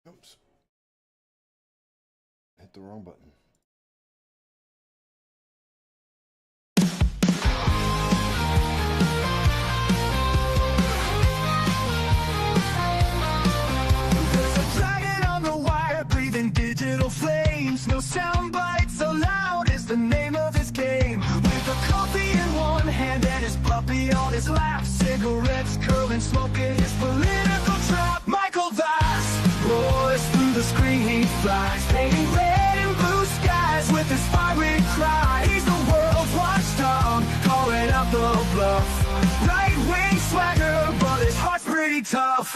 Oops. Hit the wrong button. There's a dragon on the wire, breathing digital flames. No sound bites allowed is the name of his game. With a coffee in one hand and his puppy on his lap, cigarettes curling, smoking his political trap. Michael Vass roars through the screen, he flies, painting red and blue skies with his fiery cry. He's the world's watchdog, calling out the bluff. Right-wing swagger, but his heart's pretty tough.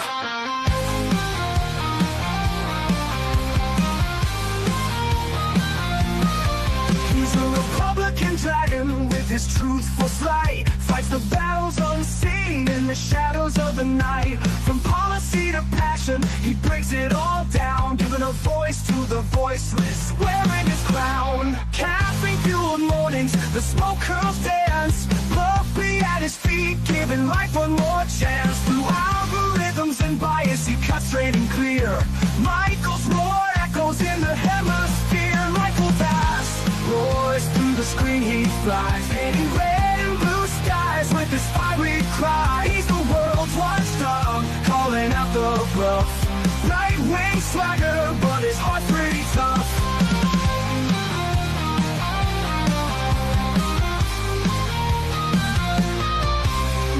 He's a Republican dragon with his truthful slight. Fights the battles unseen in the shadows of the night. From policy to passion, he breaks it all down, giving a voice to the voiceless, wearing his crown. Caffeine-fueled mornings, the smoke curls dance. Puppy at his feet, giving life one more chance. Through algorithms and bias, he cuts straight and clear. Michael's roar echoes in the hemisphere. Michael Vass roars through the screen, he flies, painting red and blue skies with his fiery cry. He's the world's watchdog, calling out the bluff. Right-wing swagger, but his heart's pretty tough.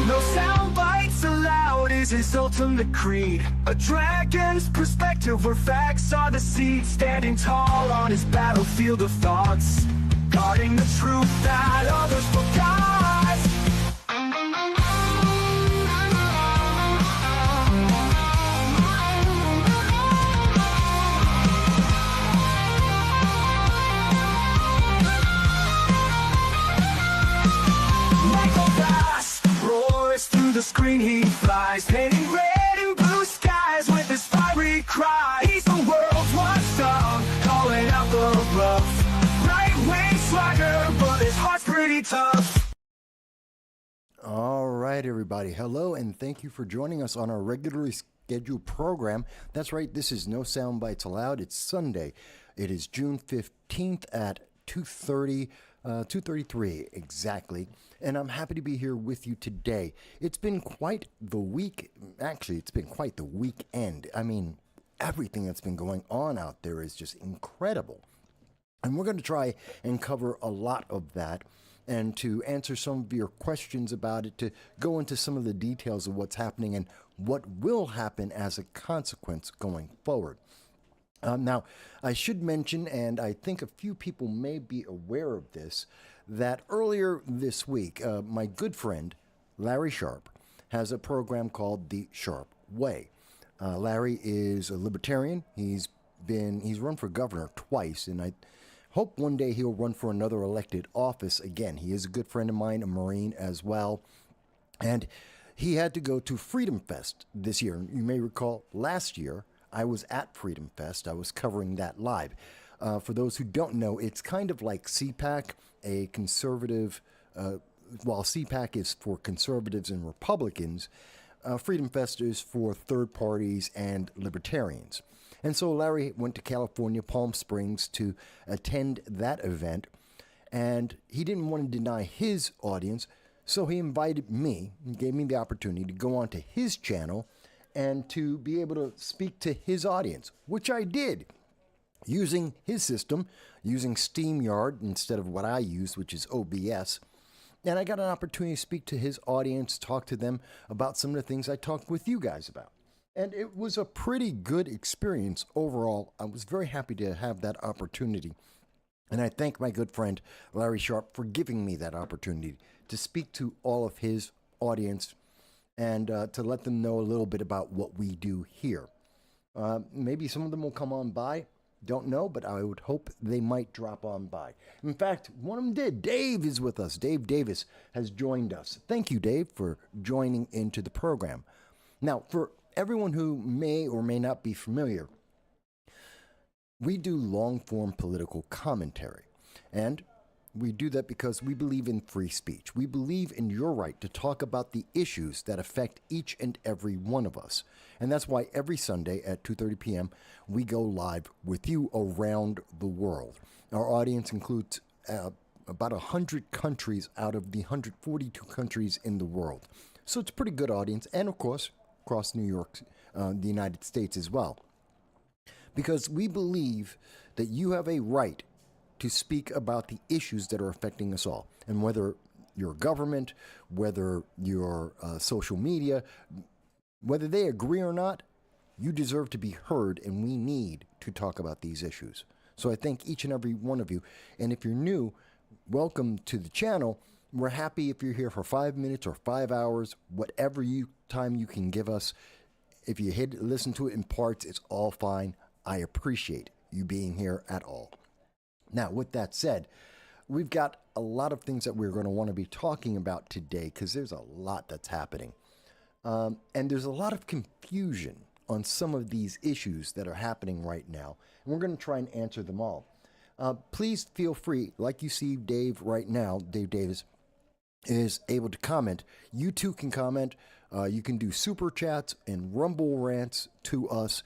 No sound bites allowed is his ultimate creed. A dragon's perspective where facts are the seed. Standing tall on his battlefield of thoughts, guarding the truth that others forgot. Michael Vass roars through the screen, he flies, painting red and blue skies with his fiery cry. He's the world's watchdog, calling out the bluff. Right-wing swagger, but his heart's pretty tough. All right, everybody. Hello, and thank you for joining us on our regularly scheduled program. That's right, this is No Sound Bites Allowed. It's Sunday. It is June 15th at 2:33 exactly, and I'm happy to be here with you today. It's been quite the week. Actually, it's been quite the weekend. I mean, everything that's been going on out there is just incredible. And we're going to try and cover a lot of that and to answer some of your questions about it, to go into some of the details of what's happening and what will happen as a consequence going forward. Now, I should mention, and I think a few people may be aware of this, that earlier this week, my good friend, Larry Sharp, has a program called The Sharp Way. Larry is a libertarian. He's run for governor twice, and I hope one day he'll run for another elected office again. He is a good friend of mine, a Marine as well, and he had to go to Freedom Fest this year. You may recall last year, I was at Freedom Fest. I was covering that live. For those who don't know, it's kind of like CPAC, a conservative, while CPAC is for conservatives and Republicans, Freedom Fest is for third parties and libertarians. And so Larry went to California, Palm Springs, to attend that event, and he didn't want to deny his audience, so he invited me and gave me the opportunity to go onto his channel and to be able to speak to his audience, which I did, using his system, using StreamYard instead of what I use, which is OBS. And I got an opportunity to speak to his audience, talk to them about some of the things I talked with you guys about. And it was a pretty good experience overall. I was very happy to have that opportunity. And I thank my good friend Larry Sharp for giving me that opportunity to speak to all of his audience and to let them know a little bit about what we do here. Maybe some of them will come on by. Don't know, but I would hope they might drop on by. In fact, one of them did. Dave is with us. Dave Davis has joined us. Thank you, Dave, for joining into the program. Now, for everyone who may or may not be familiar, we do long-form political commentary. And We do that because we believe in free speech. We believe in your right to talk about the issues that affect each and every one of us. And that's why every Sunday at 2:30 p.m. we go live with you around the world. Our audience includes about 100 countries out of the 142 countries in the world. So it's a pretty good audience. And of course, across New York, the United States as well. Because we believe that you have a right to speak about the issues that are affecting us all. And whether your government, whether your social media, whether they agree or not, you deserve to be heard, and we need to talk about these issues. So I thank each and every one of you. And if you're new, welcome to the channel. We're happy if you're here for 5 minutes or 5 hours, whatever time you can give us. If you listen to it in parts, it's all fine. I appreciate you being here at all. Now, with that said, we've got a lot of things that we're going to want to be talking about today because there's a lot that's happening. And there's a lot of confusion on some of these issues that are happening right now. And we're going to try and answer them all. Please feel free, like you see Dave right now, Dave Davis is able to comment. You too can comment. You can do super chats and RumbleRants to us.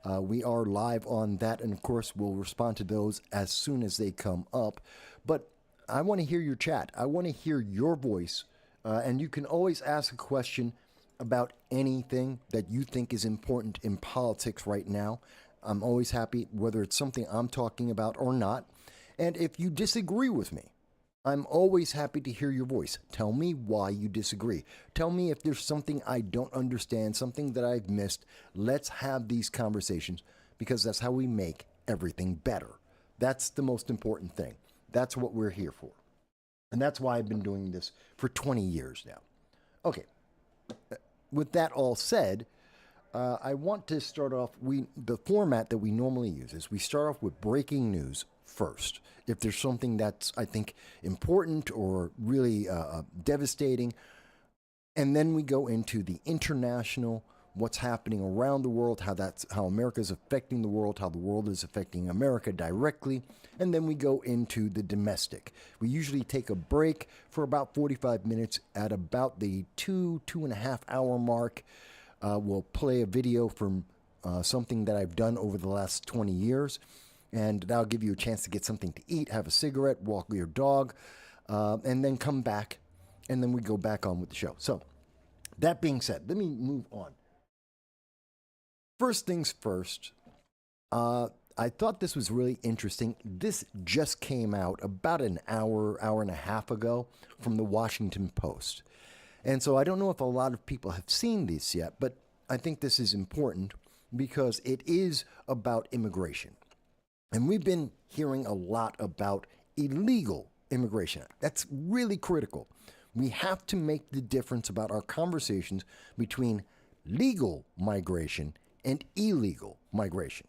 We are live on that, and of course, we'll respond to those as soon as they come up. But I want to hear your chat. I want to hear your voice, and you can always ask a question about anything that you think is important in politics right now. I'm always happy, whether it's something I'm talking about or not. And if you disagree with me, I'm always happy to hear your voice. Tell me why you disagree. Tell me if there's something I don't understand, something that I've missed. Let's have these conversations because that's how we make everything better. That's the most important thing. That's what we're here for. And that's why I've been doing this for 20 years now. Okay. With that all said, I want to start off, the format that we normally use is we start off with breaking news first. If there's something that's, I think, important or really devastating, and then we go into the international, what's happening around the world, how America is affecting the world, how the world is affecting America directly, and then we go into the domestic. We usually take a break for about 45 minutes at about the 2.5 hour mark. We'll play a video from something that I've done over the last 20 years. And that'll give you a chance to get something to eat, have a cigarette, walk your dog, and then come back, and then we go back on with the show. So, that being said, let me move on. First things first, I thought this was really interesting. This just came out about an hour and a half ago from the Washington Post. And so I don't know if a lot of people have seen this yet, but I think this is important because it is about immigration. And we've been hearing a lot about illegal immigration. That's really critical. We have to make the difference about our conversations between legal migration and illegal migration.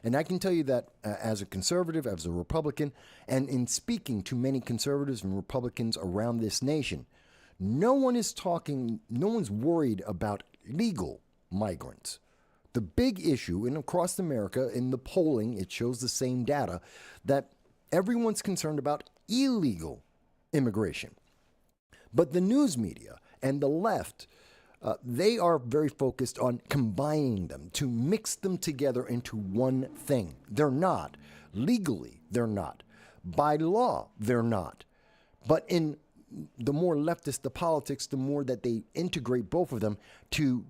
And I can tell you that as a conservative, as a Republican, and in speaking to many conservatives and Republicans around this nation, no one's worried about legal migrants. The big issue, and across America, in the polling, it shows the same data, that everyone's concerned about illegal immigration. But the news media and the left, they are very focused on combining them, to mix them together into one thing. They're not. Legally, they're not. By law, they're not. But in the more leftist the politics, the more that they integrate both of them to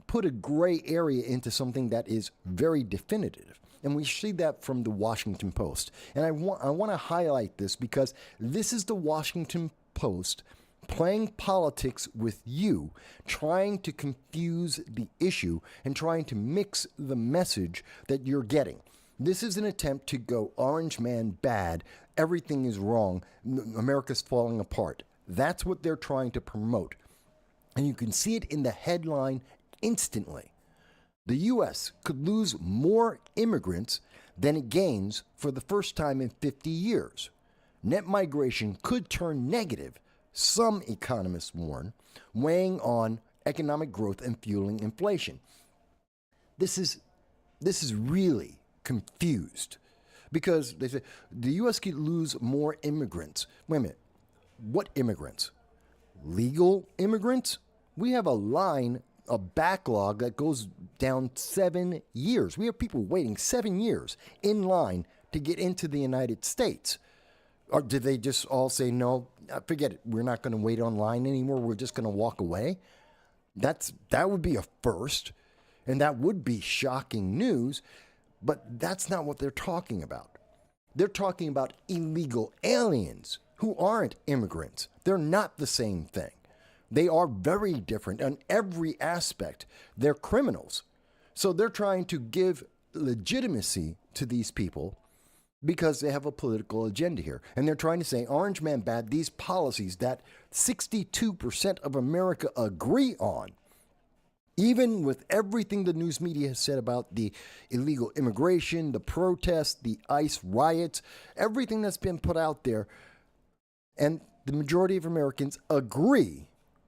put a gray area into something that is very definitive. And we see that from the Washington Post. And I want to highlight this because this is the Washington Post playing politics with you, trying to confuse the issue and trying to mix the message that you're getting. This is an attempt to go orange man bad, everything is wrong, America's falling apart. That's what they're trying to promote. And you can see it in the headline instantly. The U.S. could lose more immigrants than it gains for the first time in 50 years. Net migration could turn negative, some economists warn, weighing on economic growth and fueling inflation. This is really confused. because they say the U.S. could lose more immigrants. Wait a minute. What immigrants? Legal immigrants? We have a backlog that goes down 7 years. We have people waiting 7 years in line to get into the United States. Or did they just all say, no, forget it, we're not going to wait online anymore, we're just going to walk away? That would be a first, and that would be shocking news, but that's not what they're talking about. They're talking about illegal aliens who aren't immigrants. They're not the same thing. They are very different on every aspect. They're criminals. So they're trying to give legitimacy to these people because they have a political agenda here. And they're trying to say, Orange Man bad, these policies that 62% of America agree on, even with everything the news media has said about the illegal immigration, the protests, the ICE riots, everything that's been put out there, and the majority of Americans agree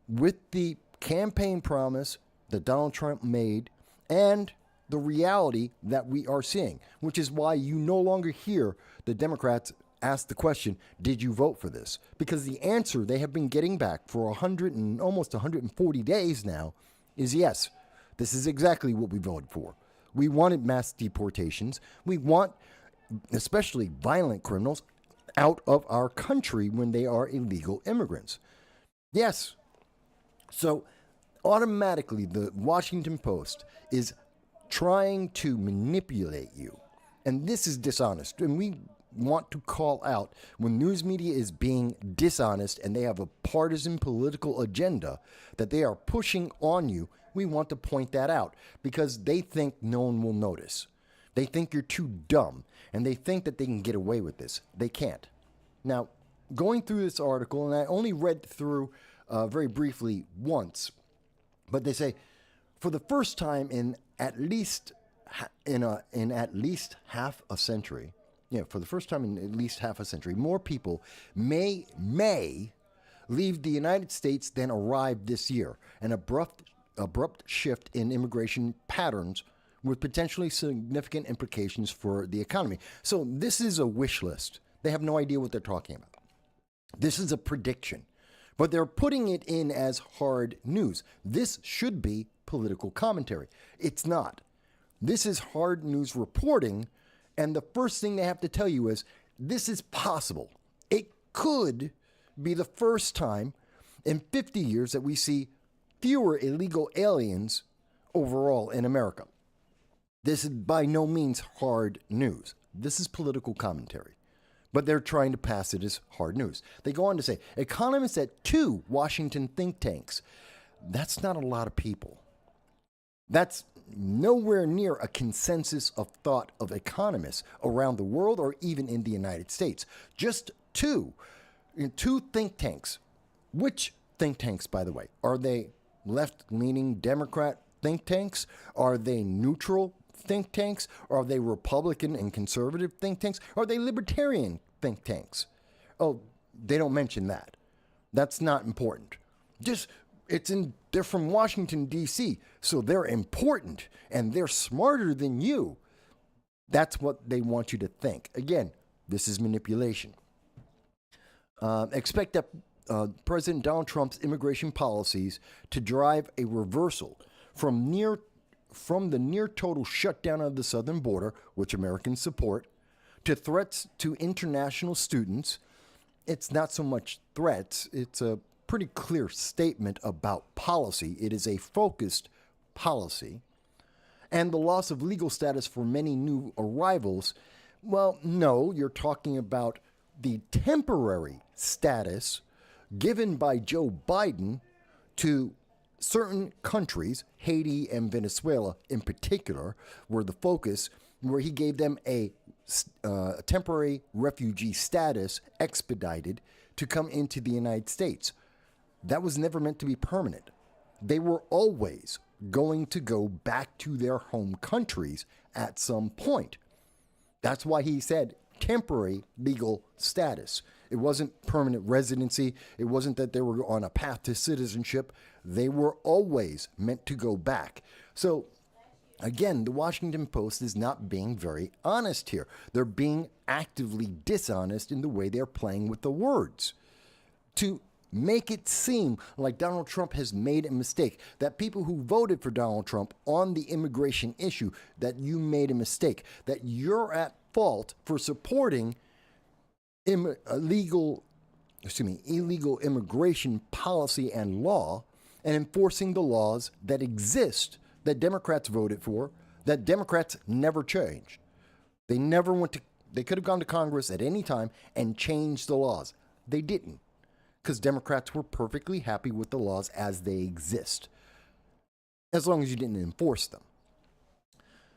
with the campaign promise that Donald Trump made and the reality that we are seeing, which is why you no longer hear the Democrats ask the question, did you vote for this? Because the answer they have been getting back for almost 140 days now is yes, this is exactly what we voted for. We wanted mass deportations. We want especially violent criminals out of our country when they are illegal immigrants. Yes. So automatically the Washington Post is trying to manipulate you. And this is dishonest. And we want to call out when news media is being dishonest and they have a partisan political agenda that they are pushing on you. We want to point that out because they think no one will notice. They think you're too dumb and they think that they can get away with this. They can't. Now, going through this article, and I only read through very briefly once, but they say for the first time in at least half a century, for the first time in at least half a century, more people may leave the United States than arrive this year. An abrupt shift in immigration patterns with potentially significant implications for the economy. So this is a wish list. They have no idea what they're talking about. This is a prediction, but they're putting it in as hard news. This should be political commentary. It's not. This is hard news reporting, and the first thing they have to tell you is this is possible. It could be the first time in 50 years that we see fewer illegal aliens overall in America. This is by no means hard news. This is political commentary. But they're trying to pass it as hard news. They go on to say, economists at 2 Washington think tanks. That's not a lot of people. That's nowhere near a consensus of thought of economists around the world or even in the United States. Just 2 think tanks. Which think tanks, by the way? Are they left-leaning Democrat think tanks? Are they neutral think tanks? Are they Republican and conservative think tanks? Are they libertarian think tanks? Oh, they don't mention that. That's not important. They're from Washington, D.C., so they're important and they're smarter than you. That's what they want you to think. Again, this is manipulation. Expect that President Donald Trump's immigration policies to drive a reversal from the near total shutdown of the southern border, which Americans support, to threats to international students. It's not so much threats, it's a pretty clear statement about policy. It is a focused policy. And the loss of legal status for many new arrivals. Well, no, you're talking about the temporary status given by Joe Biden to certain countries, Haiti and Venezuela in particular, were the focus, where he gave them a temporary refugee status expedited to come into the United States. That was never meant to be permanent. They were always going to go back to their home countries at some point. That's why he said temporary legal status. It wasn't permanent residency. It wasn't that they were on a path to citizenship. They were always meant to go back. So Again, the Washington Post is not being very honest here. They're being actively dishonest in the way they're playing with the words to make it seem like Donald Trump has made a mistake, that people who voted for Donald Trump on the immigration issue, that you made a mistake, that you're at fault for supporting illegal immigration policy and law and enforcing the laws that exist that Democrats voted for, that Democrats never changed. They could have gone to Congress at any time and changed the laws. They didn't, because Democrats were perfectly happy with the laws as they exist, as long as you didn't enforce them.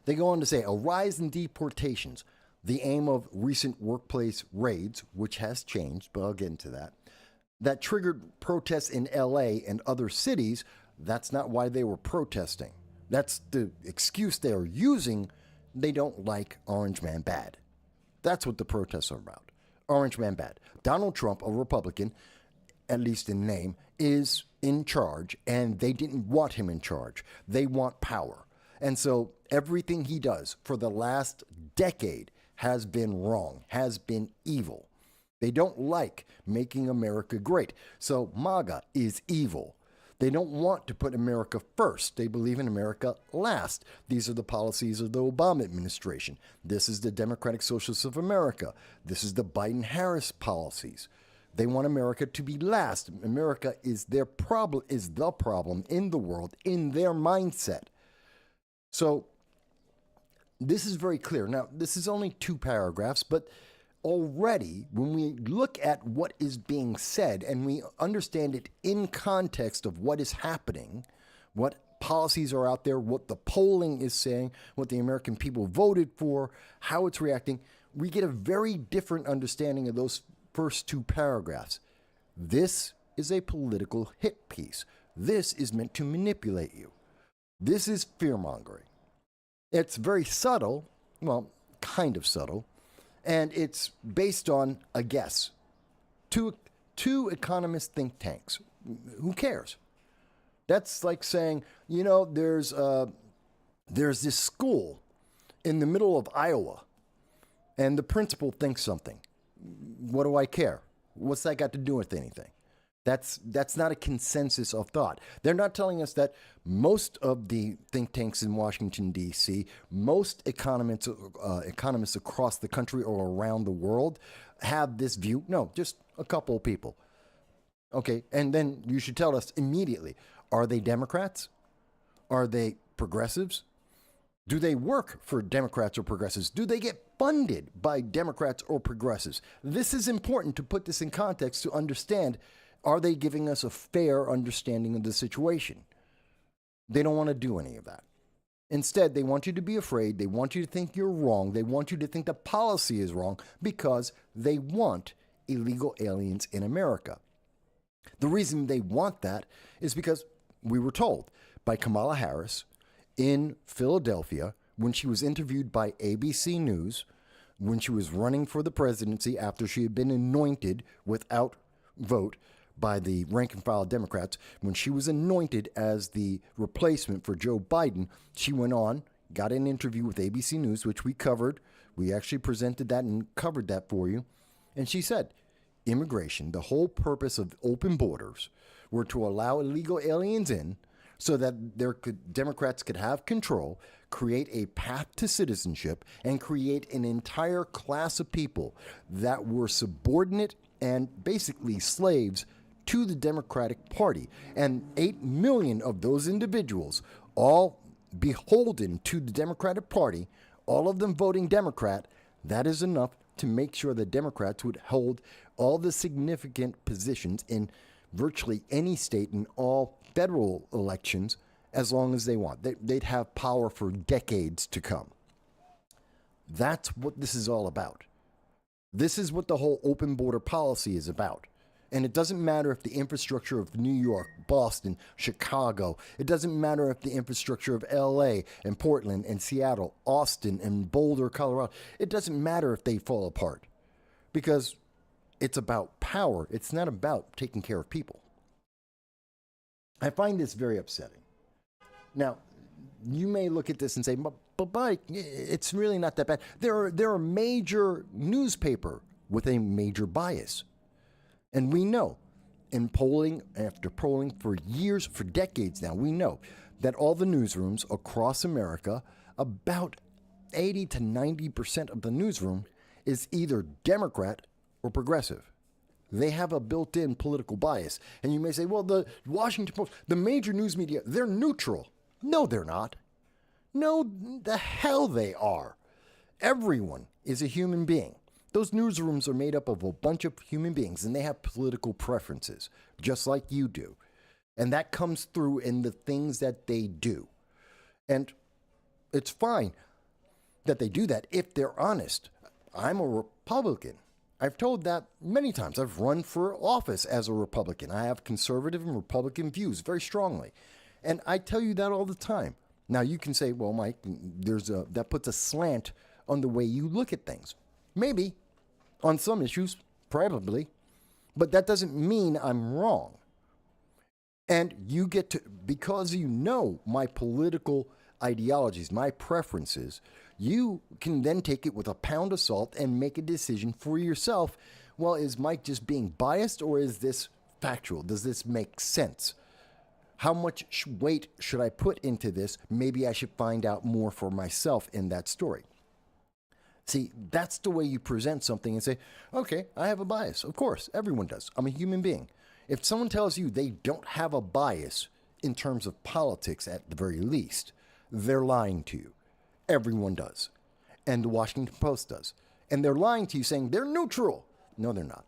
They go on to say, a rise in deportations, the aim of recent workplace raids, which has changed, but I'll get into that, that triggered protests in LA and other cities. That's not why they were protesting. That's the excuse they're using. They don't like Orange Man bad. That's what the protests are about. Orange Man bad. Donald Trump, a Republican, at least in name, is in charge, and they didn't want him in charge. They want power. And so everything he does for the last decade has been wrong, has been evil. They don't like making America great. So MAGA is evil. They don't want to put America first. They believe in America last. These are the policies of the Obama administration. This is the Democratic Socialists of America. This is the Biden-Harris policies. They want America to be last. America is their problem, is the problem in the world, in their mindset. So this is very clear. Now, this is only 2 paragraphs, but already, when we look at what is being said and we understand it in context of what is happening, what policies are out there, what the polling is saying, what the American people voted for, how it's reacting, we get a very different understanding of those first 2 paragraphs. This is a political hit piece. This is meant to manipulate you. This is fear-mongering. It's very subtle, well, kind of subtle, and it's based on a guess. Two economist think tanks. Who cares? That's like saying, there's this school in the middle of Iowa, and the principal thinks something. What do I care? What's that got to do with anything? That's not a consensus of thought. They're not telling us that most of the think tanks in Washington, D.C., most economists across the country or around the world have this view. No, just a couple of people. Okay, and then you should tell us immediately, are they Democrats? Are they progressives? Do they work for Democrats or progressives? Do they get funded by Democrats or progressives? This is important to put this in context to understand. Are they giving us a fair understanding of the situation? They don't want to do any of that. Instead, they want you to be afraid. They want you to think you're wrong. They want you to think the policy is wrong because they want illegal aliens in America. The reason they want that is because we were told by Kamala Harris in Philadelphia when she was interviewed by ABC News, when she was running for the presidency after she had been anointed without vote by the rank and file Democrats, when she was anointed as the replacement for Joe Biden, she went on, got an interview with ABC News, which we covered. We actually presented that and covered that for you. And she said, immigration, the whole purpose of open borders were to allow illegal aliens in so that Democrats could have control, create a path to citizenship, and create an entire class of people that were subordinate and basically slaves to the Democratic Party. And 8 million of those individuals, all beholden to the Democratic Party, all of them voting Democrat, that is enough to make sure the Democrats would hold all the significant positions in virtually any state in all federal elections as long as they want. They'd have power for decades to come. That's what this is all about. This is what the whole open border policy is about. And it doesn't matter if the infrastructure of New York, Boston, Chicago, it doesn't matter if the infrastructure of LA and Portland and Seattle, Austin and Boulder, Colorado, it doesn't matter if they fall apart because it's about power. It's not about taking care of people. I find this very upsetting. Now, you may look at this and say, but Mike, it's really not that bad. They're a major newspaper with a major bias. And we know in polling after polling for years, for decades now, we know that all the newsrooms across America, about 80 to 90% of the newsroom is either Democrat or progressive. They have a built-in political bias. And you may say, well, the Washington Post, the major news media, they're neutral. No, they're not. No, the hell they are. Everyone is a human being. Those newsrooms are made up of a bunch of human beings, and they have political preferences, just like you do. And that comes through in the things that they do. And it's fine that they do that if they're honest. I'm a Republican. I've told that many times. I've run for office as a Republican. I have conservative and Republican views very strongly. And I tell you that all the time. Now, you can say, well, Mike, that puts a slant on the way you look at things. Maybe. On some issues, probably. But that doesn't mean I'm wrong. And you get to, because you know my political ideologies, my preferences, you can then take it with a pound of salt and make a decision for yourself. Well, is Mike just being biased, or is this factual? Does this make sense? How much weight should I put into this? Maybe I should find out more for myself in that story. See, that's the way you present something and say, okay, I have a bias. Of course, everyone does. I'm a human being. If someone tells you they don't have a bias in terms of politics at the very least, they're lying to you. Everyone does. And the Washington Post does. And they're lying to you saying they're neutral. No, they're not.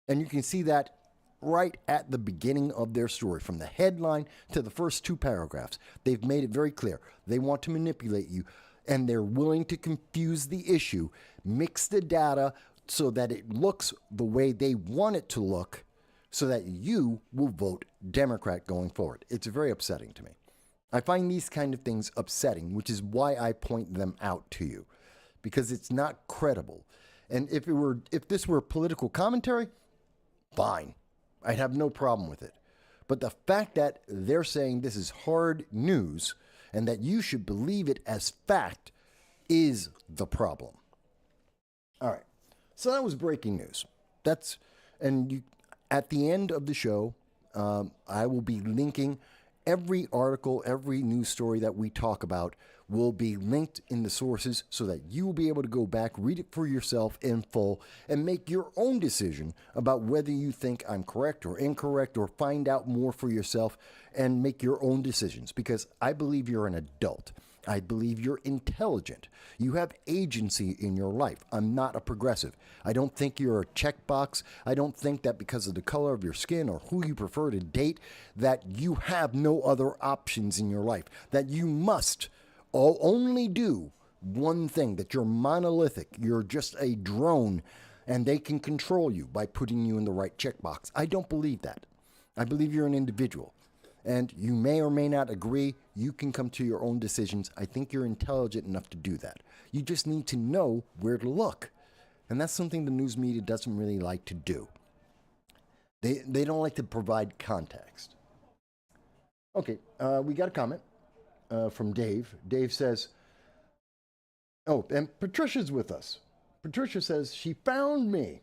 And you can see that right at the beginning of their story, from the headline to the first two paragraphs. They've made it very clear. They want to manipulate you, and they're willing to confuse the issue, mix the data so that it looks the way they want it to look, so that you will vote Democrat going forward. It's very upsetting to me. I find these kind of things upsetting, which is why I point them out to you, because it's not credible. And if this were political commentary, fine. I'd have no problem with it. But the fact that they're saying this is hard news and that you should believe it as fact is the problem. All right. So that was breaking news. At the end of the show, I will be linking every article, every news story that we talk about will be linked in the sources so that you will be able to go back, read it for yourself in full, and make your own decision about whether you think I'm correct or incorrect, or find out more for yourself and make your own decisions. Because I believe you're an adult. I believe you're intelligent. You have agency in your life. I'm not a progressive. I don't think you're a checkbox. I don't think that because of the color of your skin or who you prefer to date, that you have no other options in your life, that you must only do one thing, that you're monolithic, you're just a drone, and they can control you by putting you in the right checkbox. I don't believe that. I believe you're an individual. And you may or may not agree. You can come to your own decisions. I think you're intelligent enough to do that. You just need to know where to look. And that's something the news media doesn't really like to do. They don't like to provide context. Okay, we got a comment from Dave. Dave says, oh, and Patricia's with us. Patricia says, she found me.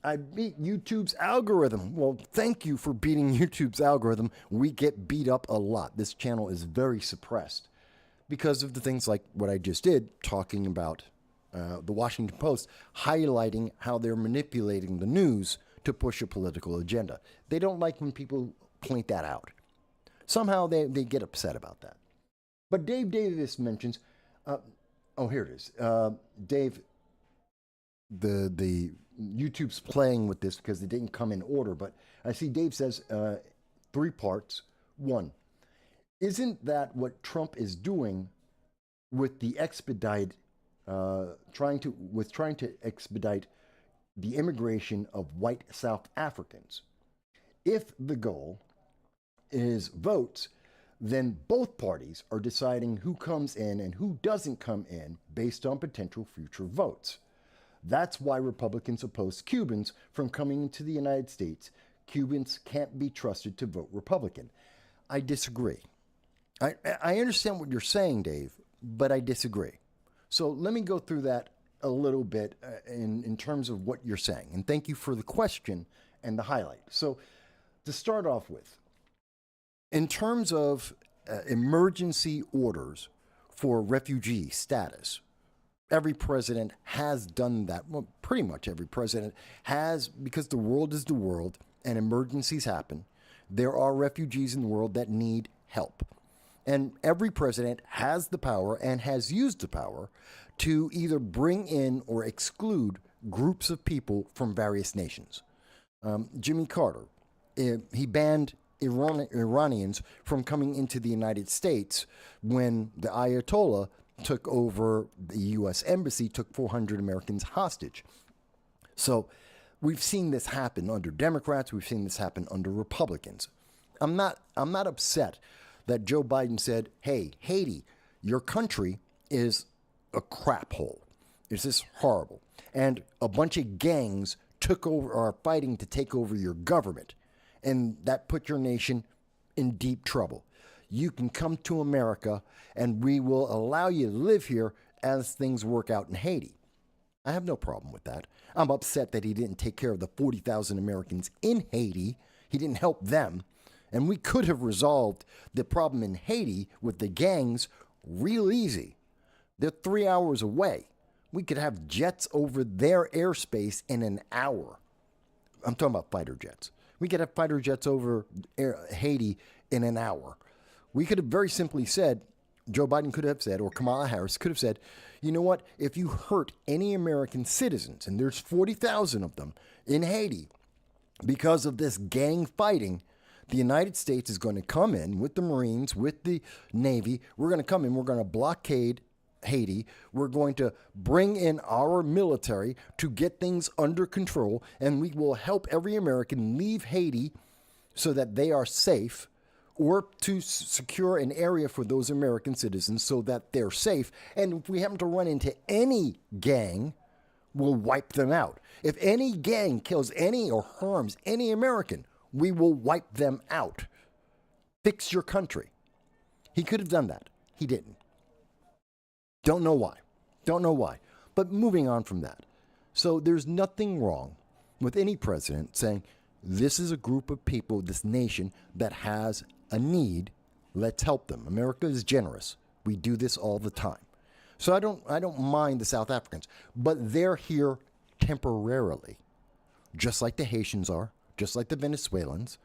I beat YouTube's algorithm. Well, thank you for beating YouTube's algorithm. We get beat up a lot. This channel is very suppressed because of the things like what I just did, talking about the Washington Post, highlighting how they're manipulating the news to push a political agenda. They don't like when people point that out. Somehow they get upset about that. But Dave Davis mentions, oh, here it is. Dave, the YouTube's playing with this because it didn't come in order, but I see Dave says 3 parts. 1, isn't that what Trump is doing with the trying to expedite the immigration of white South Africans? If the goal is votes, then both parties are deciding who comes in and who doesn't come in based on potential future votes. That's why Republicans oppose Cubans from coming into the United States. Cubans can't be trusted to vote Republican. I disagree. I understand what you're saying, Dave, but I disagree. So let me go through that a little bit in terms of what you're saying. And thank you for the question and the highlight. So to start off with, in terms of emergency orders for refugee status, every president has done that. Well, pretty much every president has, because the world is the world and emergencies happen. There are refugees in the world that need help. And every president has the power and has used the power to either bring in or exclude groups of people from various nations. Jimmy Carter, he banned Iranians from coming into the United States when the Ayatollah took over the U.S. Embassy, took 400 Americans hostage. So we've seen this happen under Democrats. We've seen this happen under Republicans. I'm not upset that Joe Biden said, hey, Haiti, your country is a crap hole. It's just horrible. And a bunch of gangs are fighting to take over your government. And that put your nation in deep trouble. You can come to America and we will allow you to live here as things work out in Haiti. I have no problem with that. I'm upset that he didn't take care of the 40,000 Americans in Haiti. He didn't help them. And we could have resolved the problem in Haiti with the gangs real easy. They're 3 hours away. We could have jets over their airspace in an hour. I'm talking about fighter jets. We could have fighter jets over Haiti in an hour. We could have very simply said, Joe Biden could have said, or Kamala Harris could have said, you know what, if you hurt any American citizens, and there's 40,000 of them in Haiti, because of this gang fighting, the United States is going to come in with the Marines, with the Navy. We're going to come in, we're going to blockade Haiti. We're going to bring in our military to get things under control, and we will help every American leave Haiti so that they are safe, or to secure an area for those American citizens so that they're safe. And if we happen to run into any gang, we'll wipe them out. If any gang kills any or harms any American, we will wipe them out. Fix your country. He could have done that. He didn't. Don't know why. Don't know why. But moving on from that. So there's nothing wrong with any president saying, this is a group of people, this nation that has a need. Let's help them. America is generous. We do this all the time. So I don't mind the South Africans, but they're here temporarily, just like the Haitians are, just like the Venezuelans,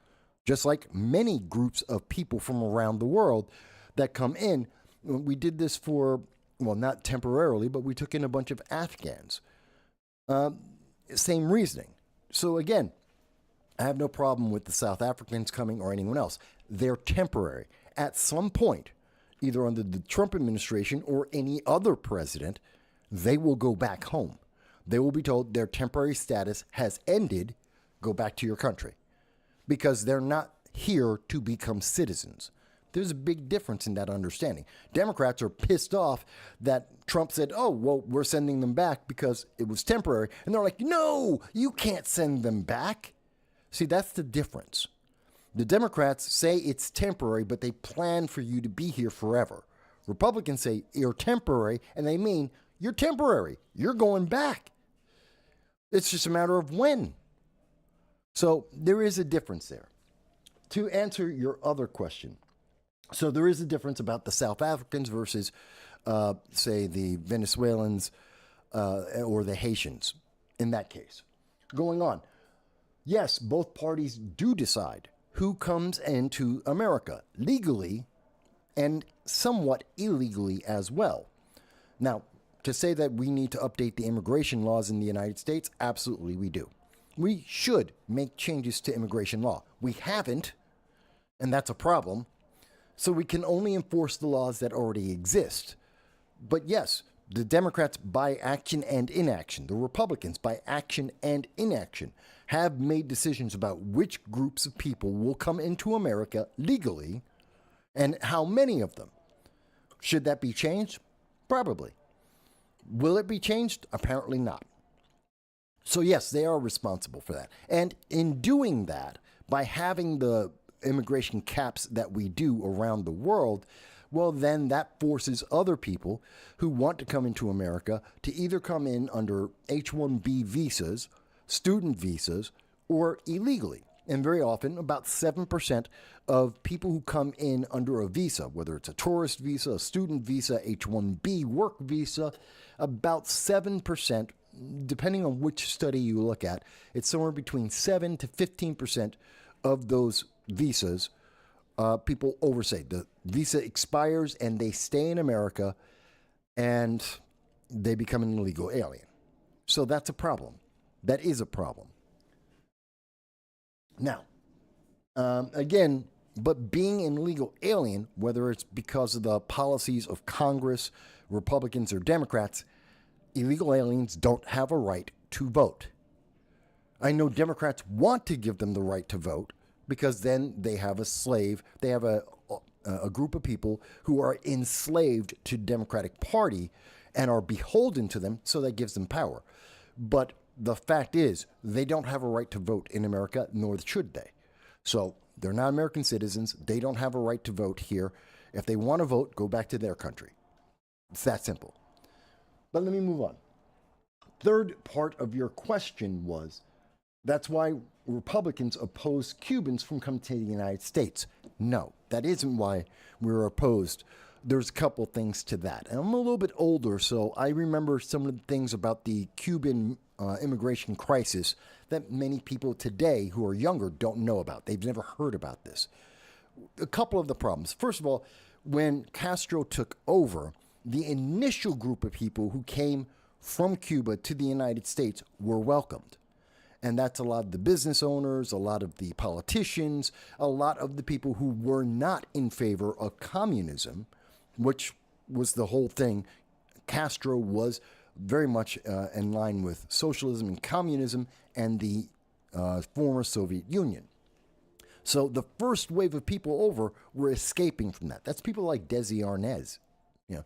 just like many groups of people from around the world that come in. We did this for, well, not temporarily, but we took in a bunch of Afghans. Same reasoning. So again, I have no problem with the South Africans coming or anyone else. They're temporary. At some point, either under the Trump administration or any other president, they will go back home. They will be told their temporary status has ended. Go back to your country, because they're not here to become citizens. There's a big difference in that understanding. Democrats are pissed off that Trump said, oh, well, we're sending them back because it was temporary. And they're like, no, you can't send them back. See, that's the difference. The Democrats say it's temporary, but they plan for you to be here forever. Republicans say you're temporary, and they mean you're temporary. You're going back. It's just a matter of when. So there is a difference there. To answer your other question, so there is a difference about the South Africans versus, say, the Venezuelans or the Haitians in that case. Going on, yes, both parties do decide who comes into America legally and somewhat illegally as well. Now, to say that we need to update the immigration laws in the United States, absolutely we do. We should make changes to immigration law. We haven't, and that's a problem. So we can only enforce the laws that already exist. But yes, the Democrats, by action and inaction, the Republicans, by action and inaction, have made decisions about which groups of people will come into America legally and how many of them. Should that be changed? Probably. Will it be changed? Apparently not. So yes, they are responsible for that. And in doing that, by having the immigration caps that we do around the world, well, then that forces other people who want to come into America to either come in under H-1B visas, student visas, or illegally. And very often, about 7% of people who come in under a visa, whether it's a tourist visa, a student visa, H-1B work visa, about 7%, depending on which study you look at, it's somewhere between 7 to 15% of those visas people overstay. The visa expires and they stay in America and they become an illegal alien. So that's a problem. That is a problem. Now, again, but being an illegal alien, whether it's because of the policies of Congress, Republicans, or Democrats, illegal aliens don't have a right to vote. I know Democrats want to give them the right to vote because then they have a slave, they have a group of people who are enslaved to the Democratic Party and are beholden to them, so that gives them power. But the fact is, they don't have a right to vote in America, nor should they. So they're not American citizens. They don't have a right to vote here. If they want to vote, go back to their country. It's that simple. But let me move on. Third part of your question was, that's why Republicans oppose Cubans from coming to the United States. No, that isn't why we're opposed. There's a couple things to that. And I'm a little bit older, so I remember some of the things about the Cuban immigration crisis that many people today who are younger don't know about. They've never heard about this. A couple of the problems. First of all, when Castro took over, the initial group of people who came from Cuba to the United States were welcomed. And that's a lot of the business owners, a lot of the politicians, a lot of the people who were not in favor of communism, which was the whole thing. Castro was very much in line with socialism and communism and the former Soviet Union. So the first wave of people over were escaping from that. That's people like Desi Arnaz. You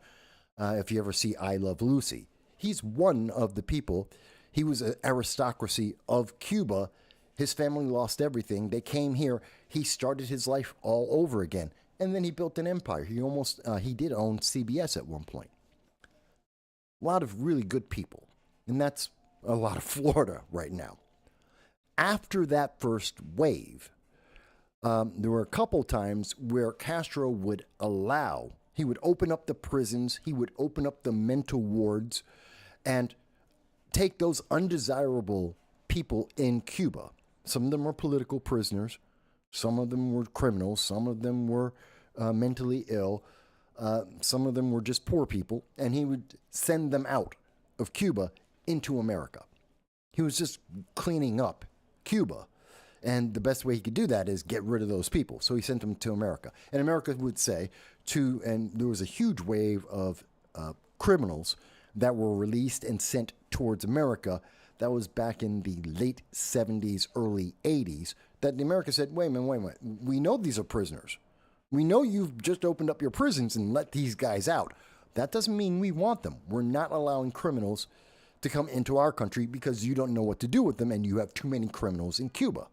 know, if you ever see I Love Lucy, he's one of the people. He was an aristocracy of Cuba. His family lost everything. They came here. He started his life all over again. And then he built an empire. He did own CBS at one point. A lot of really good people. And that's a lot of Florida right now. After that first wave, there were a couple times where Castro would he would open up the prisons, he would open up the mental wards, and take those undesirable people in Cuba. Some of them were political prisoners. Some of them were criminals. Some of them were mentally ill. Some of them were just poor people. And he would send them out of Cuba into America. He was just cleaning up Cuba. And the best way he could do that is get rid of those people. So he sent them to America. And America would say and there was a huge wave of criminals that were released and sent towards America. That was back in the late 70s, early 80s, that America said, wait a minute. We know these are prisoners. We know you've just opened up your prisons and let these guys out. That doesn't mean we want them. We're not allowing criminals to come into our country because you don't know what to do with them and you have too many criminals in Cuba.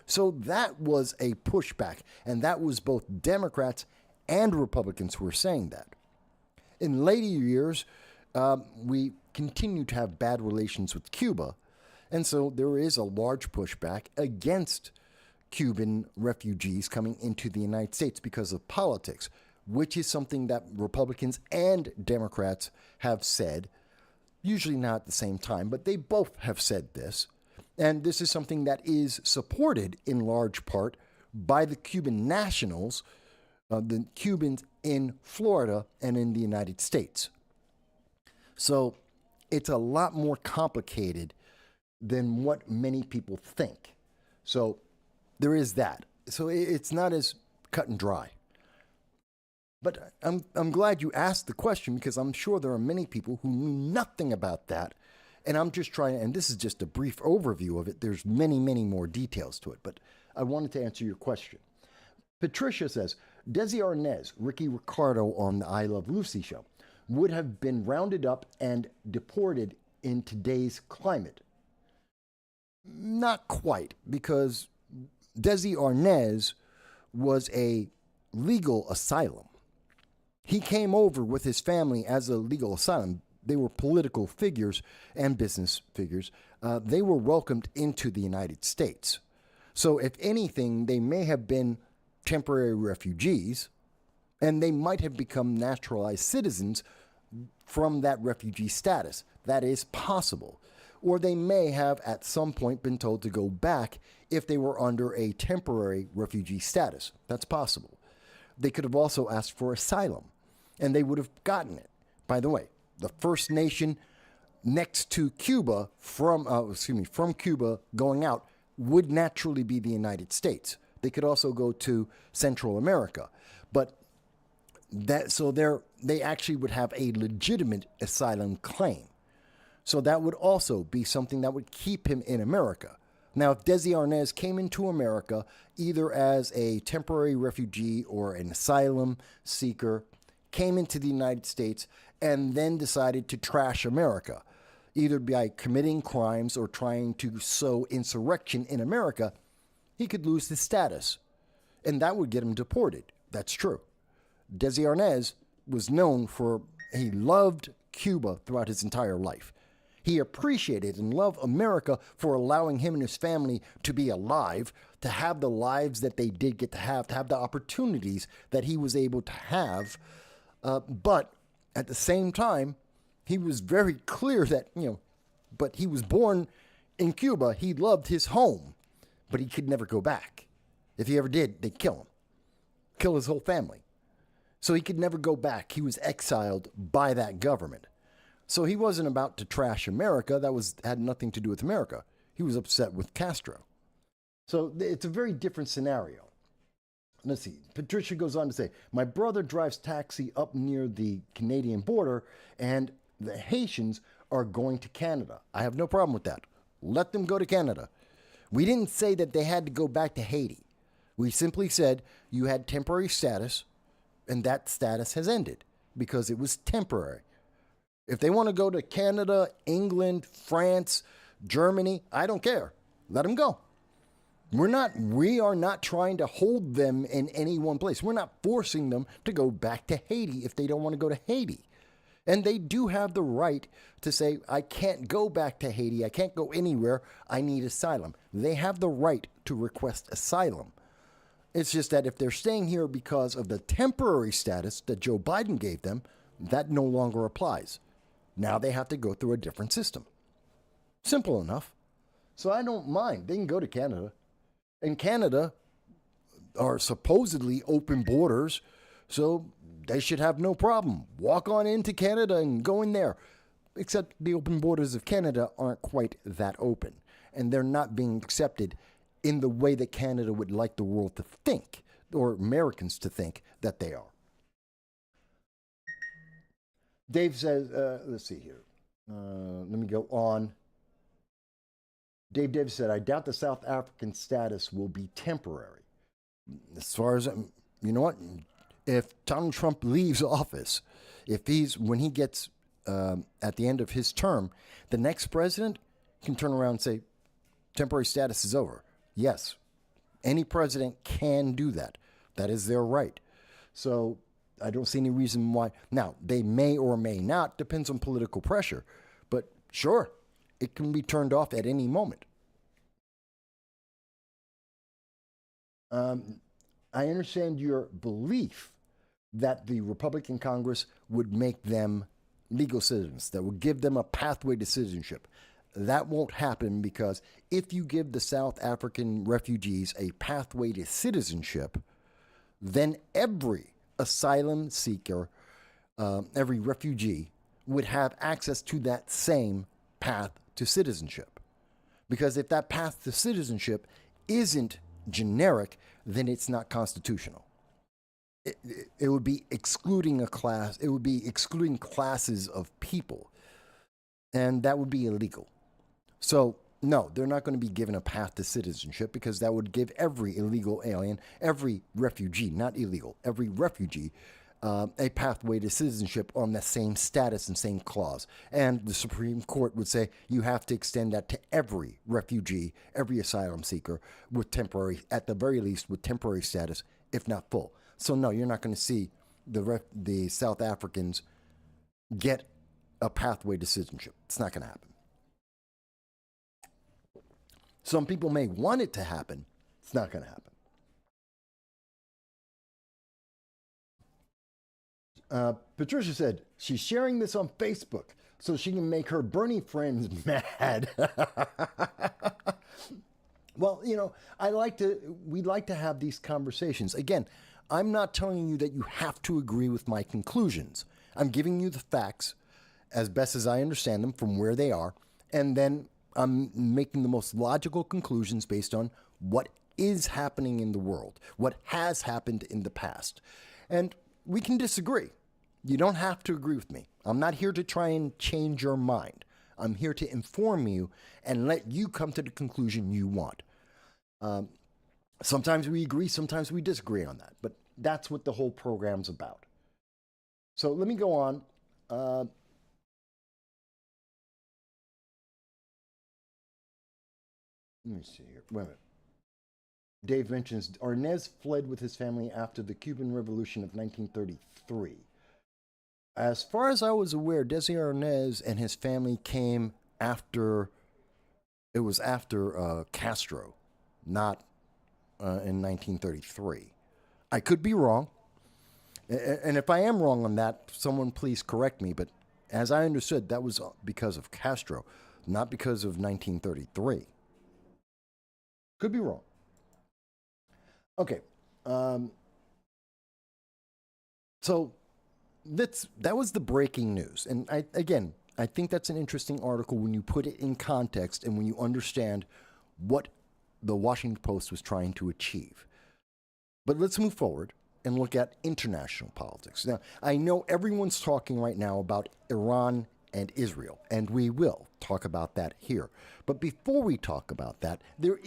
So that was a pushback, and that was both Democrats and Republicans who were saying that. In later years, we continue to have bad relations with Cuba, and so there is a large pushback against Cuban refugees coming into the United States because of politics, which is something that Republicans and Democrats have said, usually not at the same time, but they both have said this. And this is something that is supported in large part by the Cuban nationals, the Cubans in Florida and in the United States. So it's a lot more complicated than what many people think. So there is that. So it's not as cut and dry. But I'm glad you asked the question because I'm sure there are many people who knew nothing about that. And I'm just trying, and this is just a brief overview of it. There's many, many more details to it, but I wanted to answer your question. Patricia says, Desi Arnaz, Ricky Ricardo on the I Love Lucy show, would have been rounded up and deported in today's climate. Not quite, because Desi Arnaz was a legal asylum. He came over with his family as a legal asylum. They were political figures and business figures. They were welcomed into the United States. So if anything, they may have been temporary refugees, and they might have become naturalized citizens from that refugee status. That is possible. Or they may have at some point been told to go back if they were under a temporary refugee status. That's possible. They could have also asked for asylum, and they would have gotten it. By the way, the first nation next to Cuba from Cuba going out would naturally be the United States. They could also go to Central America, but they actually would have a legitimate asylum claim. So that would also be something that would keep him in America. Now, if Desi Arnaz came into America either as a temporary refugee or an asylum seeker, came into the United States, and then decided to trash America, either by committing crimes or trying to sow insurrection in America, he could lose his status. And that would get him deported. That's true. Desi Arnaz was known for, he loved Cuba throughout his entire life. He appreciated and loved America for allowing him and his family to be alive, to have the lives that they did get to have the opportunities that he was able to have. But at the same time, he was very clear that, but he was born in Cuba. He loved his home, but he could never go back. If he ever did, they'd kill him, kill his whole family. So he could never go back. He was exiled by that government. So he wasn't about to trash America. That had nothing to do with America. He was upset with Castro. So it's a very different scenario. Let's see. Patricia goes on to say, my brother drives taxi up near the Canadian border, and the Haitians are going to Canada. I have no problem with that. Let them go to Canada. We didn't say that they had to go back to Haiti. We simply said you had temporary status, and that status has ended because it was temporary. If they want to go to Canada, England, France, Germany, I don't care. Let them go. We are not trying to hold them in any one place. We're not forcing them to go back to Haiti if they don't want to go to Haiti. And they do have the right to say, I can't go back to Haiti. I can't go anywhere. I need asylum. They have the right to request asylum. It's just that if they're staying here because of the temporary status that Joe Biden gave them, that no longer applies. Now they have to go through a different system. Simple enough. So I don't mind. They can go to Canada. And Canada are supposedly open borders, so they should have no problem. Walk on into Canada and go in there. Except the open borders of Canada aren't quite that open. And they're not being accepted in the way that Canada would like the world to think, or Americans to think that they are. Dave says, let's see here. Let me go on. Dave Davis said, I doubt the South African status will be temporary. As far as, you know what? If Donald Trump leaves office, when he gets at the end of his term, the next president can turn around and say, temporary status is over. Yes, any president can do that. That is their right. So I don't see any reason why. Now, they may or may not, depends on political pressure. But sure, it can be turned off at any moment. I understand your belief that the Republican Congress would make them legal citizens, that would give them a pathway to citizenship. That won't happen because if you give the South African refugees a pathway to citizenship, then every asylum seeker, every refugee would have access to that same path to citizenship. Because if that path to citizenship isn't generic, then it's not constitutional. It would be excluding a class. It would be excluding classes of people, and that would be illegal. So, no, they're not going to be given a path to citizenship because that would give every illegal alien, every refugee, not illegal, every refugee, a pathway to citizenship on the same status and same clause. And the Supreme Court would say you have to extend that to every refugee, every asylum seeker with temporary, at the very least, with temporary status, if not full. So no, you're not going to see the South Africans get a pathway to citizenship. It's not going to happen. Some people may want it to happen. It's not going to happen. Patricia said she's sharing this on Facebook so she can make her Bernie friends mad. Well, you know, we'd like to have these conversations. Again, I'm not telling you that you have to agree with my conclusions. I'm giving you the facts as best as I understand them from where they are, and then I'm making the most logical conclusions based on what is happening in the world, what has happened in the past. And we can disagree. You don't have to agree with me. I'm not here to try and change your mind. I'm here to inform you and let you come to the conclusion you want. Sometimes we agree, sometimes we disagree on that, but that's what the whole program's about. So let me go on. Let me see here. Wait a minute. Dave mentions Arnaz fled with his family after the Cuban Revolution of 1933. As far as I was aware, Desi Arnaz and his family came after, it was after Castro, not in 1933. I could be wrong. And if I am wrong on that, someone please correct me. But as I understood, that was because of Castro, not because of 1933. Could be wrong. Okay. So that was the breaking news. And I think that's an interesting article when you put it in context and when you understand what the Washington Post was trying to achieve. But let's move forward and look at international politics. Now, I know everyone's talking right now about Iran and Israel, and we will talk about that here. But before we talk about that, there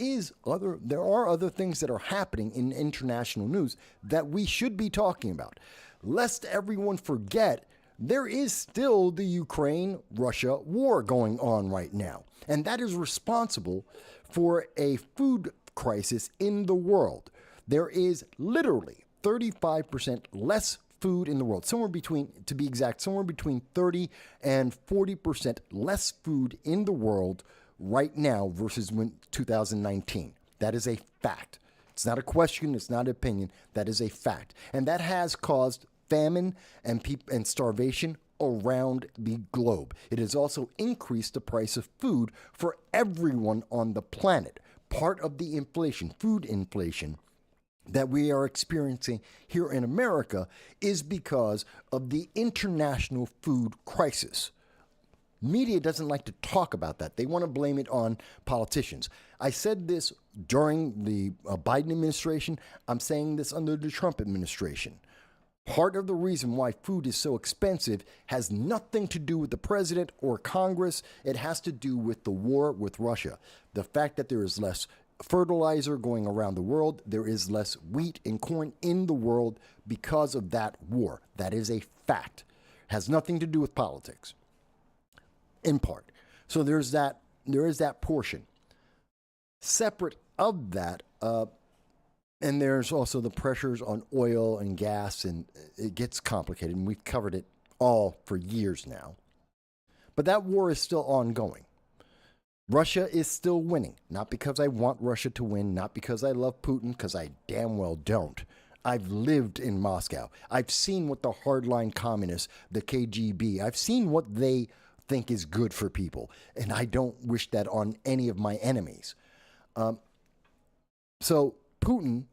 are other things that are happening in international news that we should be talking about. Lest everyone forget, there is still the Ukraine-Russia war going on right now, and that is responsible for a food crisis in the world. There is literally 35% less food in the world, somewhere between 30 and 40% less food in the world right now versus 2019. That is a fact. It's not a question. It's not an opinion. That is a fact. And that has caused famine and starvation around the globe. It has also increased the price of food for everyone on the planet. Part of the inflation, food inflation, that we are experiencing here in America is because of the international food crisis. Media doesn't like to talk about that. They want to blame it on politicians. I said this during the Biden administration. I'm saying this under the Trump administration. Part of the reason why food is so expensive has nothing to do with the president or Congress. It has to do with the war with Russia. The fact that there is less fertilizer going around the world, there is less wheat and corn in the world because of that war. That is a fact. It has nothing to do with politics, in part. So there is that portion. Separate of that, and there's also the pressures on oil and gas, and it gets complicated, and we've covered it all for years now. But that war is still ongoing. Russia is still winning, not because I want Russia to win, not because I love Putin, because I damn well don't. I've lived in Moscow. I've seen what the hardline communists, the KGB, I've seen what they think is good for people, and I don't wish that on any of my enemies. So Putin,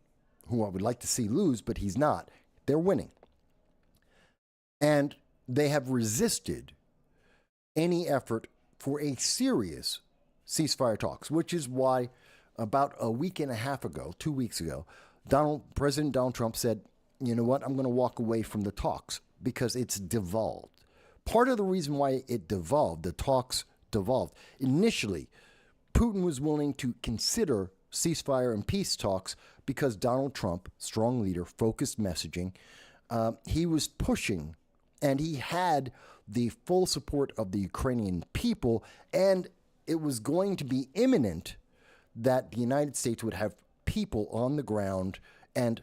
who I would like to see lose, but he's not, they're winning. And they have resisted any effort for a serious ceasefire talks, which is why about a week and a half ago, 2 weeks ago, President Donald Trump said, you know what, I'm going to walk away from the talks because it's devolved. Part of the reason why it devolved, the talks devolved, initially, Putin was willing to consider ceasefire and peace talks because Donald Trump, strong leader, focused messaging, he was pushing, and he had the full support of the Ukrainian people, and it was going to be imminent that the United States would have people on the ground, and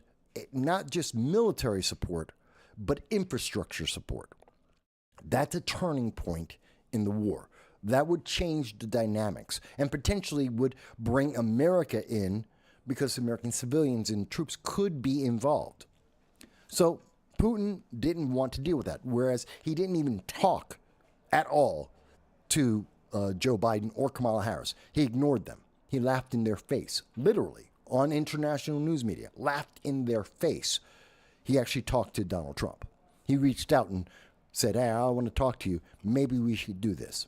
not just military support, but infrastructure support. That's a turning point in the war. That would change the dynamics and potentially would bring America in, because American civilians and troops could be involved. So Putin didn't want to deal with that, whereas he didn't even talk at all to Joe Biden or Kamala Harris. He ignored them. He laughed in their face, literally, on international news media, laughed in their face. He actually talked to Donald Trump. He reached out and said, hey, I want to talk to you. Maybe we should do this.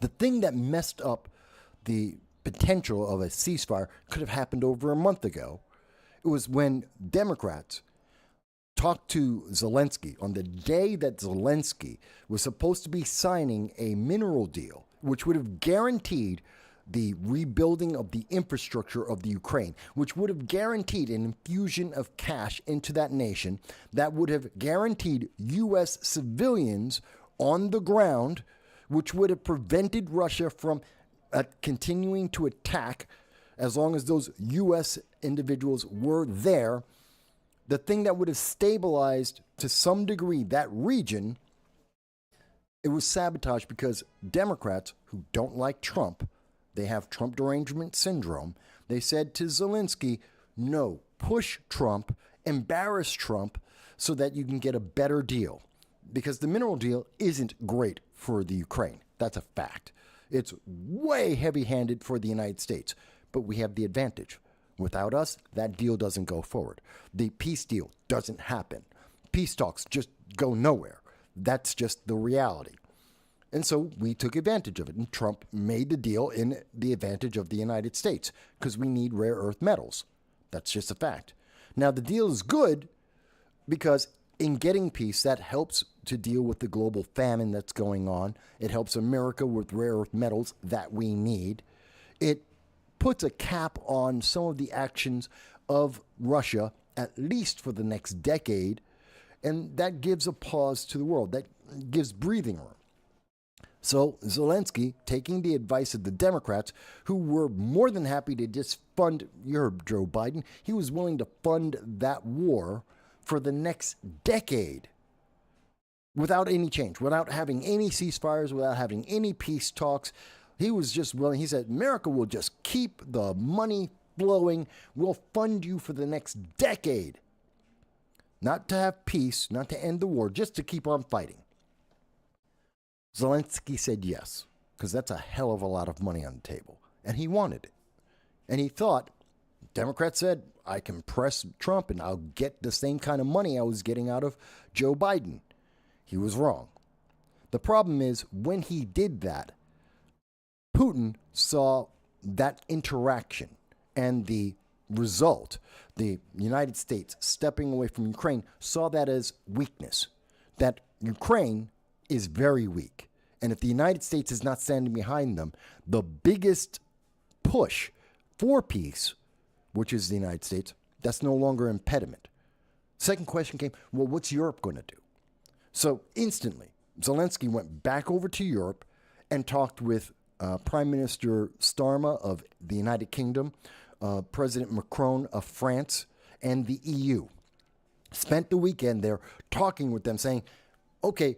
The thing that messed up the potential of a ceasefire could have happened over a month ago. It was when Democrats talked to Zelensky on the day that Zelensky was supposed to be signing a mineral deal, which would have guaranteed the rebuilding of the infrastructure of the Ukraine, which would have guaranteed an infusion of cash into that nation, that would have guaranteed U.S. civilians on the ground, which would have prevented Russia from continuing to attack as long as those U.S. individuals were there. The thing that would have stabilized to some degree that region, it was sabotaged because Democrats who don't like Trump, they have Trump derangement syndrome. They said to Zelensky, no, push Trump, embarrass Trump so that you can get a better deal. Because the mineral deal isn't great for the Ukraine. That's a fact. It's way heavy-handed for the United States, but we have the advantage. Without us, that deal doesn't go forward. The peace deal doesn't happen. Peace talks just go nowhere. That's just the reality. And so we took advantage of it, and Trump made the deal in the advantage of the United States because we need rare earth metals. That's just a fact. Now, the deal is good because in getting peace, that helps to deal with the global famine that's going on. It helps America with rare earth metals that we need. It puts a cap on some of the actions of Russia, at least for the next decade, and that gives a pause to the world. That gives breathing room. So Zelensky, taking the advice of the Democrats, who were more than happy to just fund, you heard Joe Biden, he was willing to fund that war for the next decade without any change, without having any ceasefires, without having any peace talks. He was just willing. He said, America will just keep the money flowing. We'll fund you for the next decade. Not to have peace, not to end the war, just to keep on fighting. Zelensky said yes, because that's a hell of a lot of money on the table. And he wanted it. And he thought, Democrats said, I can press Trump and I'll get the same kind of money I was getting out of Joe Biden. He was wrong. The problem is, when he did that, Putin saw that interaction and the result, the United States stepping away from Ukraine, saw that as weakness, that Ukraine is very weak. And if the United States is not standing behind them, the biggest push for peace, which is the United States, that's no longer an impediment. Second question came, well, what's Europe going to do? So instantly, Zelensky went back over to Europe and talked with Prime Minister Starmer of the United Kingdom, President Macron of France, and the EU. Spent the weekend there talking with them, saying, okay,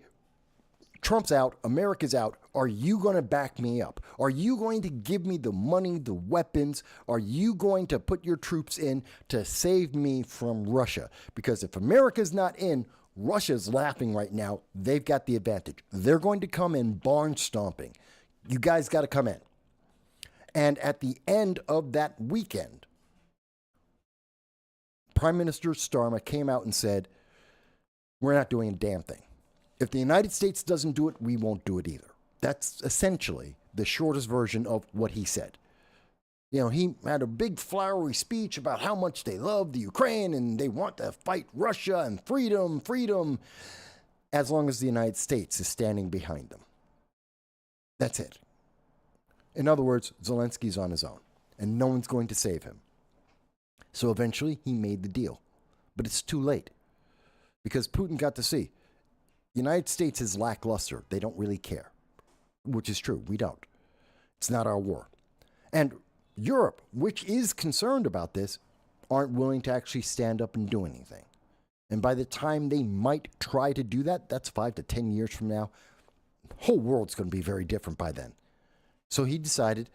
Trump's out, America's out. Are you going to back me up? Are you going to give me the money, the weapons? Are you going to put your troops in to save me from Russia? Because if America's not in, Russia's laughing right now. They've got the advantage. They're going to come in barn stomping. You guys got to come in. And at the end of that weekend, Prime Minister Starmer came out and said, we're not doing a damn thing. If the United States doesn't do it, we won't do it either. That's essentially the shortest version of what he said. You know, he had a big flowery speech about how much they love the Ukraine and they want to fight Russia and freedom, freedom, as long as the United States is standing behind them. That's it. In other words, Zelensky's on his own, and no one's going to save him. So eventually, he made the deal. But it's too late. because Putin got to see the United States is lackluster. They don't really care, which is true. We don't. It's not our war. And Europe, which is concerned about this, aren't willing to actually stand up and do anything. And by the time they might try to do that, that's 5 to 10 years from now, the whole world's going to be very different by then. So he decided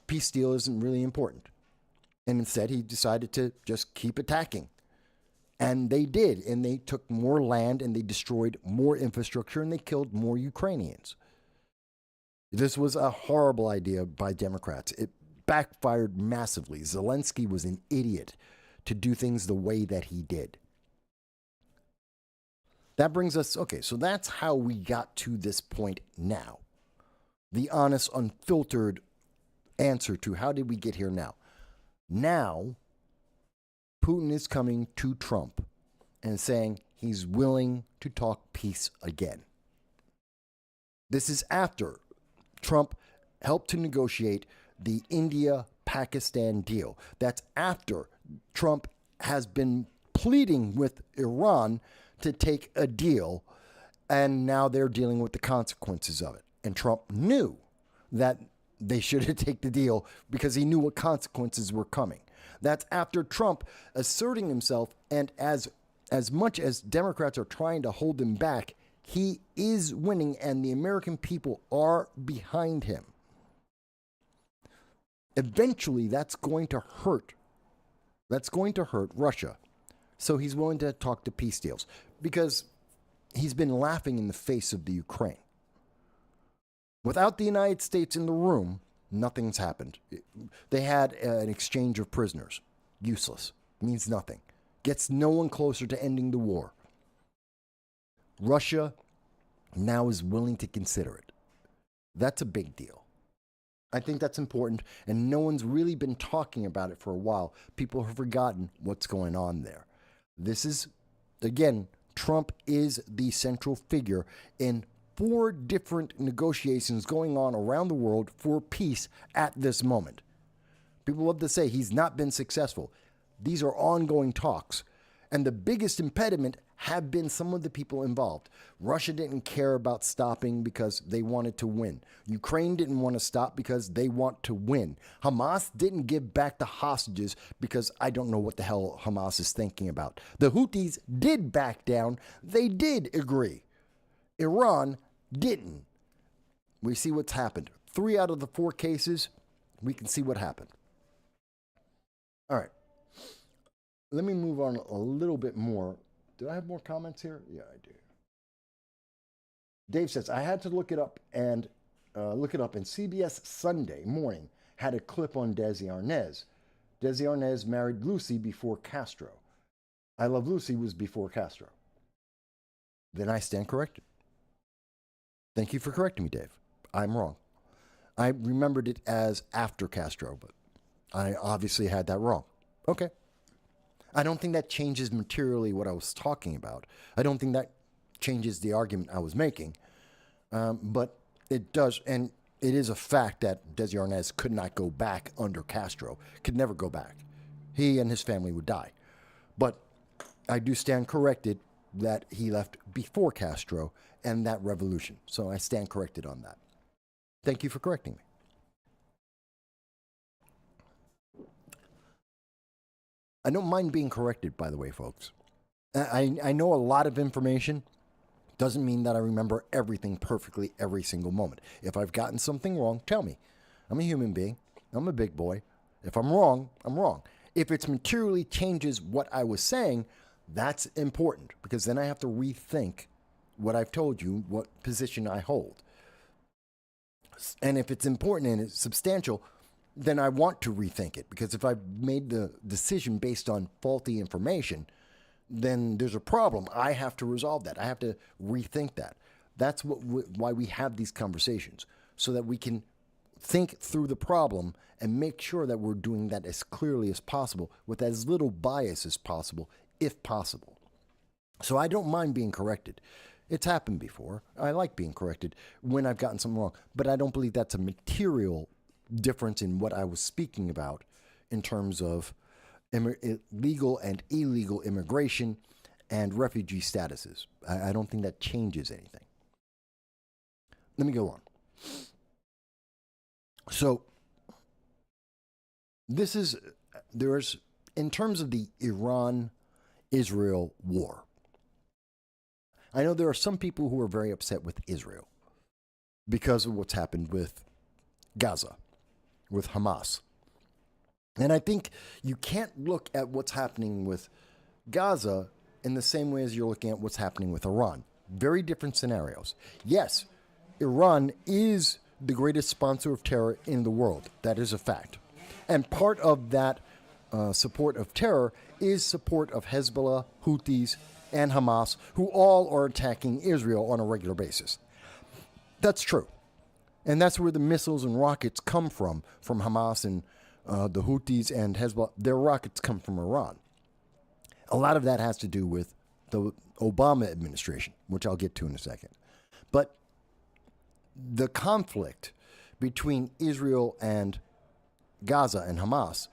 peace deal isn't really important. And instead, he decided to just keep attacking. And they did. And they took more land and they destroyed more infrastructure and they killed more Ukrainians. This was a horrible idea by Democrats. It backfired massively. Zelensky was an idiot to do things the way that he did. That brings us, okay, so that's how we got to this point now. The honest, unfiltered answer to how did we get here now. Now, Putin is coming to Trump and saying he's willing to talk peace again. This is after Trump helped to negotiate the India-Pakistan deal. That's after Trump has been pleading with Iran to take a deal, and now they're dealing with the consequences of it. And Trump knew that they should have taken the deal because he knew what consequences were coming. That's after Trump asserting himself, and as much as Democrats are trying to hold him back, he is winning, and the American people are behind him. Eventually, that's going to hurt. That's going to hurt Russia. So he's willing to talk to peace deals because he's been laughing in the face of the Ukraine. Without the United States in the room, nothing's happened. They had an exchange of prisoners. Useless. Means nothing. Gets no one closer to ending the war. Russia now is willing to consider it. That's a big deal. I think that's important, and no one's really been talking about it for a while. People have forgotten what's going on there. This is, again, Trump is the central figure in 4 different negotiations going on around the world for peace at this moment. People love to say he's not been successful. These are ongoing talks. And the biggest impediment have been some of the people involved. Russia didn't care about stopping because they wanted to win. Ukraine didn't want to stop because they want to win. Hamas didn't give back the hostages because I don't know what the hell Hamas is thinking about. The Houthis did back down. They did agree. Iran didn't. We see what's happened. 3 out of the 4 cases, we can see what happened. All right. Let me move on a little bit more. Do I have more comments here? Yeah, I do. Dave says, I had to look it up, and CBS Sunday Morning had a clip on Desi Arnaz. Desi Arnaz married Lucy before Castro. I Love Lucy was before Castro. Then I stand corrected. Thank you for correcting me, Dave. I'm wrong. I remembered it as after Castro, but I obviously had that wrong. Okay. I don't think that changes materially what I was talking about. I don't think that changes the argument I was making. But it does, and it is a fact that Desi Arnaz could not go back under Castro, could never go back. He and his family would die. But I do stand corrected that he left before Castro and that revolution. So I stand corrected on that. Thank you for correcting me. I don't mind being corrected, by the way, folks. I know a lot of information. Doesn't mean that I remember everything perfectly every single moment. If I've gotten something wrong, tell me. I'm a human being. I'm a big boy. If I'm wrong, I'm wrong. If it materially changes what I was saying, that's important because then I have to rethink what I've told you, what position I hold. And if it's important and it's substantial, then I want to rethink it because if I've made the decision based on faulty information, then there's a problem. I have to resolve that. I have to rethink that. That's why we have these conversations, so that we can think through the problem and make sure that we're doing that as clearly as possible with as little bias as possible, if possible. So I don't mind being corrected. It's happened before. I like being corrected when I've gotten something wrong, but I don't believe that's a material difference in what I was speaking about in terms of legal and illegal immigration and refugee statuses. I don't think that changes anything. Let me go on. So, there's, in terms of the Iran-Israel war, I know there are some people who are very upset with Israel because of what's happened with Gaza, with Hamas. And I think you can't look at what's happening with Gaza in the same way as you're looking at what's happening with Iran. Very different scenarios. Yes, Iran is the greatest sponsor of terror in the world. That is a fact. And part of that support of terror is support of Hezbollah, Houthis, and Hamas, who all are attacking Israel on a regular basis. That's true. And that's where the missiles and rockets come from Hamas and the Houthis and Hezbollah. Their rockets come from Iran. A lot of that has to do with the Obama administration, which I'll get to in a second. But the conflict between Israel and Gaza and Hamas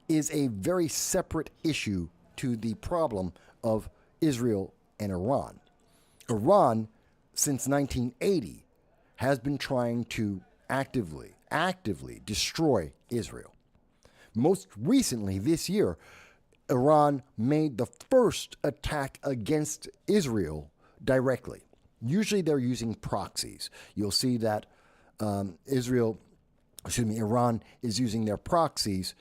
is a very separate issue to the problem of Israel and Iran. Iran, since 1980, has been trying to actively destroy Israel. Most recently, this year, Iran made the first attack against Israel directly. Usually they're using proxies. You'll see that Iran is using their proxies,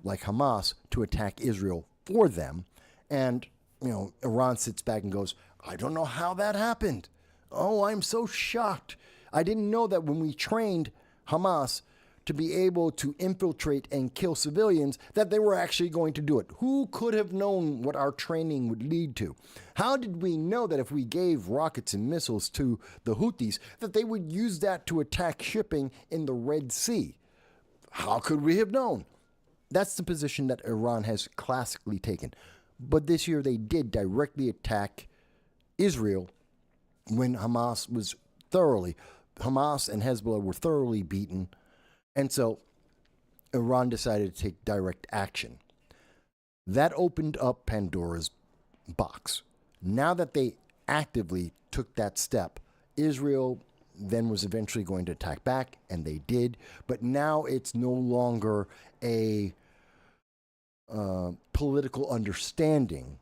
like Hamas, to attack Israel for them. And, Iran sits back and goes, I don't know how that happened. Oh, I'm so shocked. I didn't know that when we trained Hamas to be able to infiltrate and kill civilians, that they were actually going to do it. Who could have known what our training would lead to? How did we know that if we gave rockets and missiles to the Houthis, that they would use that to attack shipping in the Red Sea? How could we have known? That's the position that Iran has classically taken. But this year they did directly attack Israel when Hamas and Hezbollah were thoroughly beaten. And so Iran decided to take direct action. That opened up Pandora's box. Now that they actively took that step, Israel then was eventually going to attack back, and they did. But now it's no longer a political understanding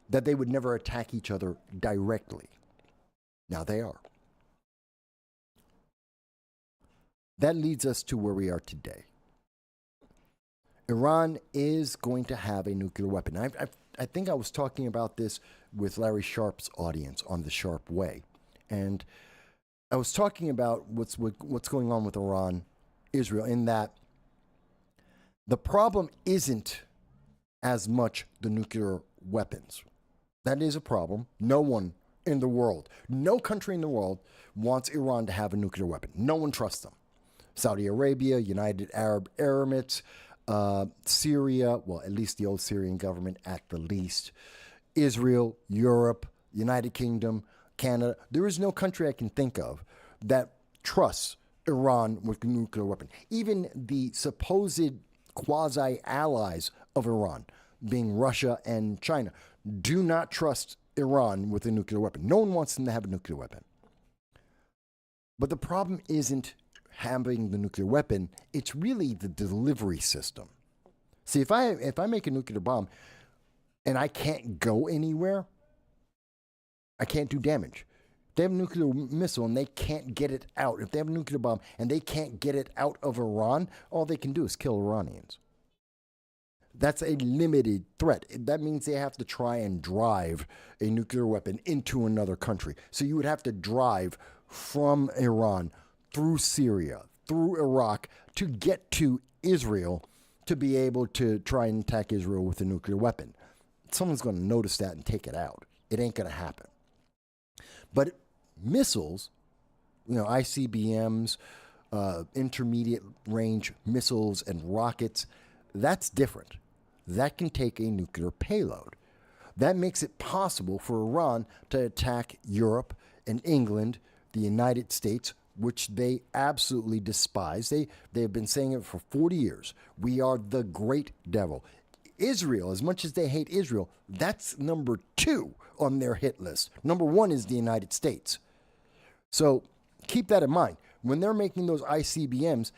that they would never attack each other directly. Now they are. That leads us to where we are today. Iran is going to have a nuclear weapon. I think I was talking about this with Larry Sharp's audience on The Sharp Way. And I was talking about what's going on with Iran, Israel, in that the problem isn't as much the nuclear weapons. That is a problem. No one in the world, no country in the world wants Iran to have a nuclear weapon. No one trusts them. Saudi Arabia, United Arab Emirates, Syria, well, at least the old Syrian government at the least, Israel, Europe, United Kingdom, Canada. There is no country I can think of that trusts Iran with a nuclear weapon. Even the supposed quasi-allies of Iran, being Russia and China, do not trust Iran with a nuclear weapon. No one wants them to have a nuclear weapon. But the problem isn't having the nuclear weapon, it's really the delivery system. See, if I make a nuclear bomb and I can't go anywhere, I can't do damage. If they have a nuclear missile and they can't get it out, if they have a nuclear bomb and they can't get it out of Iran, all they can do is kill Iranians. That's a limited threat. That means they have to try and drive a nuclear weapon into another country. So you would have to drive from Iran through Syria, through Iraq, to get to Israel to be able to try and attack Israel with a nuclear weapon. Someone's going to notice that and take it out. It ain't going to happen. But missiles, ICBMs, intermediate range missiles and rockets, that's different. That can take a nuclear payload. That makes it possible for Iran to attack Europe and England, the United States, which they absolutely despise. They have been saying it for 40 years. We are the great devil. Israel, as much as they hate Israel, that's number 2 on their hit list. Number 1 is the United States. So keep that in mind. When they're making those ICBMs,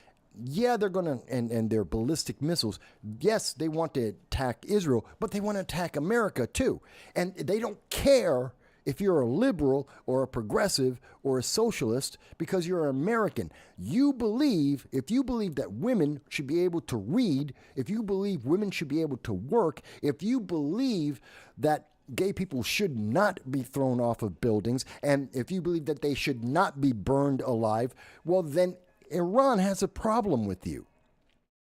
yeah, they're going to, and their ballistic missiles, yes, they want to attack Israel, but they want to attack America too. And they don't care if you're a liberal or a progressive or a socialist because you're an American. If you believe that women should be able to read, if you believe women should be able to work, if you believe that gay people should not be thrown off of buildings, and if you believe that they should not be burned alive, well, then Iran has a problem with you.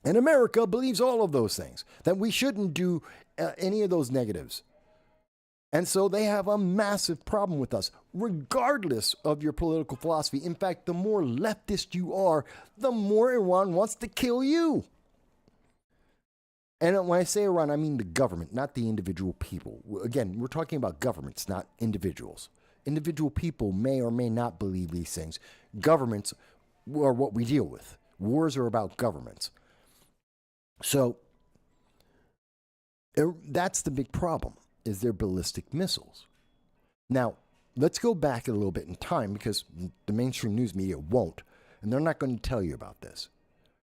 And America believes all of those things, that we shouldn't do any of those negatives. And so they have a massive problem with us, regardless of your political philosophy. In fact, the more leftist you are, the more Iran wants to kill you. And when I say Iran, I mean the government, not the individual people. Again, we're talking about governments, not individuals. Individual people may or may not believe these things. Governments are what we deal with. Wars are about governments. So that's the big problem, is their ballistic missiles. Now, let's go back a little bit in time because the mainstream news media won't, and they're not going to tell you about this.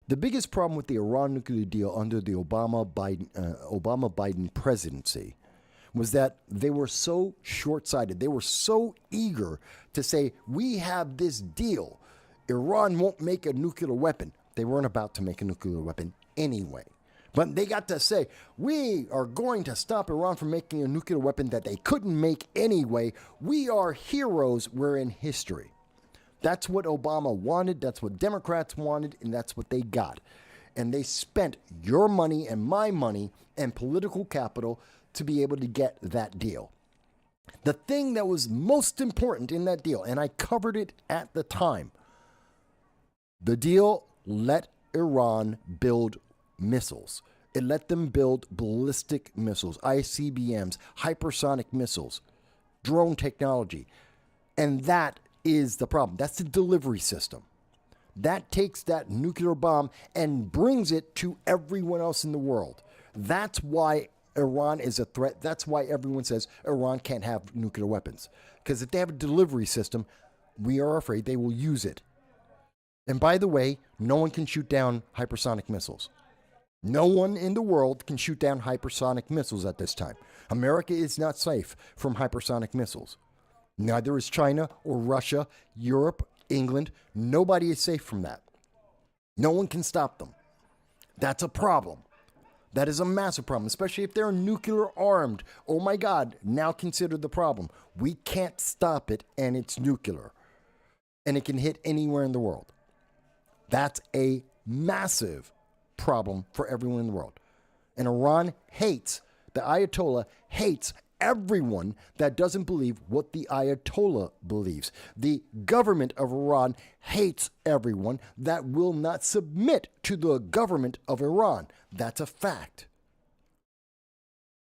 The biggest problem with the Iran nuclear deal under the Obama-Biden presidency was that they were so short-sighted. They were so eager to say, we have this deal. Iran won't make a nuclear weapon. They weren't about to make a nuclear weapon anyway. But they got to say, we are going to stop Iran from making a nuclear weapon that they couldn't make anyway. We are heroes. We're in history. That's what Obama wanted. That's what Democrats wanted. And that's what they got. And they spent your money and my money and political capital to be able to get that deal. The thing that was most important in that deal, and I covered it at the time, the deal let Iran build missiles. It let them build ballistic missiles, ICBMs, hypersonic missiles, drone technology. And that is the problem. That's the delivery system. That takes that nuclear bomb and brings it to everyone else in the world. That's why Iran is a threat. That's why everyone says Iran can't have nuclear weapons. Because if they have a delivery system, we are afraid they will use it. And by the way, no one can shoot down hypersonic missiles. No one in the world can shoot down hypersonic missiles at this time. America is not safe from hypersonic missiles. Neither is China or Russia, Europe, England. Nobody is safe from that. No one can stop them. That's a problem. That is a massive problem, especially if they're nuclear armed. Oh my God, now consider the problem. We can't stop it, and it's nuclear. And it can hit anywhere in the world. That's a massive problem for everyone in the world. And Iran hates, the Ayatollah hates everyone that doesn't believe what the Ayatollah believes. The government of Iran hates everyone that will not submit to the government of Iran. That's a fact.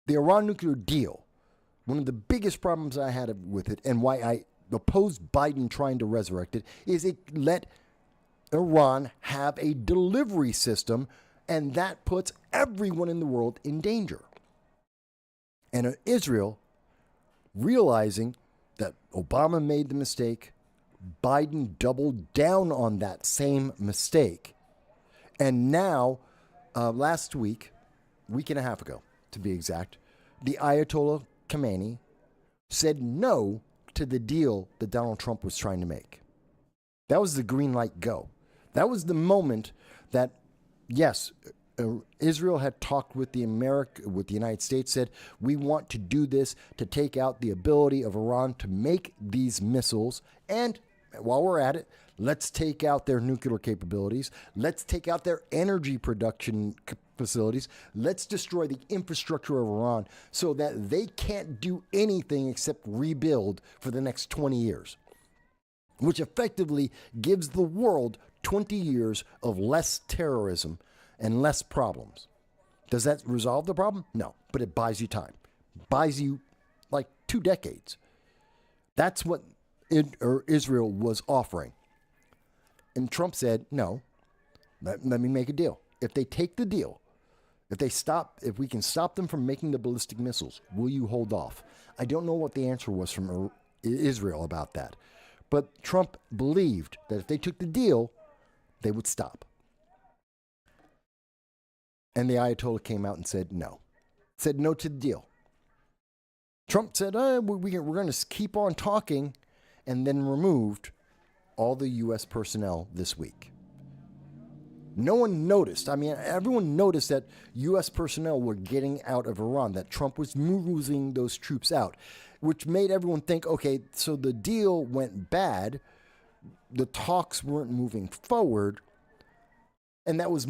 The Iran nuclear deal, one of the biggest problems I had with it and why I opposed Biden trying to resurrect it, is it let Iran have a delivery system, and that puts everyone in the world in danger. And Israel, realizing that Obama made the mistake, Biden doubled down on that same mistake. And now, last week and a half ago, to be exact, the Ayatollah Khamenei said no to the deal that Donald Trump was trying to make. That was the green light go. That was the moment that, yes, Israel had talked with the United States, said, we want to do this to take out the ability of Iran to make these missiles. And while we're at it, let's take out their nuclear capabilities. Let's take out their energy production facilities. Let's destroy the infrastructure of Iran so that they can't do anything except rebuild for the next 20 years, which effectively gives the world 20 years of less terrorism and less problems. Does that resolve the problem? No, but it buys you time. Buys you like 2 decades. That's what Israel was offering. And Trump said, no, let me make a deal. If they take the deal If we can stop them from making the ballistic missiles, will you hold off? I don't know what the answer was from Israel about that. But Trump believed that if they took the deal, they would stop. And the Ayatollah came out and said no. Said no to the deal. Trump said, we're going to keep on talking, and then removed all the U.S. personnel this week. No one noticed. I mean, everyone noticed that U.S. personnel were getting out of Iran, that Trump was moving those troops out, which made everyone think, okay, so the deal went bad, the talks weren't moving forward, and that was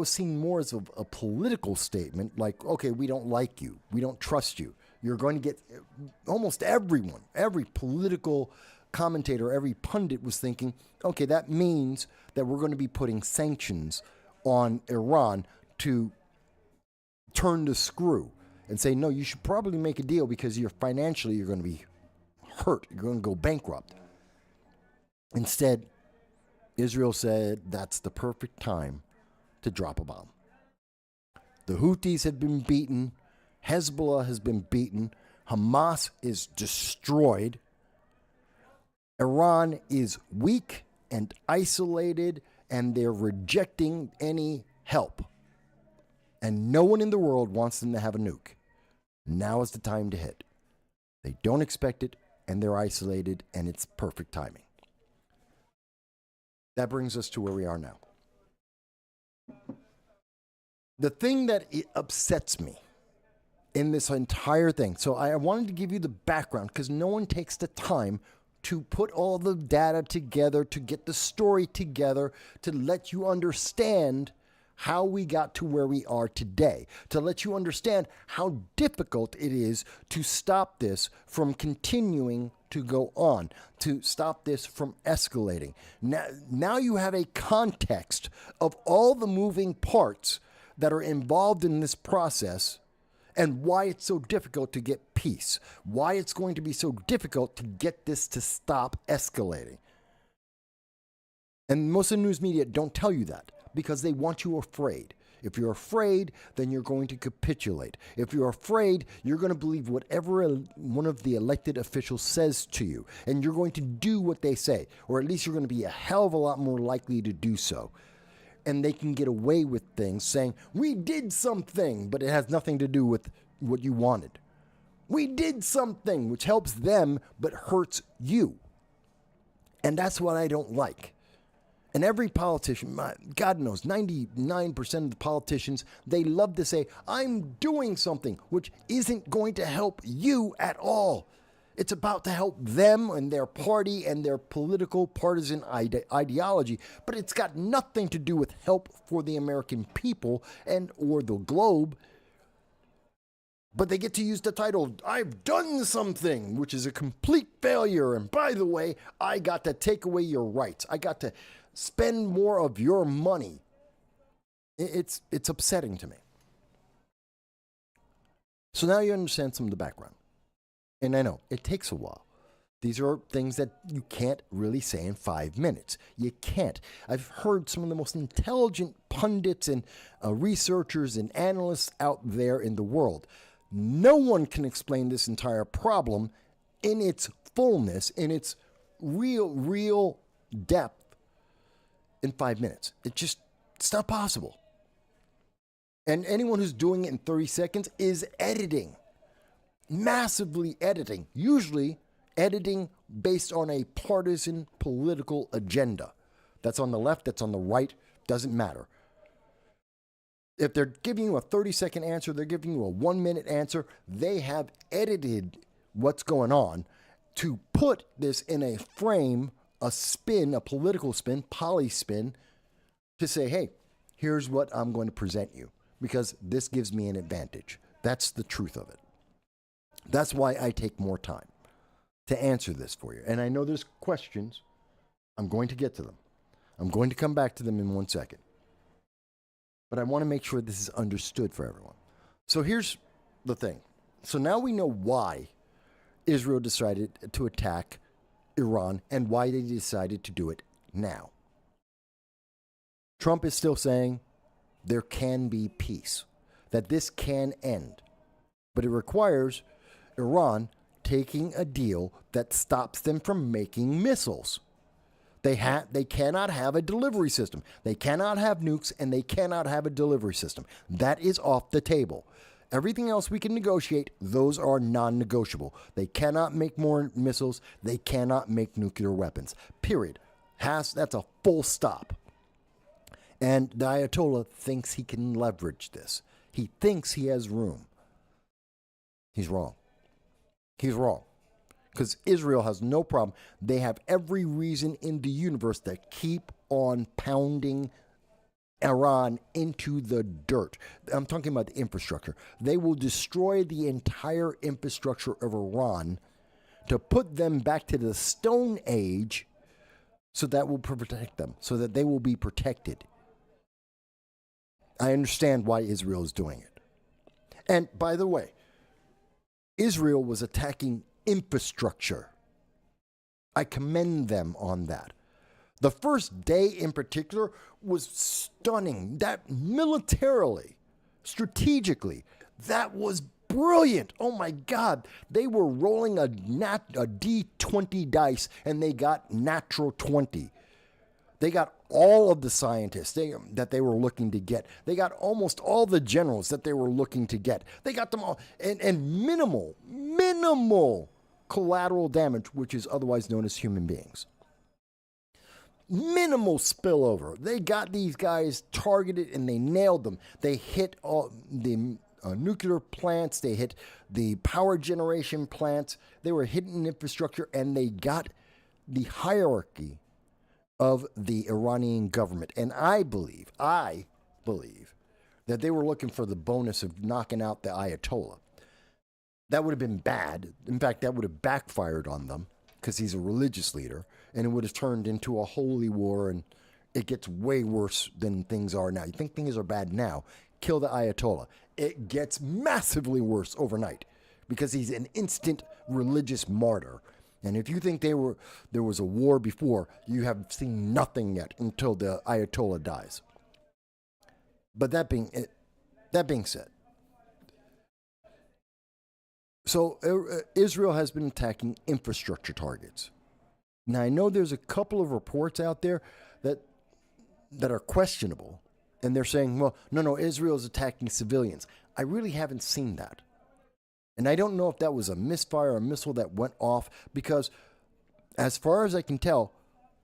seen more as a political statement, like, okay, we don't like you, we don't trust you. You're going to get almost everyone, every political commentator, every pundit was thinking, okay, that means that we're going to be putting sanctions on Iran to turn the screw and say, no, you should probably make a deal because you're going to be hurt. You're going to go bankrupt. Instead, Israel said that's the perfect time to drop a bomb. The Houthis have been beaten. Hezbollah has been beaten. Hamas is destroyed. Iran is weak and isolated, and they're rejecting any help. And no one in the world wants them to have a nuke. Now is the time to hit. They don't expect it, and they're isolated, and it's perfect timing. That brings us to where we are now. The thing that upsets me in this entire thing, so I wanted to give you the background because no one takes the time to put all the data together, to get the story together, to let you understand how we got to where we are today, to let you understand how difficult it is to stop this from continuing to go on, to stop this from escalating. Now you have a context of all the moving parts that are involved in this process and why it's so difficult to get peace, why it's going to be so difficult to get this to stop escalating. And most of the news media don't tell you that because they want you afraid. If you're afraid, then you're going to capitulate. If you're afraid, you're going to believe whatever one of the elected officials says to you, and you're going to do what they say, or at least you're going to be a hell of a lot more likely to do so. And they can get away with things saying, we did something, but it has nothing to do with what you wanted. We did something which helps them, but hurts you. And that's what I don't like. And every politician, God knows, 99% of the politicians, they love to say, I'm doing something which isn't going to help you at all. It's about to help them and their party and their political partisan ideology, but it's got nothing to do with help for the American people and or the globe. But they get to use the title, I've done something, which is a complete failure. And by the way, I got to take away your rights. I got to spend more of your money. It's upsetting to me. So now you understand some of the background. And I know, it takes a while. These are things that you can't really say in 5 minutes. You can't. I've heard some of the most intelligent pundits and researchers and analysts out there in the world. No one can explain this entire problem in its fullness, in its real depth in 5 minutes. It's not possible. And anyone who's doing it in 30 seconds is editing. Massively editing, usually editing based on a partisan political agenda. That's on the left, that's on the right, doesn't matter. If they're giving you a 30-second answer, they're giving you a 1-minute answer, they have edited what's going on to put this in a frame, a spin, a political spin, poly-spin, to say, hey, here's what I'm going to present you, because this gives me an advantage. That's the truth of it. That's why I take more time to answer this for you. And I know there's questions. I'm going to get to them. I'm going to come back to them in 1 second. But I want to make sure this is understood for everyone. So here's the thing. So now we know why Israel decided to attack Iran and why they decided to do it now. Trump is still saying there can be peace. that this can end. But it requires Iran taking a deal that stops them from making missiles. They cannot have a delivery system. They cannot have nukes, and they cannot have a delivery system. That is off the table. Everything else we can negotiate, those are non-negotiable. They cannot make more missiles. They cannot make nuclear weapons. Period. That's a full stop. And the Ayatollah thinks he can leverage this. He thinks he has room. He's wrong. He's wrong. Because Israel has no problem. They have every reason in the universe to keep on pounding Iran into the dirt. I'm talking about the infrastructure. They will destroy the entire infrastructure of Iran to put them back to the Stone Age so that will protect them, so that they will be protected. I understand why Israel is doing it. And by the way, Israel was attacking infrastructure. I commend them on that. The first day in particular was stunning. That militarily, strategically, that was brilliant. Oh my God. They were rolling a D20 dice and they got natural 20. They got all of the scientists that they were looking to get. They got almost all the generals that they were looking to get. They got them all. And minimal collateral damage, which is otherwise known as human beings. Minimal spillover. They got these guys targeted and they nailed them. They hit all the nuclear plants. They hit the power generation plants. They were hitting infrastructure, and they got the hierarchy of the Iranian government. And I believe that they were looking for the bonus of knocking out the Ayatollah. That would have been bad. In fact, that would have backfired on them because he's a religious leader, and it would have turned into a holy war, and it gets way worse than things are now. You think things are bad now? Kill the Ayatollah. It gets massively worse overnight because he's an instant religious martyr. And if you think there was a war before, you have seen nothing yet until the Ayatollah dies. But that being said, so Israel has been attacking infrastructure targets. Now, I know there's a couple of reports out there that are questionable, and they're saying, well, no, Israel's attacking civilians. I really haven't seen that. And I don't know if that was a misfire or a missile that went off, because as far as I can tell,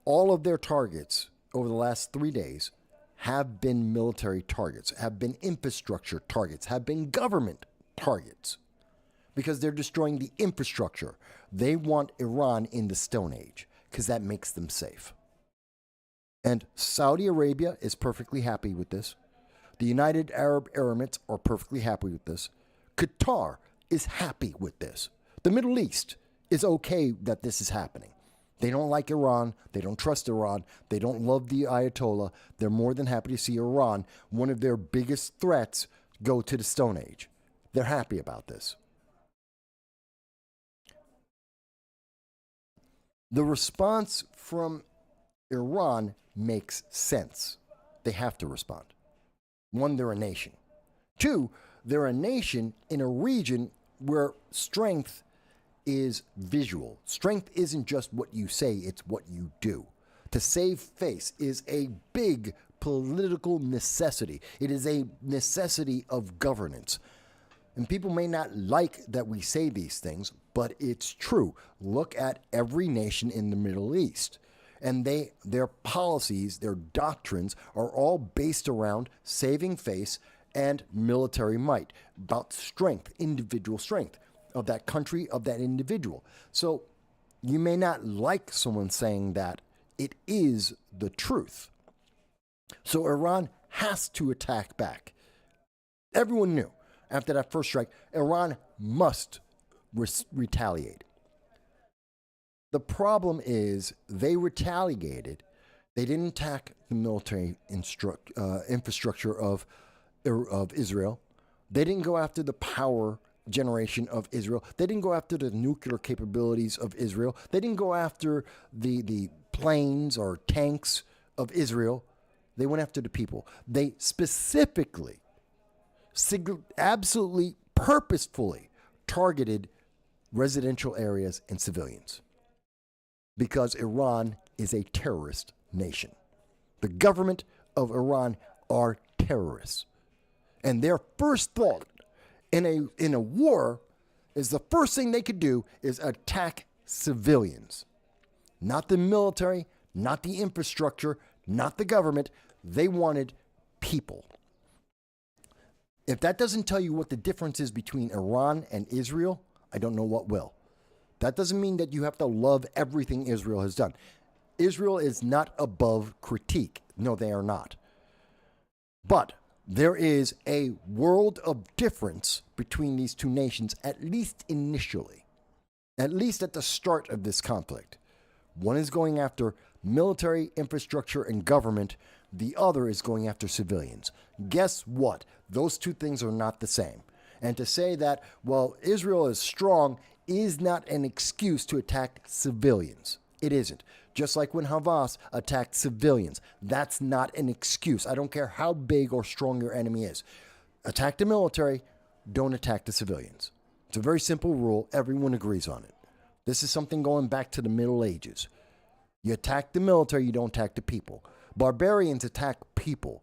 all of their targets over the last 3 days have been military targets, have been infrastructure targets, have been government targets, because they're destroying the infrastructure. They want Iran in the Stone Age because that makes them safe. And Saudi Arabia is perfectly happy with this. The United Arab Emirates are perfectly happy with this. Qatar is happy with this. The Middle East is okay that this is happening. They don't like Iran. They don't trust Iran. They don't love the Ayatollah. They're more than happy to see Iran, one of their biggest threats, go to the Stone Age. They're happy about this. The response from Iran makes sense. They have to respond. One, they're a nation. Two, they're a nation in a region where strength is visual. Strength isn't just what you say, it's what you do. To save face is a big political necessity. It is a necessity of governance. And people may not like that we say these things, but it's true. Look at every nation in the Middle East. And their policies, their doctrines are all based around saving face and military might, about strength, individual strength of that country, of that individual. So you may not like someone saying that. It is the truth. So Iran has to attack back. Everyone knew after that first strike, Iran must retaliate. The problem is they retaliated. They didn't attack the military infrastructure of Israel. They didn't go after the power generation of Israel. They didn't go after the nuclear capabilities of Israel. They didn't go after the planes or tanks of Israel. They went after the people. They specifically absolutely purposefully targeted residential areas and civilians because Iran is a terrorist nation. The government of Iran are terrorists. And their first thought in a war is the first thing they could do is attack civilians. Not the military, not the infrastructure, not the government. They wanted people. If that doesn't tell you what the difference is between Iran and Israel, I don't know what will. That doesn't mean that you have to love everything Israel has done. Israel is not above critique. No, they are not. But there is a world of difference between these two nations, at least initially, at least at the start of this conflict. One is going after military infrastructure and government. The other is going after civilians. Guess what? Those two things are not the same. And to say that, well, Israel is strong is not an excuse to attack civilians. It isn't. Just like when Hamas attacked civilians. That's not an excuse. I don't care how big or strong your enemy is. Attack the military, don't attack the civilians. It's a very simple rule. Everyone agrees on it. This is something going back to the Middle Ages. You attack the military, you don't attack the people. Barbarians attack people.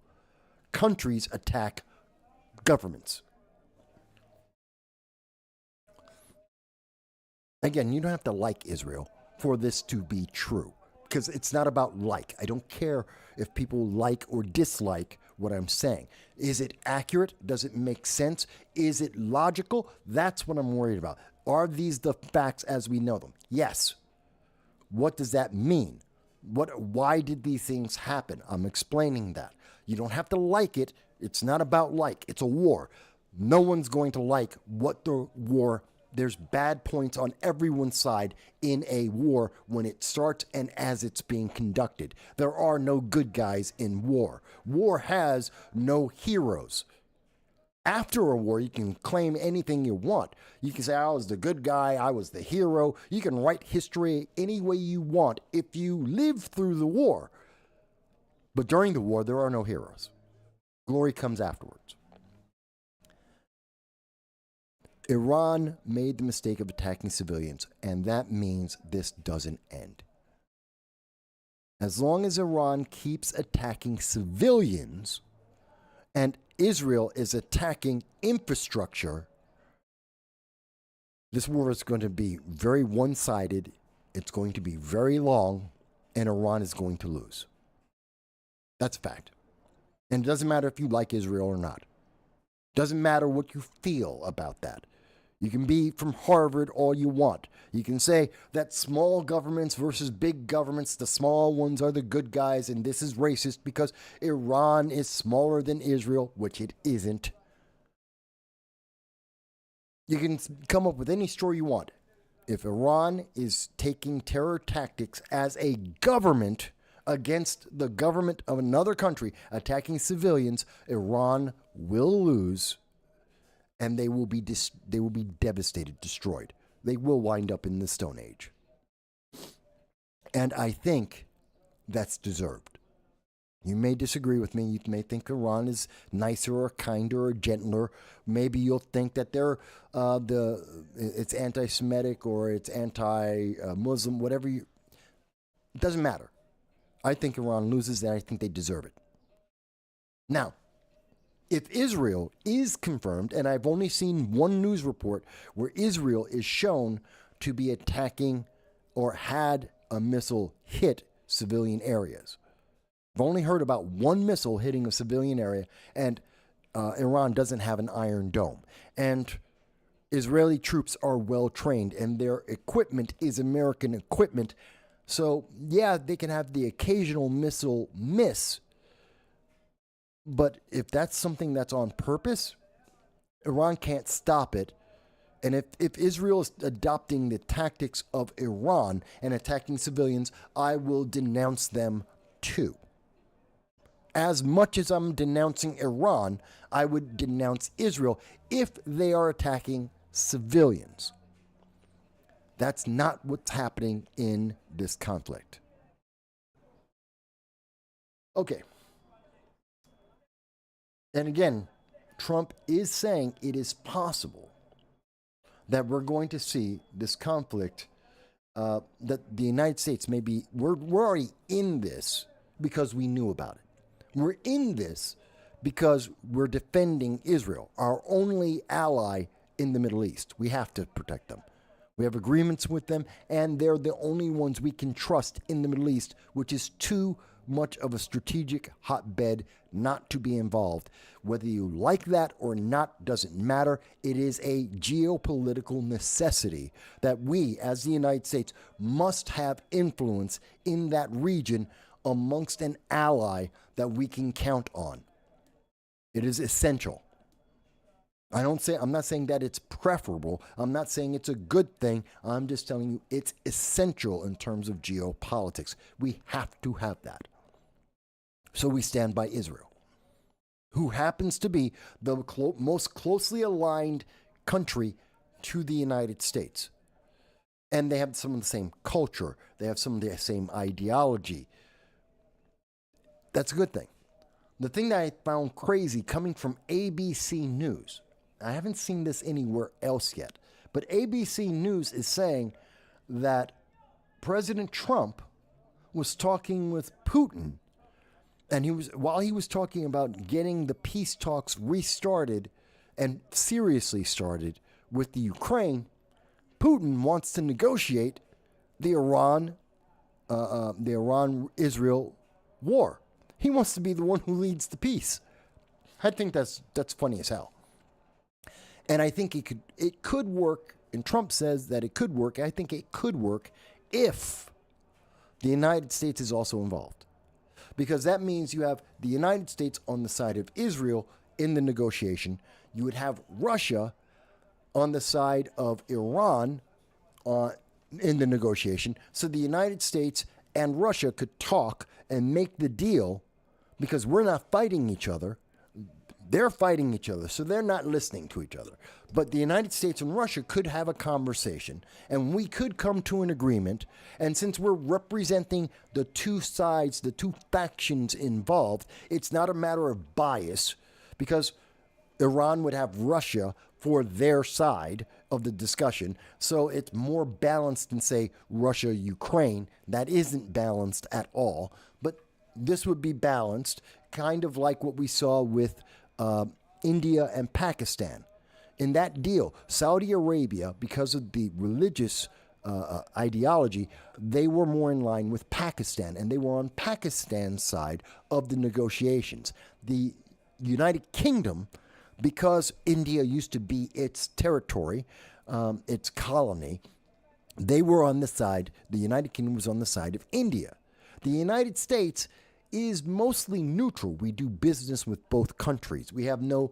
Countries attack governments. Again, you don't have to like Israel for this to be true, because it's not about like. I don't care if people like or dislike what I'm saying. Is it accurate? Does it make sense? Is it logical? That's what I'm worried about. Are these the facts as we know them? Yes. What does that mean? Why did these things happen? I'm explaining that. You don't have to like it. It's not about like. It's a war. No one's going to like what the war. There's bad points on everyone's side in a war when it starts and as it's being conducted. There are no good guys in war. War has no heroes. After a war, you can claim anything you want. You can say, I was the good guy, I was the hero. You can write history any way you want if you live through the war. But during the war, there are no heroes. Glory comes afterwards. Iran made the mistake of attacking civilians, and that means this doesn't end. As long as Iran keeps attacking civilians and Israel is attacking infrastructure, this war is going to be very one-sided, it's going to be very long, and Iran is going to lose. That's a fact. And it doesn't matter if you like Israel or not. It doesn't matter what you feel about that. You can be from Harvard all you want. You can say that small governments versus big governments, the small ones are the good guys, and this is racist because Iran is smaller than Israel, which it isn't. You can come up with any story you want. If Iran is taking terror tactics as a government against the government of another country, attacking civilians, Iran will lose. And they will be devastated, destroyed. They will wind up in the Stone Age. And I think that's deserved. You may disagree with me. You may think Iran is nicer or kinder or gentler. Maybe you'll think that it's anti-Semitic or it's anti-Muslim, whatever you. It doesn't matter. I think Iran loses, and I think they deserve it. Now, if Israel is confirmed, and I've only seen one news report where Israel is shown to be attacking or had a missile hit civilian areas. I've only heard about one missile hitting a civilian area, and Iran doesn't have an Iron Dome. And Israeli troops are well trained, and their equipment is American equipment. So, yeah, they can have the occasional missile miss. But if that's something that's on purpose, Iran can't stop it. And if Israel is adopting the tactics of Iran and attacking civilians, I will denounce them too. As much as I'm denouncing Iran, I would denounce Israel if they are attacking civilians. That's not what's happening in this conflict. Okay. And again, Trump is saying it is possible that we're going to see this conflict, that the United States we're already in this because we knew about it. We're in this because we're defending Israel, our only ally in the Middle East. We have to protect them. We have agreements with them, and they're the only ones we can trust in the Middle East, which is too much of a strategic hotbed not to be involved. Whether you like that or not doesn't matter. It is a geopolitical necessity that we, as the United States, must have influence in that region amongst an ally that we can count on. It is essential. I'm not saying that it's preferable. I'm not saying it's a good thing. I'm just telling you it's essential in terms of geopolitics. We have to have that. So we stand by Israel, who happens to be the most closely aligned country to the United States. And they have some of the same culture. They have some of the same ideology. That's a good thing. The thing that I found crazy coming from ABC News, I haven't seen this anywhere else yet, but ABC News is saying that President Trump was talking with Putin, and while he was talking about getting the peace talks restarted and seriously started with the Ukraine, Putin wants to negotiate the Iran-Israel war. He wants to be the one who leads the peace. I think that's funny as hell. And I think it could work, and Trump says that it could work. I think it could work if the United States is also involved. Because that means you have the United States on the side of Israel in the negotiation. You would have Russia on the side of Iran in the negotiation. So the United States and Russia could talk and make the deal, because we're not fighting each other. They're fighting each other, so they're not listening to each other. But the United States and Russia could have a conversation, and we could come to an agreement. And since we're representing the two sides, the two factions involved, it's not a matter of bias, because Iran would have Russia for their side of the discussion. So it's more balanced than, say, Russia, Ukraine. That isn't balanced at all. But this would be balanced, kind of like what we saw with India and Pakistan. In that deal, Saudi Arabia, because of the religious ideology, they were more in line with Pakistan, and they were on Pakistan's side of the negotiations. The United Kingdom, because India used to be its territory, its colony, they were on the side, the United Kingdom was on the side of India. The United States is mostly neutral. We do business with both countries. We have no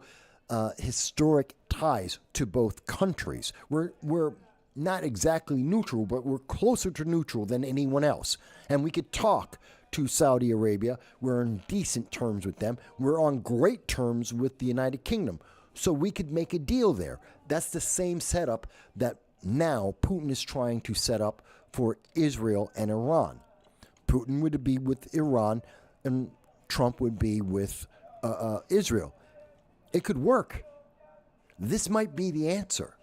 historic ties to both countries. We're not exactly neutral, but we're closer to neutral than anyone else. And we could talk to Saudi Arabia. We're on decent terms with them. We're on great terms with the United Kingdom. So we could make a deal there. That's the same setup that now Putin is trying to set up for Israel and Iran. Putin would be with Iran, and Trump would be with Israel. It could work. This might be the answer.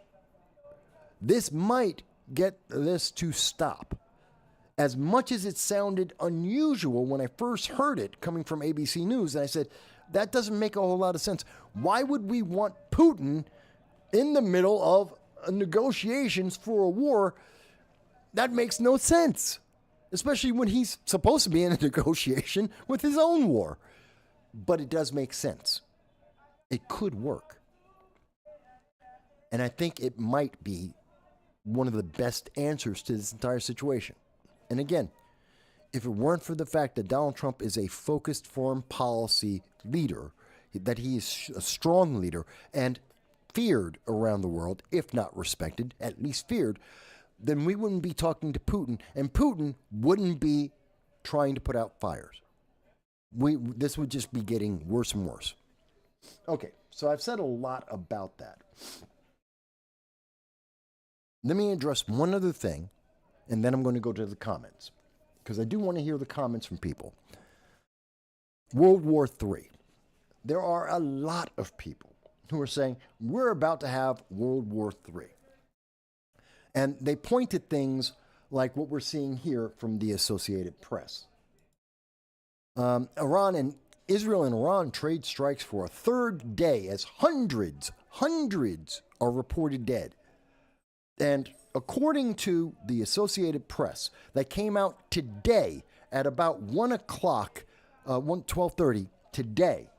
This might get this to stop. As much as it sounded unusual when I first heard it coming from ABC News, and I said, that doesn't make a whole lot of sense. Why would we want Putin in the middle of negotiations for a war? That makes no sense. Especially when he's supposed to be in a negotiation with his own war. But it does make sense. It could work. And I think it might be one of the best answers to this entire situation. And again, if it weren't for the fact that Donald Trump is a focused foreign policy leader, that he is a strong leader and feared around the world, if not respected, at least feared, then we wouldn't be talking to Putin, and Putin wouldn't be trying to put out fires. This would just be getting worse and worse. Okay, so I've said a lot about that. Let me address one other thing, and then I'm going to go to the comments, because I do want to hear the comments from people. World War III. There are a lot of people who are saying we're about to have World War III. And they point at things like what we're seeing here from the Associated Press. Israel and Iran trade strikes for a third day as hundreds are reported dead. And according to the Associated Press, that came out today at about 1 o'clock, 12:30 today,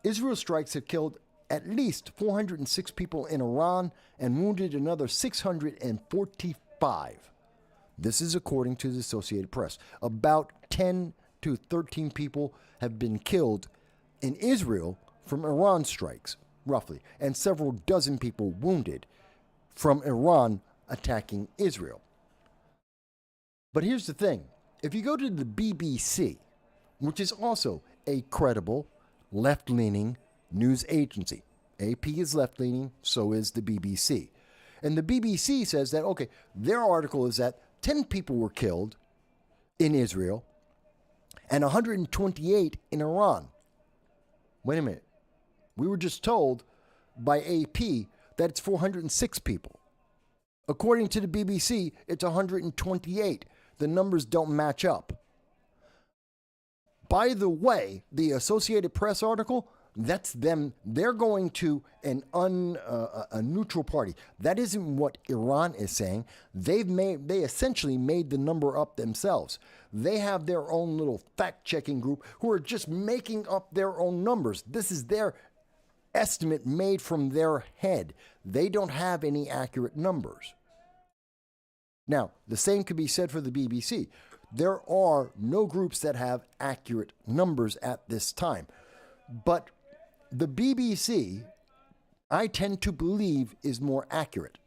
Israel strikes have killed at least 406 people in Iran and wounded another 645. This is according to the Associated Press. About 10 to 13 people have been killed in Israel from Iran strikes, roughly, and several dozen people wounded from Iran attacking Israel. But here's the thing. If you go to the BBC, which is also a credible left-leaning news agency, AP is left-leaning, so is the BBC. And the BBC says that, okay, their article is that 10 people were killed in Israel and 128 in Iran. Wait a minute. We were just told by AP that it's 406 people. According to the BBC, it's 128. The numbers don't match up. By the way, the Associated Press article, that's them. They're going to a neutral party. That isn't what Iran is saying. They essentially made the number up themselves. They have their own little fact-checking group who are just making up their own numbers. This is their estimate made from their head. They don't have any accurate numbers. Now, the same could be said for the BBC. There are no groups that have accurate numbers at this time. But the BBC, I tend to believe, is more accurate.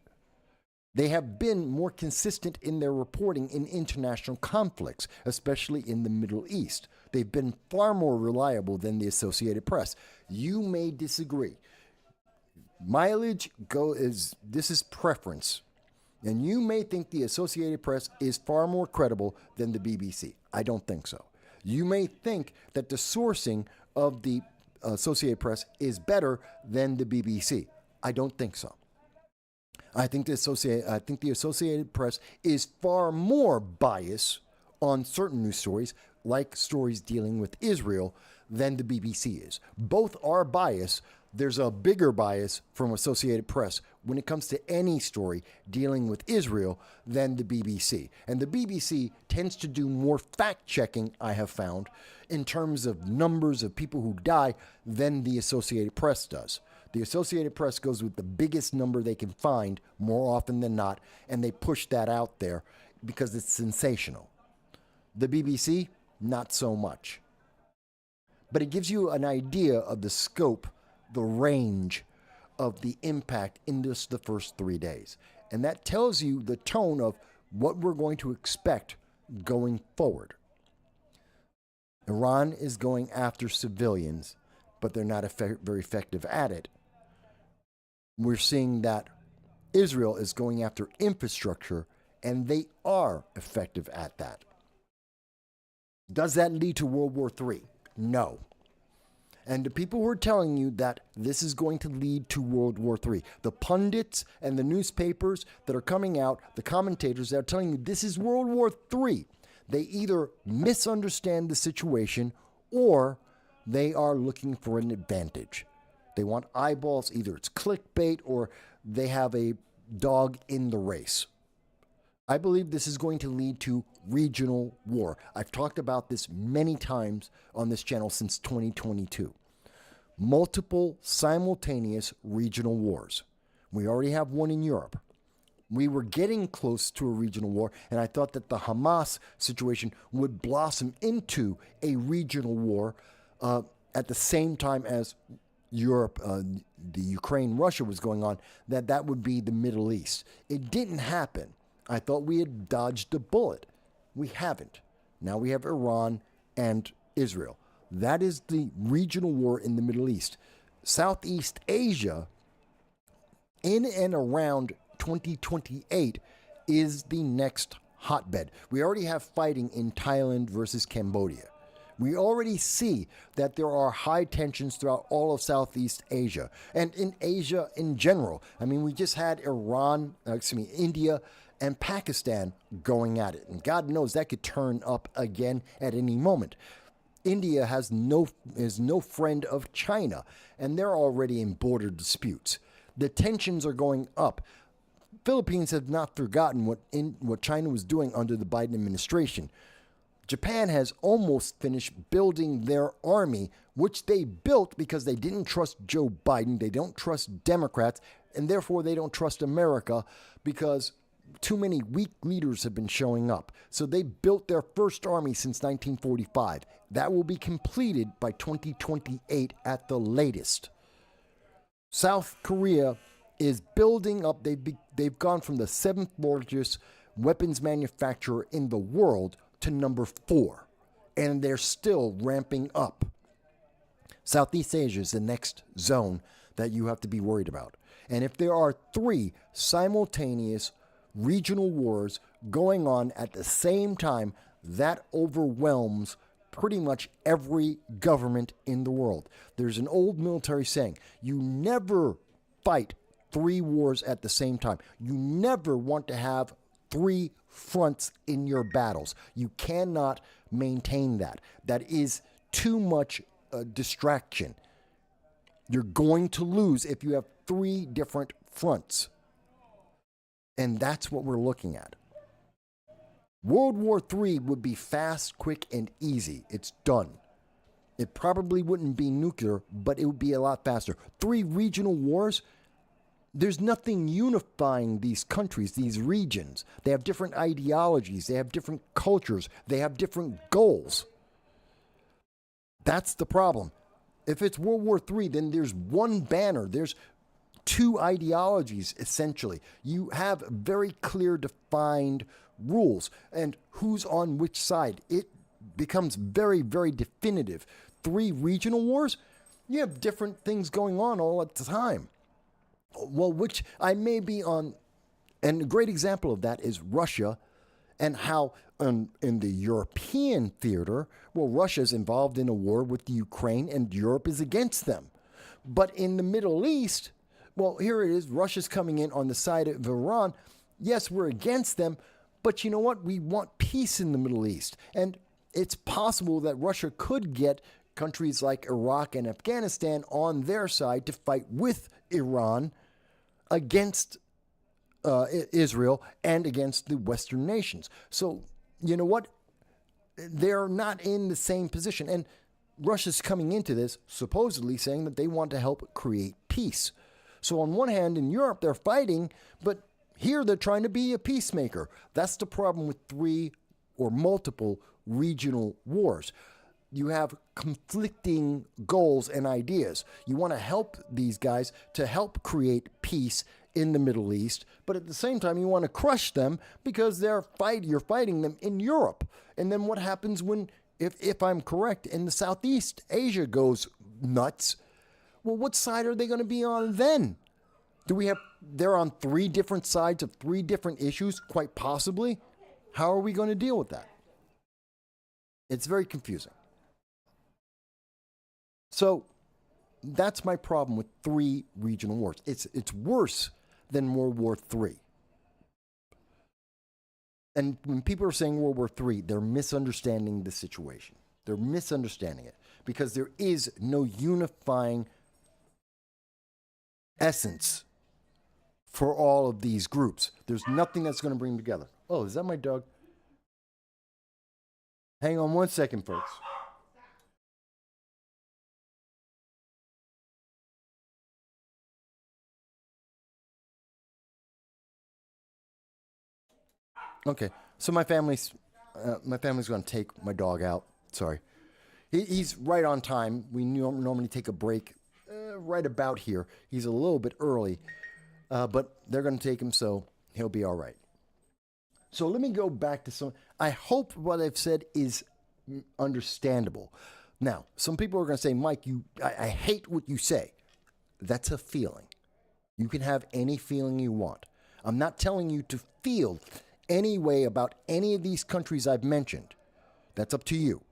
They have been more consistent in their reporting in international conflicts, especially in the Middle East. They've been far more reliable than the Associated Press. You may disagree. This is preference. And you may think the Associated Press is far more credible than the BBC. I don't think so. You may think that the sourcing of the Associated Press is better than the BBC. I don't think so. I think the Associated Press is far more biased on certain news stories, like stories dealing with Israel, than the BBC is. Both are biased. There's a bigger bias from Associated Press when it comes to any story dealing with Israel than the BBC. And the BBC tends to do more fact-checking, I have found, in terms of numbers of people who die than the Associated Press does. The Associated Press goes with the biggest number they can find more often than not, and they push that out there because it's sensational. The BBC, not so much. But it gives you an idea of the scope, the range of the impact in just the first 3 days. And that tells you the tone of what we're going to expect going forward. Iran is going after civilians, but they're not very effective at it. We're seeing that Israel is going after infrastructure, and they are effective at that. Does that lead to World War III? No. And the people who are telling you that this is going to lead to World War III, the pundits and the newspapers that are coming out, the commentators that are telling you this is World War III, they either misunderstand the situation or they are looking for an advantage. They want eyeballs, either it's clickbait or they have a dog in the race. I believe this is going to lead to regional war. I've talked about this many times on this channel since 2022. Multiple simultaneous regional wars. We already have one in Europe. We were getting close to a regional war, and I thought that the Hamas situation would blossom into a regional war at the same time as Europe, the Ukraine-Russia was going on, that would be the Middle East. It didn't happen. I thought we had dodged a bullet. We haven't. Now we have Iran and Israel. That is the regional war in the Middle East. Southeast Asia, in and around 2028, is the next hotbed. We already have fighting in Thailand versus Cambodia. We already see that there are high tensions throughout all of Southeast Asia and in Asia in general. I mean, we just had India and Pakistan going at it. And God knows that could turn up again at any moment. India is no friend of China, and they're already in border disputes. The tensions are going up. Philippines have not forgotten what China was doing under the Biden administration. Japan has almost finished building their army, which they built because they didn't trust Joe Biden, they don't trust Democrats, and therefore they don't trust America because too many weak leaders have been showing up. So they built their first army since 1945. That will be completed by 2028 at the latest. South Korea is building up. They've gone from the 7th largest weapons manufacturer in the world to number 4, and they're still ramping up. Southeast Asia is the next zone that you have to be worried about. And if there are 3 simultaneous regional wars going on at the same time, that overwhelms pretty much every government in the world. There's an old military saying, you never fight 3 wars at the same time. You never want to have 3 fronts in your battles. You cannot maintain that. That is too much distraction. You're going to lose if you have 3 different fronts. And that's what we're looking at. World War III would be fast, quick, and easy. It's done. It probably wouldn't be nuclear, but it would be a lot faster. 3 regional wars, there's nothing unifying these countries, these regions. They have different ideologies. They have different cultures. They have different goals. That's the problem. If it's World War III, then there's one banner. There's 2 ideologies, essentially. You have very clear, defined rules and who's on which side. It becomes very, very definitive. 3 regional wars, you have different things going on all at the time. Well, which I may be on, and a great example of that is Russia and how in the European theater, well, Russia's involved in a war with the Ukraine and Europe is against them. But in the Middle East, well, here it is, Russia's coming in on the side of Iran. Yes, we're against them, but you know what? We want peace in the Middle East. And it's possible that Russia could get countries like Iraq and Afghanistan on their side to fight with Iran against Israel and against the Western nations. So, you know what? They're not in the same position. And Russia's coming into this supposedly saying that they want to help create peace. So on one hand, in Europe, they're fighting, but here they're trying to be a peacemaker. That's the problem with 3 or multiple regional wars. You have conflicting goals and ideas. You want to help these guys to help create peace in the Middle East, but at the same time, you want to crush them because you're fighting them in Europe. And then what happens when, if I'm correct, in the Southeast Asia goes nuts? Well, what side are they going to be on then? They're on 3 different sides of 3 different issues, quite possibly. How are we going to deal with that? It's very confusing. So that's my problem with 3 regional wars. It's worse than World War III. And when people are saying World War III, they're misunderstanding the situation. They're misunderstanding it because there is no unifying essence for all of these groups. There's nothing that's going to bring them together. Oh, is that my dog? Hang on one second, folks. Okay, so my family's going to take my dog out. Sorry, he's right on time. We normally take a break right about here. He's a little bit early, but they're going to take him, so he'll be all right. So let me go back to some. I hope what I've said is understandable. Now, some people are going to say, Mike, I hate what you say. That's a feeling. You can have any feeling you want. I'm not telling you to feel any way about any of these countries I've mentioned. That's up to you.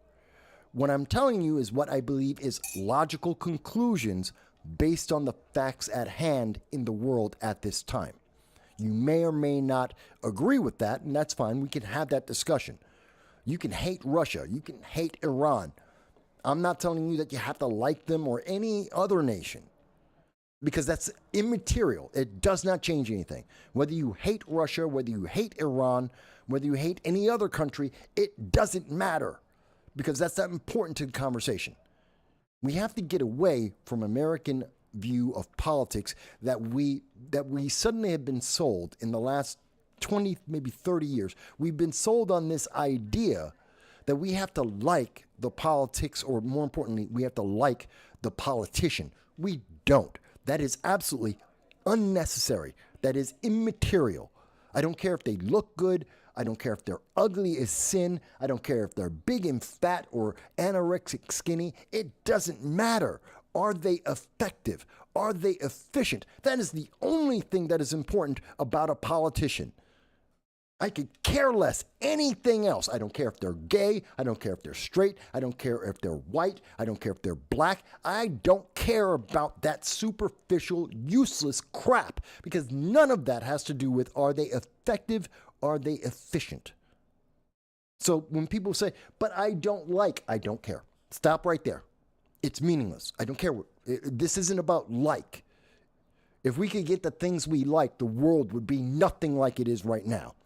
What I'm telling you is what I believe is logical conclusions based on the facts at hand in the world at this time. You may or may not agree with that, and that's fine. We can have that discussion. You can hate Russia. You can hate Iran. I'm not telling you that you have to like them or any other nation, because that's immaterial. It does not change anything. Whether you hate Russia, whether you hate Iran, whether you hate any other country, it doesn't matter, because that's not important to the conversation. We have to get away from American view of politics that we suddenly have been sold in the last 20, maybe 30 years. We've been sold on this idea that we have to like the politics, or more importantly, we have to like the politician. We don't. That is absolutely unnecessary. That is immaterial. I don't care if they look good. I don't care if they're ugly as sin. I don't care if they're big and fat or anorexic skinny. It doesn't matter. Are they effective? Are they efficient? That is the only thing that is important about a politician. I could care less anything else. I don't care if they're gay. I don't care if they're straight. I don't care if they're white. I don't care if they're black. I don't care about that superficial, useless crap, because none of that has to do with, are they effective? Are they efficient? So when people say, but I don't care. Stop right there. It's meaningless. I don't care. This isn't about like. If we could get the things we like, the world would be nothing like it is right now.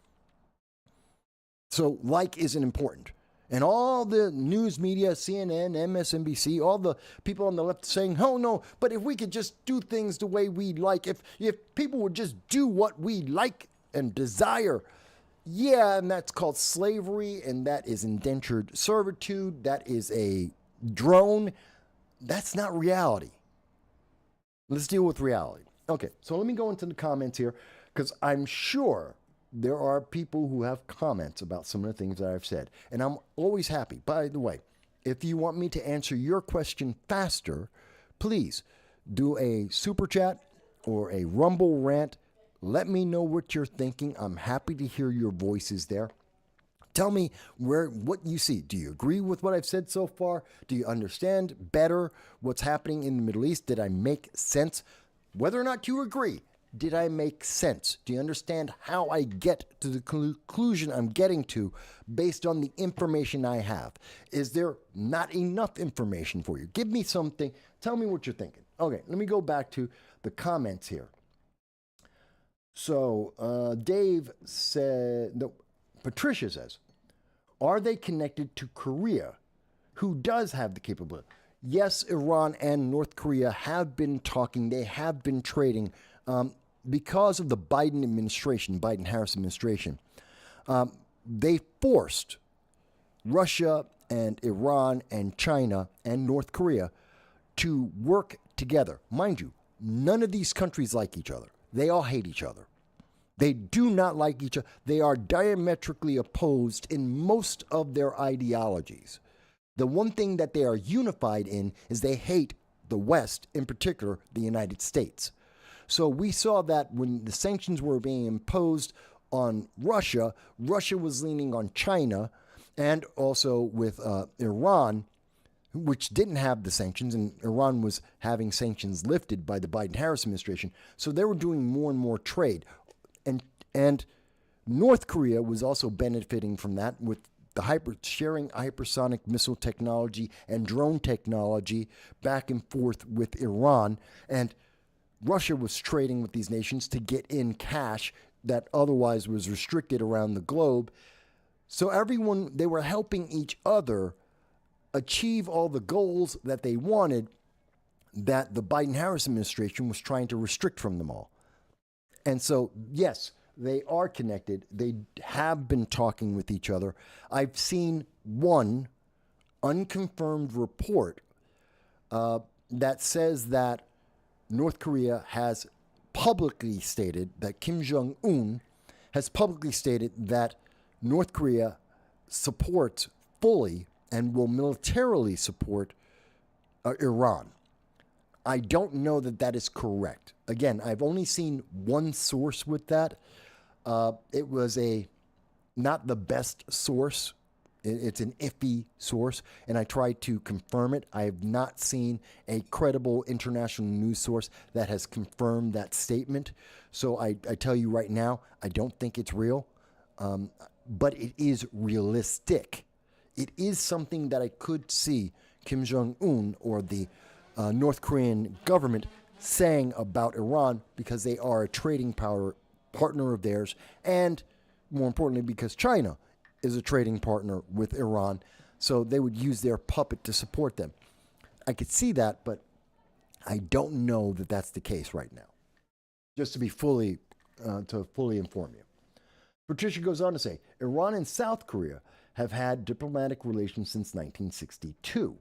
So like isn't important. And all the news media, CNN, MSNBC, all the people on the left saying, oh no, but if we could just do things the way we like, if people would just do what we like and desire, yeah, and that's called slavery, and that is indentured servitude, that is a drone. That's not reality. Let's deal with reality. Okay, so let me go into the comments here, because I'm sure there are people who have comments about some of the things that I've said. And I'm always happy. By the way, if you want me to answer your question faster, please do a super chat or a Rumble rant. Let me know what you're thinking. I'm happy to hear your voices there. Tell me what you see. Do you agree with what I've said so far? Do you understand better what's happening in the Middle East? Did I make sense? Whether or not you agree, did I make sense? Do you understand how I get to the conclusion I'm getting to based on the information I have? Is there not enough information for you? Give me something. Tell me what you're thinking. Okay, let me go back to the comments here. So Dave said, no, Patricia says, are they connected to Korea, who does have the capability? Yes, Iran and North Korea have been talking. They have been trading. Because of the Biden-Harris administration, they forced Russia and Iran and China and North Korea to work together. Mind you, none of these countries like each other. They all hate each other. They do not like each other. They are diametrically opposed in most of their ideologies. The one thing that they are unified in is they hate the West, in particular the United States. So we saw that when the sanctions were being imposed on Russia, Russia was leaning on China, and also with Iran, which didn't have the sanctions, and Iran was having sanctions lifted by the Biden-Harris administration. So they were doing more and more trade. And North Korea was also benefiting from that with the sharing hypersonic missile technology and drone technology back and forth with Iran. And Russia was trading with these nations to get in cash that otherwise was restricted around the globe. So they were helping each other achieve all the goals that they wanted that the Biden-Harris administration was trying to restrict from them all. And so, yes, they are connected. They have been talking with each other. I've seen one unconfirmed report that says that North Korea has publicly stated, that Kim Jong-un has publicly stated that North Korea supports fully and will militarily support Iran. I don't know that that is correct. Again, I've only seen one source with that. It was not the best source It's an iffy source, and I tried to confirm it. I have not seen a credible international news source that has confirmed that statement. So I tell you right now, I don't think it's real, but it is realistic. It is something that I could see Kim Jong-un or the North Korean government saying about Iran, because they are a trading partner of theirs, and more importantly, because China is a trading partner with Iran, so they would use their puppet to support them. I could see that, but I don't know that that's the case right now. Just to be fully inform you. Patricia goes on to say, Iran and South Korea have had diplomatic relations since 1962.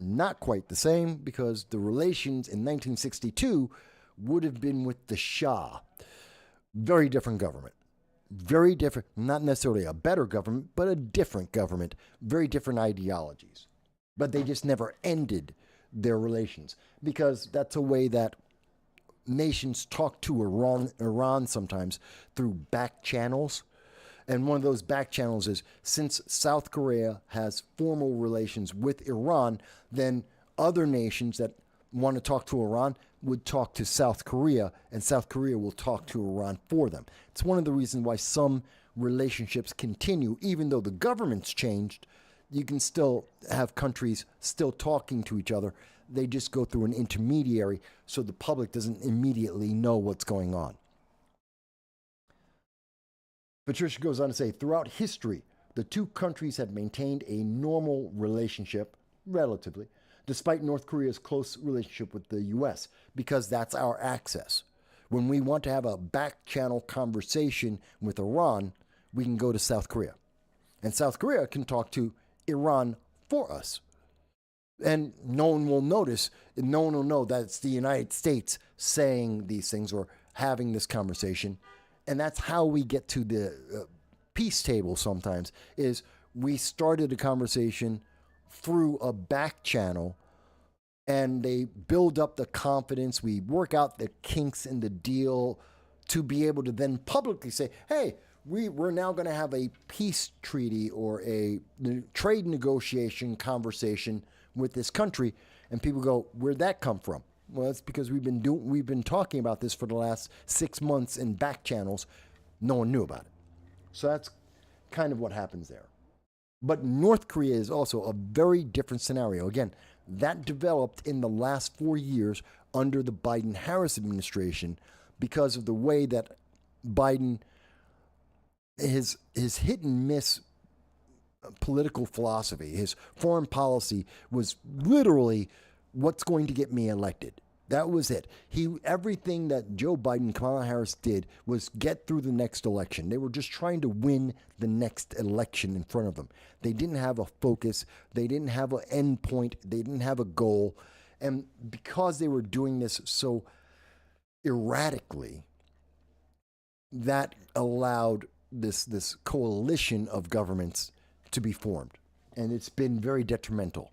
Not quite the same, because the relations in 1962 would have been with the Shah. Very different government. Very different, not necessarily a better government, but a different government, very different ideologies. But they just never ended their relations, because that's a way that nations talk to Iran sometimes, through back channels. And one of those back channels is, since South Korea has formal relations with Iran, then other nations that want to talk to Iran would talk to South Korea, and South Korea will talk to Iran for them. It's one of the reasons why some relationships continue, even though the government's changed. You can still have countries still talking to each other. They just go through an intermediary, so the public doesn't immediately know what's going on. Patricia goes on to say, throughout history, the two countries have maintained a normal relationship, relatively, despite North Korea's close relationship with the U.S., because that's our access. When we want to have a back channel conversation with Iran, we can go to South Korea. And South Korea can talk to Iran for us. And no one will notice, no one will know that it's the United States saying these things or having this conversation. And that's how we get to the peace table sometimes, is we started a conversation through a back channel, and they build up the confidence. We work out the kinks in the deal to be able to then publicly say, hey, we're now going to have a peace treaty or a trade negotiation conversation with this country. And people go, where'd that come from? Well, it's because we've been talking about this for the last 6 months in back channels. No one knew about it. So that's kind of what happens there. But North Korea is also a very different scenario. Again, that developed in the last 4 years under the Biden-Harris administration, because of the way that Biden, his hit and miss political philosophy, his foreign policy was literally, what's going to get me elected? That was it. Everything that Joe Biden and Kamala Harris did was get through the next election. They were just trying to win the next election in front of them. They didn't have a focus. They didn't have an end point. They didn't have a goal. And because they were doing this so erratically, that allowed this coalition of governments to be formed. And it's been very detrimental.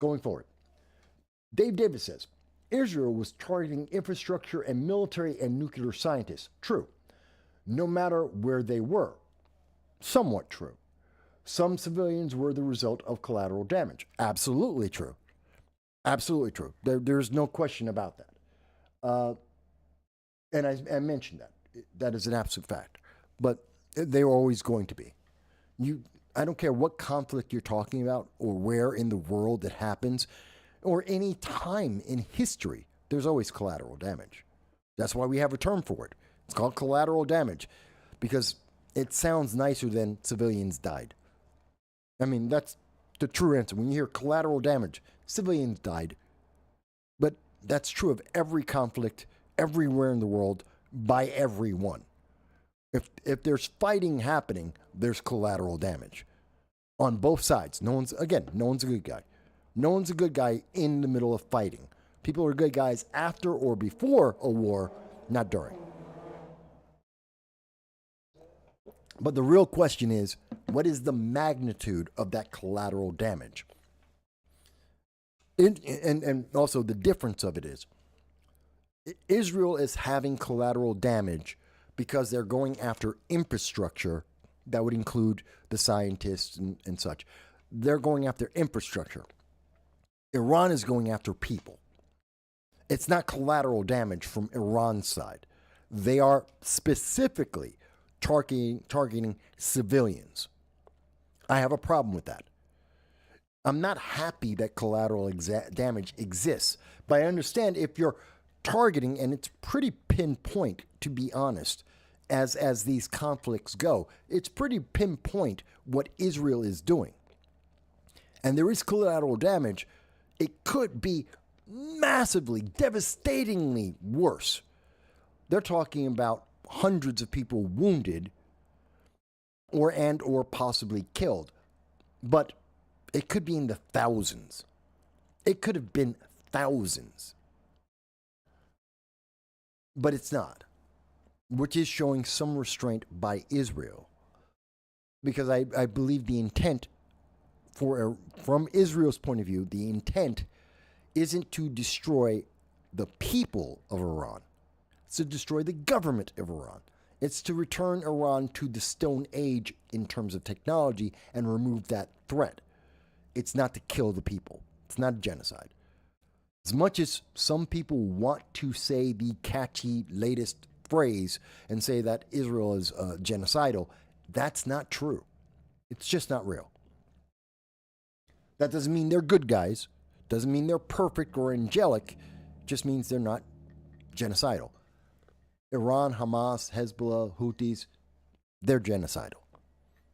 Going forward, Dave Davis says, Israel was targeting infrastructure and military and nuclear scientists. True. No matter where they were. Somewhat true. Some civilians were the result of collateral damage. Absolutely true. Absolutely true. There's no question about that. And I mentioned that. That is an absolute fact. But they were always going to be. I don't care what conflict you're talking about or where in the world it happens, or any time in history, there's always collateral damage. That's why we have a term for it. It's called collateral damage, because it sounds nicer than civilians died. I mean, that's the true answer. When you hear collateral damage, civilians died. But that's true of every conflict, everywhere in the world, by everyone. If there's fighting happening, there's collateral damage. On both sides. No one's a good guy. No one's a good guy in the middle of fighting. People are good guys after or before a war, not during. But the real question is, what is the magnitude of that collateral damage? And also the difference of it is, Israel is having collateral damage because they're going after infrastructure That would include the scientists and such. They're going after infrastructure. Iran is going after people. It's not collateral damage from Iran's side. They are specifically targeting civilians. I have a problem with that. I'm not happy that collateral damage exists, but I understand if you're targeting, and it's pretty pinpoint, to be honest, as these conflicts go, it's pretty pinpoint what Israel is doing. And there is collateral damage. It could be massively, devastatingly worse. They're talking about hundreds of people wounded or possibly killed. But it could be in the thousands. It could have been thousands. But it's not, which is showing some restraint by Israel. Because I believe the intent, from Israel's point of view, the intent isn't to destroy the people of Iran. It's to destroy the government of Iran. It's to return Iran to the Stone Age in terms of technology and remove that threat. It's not to kill the people. It's not a genocide. As much as some people want to say the catchy latest phrase and say that Israel is genocidal, that's not true. It's just not real. That doesn't mean they're good guys. Doesn't mean they're perfect or angelic. Just means they're not genocidal. Iran, Hamas, Hezbollah, Houthis, they're genocidal.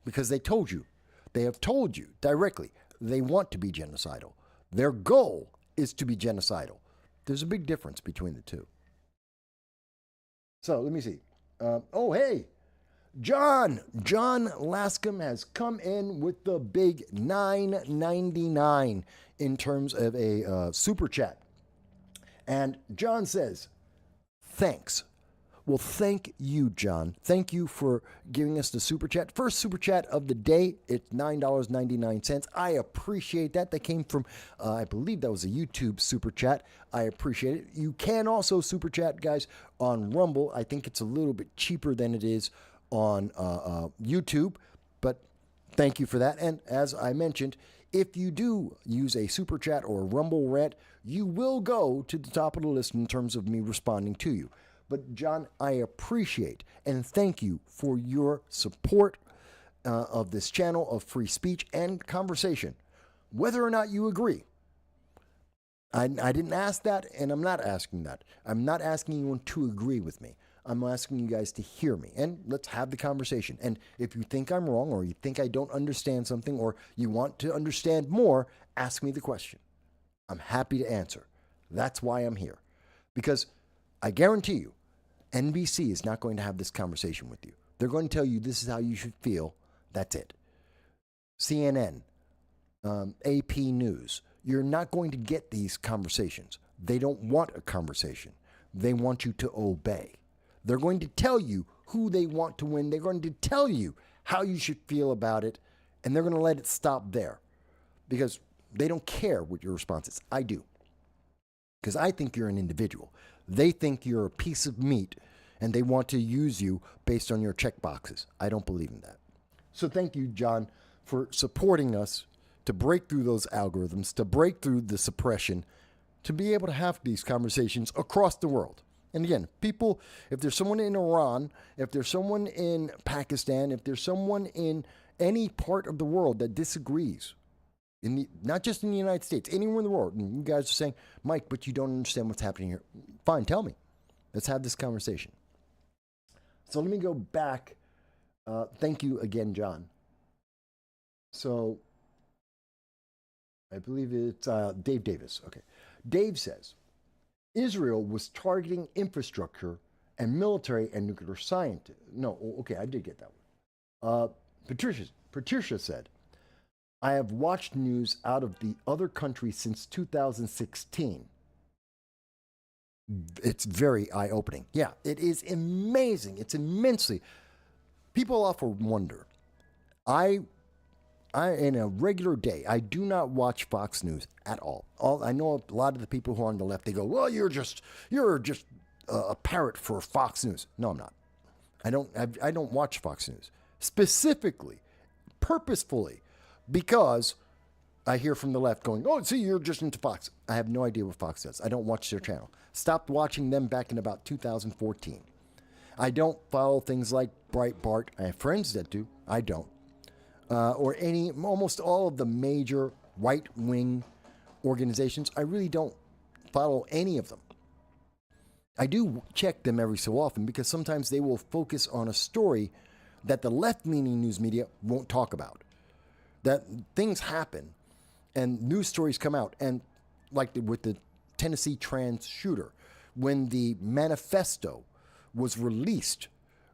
Because they told you. They have told you directly they want to be genocidal. Their goal is to be genocidal. There's a big difference between the two. So let me see. Hey, John Lascom has come in with the big $9.99 in terms of a super chat. And John says, thanks. Well, thank you, John. Thank you for giving us the super chat. First super chat of the day. It's $9.99. I appreciate that. That came from, I believe that was a YouTube super chat. I appreciate it. You can also super chat, guys, on Rumble. I think it's a little bit cheaper than it is on YouTube, but thank you for that. And as I mentioned, if you do use a super chat or a Rumble rant, you will go to the top of the list in terms of me responding to you. But John, I appreciate and thank you for your support of this channel of free speech and conversation, whether or not you agree. I didn't ask that, and I'm not asking that. I'm not asking anyone to agree with me. I'm asking you guys to hear me, and let's have the conversation. And if you think I'm wrong, or you think I don't understand something, or you want to understand more, ask me the question. I'm happy to answer. That's why I'm here. Because I guarantee you, NBC is not going to have this conversation with you. They're going to tell you this is how you should feel. That's it. CNN, AP News, you're not going to get these conversations. They don't want a conversation. They want you to obey. They're going to tell you who they want to win. They're going to tell you how you should feel about it, and they're going to let it stop there because they don't care what your response is. I do, because I think you're an individual. They think you're a piece of meat, and they want to use you based on your check boxes. I don't believe in that. So thank you, John, for supporting us to break through those algorithms, to break through the suppression, to be able to have these conversations across the world. And again, people, if there's someone in Iran, if there's someone in Pakistan, if there's someone in any part of the world that disagrees, not just in the United States, anywhere in the world, and you guys are saying, Mike, but you don't understand what's happening here. Fine, tell me. Let's have this conversation. So let me go back. Thank you again, John. So I believe it's Dave Davis. Okay. Dave says, Israel was targeting infrastructure and military and nuclear scientists. No, okay, I did get that one. Patricia said, I have watched news out of the other countries since 2016. It's very eye-opening. Yeah, it is amazing. It's immensely. People often wonder. I in a regular day, I do not watch Fox News at all. I know a lot of the people who are on the left, they go, well, you're just a parrot for Fox News. No, I'm not. I don't watch Fox News. specifically, purposefully, because I hear from the left going, oh, see, you're just into Fox. I have no idea what Fox does. I don't watch their channel. Stopped watching them back in about 2014. I don't follow things like Breitbart. I have friends that do. I don't. Or almost all of the major right-wing organizations. I really don't follow any of them. I do check them every so often because sometimes they will focus on a story that the left-leaning news media won't talk about. That things happen and news stories come out, and like with the Tennessee trans shooter, when the manifesto was released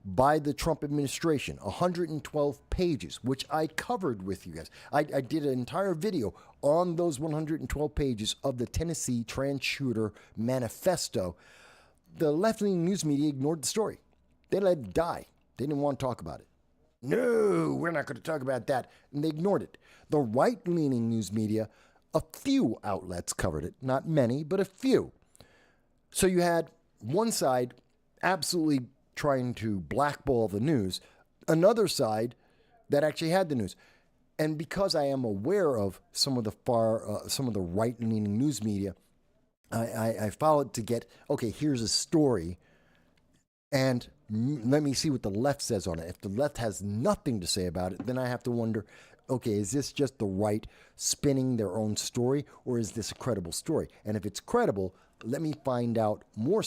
by the Trump administration, 112 pages, which I covered with you guys. I did an entire video on those 112 pages of the Tennessee trans shooter manifesto. The left-leaning news media ignored the story. They let it die. They didn't want to talk about it. No, we're not going to talk about that. And they ignored it. The right-leaning news media, a few outlets covered it. Not many, but a few. So you had one side absolutely trying to blackball the news, another side that actually had the news. And because I am aware of some of the right-leaning news media, I followed to get, okay, here's a story, and let me see what the left says on it. If the left has nothing to say about it, then I have to wonder, okay, is this just the right spinning their own story, or is this a credible story? And if it's credible, let me find out more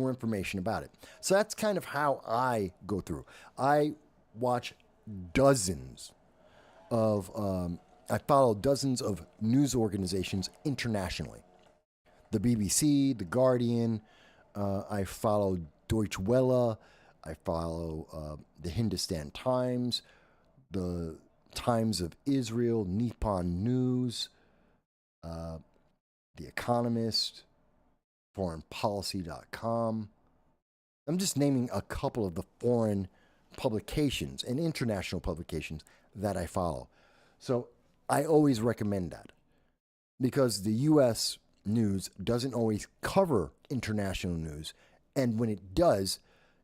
information about it. So that's kind of how I go through. I watch dozens of, I follow dozens of news organizations internationally. The BBC, The Guardian, I follow Deutsche Welle, I follow the Hindustan Times, the Times of Israel, Nippon News, The Economist, foreignpolicy.com. I'm just naming a couple of the foreign publications and international publications that I follow. So I always recommend that because the U.S. news doesn't always cover international news. And when it does,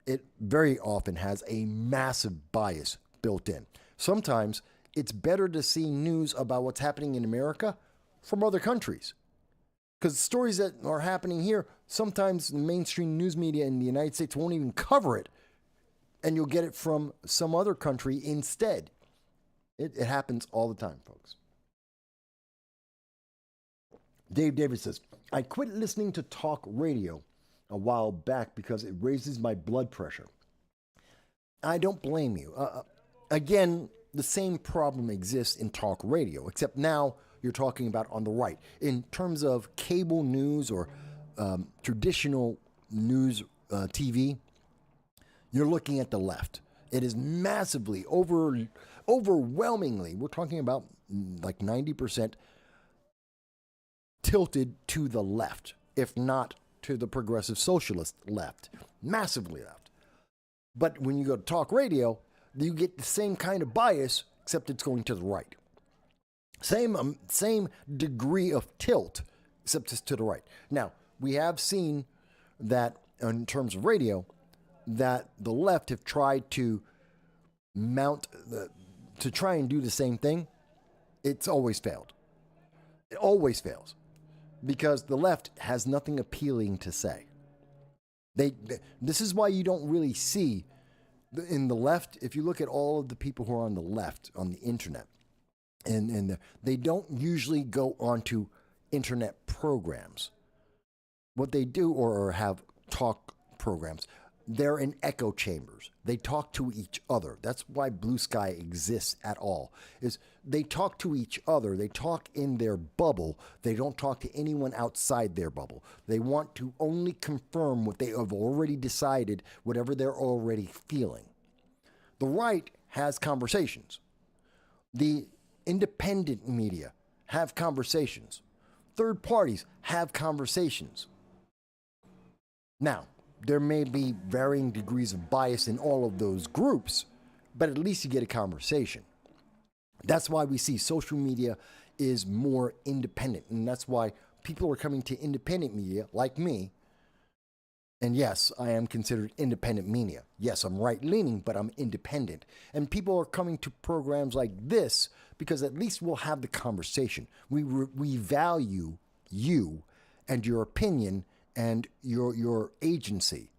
it very often has a massive bias built in. Sometimes it's better to see news about what's happening in America from other countries. Because stories that are happening here, sometimes the mainstream news media in the United States won't even cover it, and you'll get it from some other country instead. It happens all the time, folks. Dave Davis says, I quit listening to talk radio a while back because it raises my blood pressure. I don't blame you. Again, the same problem exists in talk radio, except now you're talking about on the right. In terms of cable news or traditional news TV, you're looking at the left. It is massively, overwhelmingly, we're talking about like 90% tilted to the left, if not to the progressive socialist left, massively left. But when you go to talk radio, you get the same kind of bias, except it's going to the right. Same degree of tilt, except it's to the right. Now, we have seen that in terms of radio, that the left have tried to to try and do the same thing. It's always failed. It always fails. Because the left has nothing appealing to say. This is why you don't really see in the left, if you look at all of the people who are on the left on the internet, and they don't usually go onto internet programs. What they do or have talk programs, they're in echo chambers. They talk to each other. That's why Blue Sky exists at all, is they talk to each other. They talk in their bubble. They don't talk to anyone outside their bubble. They want to only confirm what they have already decided, whatever they're already feeling. The right has conversations. The independent media have conversations. Third parties have conversations. Now, there may be varying degrees of bias in all of those groups, but at least you get a conversation. That's why we see social media is more independent, and that's why people are coming to independent media like me And yes, I am considered independent media. Yes, I'm right leaning, but I'm independent. And people are coming to programs like this because at least we'll have the conversation. We value you and your opinion and your agency.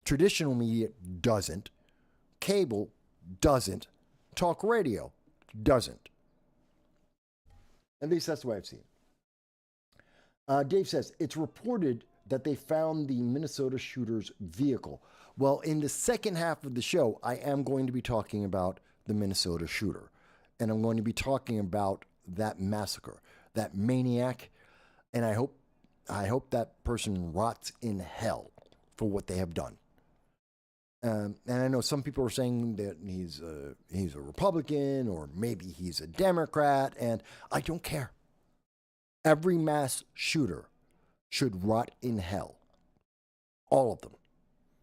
Traditional media doesn't. Cable doesn't. Talk radio doesn't. At least that's the way I've seen it. Dave says, it's reported that they found the Minnesota shooter's vehicle. Well, in the second half of the show, I am going to be talking about the Minnesota shooter. And I'm going to be talking about that massacre, that maniac. And I hope that person rots in hell for what they have done. And I know some people are saying that he's a Republican or maybe he's a Democrat, and I don't care. Every mass shooter should rot in hell. All of them.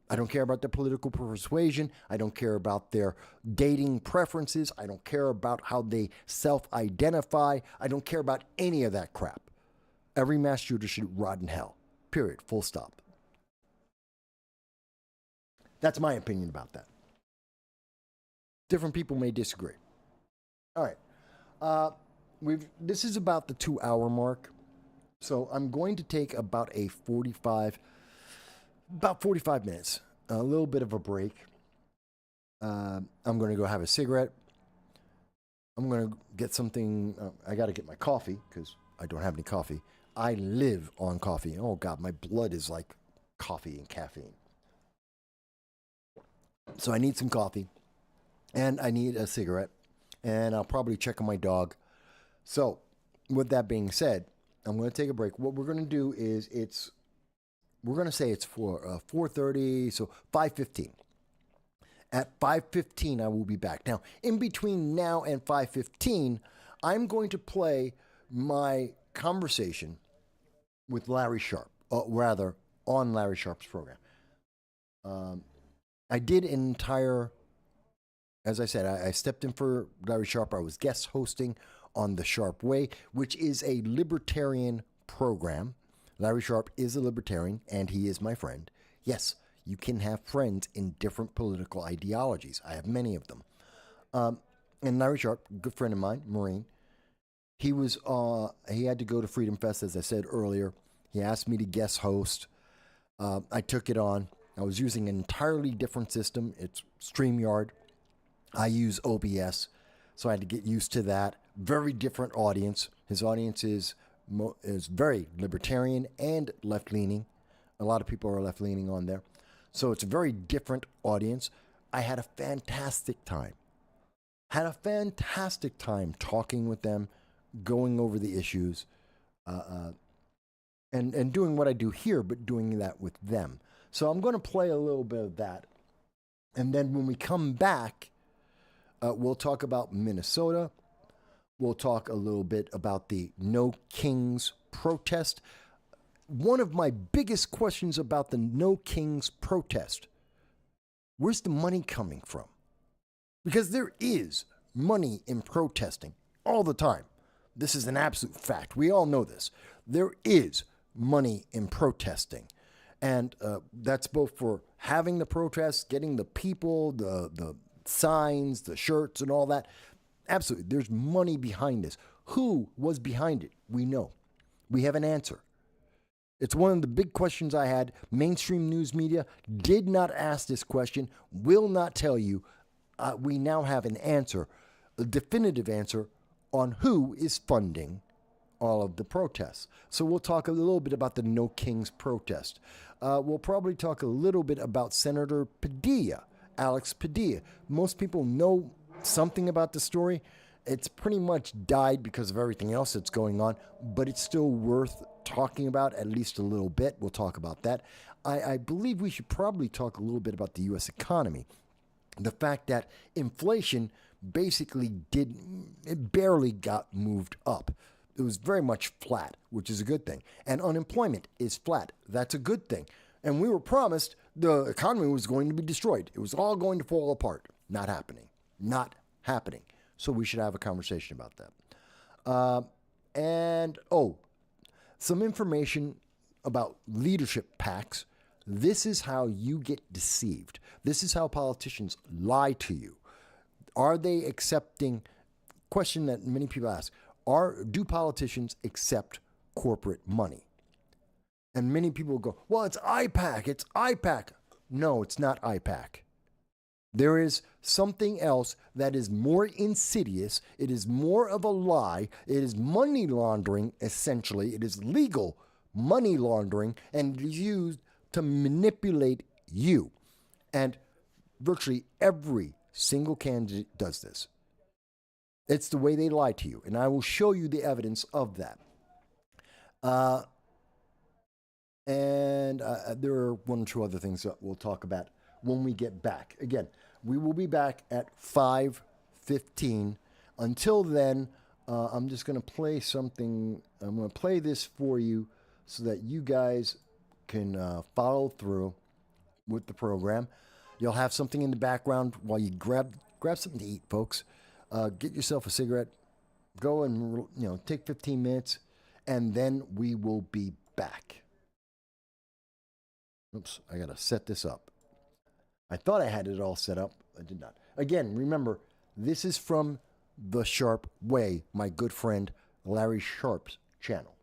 I don't care about their political persuasion. I don't care about their dating preferences. I don't care about how they self-identify. I don't care about any of that crap. Every mass shooter should rot in hell. Period. Full stop. That's my opinion about that. Different people may disagree. All right. This is about the 2-hour mark. So I'm going to take about 45 minutes, a little bit of a break. I'm going to go have a cigarette. I'm going to get something. I got to get my coffee because I don't have any coffee. I live on coffee. Oh, God, my blood is like coffee and caffeine. So I need some coffee, and I need a cigarette, and I'll probably check on my dog. So with that being said, I'm going to take a break. What we're going to do is we're going to say it's for 4:30, so 5:15. At 5:15, I will be back. Now, in between now and 5:15, I'm going to play my conversation with Larry Sharp, rather, on Larry Sharp's program. I did an entire, as I said, I stepped in for Larry Sharp. I was guest hosting on The Sharp Way, which is a libertarian program. Larry Sharp is a libertarian, and he is my friend. Yes, you can have friends in different political ideologies. I have many of them. And Larry Sharp, good friend of mine, Marine, he had to go to Freedom Fest, as I said earlier. He asked me to guest host. I took it on. I was using an entirely different system. It's StreamYard. I use OBS, so I had to get used to that. Very different audience. His audience is very libertarian and left-leaning. A lot of people are left-leaning on there. So it's a very different audience. I had a fantastic time. Had a fantastic time talking with them, going over the issues, and doing what I do here, but doing that with them. So I'm going to play a little bit of that. And then when we come back, we'll talk about Minnesota. We'll talk a little bit about the No Kings protest. One of my biggest questions about the No Kings protest, where's the money coming from? Because there is money in protesting all the time. This is an absolute fact. We all know this. There is money in protesting. And that's both for having the protests, getting the people, the signs, the shirts, and all that. Absolutely. There's money behind this. Who was behind it? We know. We have an answer. It's one of the big questions I had. Mainstream news media did not ask this question, will not tell you. We now have an answer, a definitive answer on who is funding all of the protests. So we'll talk a little bit about the No Kings protest. We'll probably talk a little bit about Senator Padilla, Alex Padilla. Most people know something about the story. It's pretty much died because of everything else that's going on, but it's still worth talking about at least a little bit. We'll talk about that. I believe we should probably talk a little bit about the U.S. economy. The fact that inflation basically it barely got moved up. It was very much flat, which is a good thing. And unemployment is flat. That's a good thing. And we were promised the economy was going to be destroyed. It was all going to fall apart. Not happening. Not happening. So we should have a conversation about that. Some information about leadership PACs. This is how you get deceived. This is how politicians lie to you. Are they accepting? Question that many people ask: do politicians accept corporate money? And many people go, well, it's IPAC. It's IPAC. No, it's not IPAC. There is something else that is more insidious. It is more of a lie. It is money laundering, essentially. It is legal money laundering, and it is used to manipulate you. And virtually every single candidate does this. It's the way they lie to you, and I will show you the evidence of that. There are one or two other things that we'll talk about when we get back. Again, we will be back at 5:15. Until then, I'm just going to play something. I'm going to play this for you so that you guys can follow through with the program. You'll have something in the background while you grab something to eat, folks. Get yourself a cigarette. Go and take 15 minutes, and then we will be back. Oops, I got to set this up. I thought I had it all set up. I did not. Again, remember, this is from The Sharp Way, my good friend Larry Sharp's channel.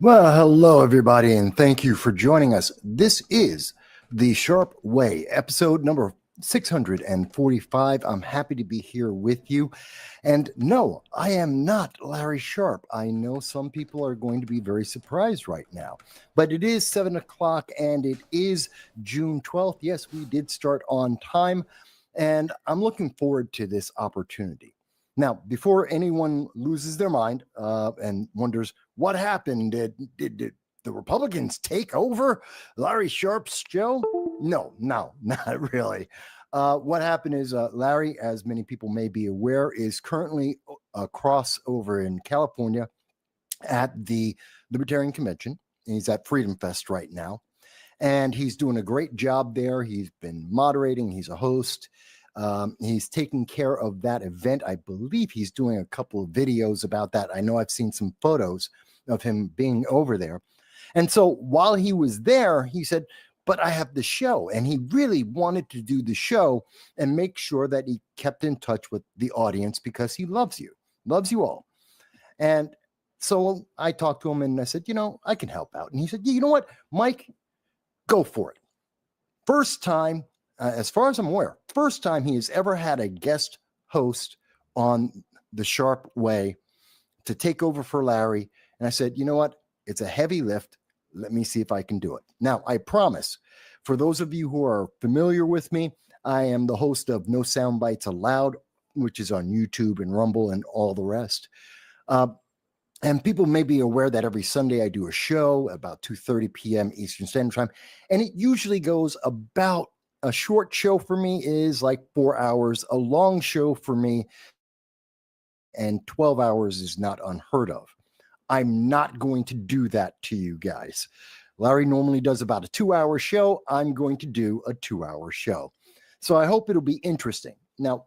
Well, hello, everybody, and thank you for joining us. This is The Sharp Way, episode number 645. I'm happy to be here with you. And no, I am not Larry Sharp. I know some people are going to be very surprised right now, but it is 7 o'clock and it is June 12th. Yes, we did start on time, and I'm looking forward to this opportunity. Now, before anyone loses their mind and wonders what happened, did the Republicans take over Larry Sharp's show? No, not really. What happened is Larry, as many people may be aware, is currently across over in California at the Libertarian Convention. He's at Freedom Fest right now, and he's doing a great job there. He's been moderating. He's a host. He's taking care of that event. I believe he's doing a couple of videos about that. I know I've seen some photos of him being over there. And so while he was there, he said, but I have the show. And he really wanted to do the show and make sure that he kept in touch with the audience because he loves you all. And so I talked to him and I said, I can help out. And he said, you know what, Mike, go for it. First time, as far as I'm aware, first time he has ever had a guest host on The Sharp Way to take over for Larry. And I said, you know what? It's a heavy lift. Let me see if I can do it. Now, I promise, for those of you who are familiar with me, I am the host of No Soundbites Allowed, which is on YouTube and Rumble and all the rest. And people may be aware that every Sunday I do a show about 2:30 p.m. Eastern Standard Time. And it usually goes about, a short show for me is like 4 hours. A long show for me and 12 hours is not unheard of. I'm not going to do that to you guys. Larry normally does about a 2-hour show. I'm going to do a 2-hour show. So I hope it'll be interesting. Now,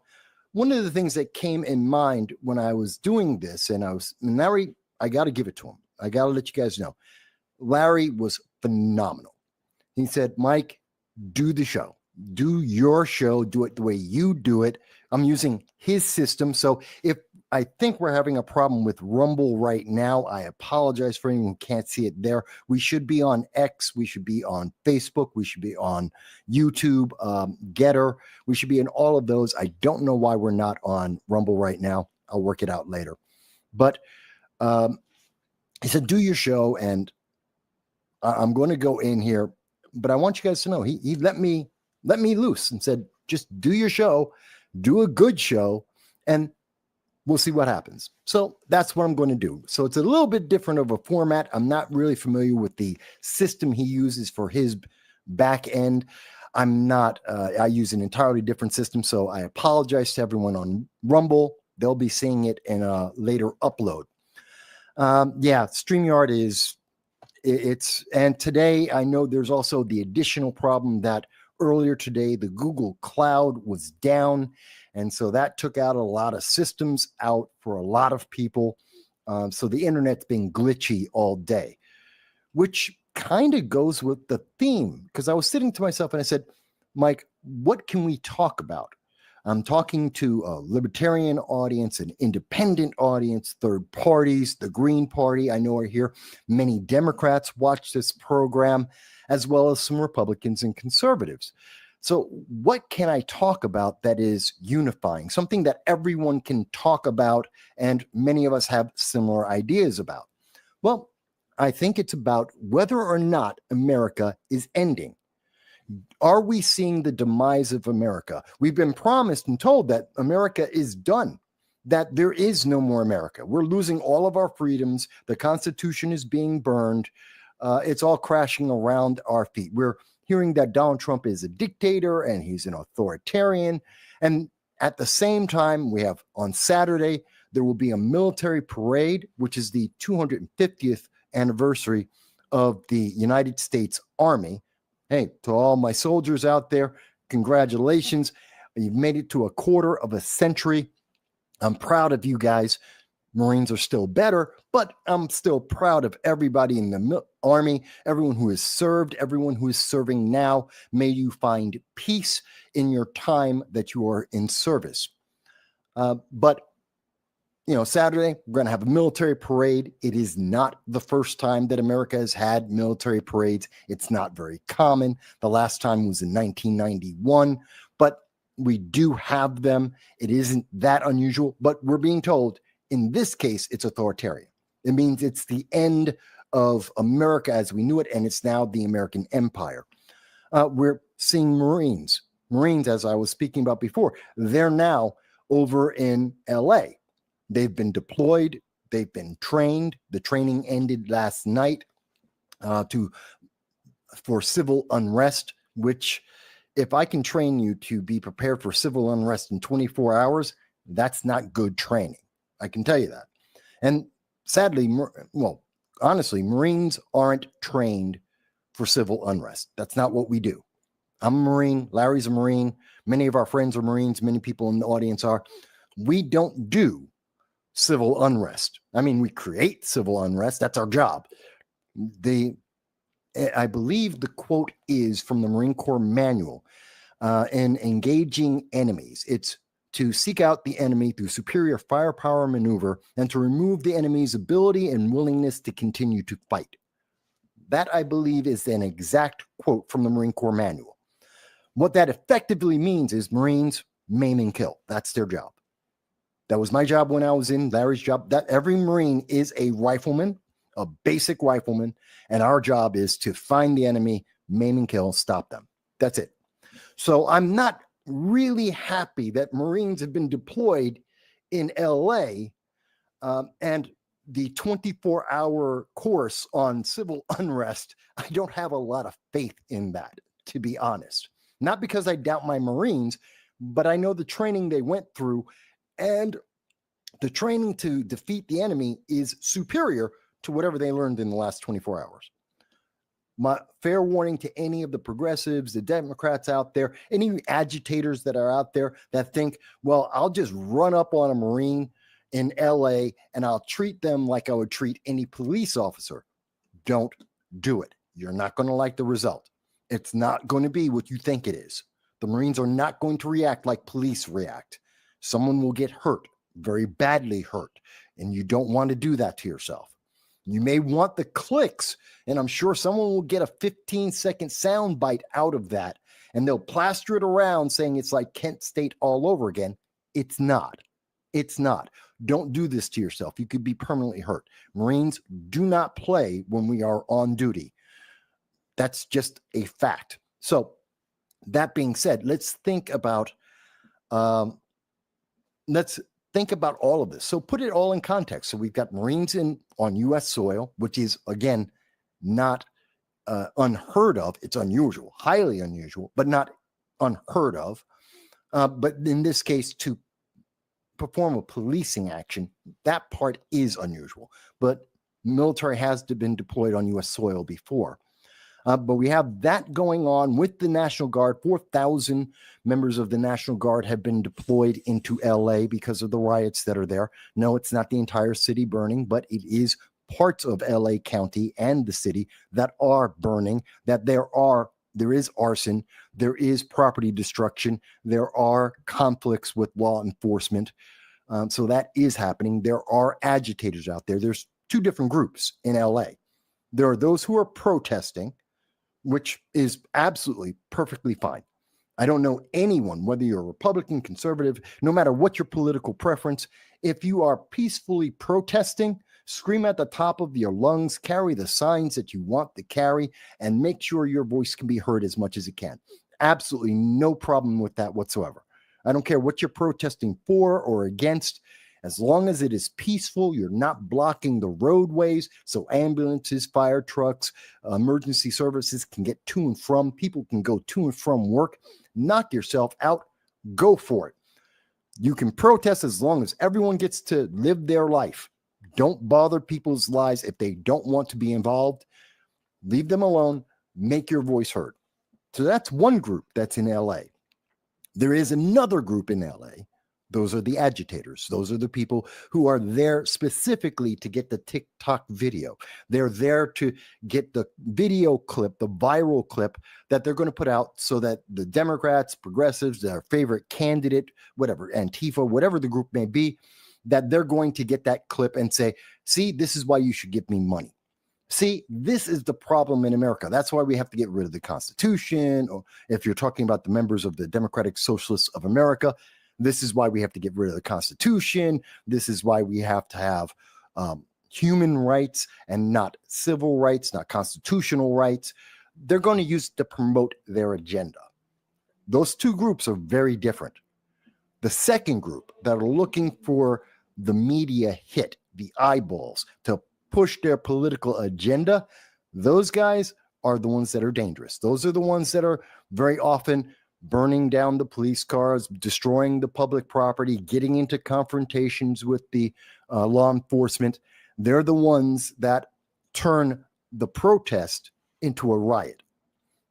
one of the things that came in mind when I was doing this, and Larry, I got to give it to him. I got to let you guys know. Larry was phenomenal. He said, Mike, do the show. Do your show. Do it the way you do it. I'm using his system. So if I think we're having a problem with Rumble right now, I apologize for anyone who can't see it there. We should be on X. We should be on Facebook. We should be on YouTube, Getter. We should be in all of those. I don't know why we're not on Rumble right now. I'll work it out later. But he said, do your show. And I'm going to go in here. But I want you guys to know, he let me loose and said, just do your show, do a good show. And we'll see what happens. So that's what I'm going to do. So it's a little bit different of a format. I'm not really familiar with the system he uses for his back end. I use an entirely different system. So I apologize to everyone on Rumble. They'll be seeing it in a later upload. StreamYard and today I know there's also the additional problem that earlier today the Google Cloud was down. And so that took out a lot of systems out for a lot of people. So the internet's been glitchy all day, which kind of goes with the theme. Because I was sitting to myself and I said, Mike, what can we talk about? I'm talking to a libertarian audience, an independent audience, third parties, the Green Party, I know are here. Many Democrats watch this program, as well as some Republicans and conservatives. So what can I talk about that is unifying, something that everyone can talk about and many of us have similar ideas about? Well, I think it's about whether or not America is ending. Are we seeing the demise of America? We've been promised and told that America is done, that there is no more America. We're losing all of our freedoms. The Constitution is being burned. It's all crashing around our feet. We're hearing that Donald Trump is a dictator and he's an authoritarian. And at the same time, we have on Saturday, there will be a military parade, which is the 250th anniversary of the United States Army. Hey, to all my soldiers out there, congratulations. You've made it to a quarter of a century. I'm proud of you guys. Marines are still better, but I'm still proud of everybody in the Army, everyone who has served, everyone who is serving now. May you find peace in your time that you are in service. Saturday, we're going to have a military parade. It is not the first time that America has had military parades. It's not very common. The last time was in 1991, but we do have them. It isn't that unusual, but we're being told in this case, it's authoritarian. It means it's the end of America as we knew it, and it's now the American empire. We're seeing Marines, as I was speaking about before, they're now over in LA. They've been deployed. They've been trained. The training ended last night for civil unrest, which if I can train you to be prepared for civil unrest in 24 hours, that's not good training. I can tell you that. And sadly, honestly, Marines aren't trained for civil unrest. That's not what we do. I'm a Marine. Larry's a Marine. Many of our friends are Marines. Many people in the audience are. We don't do civil unrest. I mean, we create civil unrest. That's our job. I believe the quote is from the Marine Corps manual, in engaging enemies. It's to seek out the enemy through superior firepower maneuver and to remove the enemy's ability and willingness to continue to fight. That, I believe, is an exact quote from the Marine Corps manual. What that effectively means is Marines maim and kill. That's their job. That was my job when I was in, Larry's job. That every Marine is a rifleman, a basic rifleman, and our job is to find the enemy, maim and kill, stop them. That's it. So I'm not really happy that Marines have been deployed in LA, and the 24-hour course on civil unrest. I don't have a lot of faith in that, to be honest. Not because I doubt my Marines, but I know the training they went through, and the training to defeat the enemy is superior to whatever they learned in the last 24 hours. My fair warning to any of the progressives, the Democrats out there, any agitators that are out there that think, well, I'll just run up on a Marine in LA and I'll treat them like I would treat any police officer. Don't do it. You're not going to like the result. It's not going to be what you think it is. The Marines are not going to react like police react. Someone will get hurt, very badly hurt, and you don't want to do that to yourself. You may want the clicks, and I'm sure someone will get a 15-second sound bite out of that, and they'll plaster it around saying it's like Kent State all over again. It's not. It's not. Don't do this to yourself. You could be permanently hurt. Marines do not play when we are on duty. That's just a fact. So that being said, let's think about think about all of this. So put it all in context. So we've got Marines on U.S. soil, which is, again, not unheard of. It's unusual, highly unusual, but not unheard of. But in this case, to perform a policing action, that part is unusual. But military has been deployed on U.S. soil before. But we have that going on with the National Guard. 4,000 members of the National Guard have been deployed into L.A. because of the riots that are there. No, it's not the entire city burning, but it is parts of L.A. County and the city that are burning, that there is arson, there is property destruction, there are conflicts with law enforcement. So that is happening. There are agitators out there. There's two different groups in LA. There are those who are protesting, which is absolutely perfectly fine. I don't know anyone, whether you're a Republican, conservative, no matter what your political preference, if you are peacefully protesting, scream at the top of your lungs, carry the signs that you want to carry, and make sure your voice can be heard as much as it can. Absolutely no problem with that whatsoever. I don't care what you're protesting for or against. As long as it is peaceful, you're not blocking the roadways, so ambulances, fire trucks, emergency services can get to and from. People can go to and from work. Knock yourself out. Go for it. You can protest as long as everyone gets to live their life. Don't bother people's lives if they don't want to be involved. Leave them alone. Make your voice heard. So that's one group that's in LA. There is another group in LA. Those are the agitators. Those are the people who are there specifically to get the TikTok video. They're there to get the video clip, the viral clip that they're going to put out so that the Democrats, progressives, their favorite candidate, whatever, Antifa, whatever the group may be, that they're going to get that clip and say, see, this is why you should give me money. See, this is the problem in America. That's why we have to get rid of the Constitution. Or if you're talking about the members of the Democratic Socialists of America, this is why we have to get rid of the Constitution. This is why we have to have human rights and not civil rights, not constitutional rights. They're going to use it to promote their agenda. Those two groups are very different. The second group that are looking for the media hit, the eyeballs, to push their political agenda, those guys are the ones that are dangerous. Those are the ones that are very often burning down the police cars, destroying the public property, getting into confrontations with the law enforcement. They're the ones that turn the protest into a riot.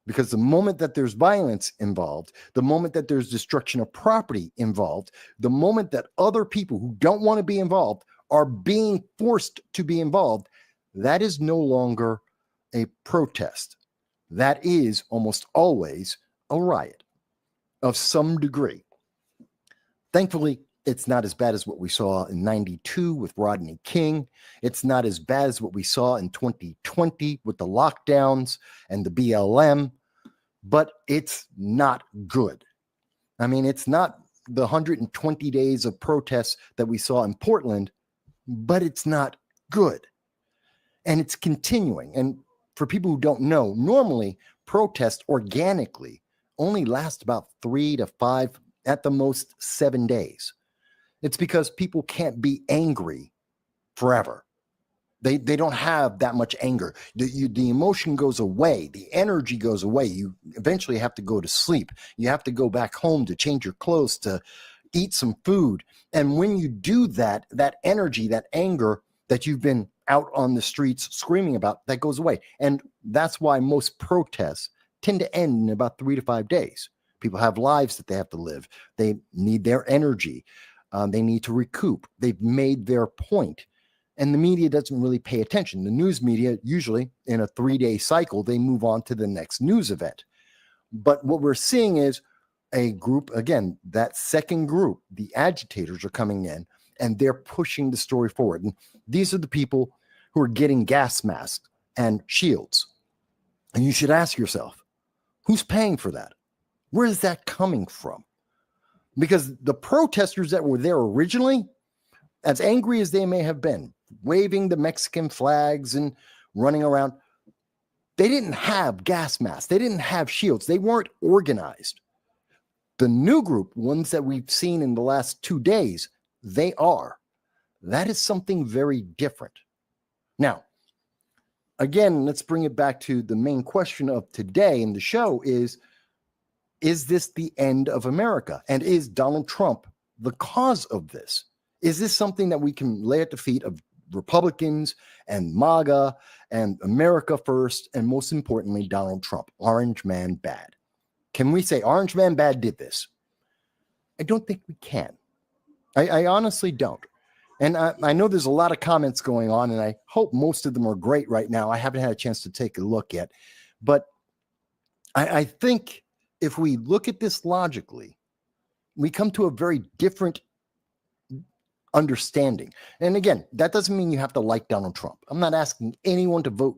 Because the moment that there's violence involved, the moment that there's destruction of property involved, the moment that other people who don't want to be involved are being forced to be involved, that is no longer a protest. That is almost always a riot of some degree. Thankfully, it's not as bad as what we saw in 92 with Rodney King. It's not as bad as what we saw in 2020 with the lockdowns and the BLM, but it's not good. I mean, it's not the 120 days of protests that we saw in Portland, but it's not good. And it's continuing. And for people who don't know, normally protests organically only last about 3 to 5, at the most 7 days. It's because people can't be angry forever. They don't have that much anger. The emotion goes away. The energy goes away. You eventually have to go to sleep. You have to go back home to change your clothes, to eat some food. And when you do that, that energy, that anger that you've been out on the streets screaming about, that goes away. And that's why most protests tend to end in about 3 to 5 days. People have lives that they have to live. They need their energy. They need to recoup. They've made their point. And the media doesn't really pay attention. The news media, usually in a 3-day cycle, they move on to the next news event. But what we're seeing is a group, again, that second group, the agitators are coming in and they're pushing the story forward. And these are the people who are getting gas masks and shields. And you should ask yourself, who's paying for that? Where is that coming from? Because the protesters that were there originally, as angry as they may have been, waving the Mexican flags and running around, they didn't have gas masks. They didn't have shields. They weren't organized. The new group, ones that we've seen in the last 2 days, they are, that is something very different. Now, again, let's bring it back to the main question of today in the show is this the end of America? And is Donald Trump the cause of this? Is this something that we can lay at the feet of Republicans and MAGA and America First, and most importantly, Donald Trump, Orange Man Bad? Can we say Orange Man Bad did this? I don't think we can. I honestly don't. And I know there's a lot of comments going on, and I hope most of them are great right now. I haven't had a chance to take a look yet. But I think if we look at this logically, we come to a very different understanding. And again, that doesn't mean you have to like Donald Trump. I'm not asking anyone to vote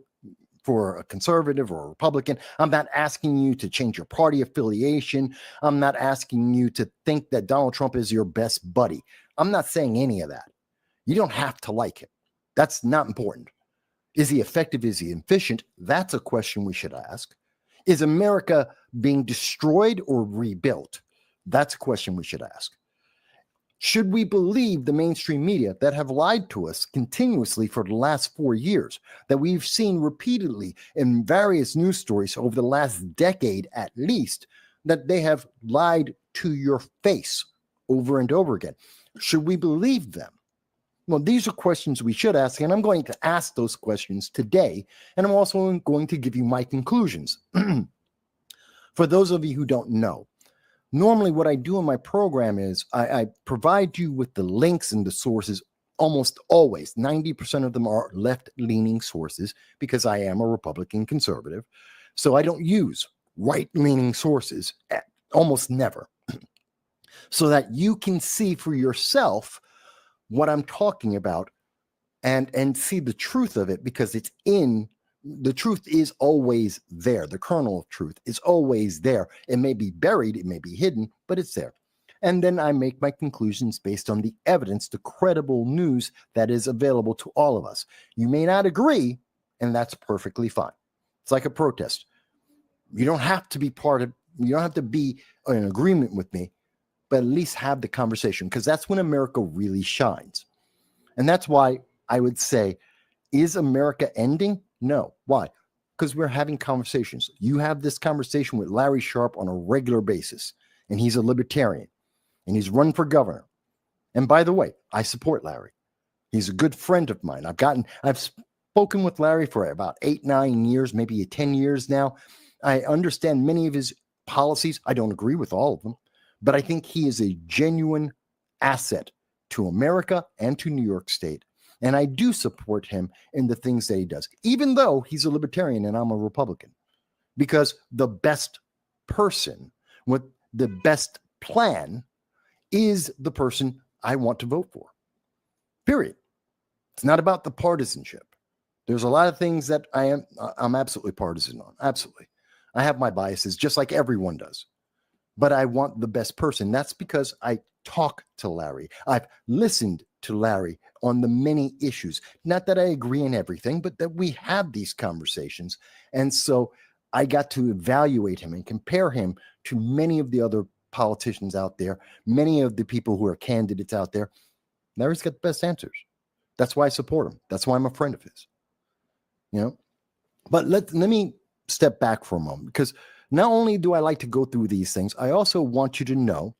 for a conservative or a Republican. I'm not asking you to change your party affiliation. I'm not asking you to think that Donald Trump is your best buddy. I'm not saying any of that. You don't have to like him. That's not important. Is he effective? Is he efficient? That's a question we should ask. Is America being destroyed or rebuilt? That's a question we should ask. Should we believe the mainstream media that have lied to us continuously for the last 4 years, that we've seen repeatedly in various news stories over the last decade at least, that they have lied to your face over and over again? Should we believe them? Well, these are questions we should ask, and I'm going to ask those questions today, and I'm also going to give you my conclusions. For those of you who don't know, normally what I do in my program is I provide you with the links and the sources almost always. 90% of them are left-leaning sources because I am a Republican conservative. So I don't use right-leaning sources, almost never, so that you can see for yourself what I'm talking about and see the truth of it, because the truth is always there. The kernel of truth is always there. It may be buried, it may be hidden, but it's there. And then I make my conclusions based on the evidence, the credible news that is available to all of us. You may not agree, and that's perfectly fine. It's like a protest. You don't have to be in agreement with me, but at least have the conversation, because that's when America really shines. And that's why I would say, is America ending? No. Why? Because we're having conversations. You have this conversation with Larry Sharpe on a regular basis, and he's a libertarian, and he's run for governor. And by the way, I support Larry. He's a good friend of mine. I've spoken with Larry for about 8-9 years, maybe 10 years now. I understand many of his policies. I don't agree with all of them, but I think he is a genuine asset to America and to New York State. And I do support him in the things that he does, even though he's a libertarian and I'm a Republican, because the best person with the best plan is the person I want to vote for. Period. It's not about the partisanship. There's a lot of things that I'm absolutely partisan on. Absolutely. I have my biases just like everyone does. But I want the best person. That's because I talk to Larry. I've listened to Larry on the many issues. Not that I agree in everything, but that we have these conversations. And so I got to evaluate him and compare him to many of the other politicians out there, many of the people who are candidates out there. Larry's got the best answers. That's why I support him. That's why I'm a friend of his. You know? But let me step back for a moment, because not only do I like to go through these things, I also want you to know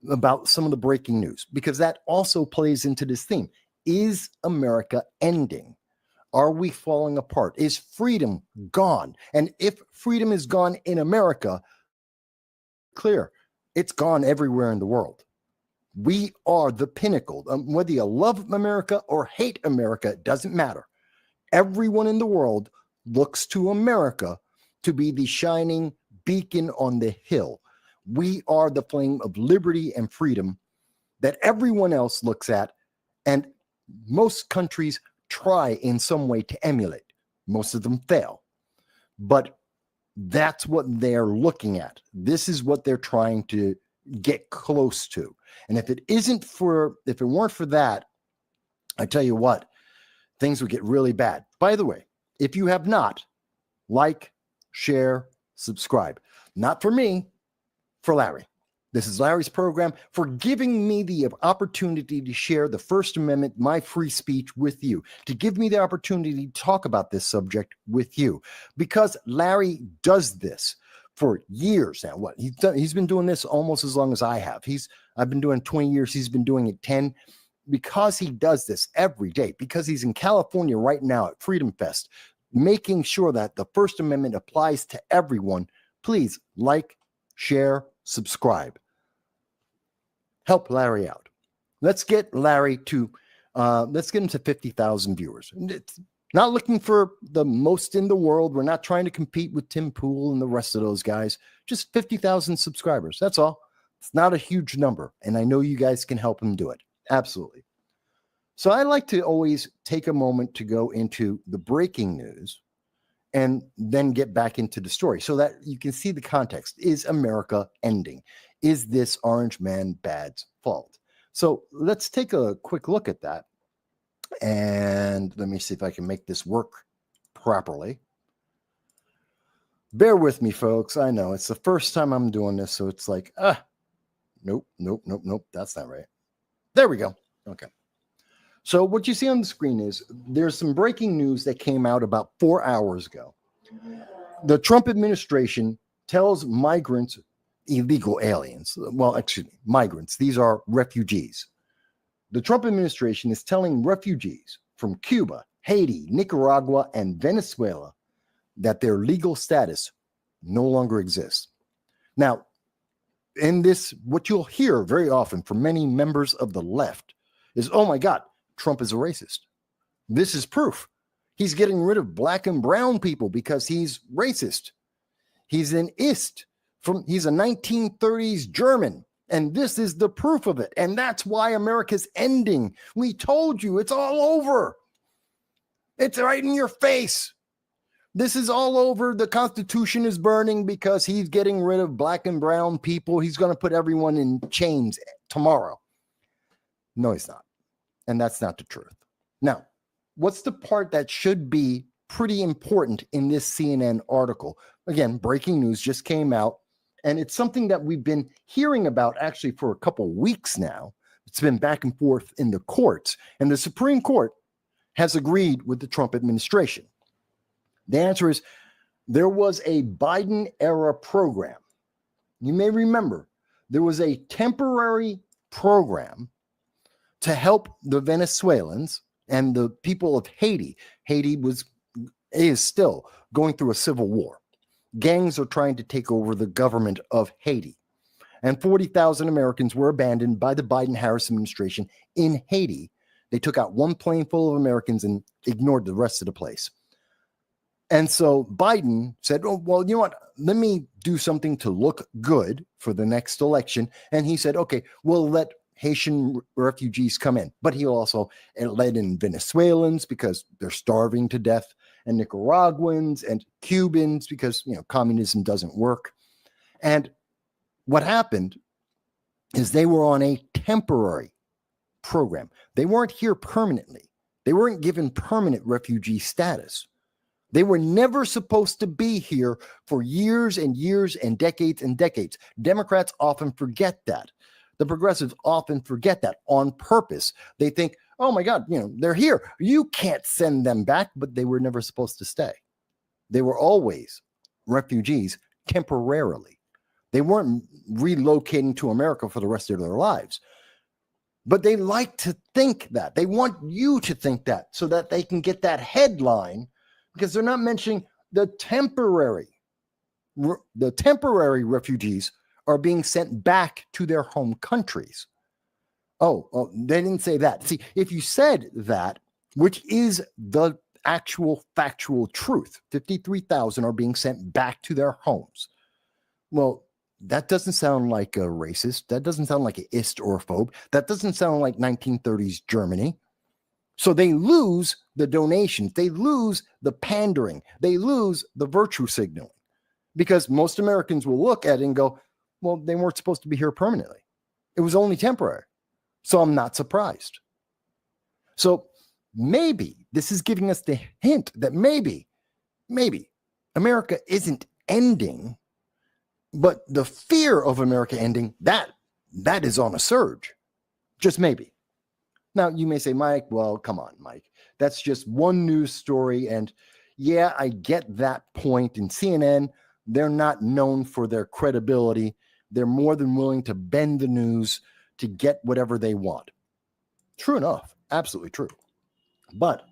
about some of the breaking news, because that also plays into this theme. Is America ending? Are we falling apart? Is freedom gone? And if freedom is gone in America, clear, it's gone everywhere in the world. We are the pinnacle. Whether you love America or hate America, it doesn't matter. Everyone in the world looks to America to be the shining beacon on the hill. We are the flame of liberty and freedom that everyone else looks at, and most countries try in some way to emulate. Most of them fail. But that's what they're looking at. This is what they're trying to get close to. And if it weren't for that, I tell you what, things would get really bad. By the way, if you have not, like, share, subscribe. Not for me, for Larry. This is Larry's program, for giving me the opportunity to share the First Amendment, my free speech with you, to give me the opportunity to talk about this subject with you. Because Larry does this for years now. He's been doing this almost as long as I have. I've been doing 20 years. He's been doing it 10. Because he does this every day, because he's in California right now at Freedom Fest, making sure that the First Amendment applies to everyone, please like, share, subscribe. Help Larry out. Let's get Larry to, let's get him to 50,000 viewers. It's not looking for the most in the world. We're not trying to compete with Tim Pool and the rest of those guys. Just 50,000 subscribers. That's all. It's not a huge number. And I know you guys can help him do it. Absolutely. So I like to always take a moment to go into the breaking news and then get back into the story so that you can see the context. Is America ending? Is this Orange Man Bad's fault? So let's take a quick look at that. And let me see if I can make this work properly. Bear with me, folks. I know it's the first time I'm doing this, so it's like, nope. That's not right. There we go. Okay. So what you see on the screen is there's some breaking news that came out about 4 hours ago. The Trump administration tells migrants, illegal aliens, well, excuse me, migrants, these are refugees. The Trump administration is telling refugees from Cuba, Haiti, Nicaragua, and Venezuela that their legal status no longer exists. Now, in this, what you'll hear very often from many members of the left is, oh my God, Trump is a racist. This is proof. He's getting rid of black and brown people because he's racist. He's an ist. He's a 1930s German. And this is the proof of it. And that's why America's ending. We told you it's all over. It's right in your face. This is all over. The Constitution is burning because he's getting rid of black and brown people. He's going to put everyone in chains tomorrow. No, he's not. And that's not the truth. Now, what's the part that should be pretty important in this CNN article? Again, breaking news just came out, and it's something that we've been hearing about actually for a couple weeks now. It's been back and forth in the courts, and the Supreme Court has agreed with the Trump administration. The answer is there was a Biden-era program. You may remember there was a temporary program to help the Venezuelans and the people of Haiti. Haiti is still going through a civil war. Gangs are trying to take over the government of Haiti. And 40,000 Americans were abandoned by the Biden-Harris administration in Haiti. They took out one plane full of Americans and ignored the rest of the place. And so Biden said, oh, well, you know what? Let me do something to look good for the next election. And he said, okay, we'll let Haitian refugees come in. But he also let in Venezuelans because they're starving to death, and Nicaraguans and Cubans because, communism doesn't work. And what happened is they were on a temporary program. They weren't here permanently. They weren't given permanent refugee status. They were never supposed to be here for years and years and decades. Democrats often forget that. The progressives often forget that on purpose. They think, oh my God, they're here. You can't send them back, but they were never supposed to stay. They were always refugees temporarily. They weren't relocating to America for the rest of their lives. But they like to think that. They want you to think that so that they can get that headline, because they're not mentioning the temporary refugees are being sent back to their home countries. Oh, they didn't say that. See, if you said that, which is the actual factual truth, 53,000 are being sent back to their homes. Well, that doesn't sound like a racist. That doesn't sound like an ist or a phobe. That doesn't sound like 1930s Germany. So they lose the donations. They lose the pandering. They lose the virtue signaling, because most Americans will look at it and go, well, they weren't supposed to be here permanently. It was only temporary. So I'm not surprised. So maybe this is giving us the hint that maybe America isn't ending But the fear of America ending, that is on a surge. Just maybe. Now, you may say, Mike, well, come on, Mike. That's just one news story. And yeah, I get that point. In CNN, they're not known for their credibility. They're more than willing to bend the news to get whatever they want. True enough. Absolutely true. But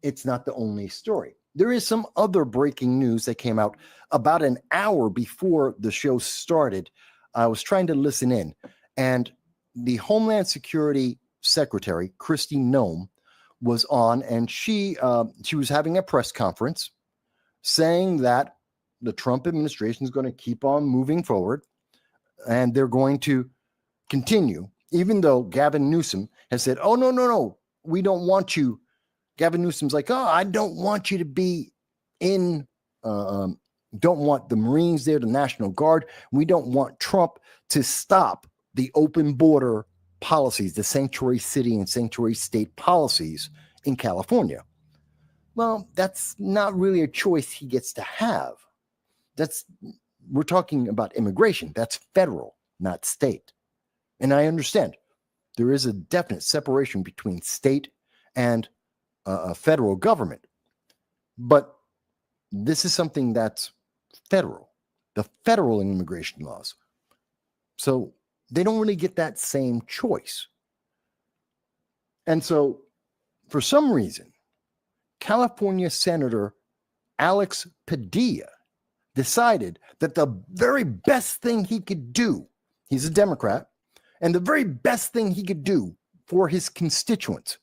it's not the only story. There is some other breaking news that came out about an hour before the show started. I was trying to listen in, and the Homeland Security Secretary, Kristi Noem, was on, and she was having a press conference saying that the Trump administration is going to keep on moving forward, and they're going to continue, even though Gavin Newsom has said, oh, no, we don't want you. Gavin Newsom's like, oh, I don't want you to be in, don't want the Marines there, the National Guard. We don't want Trump to stop the open border policies, the sanctuary city and sanctuary state policies in California. Well, that's not really a choice he gets to have. We're talking about immigration. That's federal, not state. And I understand there is a definite separation between state and a federal government. But this is something that's federal, the federal immigration laws. So they don't really get that same choice. And so for some reason, California Senator Alex Padilla decided that the very best thing he could do, he's a Democrat, and the very best thing he could do for his constituents,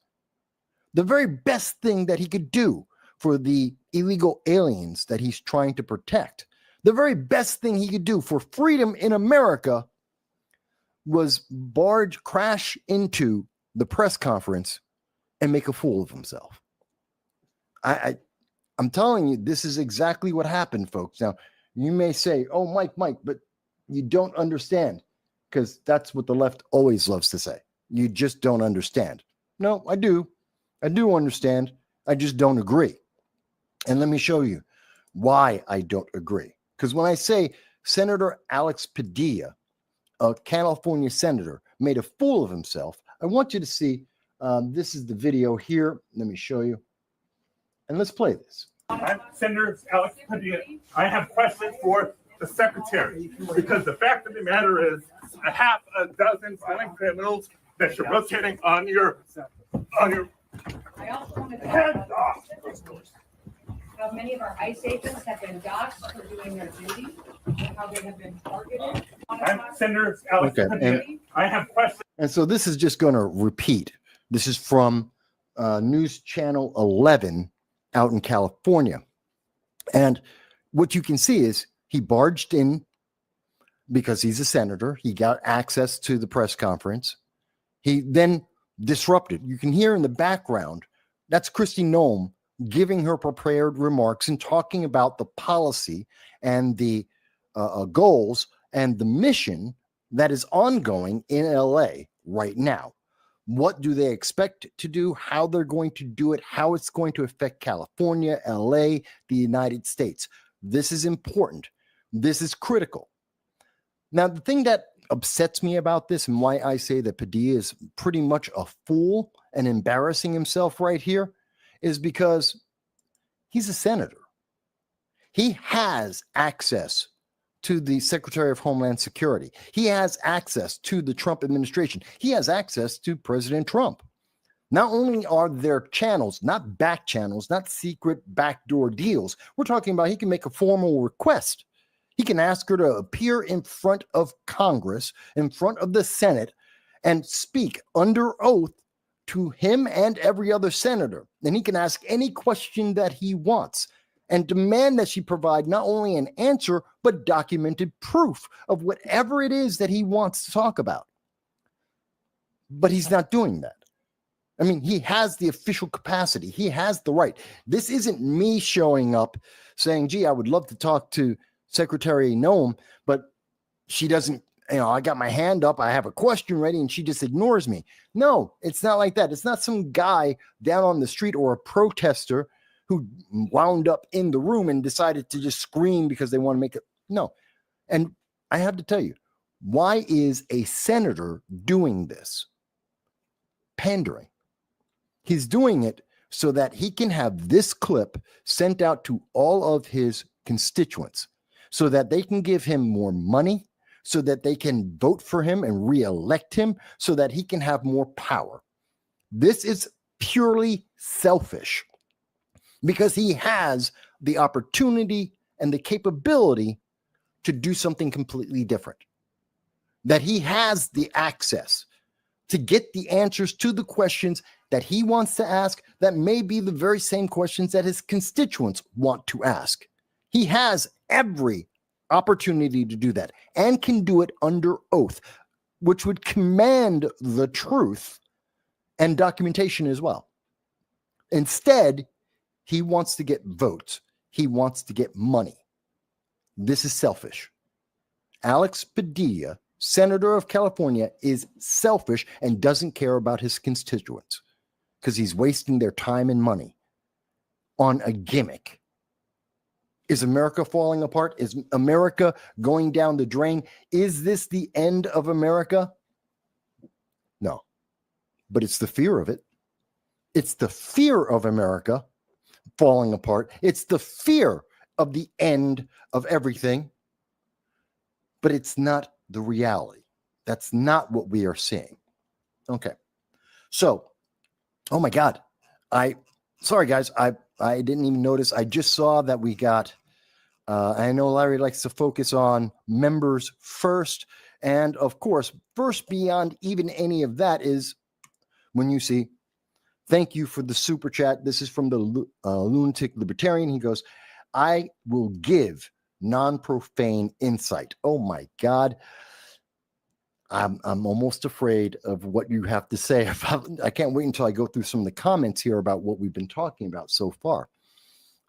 the very best thing that he could do for the illegal aliens that he's trying to protect, the very best thing he could do for freedom in America was crash into the press conference and make a fool of himself. I'm telling you, this is exactly what happened, folks. Now, you may say, oh, Mike, but you don't understand, because that's what the left always loves to say. You just don't understand. No, I do. I do understand. I just don't agree. And let me show you why I don't agree. Because when I say Senator Alex Padilla, a California senator, made a fool of himself, I want you to see, this is the video here. Let me show you. And let's play this. I'm Senator Alex Padilla. I have questions for the secretary, because the fact of the matter is a half a dozen violent criminals that you're rotating on your I also want to head talk off. about how many of our ICE agents have been doxxed for doing their duty, and how they have been targeted. I'm Senator Alex Okay, Padilla. I have questions. And so this is just going to repeat. This is from News Channel 11 out in California. And what you can see is he barged in because he's a senator. He got access to the press conference. He then disrupted. You can hear in the background, that's Kristi Noem giving her prepared remarks and talking about the policy and the goals and the mission that is ongoing in LA right now. What do they expect to do? How they're going to do it? How it's going to affect California, LA, the United States. This is important. This is critical. Now, the thing that upsets me about this and why I say that Padilla is pretty much a fool and embarrassing himself right here is because he's a senator. He has access to the Secretary of Homeland Security. He has access to the Trump administration. He has access to President Trump. Not only are there channels, not back channels, not secret backdoor deals, we're talking about he can make a formal request. He can ask her to appear in front of Congress, in front of the Senate, and speak under oath to him and every other senator. And he can ask any question that he wants and demand that she provide not only an answer, but documented proof of whatever it is that he wants to talk about. But he's not doing that. I mean, he has the official capacity. He has the right. This isn't me showing up saying, gee, I would love to talk to Secretary Noem, but she doesn't, I got my hand up, I have a question ready, and she just ignores me. No, it's not like that. It's not some guy down on the street or a protester who wound up in the room and decided to just scream because they want to make it. No. And I have to tell you, why is a senator doing this? Pandering. He's doing it so that he can have this clip sent out to all of his constituents so that they can give him more money, so that they can vote for him and reelect him, so that he can have more power. This is purely selfish because he has the opportunity and the capability to do something completely different. That he has the access to get the answers to the questions that he wants to ask that may be the very same questions that his constituents want to ask. He has every opportunity to do that and can do it under oath, which would command the truth and documentation as well. Instead, he wants to get votes. He wants to get money. This is selfish. Alex Padilla, Senator of California, is selfish and doesn't care about his constituents because he's wasting their time and money on a gimmick. Is America falling apart? Is America going down the drain? Is this the end of America? No, but it's the fear of it. It's the fear of America falling apart. It's the fear of the end of everything, but it's not the reality. That's not what we are seeing. Okay. So, oh my God. Sorry guys, I didn't even notice. I just saw that we got, I know Larry likes to focus on members first. And of course, first beyond even any of that is when you see, thank you for the super chat. This is from the Lunatic Libertarian. He goes, I will give non-profane insight. Oh my God. I'm almost afraid of what you have to say about. I can't wait until I go through some of the comments here about what we've been talking about so far.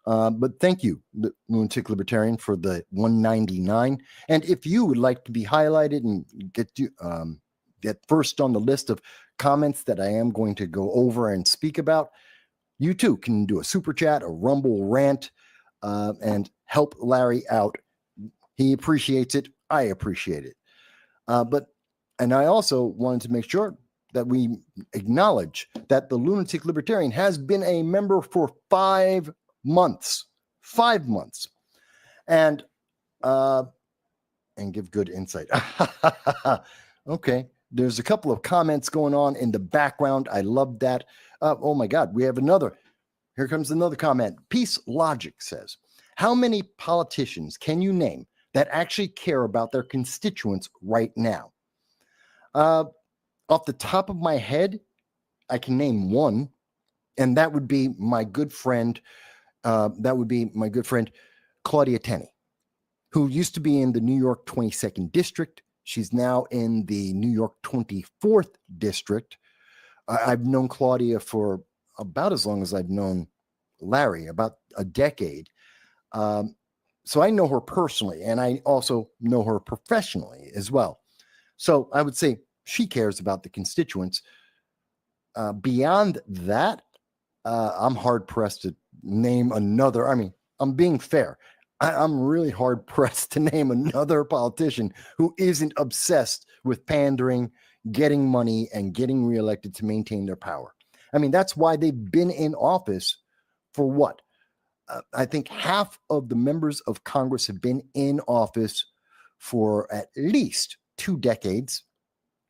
But thank you, the Lunatic Libertarian, for the 199. And if you would like to be highlighted and get first on the list of comments that I am going to go over and speak about, you too can do a super chat, a Rumble rant, and help Larry out. He appreciates it. I appreciate it. And I also wanted to make sure that we acknowledge that the Lunatic Libertarian has been a member for 5 months. 5 months. And give good insight. Okay. There's a couple of comments going on in the background. I love that. Oh my God. We have another. Here comes another comment. Peace Logic says, how many politicians can you name that actually care about their constituents right now? Off the top of my head, I can name one, and that would be my good friend. Claudia Tenney, who used to be in the New York 22nd District. She's now in the New York 24th District. I've known Claudia for about as long as I've known Larry, about a decade. So I know her personally, and I also know her professionally as well. So I would say she cares about the constituents. Beyond that, I'm hard-pressed to name another. I mean, I'm being fair. I'm really hard-pressed to name another politician who isn't obsessed with pandering, getting money, and getting reelected to maintain their power. I mean, that's why they've been in office for what? I think half of the members of Congress have been in office for at least 2 decades,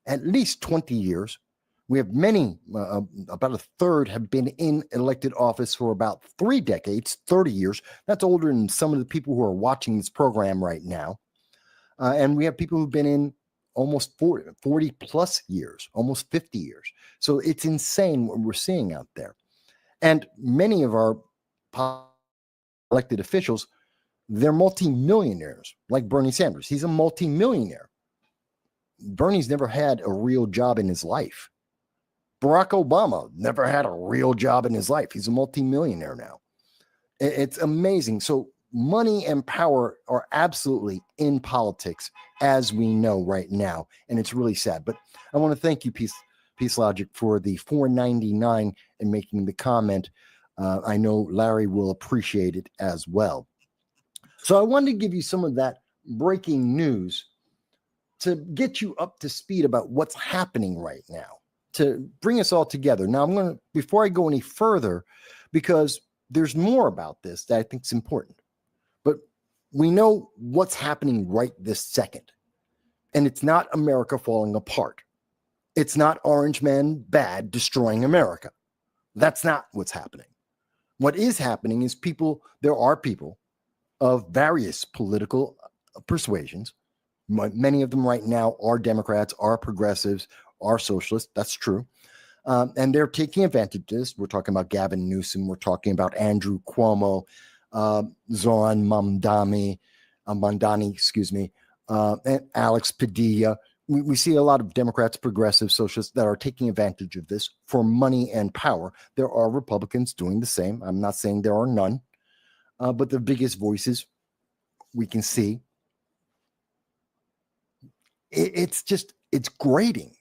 at least 20 years. We have many, about a third have been in elected office for about 3 decades, 30 years. That's older than some of the people who are watching this program right now. And we have people who've been in almost 40 plus years, almost 50 years. So it's insane what we're seeing out there. And many of our elected officials, they're multimillionaires, like Bernie Sanders. He's a multimillionaire. Bernie's never had a real job in his life. Barack Obama never had a real job in his life. He's a multimillionaire now. It's amazing. So money and power are absolutely in politics, as we know right now. And it's really sad. But I want to thank you, Peace Logic, for the $4.99 and making the comment. I know Larry will appreciate it as well. So I wanted to give you some of that breaking news to get you up to speed about what's happening right now, to bring us all together. Now, I'm going to, before I go any further, because there's more about this that I think is important, but we know what's happening right this second. And it's not America falling apart. It's not Orange Man bad destroying America. That's not what's happening. What is happening is there are people of various political persuasions. Many of them right now are Democrats, are progressives, are socialists. That's true. And they're taking advantage of this. We're talking about Gavin Newsom. We're talking about Andrew Cuomo, Zoran Mamdani, and Alex Padilla. We see a lot of Democrats, progressives, socialists that are taking advantage of this for money and power. There are Republicans doing the same. I'm not saying there are none, but the biggest voices we can see. It's grating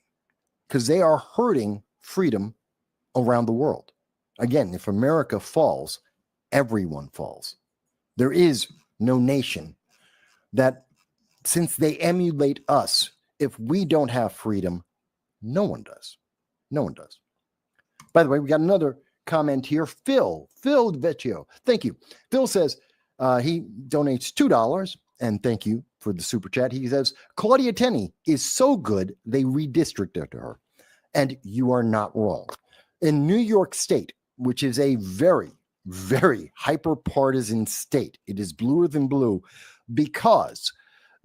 because they are hurting freedom around the world. Again, if America falls, everyone falls. There is no nation that, since they emulate us, if we don't have freedom, no one does. No one does. By the way, we got another comment here. Phil Vecchio. Thank you. Phil says he donates $2, and thank you for the super chat. He says, Claudia Tenney is so good, they redistricted her. And you are not wrong. In New York State, which is a very, very hyper-partisan state, it is bluer than blue because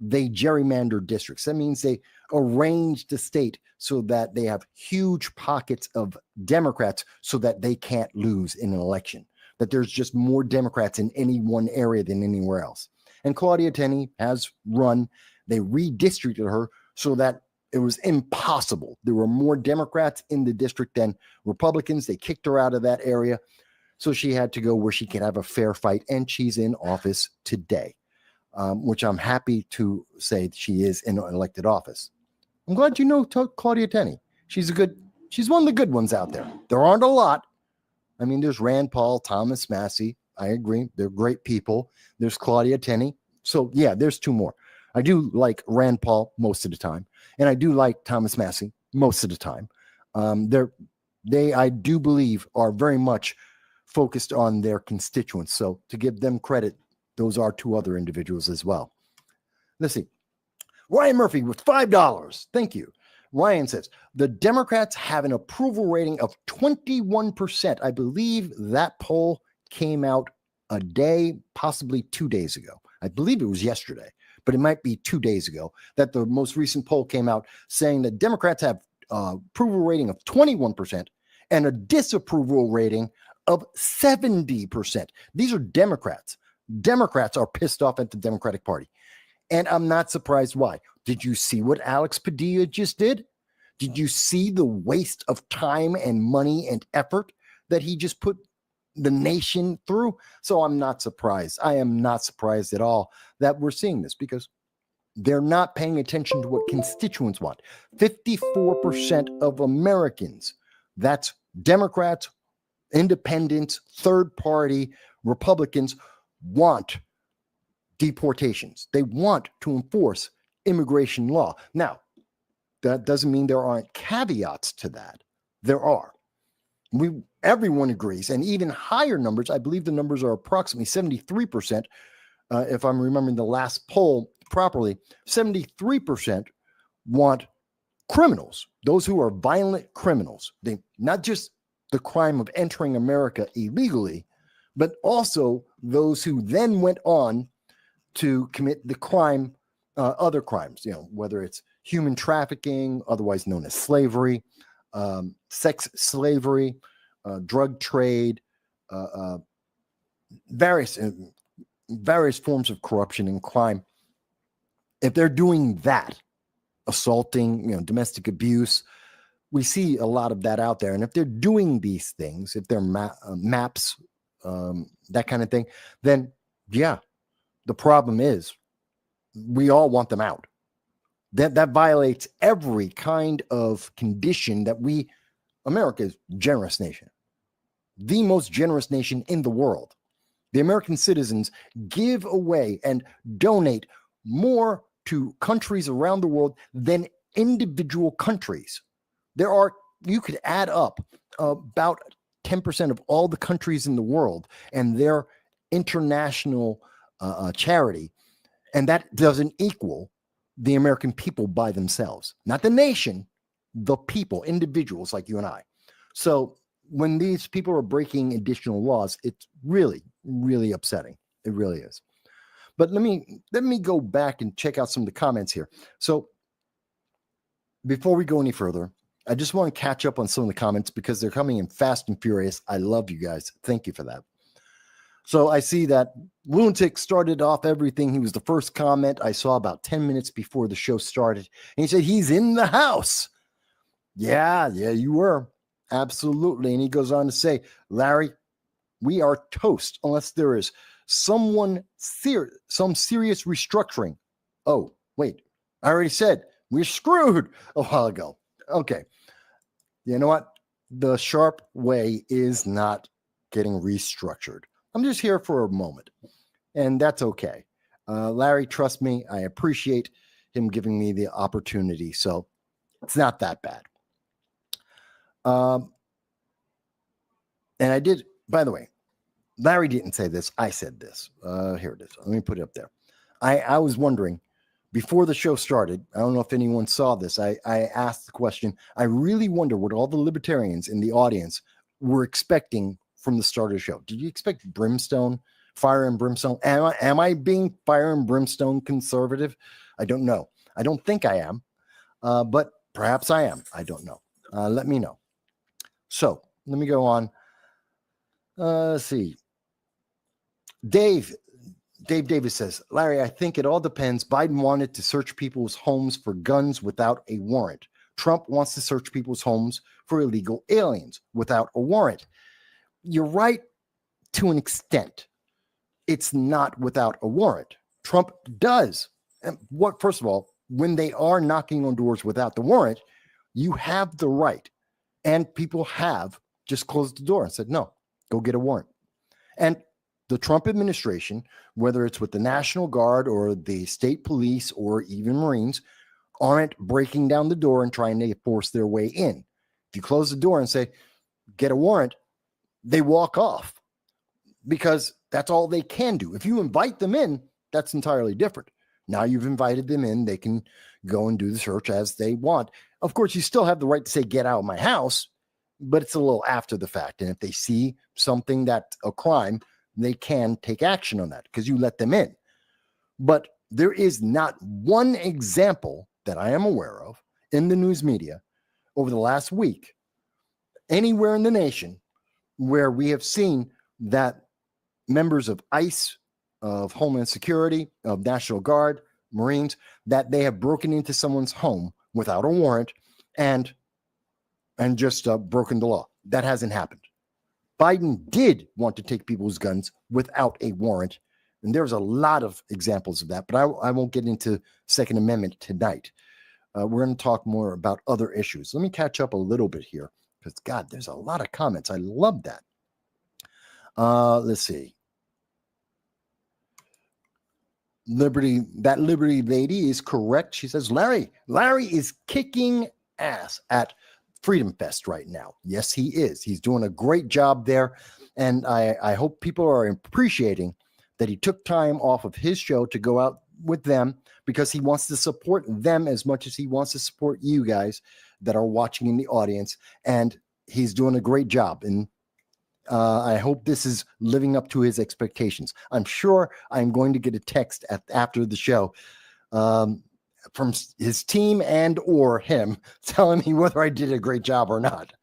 they gerrymander districts. That means they arrange the state so that they have huge pockets of Democrats so that they can't lose in an election, that there's just more Democrats in any one area than anywhere else. And Claudia Tenney has run. They redistricted her so that it was impossible. There were more Democrats in the district than Republicans. They kicked her out of that area. So she had to go where she could have a fair fight. And she's in office today. Which I'm happy to say she is in an elected office. I'm glad you know Claudia Tenney. She's one of the good ones out there. There aren't a lot. I mean, there's Rand Paul, Thomas Massey. I agree. They're great people. There's Claudia Tenney. So yeah, there's two more. I do like Rand Paul most of the time. And I do like Thomas Massey most of the time. They, I do believe, are very much focused on their constituents. So to give them credit, those are two other individuals as well. Let's see. Ryan Murphy with $5. Thank you. Ryan says, the Democrats have an approval rating of 21%. I believe that poll came out a day, possibly 2 days ago. I believe it was yesterday, but it might be 2 days ago that the most recent poll came out saying that Democrats have approval rating of 21% and a disapproval rating of 70%. These are Democrats. Democrats are pissed off at the Democratic Party. And I'm not surprised why. Did you see what Alex Padilla just did? Did you see the waste of time and money and effort that he just put the nation through? So I'm not surprised. I am not surprised at all that we're seeing this because they're not paying attention to what constituents want. 54% of Americans, that's Democrats, independents, third party, Republicans, want deportations. They want to enforce immigration law. Now, that doesn't mean there aren't caveats to that. There are. Everyone agrees, and even higher numbers. I believe the numbers are approximately 73%. If I'm remembering the last poll properly, 73% want criminals, those who are violent criminals. They not just the crime of entering America illegally, but also those who then went on to commit the crime, other crimes, whether it's human trafficking, otherwise known as slavery, sex slavery, drug trade, various forms of corruption and crime. If they're doing that, assaulting, domestic abuse, we see a lot of that out there. And if they're doing these things, if they're maps, that kind of thing, then yeah, the problem is we all want them out. That violates every kind of condition that America's generous nation, the most generous nation in the world. The American citizens give away and donate more to countries around the world than individual countries. You could add up about 10% of all the countries in the world and their international charity, and that doesn't equal the American people by themselves, not the nation, the people, individuals like you and I. So when these people are breaking additional laws, it's really, really upsetting. It really is. But let me go back and check out some of the comments here. So before we go any further, I just want to catch up on some of the comments because they're coming in fast and furious. I love you guys. Thank you for that. So I see that Lunatic started off everything. He was the first comment I saw about 10 minutes before the show started. And he said, he's in the house. Yeah, you were. Absolutely. And he goes on to say, Larry, we are toast unless there is some serious restructuring. Oh, wait, I already said we're screwed a while ago. Okay. You know what? The sharp way is not getting restructured. I'm just here for a moment, and that's okay. Larry, trust me, I appreciate him giving me the opportunity, so it's not that bad. And I did, by the way, Larry didn't say this. I said this. Here it is. Let me put it up there. I was wondering, before the show started, I don't know if anyone saw this. I asked the question, I really wonder what all the libertarians in the audience were expecting from the start of the show. Did you expect brimstone, fire and brimstone? Am I being fire and brimstone conservative? I don't know. I don't think I am, but perhaps I am. I don't know. Let me know. So let me go on. Let's see. Dave Davis says, Larry, I think it all depends. Biden wanted to search people's homes for guns without a warrant. Trump wants to search people's homes for illegal aliens without a warrant. You're right to an extent. It's not without a warrant. Trump does. And first of all, when they are knocking on doors without the warrant, you have the right. And people have just closed the door and said, no, go get a warrant. And the Trump administration, whether it's with the National Guard or the state police or even Marines, aren't breaking down the door and trying to force their way in. If you close the door and say, get a warrant, they walk off because that's all they can do. If you invite them in, that's entirely different. Now you've invited them in, they can go and do the search as they want. Of course, you still have the right to say, get out of my house, but it's a little after the fact. And if they see something that's a crime, they can take action on that because you let them in. But there is not one example that I am aware of in the news media over the last week, anywhere in the nation, where we have seen that members of ICE, of Homeland Security, of National Guard, Marines, that they have broken into someone's home without a warrant and just broken the law. That hasn't happened. Biden did want to take people's guns without a warrant, and there's a lot of examples of that, but I won't get into Second Amendment tonight. We're going to talk more about other issues. Let me catch up a little bit here, because, God, there's a lot of comments. I love that. Let's see. Liberty lady is correct. She says, Larry is kicking ass at Freedom Fest right now. Yes, he is. He's doing a great job there. And I hope people are appreciating that he took time off of his show to go out with them because he wants to support them as much as he wants to support you guys that are watching in the audience. And he's doing a great job. And I hope this is living up to his expectations. I'm sure I'm going to get a text after the show from his team and or him telling me whether I did a great job or not.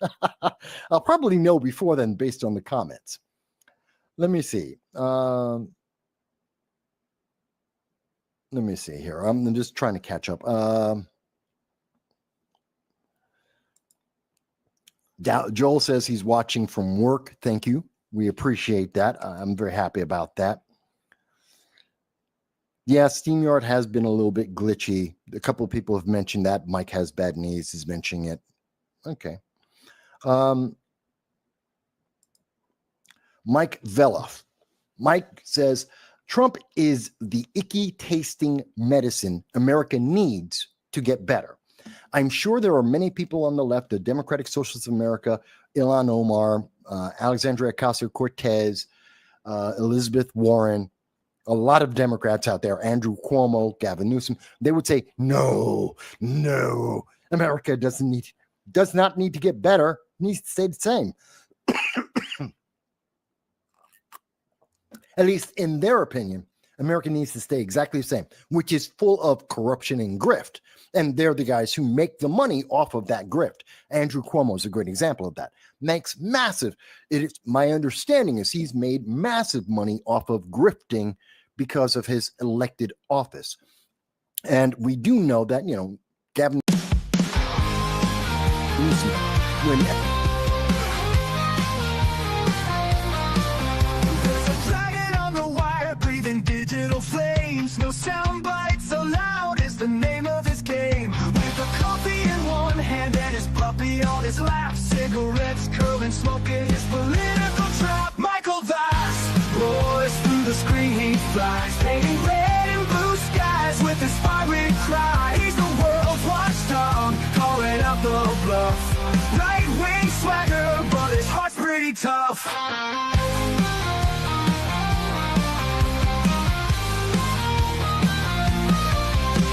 I'll probably know before then based on the comments. Let me see. Let me see here. I'm just trying to catch up. Joel says he's watching from work. Thank you. We appreciate that. I'm very happy about that. Yeah, SteamYard has been a little bit glitchy. A couple of people have mentioned that. Mike has bad knees is mentioning it. Okay. Mike Veloff. Mike says, Trump is the icky tasting medicine America needs to get better. I'm sure there are many people on the left, the Democratic Socialists of America, Ilhan Omar, Alexandria Ocasio-Cortez, Elizabeth Warren, a lot of Democrats out there, Andrew Cuomo, Gavin Newsom, they would say, no, America does not need to get better, needs to stay the same. At least in their opinion, America needs to stay exactly the same, which is full of corruption and grift. And they're the guys who make the money off of that grift. Andrew Cuomo is a great example of that. Makes massive. My understanding is he's made massive money off of grifting because of his elected office. And we do know that, Gavin Newsom, There's a dragon on the wire, breathing digital flames. No sound bites allowed is the name of his game. With a coffee in one hand and his puppy on his lap, cigarettes curling, smoking his political trap. Michael Vass roars through the screen, he flies, painting red and blue skies with his fiery cry. He's the world's watchdog, calling out the bluff. Right-wing swagger, but his heart's pretty tough.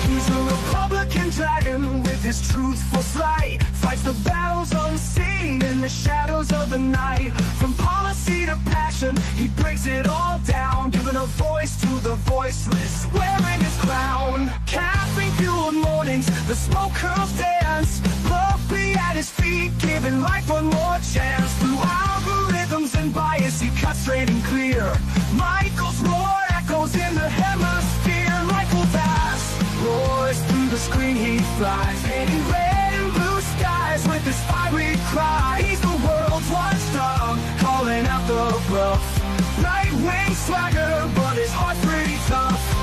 He's a Republican dragon with his truthful slight. Fights the battles unseen in the shadows of the night. From policy to passion, he breaks it all down, giving a voice to the voiceless, wearing his crown. Caffeine-fueled mornings, the smoke curls dance. Puppy at his feet, giving life one more chance. Through algorithms and bias, he cuts straight and clear. Michael's roar echoes in the hemisphere. Michael Vass roars through the screen, he flies, painting red and blue skies with his fiery cry. He's the world's watchdog, calling out the bluff. Right-wing swagger, but his heart's pretty tough.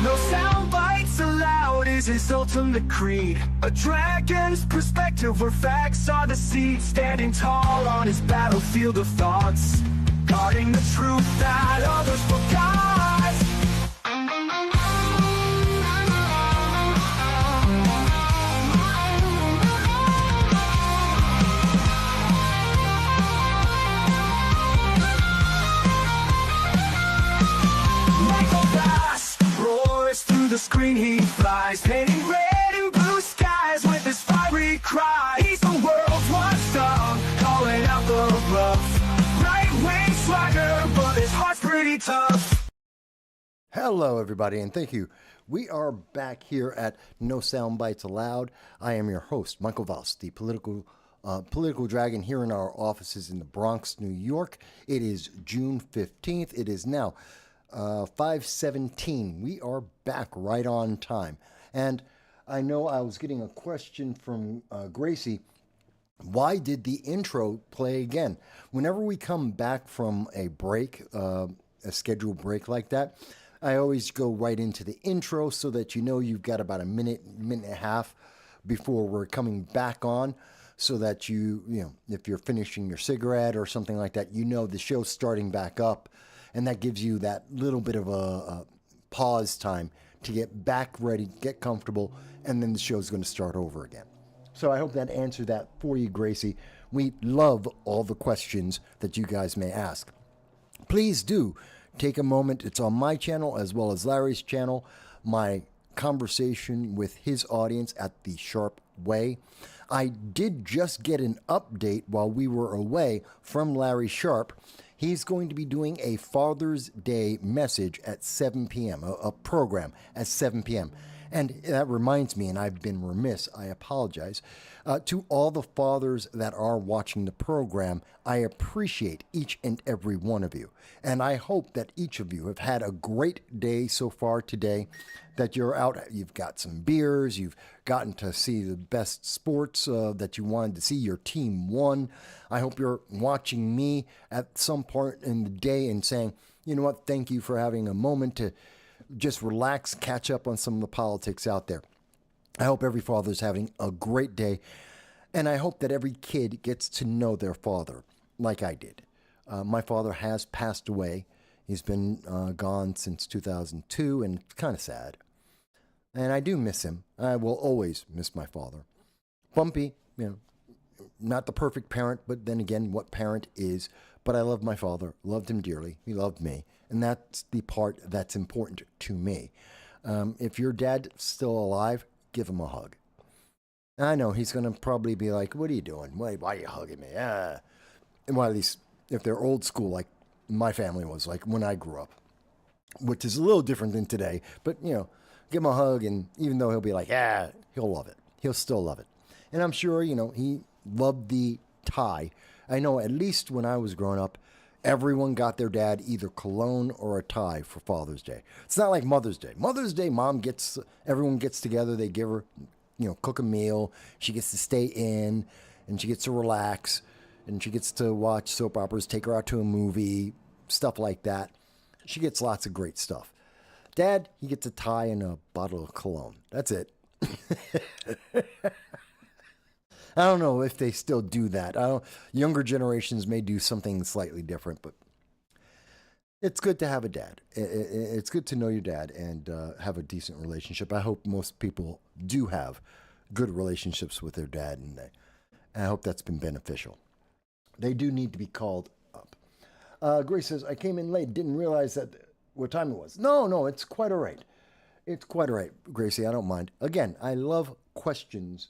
No sound bites allowed is his ultimate creed. A dragon's perspective where facts are the seed. Standing tall on his battlefield of thoughts, guarding the truth that others forgot. Michael Vass roars through the screen, he flies, painting red and blue skies with his fiery cry. He's the world's watchdog, calling out the bluff. Right-wing swagger, but his heart's pretty tough. Hello, everybody, and thank you. We are back here at No Sound Bites Allowed. I am your host, Michael Valls, the political dragon here in our offices in the Bronx, New York. It is June 15th. It is now 5:17. We are back right on time. And I know I was getting a question from Gracie. Why did the intro play again? Whenever we come back from a break, a scheduled break like that, I always go right into the intro so that you've got about a minute and a half before we're coming back on, so that if you're finishing your cigarette or something like that, the show's starting back up, and that gives you that little bit of a pause time to get back ready, get comfortable, and then the show's going to start over again. So I hope that answered that for you, Gracie. We love all the questions that you guys may ask. Please do take a moment. It's on my channel as well as Larry's channel, my conversation with his audience at the Sharp Way. I did just get an update while we were away from Larry Sharp. He's going to be doing a Father's Day message at 7 p.m., a program at 7 p.m. And that reminds me, and I've been remiss, I apologize, to all the fathers that are watching the program. I appreciate each and every one of you. And I hope that each of you have had a great day so far today, that you're out, you've got some beers, you've gotten to see the best sports that you wanted to see, your team won. I hope you're watching me at some point in the day and saying, you know what, thank you for having a moment to just relax, catch up on some of the politics out there. I hope every father's having a great day. And I hope that every kid gets to know their father like I did. My father has passed away. He's been gone since 2002, and it's kind of sad. And I do miss him. I will always miss my father. Bumpy, not the perfect parent, but then again, what parent is? But I love my father, loved him dearly. He loved me. And that's the part that's important to me. If your dad's still alive, give him a hug. I know he's going to probably be like, what are you doing? Why are you hugging me? And why at least if they're old school, like my family was, like when I grew up, which is a little different than today. But, give him a hug, and even though he'll be like, he'll love it. He'll still love it. And I'm sure, he loved the tie. I know at least when I was growing up, everyone got their dad either cologne or a tie for Father's Day. It's not like Mother's Day. Mother's Day, everyone gets together. They give her, cook a meal. She gets to stay in, and she gets to relax, and she gets to watch soap operas, take her out to a movie, stuff like that. She gets lots of great stuff. Dad, he gets a tie and a bottle of cologne. That's it. I don't know if they still do that. Younger generations may do something slightly different, but it's good to have a dad. It's good to know your dad and have a decent relationship. I hope most people do have good relationships with their dad, and I hope that's been beneficial. They do need to be called up. Grace says, I came in late, didn't realize what time it was. No, it's quite all right. It's quite all right, Gracie. I don't mind. Again, I love questions.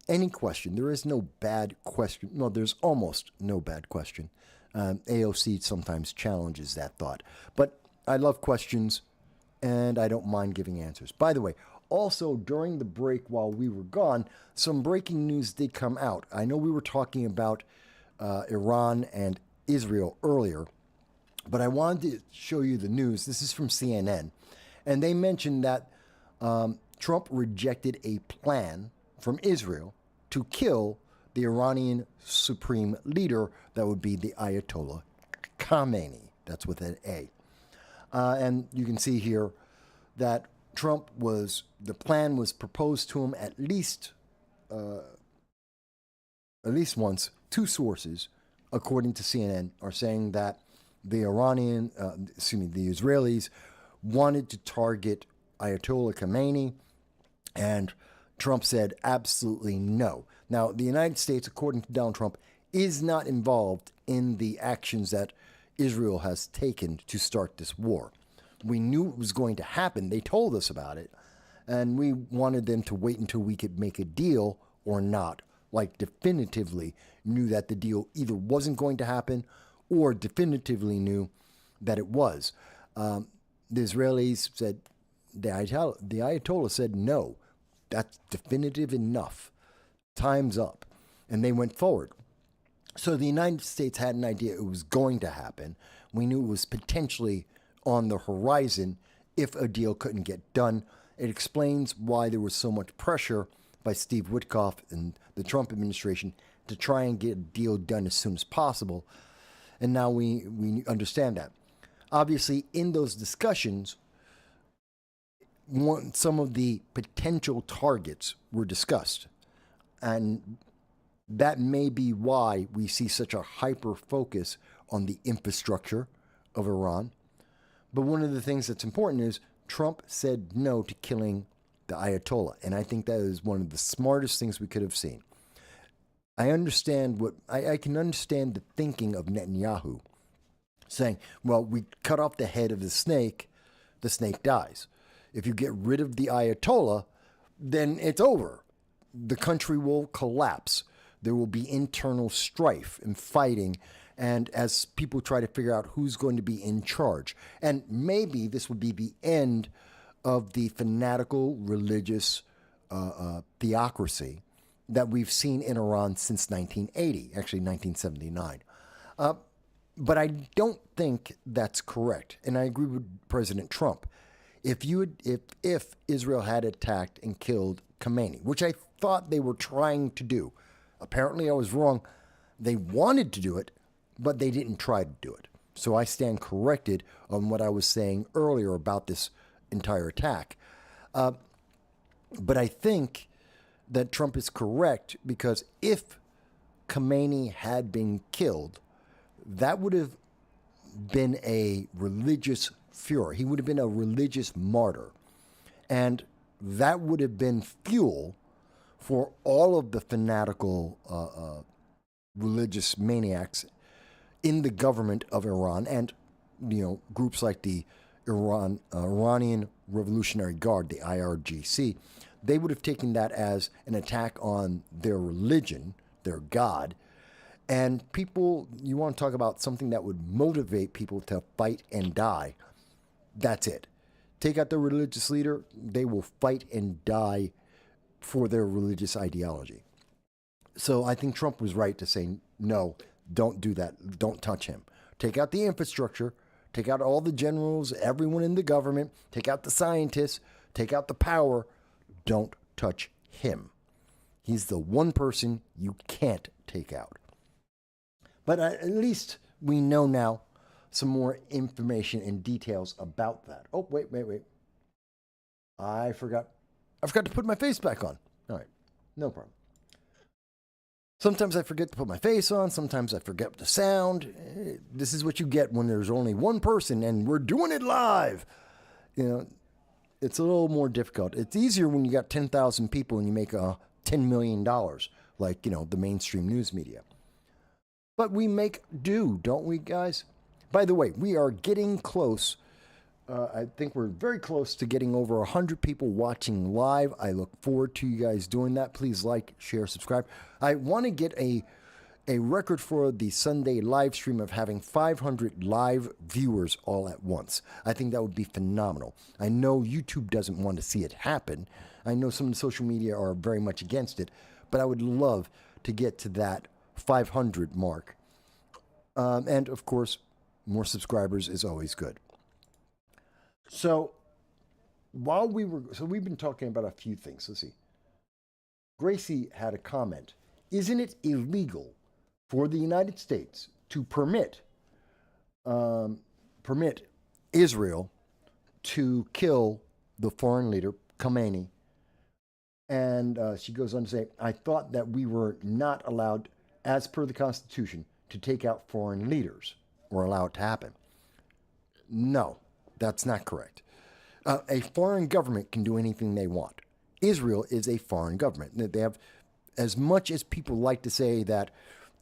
Any question. There is no bad question. No, there's almost no bad question. AOC sometimes challenges that thought. But I love questions, and I don't mind giving answers. By the way, also during the break while we were gone, some breaking news did come out. I know we were talking about Iran and Israel earlier, but I wanted to show you the news. This is from CNN. And they mentioned that Trump rejected a plan from Israel to kill the Iranian supreme leader, that would be the Ayatollah Khamenei. That's with an A. And you can see here that the plan was proposed to him at least once. Two sources, according to CNN, are saying that the Israelis wanted to target Ayatollah Khamenei, and Trump said absolutely no. Now, the United States, according to Donald Trump, is not involved in the actions that Israel has taken to start this war. We knew it was going to happen. They told us about it, and we wanted them to wait until we could make a deal or not, like definitively knew that the deal either wasn't going to happen or definitively knew that it was. The Israelis said, the Ayatollah said, no, that's definitive enough. Time's up. And they went forward. So the United States had an idea it was going to happen. We knew it was potentially on the horizon if a deal couldn't get done. It explains why there was so much pressure by Steve Witkoff and the Trump administration to try and get a deal done as soon as possible. And now we understand that. Obviously, in those discussions, some of the potential targets were discussed. And that may be why we see such a hyper focus on the infrastructure of Iran. But one of the things that's important is Trump said no to killing the Ayatollah. And I think that is one of the smartest things we could have seen. I can understand the thinking of Netanyahu saying, well, we cut off the head of the snake dies. If you get rid of the Ayatollah, then it's over. The country will collapse. There will be internal strife and fighting, and as people try to figure out who's going to be in charge. And maybe this will be the end of the fanatical religious theocracy that we've seen in Iran since 1980, actually 1979. But I don't think that's correct. And I agree with President Trump. If Israel had attacked and killed Khamenei, which I thought they were trying to do, apparently I was wrong. They wanted to do it, but they didn't try to do it. So I stand corrected on what I was saying earlier about this entire attack. But I think that Trump is correct, because if Khomeini had been killed, that would have been a religious furor. He would have been a religious martyr. And that would have been fuel for all of the fanatical religious maniacs in the government of Iran, and groups like the Iranian Revolutionary Guard, the IRGC. They would have taken that as an attack on their religion, their God. And people, you want to talk about something that would motivate people to fight and die, that's it. Take out the religious leader, they will fight and die for their religious ideology. So I think Trump was right to say, no, don't do that. Don't touch him. Take out the infrastructure, take out all the generals, everyone in the government, take out the scientists, take out the power. Don't touch him. He's the one person you can't take out. But at least we know now some more information and details about that. Oh, wait. I forgot to put my face back on. All right, no problem. Sometimes I forget to put my face on. Sometimes I forget the sound. This is what you get when there's only one person and we're doing it live. It's a little more difficult. It's easier when you got 10,000 people and you make $10 million, like, the mainstream news media. But we make do, don't we, guys? By the way, we are getting close. I think we're very close to getting over 100 people watching live. I look forward to you guys doing that. Please like, share, subscribe. I want to get a record for the Sunday live stream of having 500 live viewers all at once. I think that would be phenomenal. I know YouTube doesn't want to see it happen. I know some of the social media are very much against it, but I would love to get to that 500 mark. And of course, more subscribers is always good. So we've been talking about a few things. Let's see. Gracie had a comment. Isn't it illegal for the United States to permit Israel to kill the foreign leader, Khomeini? And she goes on to say, I thought that we were not allowed, as per the Constitution, to take out foreign leaders or allow it to happen. No, that's not correct. A foreign government can do anything they want. Israel is a foreign government. They have, as much as people like to say that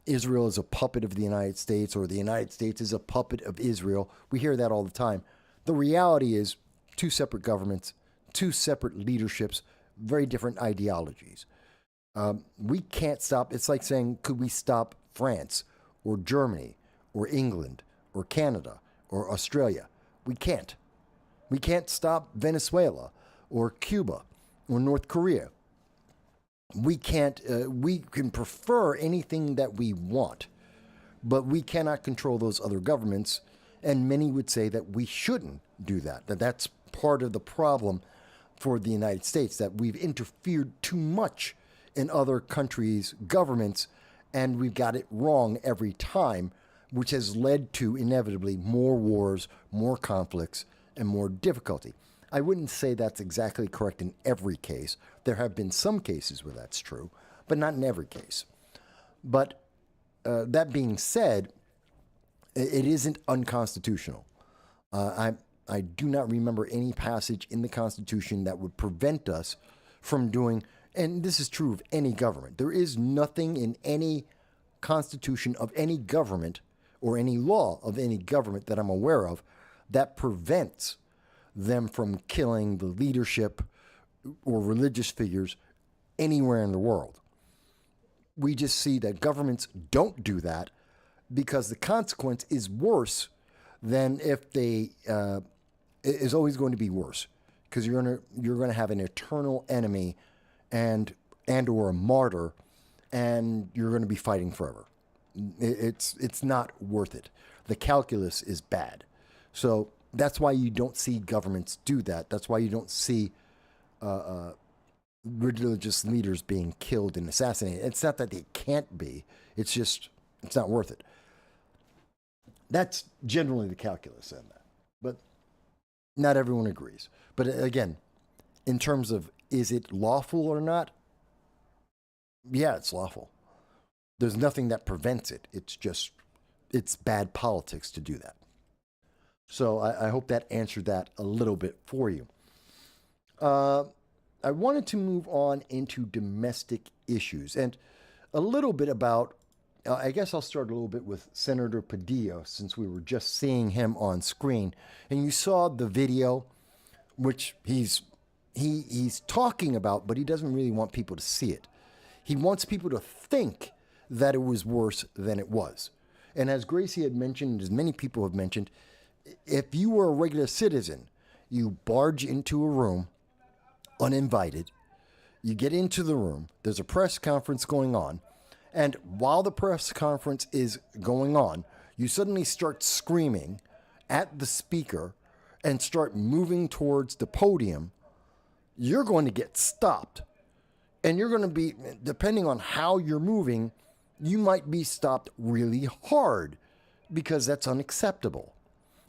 Israel is a puppet of the United States or the United States is a puppet of Israel, we hear that all the time. The reality is two separate governments, two separate leaderships, very different ideologies. We can't stop. It's like saying, could we stop France or Germany or England or Canada or Australia? We can't. We can't stop Venezuela or Cuba or North Korea. We can't. We can prefer anything that we want, but we cannot control those other governments. And many would say that we shouldn't do that. That's part of the problem for the United States, that we've interfered too much in other countries' governments, and we've got it wrong every time, which has led to inevitably more wars, more conflicts, and more difficulty. I wouldn't say that's exactly correct in every case. There have been some cases where that's true, but not in every case. But that being said, it isn't unconstitutional. I do not remember any passage in the Constitution that would prevent us from doing, and this is true of any government. There is nothing in any constitution of any government or any law of any government that I'm aware of that prevents them from killing the leadership or religious figures anywhere in the world. We just see that governments don't do that because the consequence is worse than if they is always going to be worse, because you're going to have an eternal enemy and or a martyr, and you're going to be fighting forever. It's not worth it. The calculus is bad. So that's why you don't see governments do that. That's why you don't see religious leaders being killed and assassinated. It's not that they can't be. It's just, it's not worth it. That's generally the calculus in that. But not everyone agrees. But again, in terms of is it lawful or not, yeah, it's lawful. There's nothing that prevents it. It's bad politics to do that. So I hope that answered that a little bit for you. I wanted to move on into domestic issues and a little bit about, I guess I'll start a little bit with Senator Padilla, since we were just seeing him on screen. And you saw the video, which he's talking about, but he doesn't really want people to see it. He wants people to think that it was worse than it was. And as Gracie had mentioned, as many people have mentioned, if you were a regular citizen, you barge into a room uninvited, you get into the room, there's a press conference going on, and while the press conference is going on, you suddenly start screaming at the speaker and start moving towards the podium, you're going to get stopped. And you're going to be, depending on how you're moving, you might be stopped really hard because that's unacceptable.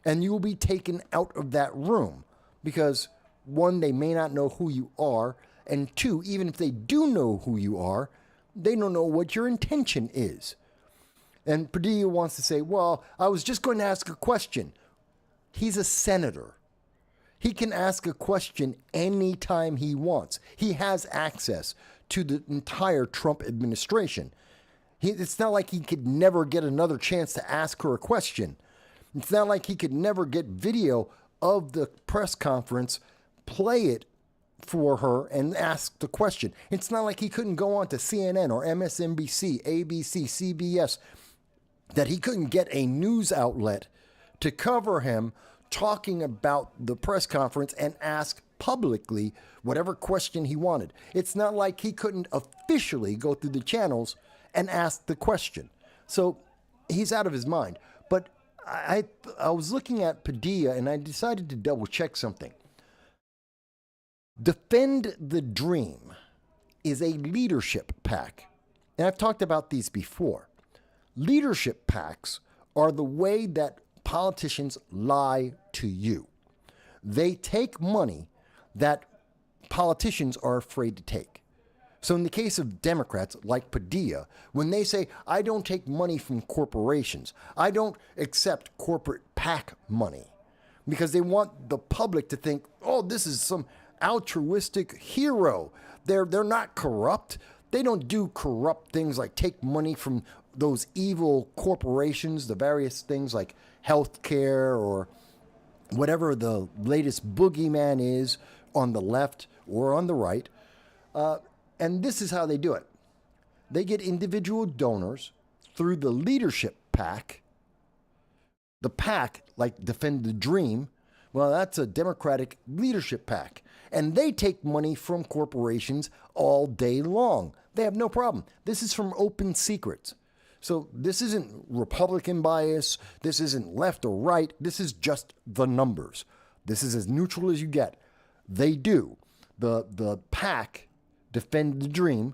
And you will be taken out of that room because, one, they may not know who you are, and two, even if they do know who you are, they don't know what your intention is. And Padilla wants to say, well, I was just going to ask a question. He's a senator. He can ask a question anytime he wants. He has access to the entire Trump administration. It's not like he could never get another chance to ask her a question. It's not like he could never get video of the press conference, play it for her, and ask the question. It's not like he couldn't go on to CNN or MSNBC, ABC, CBS, that he couldn't get a news outlet to cover him talking about the press conference and ask publicly whatever question he wanted. It's not like he couldn't officially go through the channels and ask the question. So he's out of his mind. But I was looking at Padilla and I decided to double check something. Defend the Dream is a leadership PAC. And I've talked about these before. Leadership PACs are the way that politicians lie to you. They take money that politicians are afraid to take. So in the case of Democrats like Padilla, when they say, I don't take money from corporations, I don't accept corporate PAC money, because they want the public to think, oh, this is some altruistic hero. They're not corrupt. They don't do corrupt things like take money from those evil corporations, the various things like healthcare or whatever the latest boogeyman is on the left or on the right. And this is how they do it. They get individual donors through the leadership PAC. The PAC, like Defend the Dream, well, that's a Democratic leadership PAC. And they take money from corporations all day long. They have no problem. This is from open secrets. So this isn't Republican bias. This isn't left or right. This is just the numbers. This is as neutral as you get. They do. The PAC, Defend the Dream,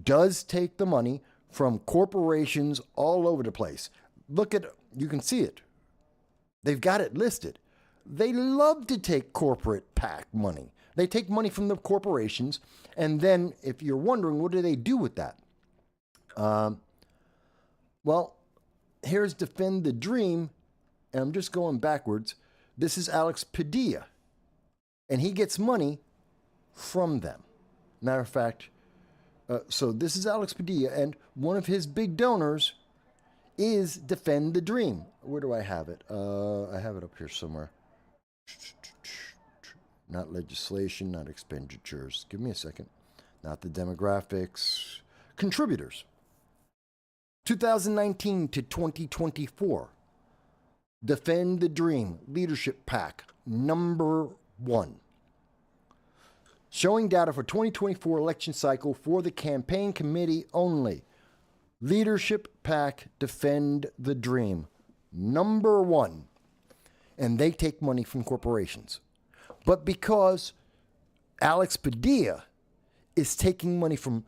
does take the money from corporations all over the place. Look at, you can see it. They've got it listed. They love to take corporate PAC money. They take money from the corporations, and then if you're wondering, what do they do with that? Well, here's Defend the Dream, and I'm just going backwards. This is Alex Padilla, and he gets money from them. Matter of fact, so this is Alex Padilla, and one of his big donors is Defend the Dream. Where do I have it? I have it up here somewhere. Not legislation, not expenditures. Give me a second. Not the demographics. Contributors. 2019 to 2024. Defend the Dream Leadership PAC, number 1. Showing data for 2024 election cycle for the campaign committee only. Leadership PAC, Defend the Dream, number 1. And they take money from corporations. But because Alex Padilla is taking money from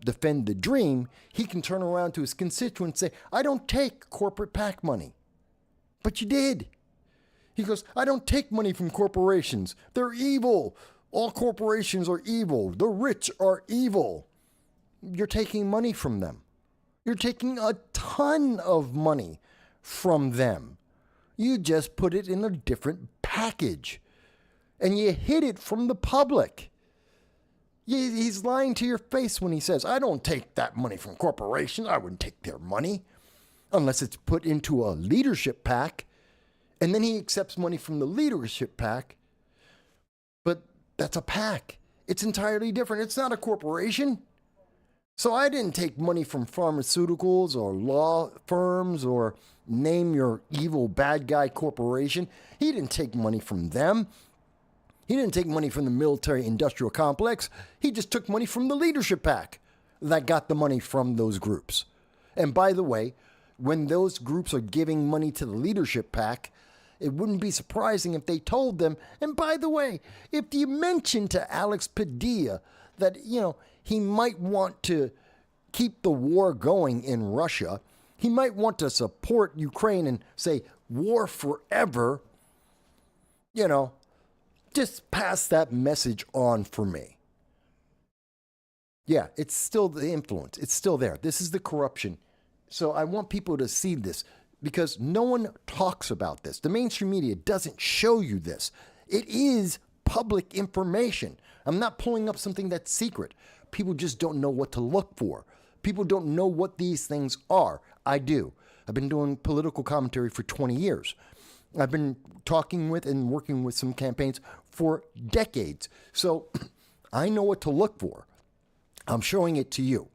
Defend the Dream, he can turn around to his constituents and say, I don't take corporate PAC money. But you did. He goes, I don't take money from corporations. They're evil. All corporations are evil. The rich are evil. you're taking money from them. You're taking a ton of money from them. You just put it in a different package. And you hid it from the public. He's lying to your face when he says, I don't take that money from corporations. I wouldn't take their money unless it's put into a leadership PAC. And then he accepts money from the leadership PAC. But that's a PAC. It's entirely different. It's not a corporation. So I didn't take money from pharmaceuticals or law firms or name your evil bad guy corporation. He didn't take money from them. He didn't take money from the military industrial complex. He just took money from the leadership PAC that got the money from those groups. And by the way, when those groups are giving money to the leadership PAC, it wouldn't be surprising if they told them, and by the way, if you mention to Alex Padilla that, he might want to keep the war going in Russia, he might want to support Ukraine and say, war forever, just pass that message on for me. Yeah, it's still the influence. It's still there. This is the corruption. So I want people to see this because no one talks about this. The mainstream media doesn't show you this. It is public information. I'm not pulling up something that's secret. People just don't know what to look for. People don't know what these things are. I do. I've been doing political commentary for 20 years. I've been talking with and working with some campaigns for decades. So I know what to look for. I'm showing it to you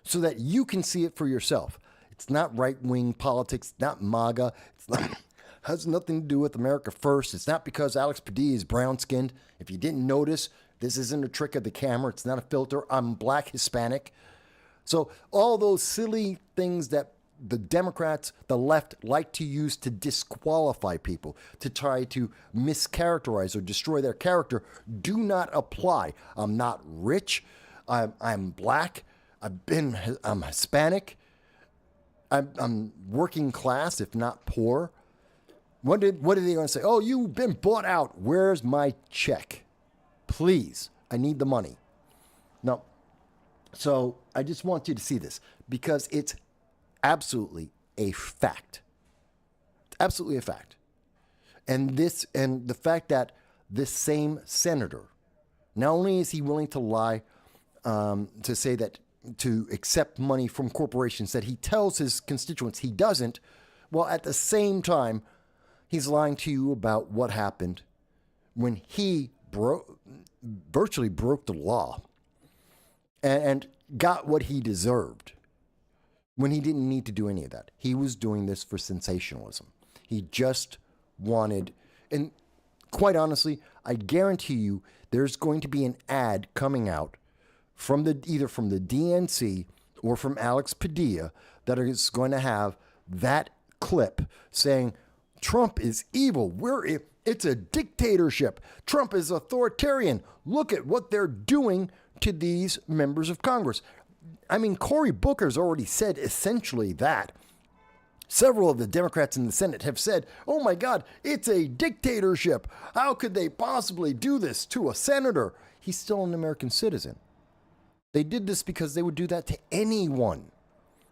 so that you can see it for yourself. It's not right-wing politics. It's not MAGA. It's not, has nothing to do with America First. It's not because Alex Padilla is brown-skinned. If you didn't notice, this isn't a trick of the camera. It's not a filter. I'm black Hispanic. So all those silly things that the Democrats, the left, like to use to disqualify people, to try to mischaracterize or destroy their character, do not apply. I'm not rich. I'm black. I'm Hispanic. I'm working class, if not poor. What are they going to say? Oh, you've been bought out. Where's my check? Please, I need the money. No. So I just want you to see this because it's absolutely a fact. Absolutely a fact. And the fact that this same senator, not only is he willing to lie, to say that to accept money from corporations that he tells his constituents he doesn't, while at the same time, he's lying to you about what happened when he virtually broke the law and got what he deserved when he didn't need to do any of that. He was doing this for sensationalism. He just wanted, and quite honestly, I guarantee you there's going to be an ad coming out from either from the DNC or from Alex Padilla that is going to have that clip saying Trump is evil. It's a dictatorship. Trump is authoritarian. Look at what they're doing to these members of Congress. I mean, Cory Booker's already said essentially that. Several of the Democrats in the Senate have said, oh my God, it's a dictatorship. How could they possibly do this to a senator? He's still an American citizen. They did this because they would do that to anyone.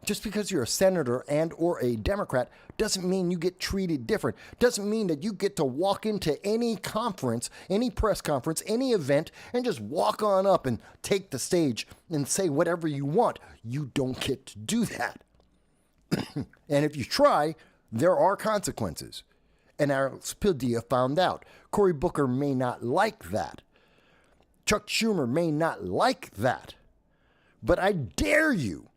Just because you're a senator and or a Democrat doesn't mean you get treated different. Doesn't mean that you get to walk into any conference, any press conference, any event, and just walk on up and take the stage and say whatever you want. You don't get to do that. And if you try, there are consequences. And Alex Padilla found out. Cory Booker may not like that. Chuck Schumer may not like that. But I dare you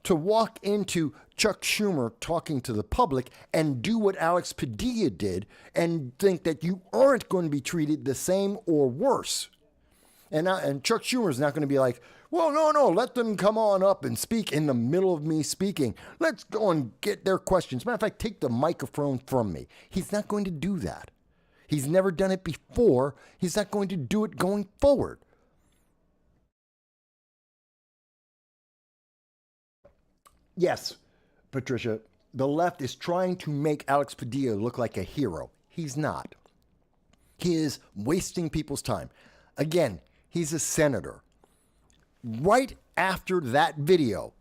to walk into Chuck Schumer talking to the public and do what Alex Padilla did and think that you aren't going to be treated the same or worse. And Chuck Schumer is not going to be like, well, no, let them come on up and speak in the middle of me speaking. Let's go and get their questions. Matter of fact, take the microphone from me. He's not going to do that. He's never done it before. He's not going to do it going forward. Yes, Patricia, the left is trying to make Alex Padilla look like a hero. He's not. He is wasting people's time. Again, he's a senator. Right after that video,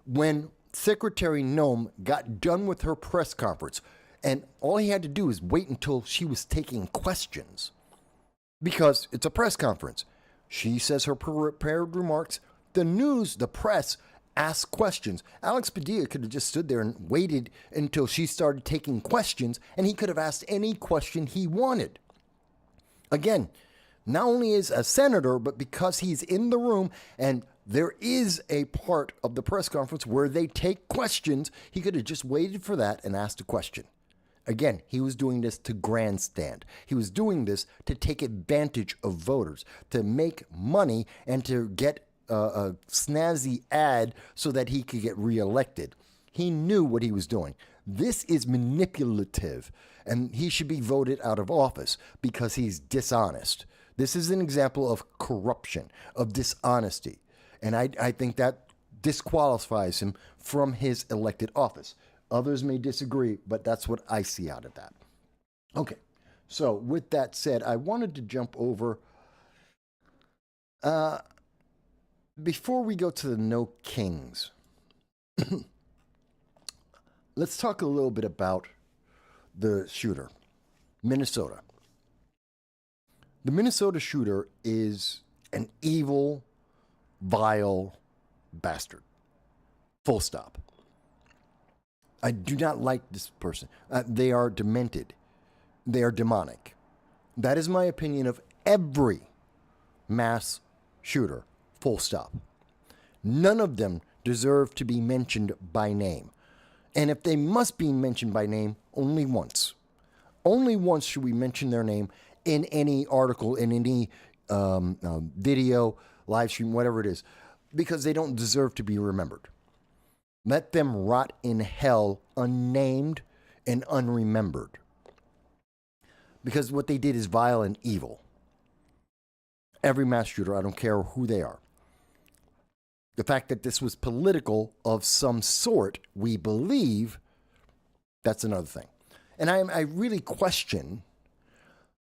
when Secretary Noem got done with her press conference, and all he had to do is wait until she was taking questions, because it's a press conference. She says her prepared remarks. The press asks questions. Alex Padilla could have just stood there and waited until she started taking questions, and he could have asked any question he wanted. Again, not only is a senator, but because he's in the room and there is a part of the press conference where they take questions, he could have just waited for that and asked a question. Again, he was doing this to grandstand. He was doing this to take advantage of voters, to make money and to get a snazzy ad so that he could get reelected. He knew what he was doing. This is manipulative, and he should be voted out of office because he's dishonest. This is an example of corruption, of dishonesty. And I think that disqualifies him from his elected office. Others may disagree, but that's what I see out of that. Okay, so with that said, I wanted to jump over. Before we go to the No Kings, let's talk a little bit about the shooter, Minnesota. The Minnesota shooter is an evil, vile bastard. Full stop. I do not like this person. They are demented. They are demonic. That is my opinion of every mass shooter. Full stop. None of them deserve to be mentioned by name. And if they must be mentioned by name, only once. Only once should we mention their name in any article, in any video, live stream, whatever it is, because they don't deserve to be remembered. Let them rot in hell unnamed and unremembered. Because what they did is vile and evil. Every mass shooter, I don't care who they are. The fact that this was political of some sort, we believe, that's another thing. And I really question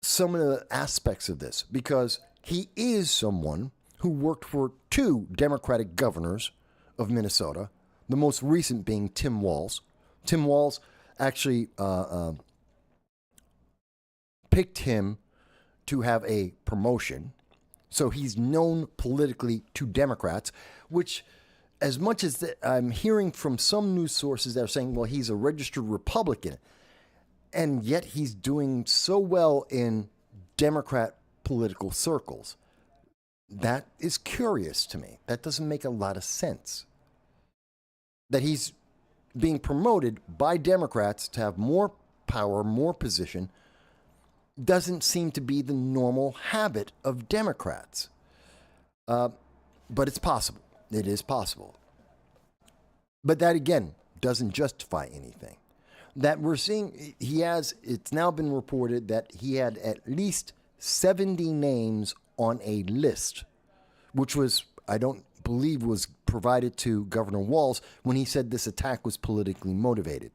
some of the aspects of this, because he is someone who worked for 2 Democratic governors of Minnesota, the most recent being Tim Walz. Tim Walz actually picked him to have a promotion. So he's known politically to Democrats, which, as much as I'm hearing from some news sources that are saying, well, he's a registered Republican, and yet he's doing so well in Democrat political circles. That is curious to me. That doesn't make a lot of sense. That he's being promoted by Democrats to have more power, more position, doesn't seem to be the normal habit of Democrats. But it's possible. It is possible. But that, again, doesn't justify anything. That we're seeing, it's now been reported that he had at least 70 names on a list, which was, I don't believe, was provided to Governor Walz when he said this attack was politically motivated.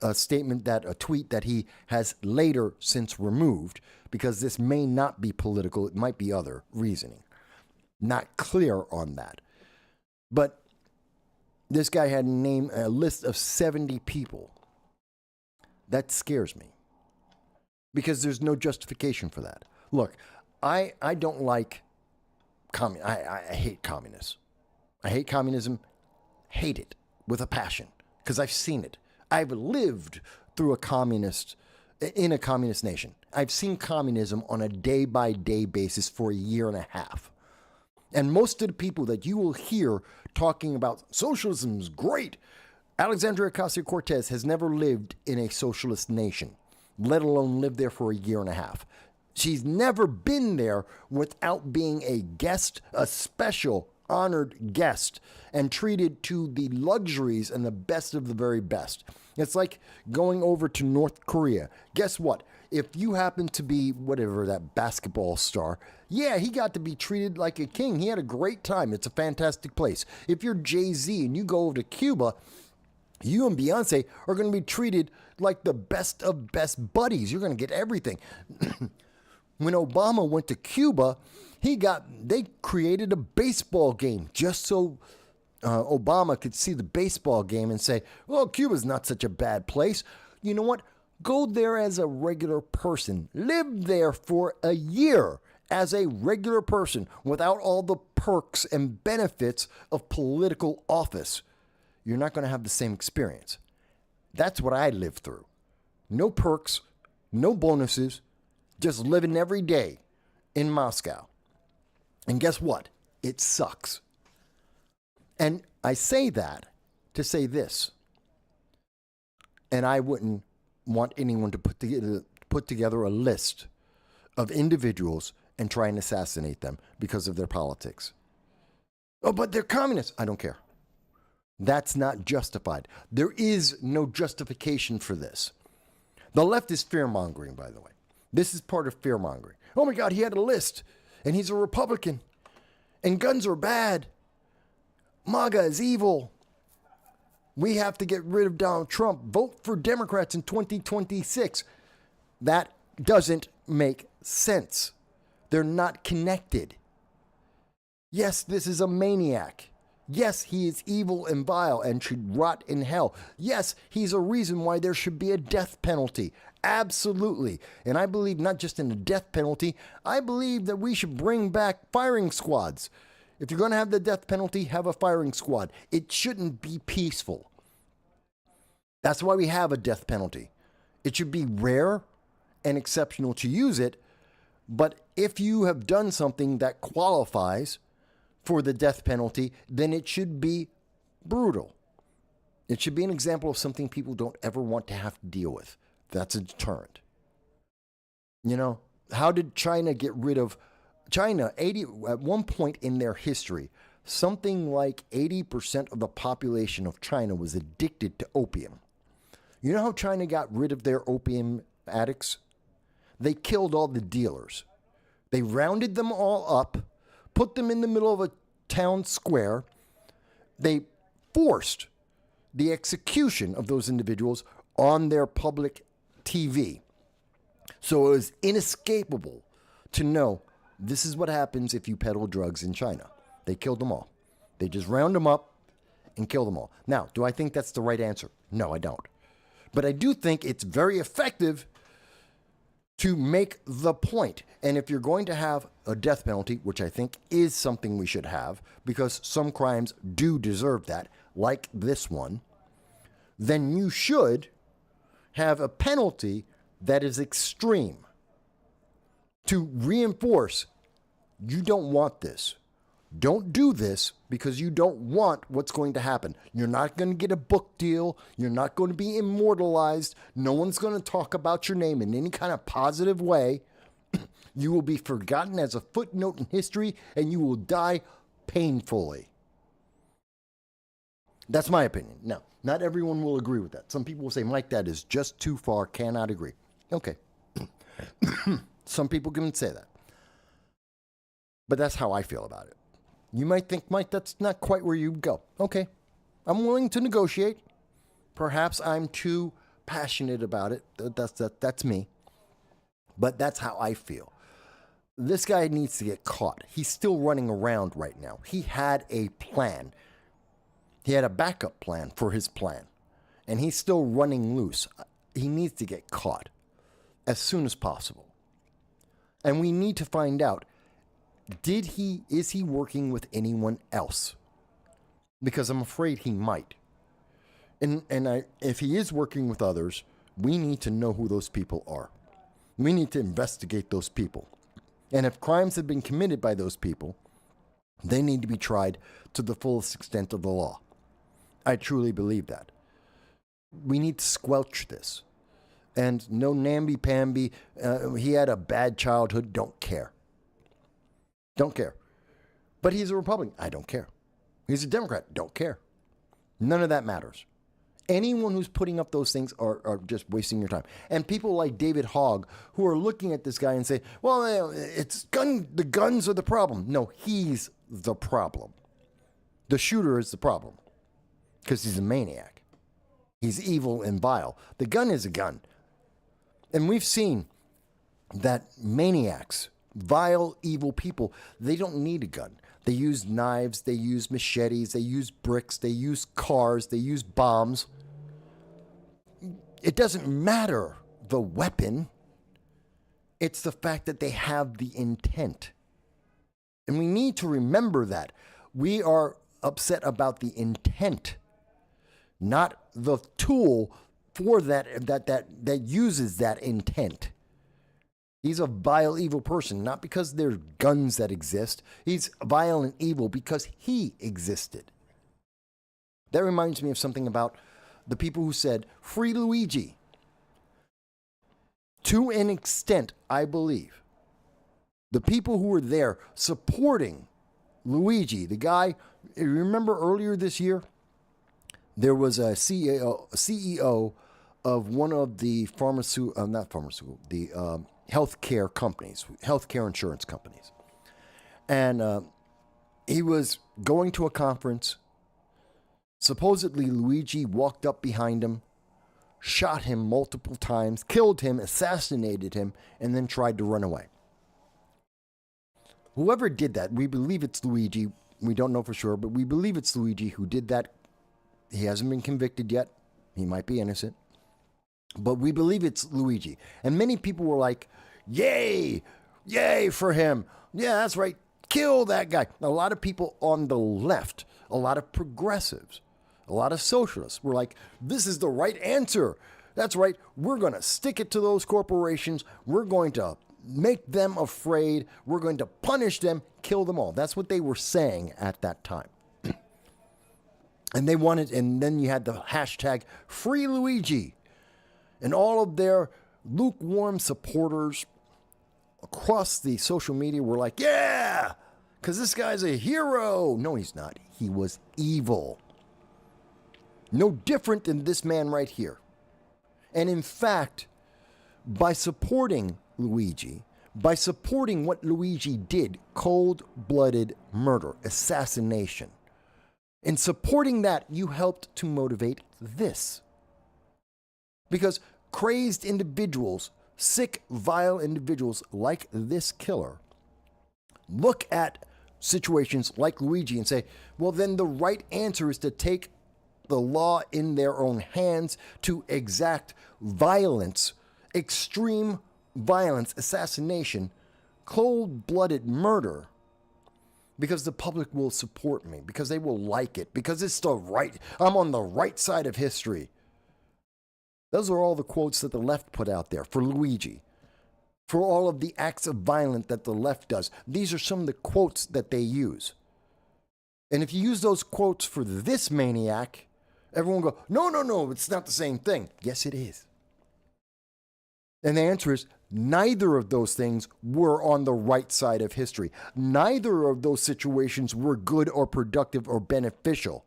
A tweet that he has later since removed, because this may not be political, it might be other reasoning. Not clear on that. But this guy had a list of 70 people. That scares me, because there's no justification for that. Look, I don't like I hate communists. I hate communism, hate it with a passion, because I've seen it. I've lived through in a communist nation. I've seen communism on a day-by-day basis for a year and a half. And most of the people that you will hear talking about socialism's great, Alexandria Ocasio-Cortez has never lived in a socialist nation, let alone lived there for a year and a half. She's never been there without being a guest, a special honored guest, and treated to the luxuries and the best of the very best. It's like going over to North Korea. Guess what? If you happen to be whatever, that basketball star, yeah, he got to be treated like a king. He had a great time. It's a fantastic place. If you're Jay-Z and you go over to Cuba, you and Beyonce are going to be treated like the best of best buddies. You're going to get everything. When Obama went to Cuba, they created a baseball game just so Obama could see the baseball game and say, well, Cuba's not such a bad place. You know what? Go there as a regular person. Live there for a year as a regular person without all the perks and benefits of political office. You're not going to have the same experience. That's what I lived through. No perks, no bonuses, just living every day in Moscow. And guess what? It sucks. And I say that to say this. And I wouldn't want anyone to put together a list of individuals and try and assassinate them because of their politics. Oh, but they're communists. I don't care. That's not justified. There is no justification for this. The left is fear-mongering, by the way. This is part of fear-mongering. Oh my God, he had a list, and he's a Republican, and guns are bad. MAGA is evil. We have to get rid of Donald Trump. Vote for Democrats in 2026. That doesn't make sense. They're not connected. Yes, this is a maniac. Yes, he is evil and vile and should rot in hell. Yes, he's a reason why there should be a death penalty. Absolutely. And I believe not just in a death penalty, I believe that we should bring back firing squads. If you're going to have the death penalty, have a firing squad. It shouldn't be peaceful. That's why we have a death penalty. It should be rare and exceptional to use it, but if you have done something that qualifies for the death penalty, then it should be brutal. It should be an example of something people don't ever want to have to deal with. That's a deterrent. You know, how did China get rid of China? At one point in their history, something like 80% of the population of China was addicted to opium. You know how China got rid of their opium addicts? They killed all the dealers. They rounded them all up, put them in the middle of a town square. They forced the execution of those individuals on their public TV. So it was inescapable to know this is what happens if you peddle drugs in China. They killed them all. They just round them up and kill them all. Now, do I think that's the right answer? No, I don't. But I do think it's very effective to make the point. And if you're going to have a death penalty, which I think is something we should have, because some crimes do deserve that, like this one, then you should have a penalty that is extreme to reinforce you don't want this. Don't do this because you don't want what's going to happen. You're not going to get a book deal. You're not going to be immortalized. No one's going to talk about your name in any kind of positive way. You will be forgotten as a footnote in history, and you will die painfully. That's my opinion. Now, not everyone will agree with that. Some people will say, Mike, that is just too far. Cannot agree. Okay. Some people can say that. But that's how I feel about it. You might think, Mike, that's not quite where you go. Okay. I'm willing to negotiate. Perhaps I'm too passionate about it. That's me. But that's how I feel. This guy needs to get caught. He's still running around right now. He had a plan. He had a backup plan for his plan. And he's still running loose. He needs to get caught as soon as possible. And we need to find out, is he working with anyone else? Because I'm afraid he might. If he is working with others, we need to know who those people are. We need to investigate those people. And if crimes have been committed by those people, they need to be tried to the fullest extent of the law. I truly believe that. We need to squelch this. And no namby-pamby, he had a bad childhood, don't care. Don't care. But he's a Republican. I don't care. He's a Democrat. Don't care. None of that matters. Anyone who's putting up those things are just wasting your time. And people like David Hogg who are looking at this guy and say, well, the guns are the problem. No, he's the problem. The shooter is the problem because he's a maniac. He's evil and vile. The gun is a gun. And we've seen that maniacs, vile, evil people, they don't need a gun. They use knives, they use machetes, they use bricks, they use cars, they use bombs. It doesn't matter the weapon. It's the fact that they have the intent. And we need to remember that. We are upset about the intent, not the tool for that uses that intent. He's a vile, evil person, not because there's guns that exist. He's vile and evil because he existed. That reminds me of something about the people who said, "Free Luigi." To an extent, I believe, the people who were there supporting Luigi, the guy, remember earlier this year, there was a CEO of one of the healthcare companies, healthcare insurance companies. And he was going to a conference. Supposedly, Luigi walked up behind him, shot him multiple times, killed him, assassinated him, and then tried to run away. Whoever did that, we believe it's Luigi. We don't know for sure, but we believe it's Luigi who did that. He hasn't been convicted yet. He might be innocent. But we believe it's Luigi. And many people were like, yay, yay for him. Yeah, that's right. Kill that guy. A lot of people on the left, a lot of progressives, a lot of socialists were like, this is the right answer. That's right. We're going to stick it to those corporations. We're going to make them afraid. We're going to punish them, kill them all. That's what they were saying at that time. And they wanted, and then you had the hashtag Free Luigi. And all of their lukewarm supporters across the social media were like, yeah, because this guy's a hero. No, he's not. He was evil. No different than this man right here. And in fact, by supporting Luigi, by supporting what Luigi did, cold-blooded murder, assassination, in supporting that, you helped to motivate this. Because crazed individuals, sick, vile individuals like this killer, look at situations like Luigi and say, well, then the right answer is to take the law in their own hands, to exact violence, extreme violence, assassination, cold-blooded murder, because the public will support me, because they will like it, because it's the right, I'm on the right side of history. Those are all the quotes that the left put out there for Luigi, for all of the acts of violence that the left does. These are some of the quotes that they use. And if you use those quotes for this maniac, everyone will go, no, it's not the same thing. Yes, it is. And the answer is, neither of those things were on the right side of history. Neither of those situations were good or productive or beneficial.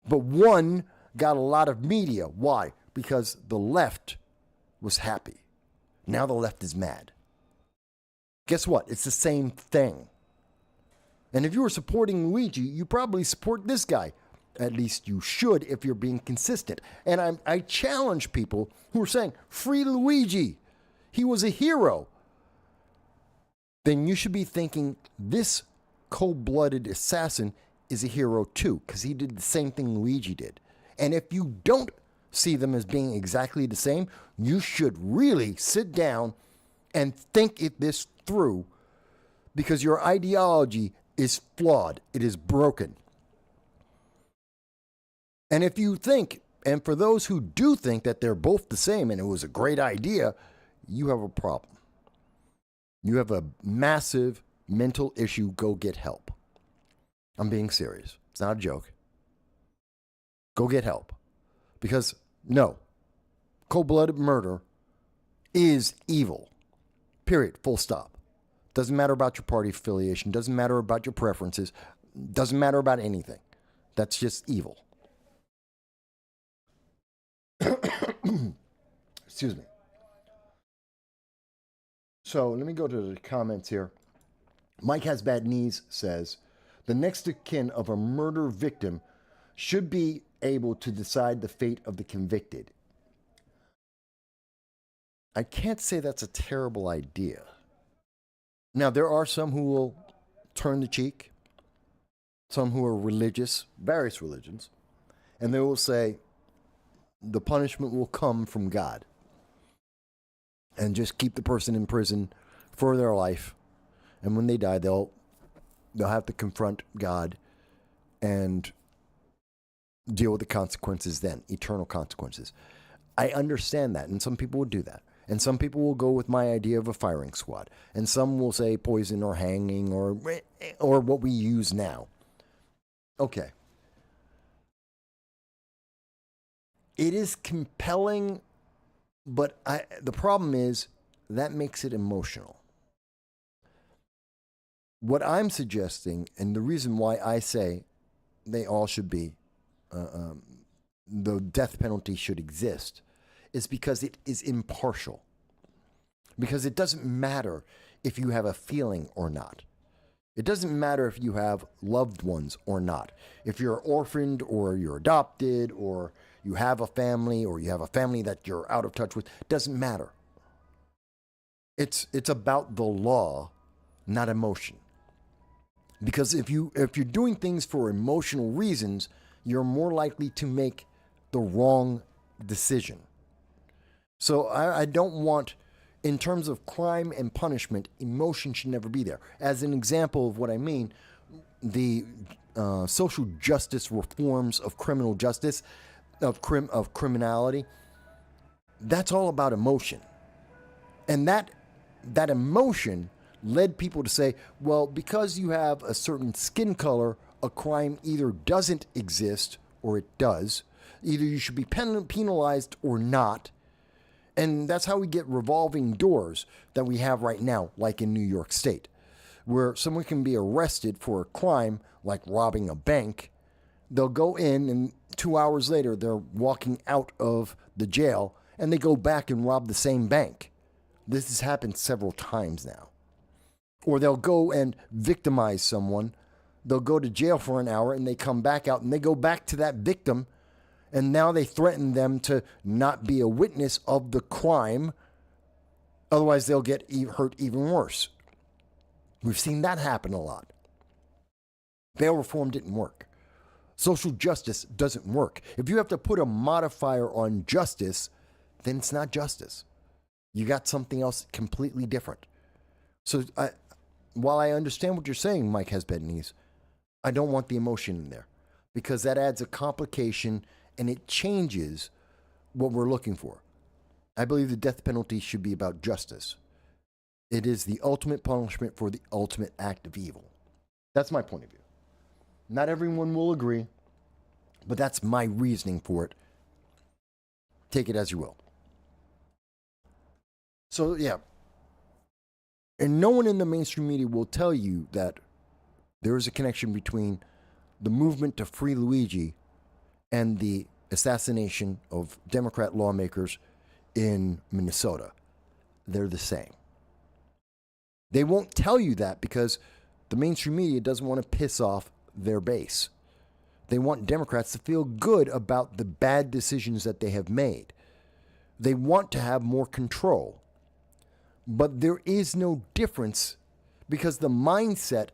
But one got a lot of media. Why? Because the left was happy. Now the left is mad. Guess what? It's the same thing. And if you were supporting Luigi, you probably support this guy. At least you should if you're being consistent. And I challenge people who are saying, free Luigi. He was a hero. Then you should be thinking this cold-blooded assassin is a hero too, because he did the same thing Luigi did. And if you don't see them as being exactly the same, you should really sit down and think this through, because your ideology is flawed. It is broken. And if you think, and for those who do think that they're both the same and it was a great idea, you have a problem. You have a massive mental issue. Go get help. I'm being serious. It's not a joke. Go get help. Because, no, cold-blooded murder is evil. Period. Full stop. Doesn't matter about your party affiliation. Doesn't matter about your preferences. Doesn't matter about anything. That's just evil. Excuse me. So let me go to the comments here. Mike Has Bad Knees says, the next of kin of a murder victim should be able to decide the fate of the convicted. I can't say that's a terrible idea. Now, there are some who will turn the cheek, some who are religious, various religions, and they will say the punishment will come from God and just keep the person in prison for their life. And when they die, they'll have to confront God and deal with the consequences then, eternal consequences. I understand that, and some people will do that. And some people will go with my idea of a firing squad. And some will say poison or hanging or what we use now. Okay. It is compelling, but the problem is that makes it emotional. What I'm suggesting, and the reason why I say they all should be, the death penalty should exist, is because it is impartial. Because it doesn't matter if you have a feeling or not. It doesn't matter if you have loved ones or not. If you're orphaned or you're adopted or you have a family or you have a family that you're out of touch with, it doesn't matter. It's about the law, not emotion. Because if you're doing things for emotional reasons, you're more likely to make the wrong decision. So I don't want, in terms of crime and punishment, emotion should never be there. As an example of what I mean, the social justice reforms of criminal justice, of criminality, that's all about emotion. And that emotion led people to say, well, because you have a certain skin color, a crime either doesn't exist or it does. Either you should be penalized or not. And that's how we get revolving doors that we have right now, like in New York State, where someone can be arrested for a crime like robbing a bank. They'll go in and 2 hours later, they're walking out of the jail and they go back and rob the same bank. This has happened several times now. Or they'll go and victimize someone. They'll go to jail for an hour and they come back out and they go back to that victim. And now they threaten them to not be a witness of the crime. Otherwise, they'll get hurt even worse. We've seen that happen a lot. Bail reform didn't work. Social justice doesn't work. If you have to put a modifier on justice, then it's not justice. You got something else completely different. So while I understand what you're saying, Mike Hesbetnese, I don't want the emotion in there because that adds a complication and it changes what we're looking for. I believe the death penalty should be about justice. It is the ultimate punishment for the ultimate act of evil. That's my point of view. Not everyone will agree, but that's my reasoning for it. Take it as you will. So, yeah. And no one in the mainstream media will tell you that there is a connection between the movement to free Luigi and the assassination of Democrat lawmakers in Minnesota. They're the same. They won't tell you that because the mainstream media doesn't want to piss off their base. They want Democrats to feel good about the bad decisions that they have made. They want to have more control. But there is no difference because the mindset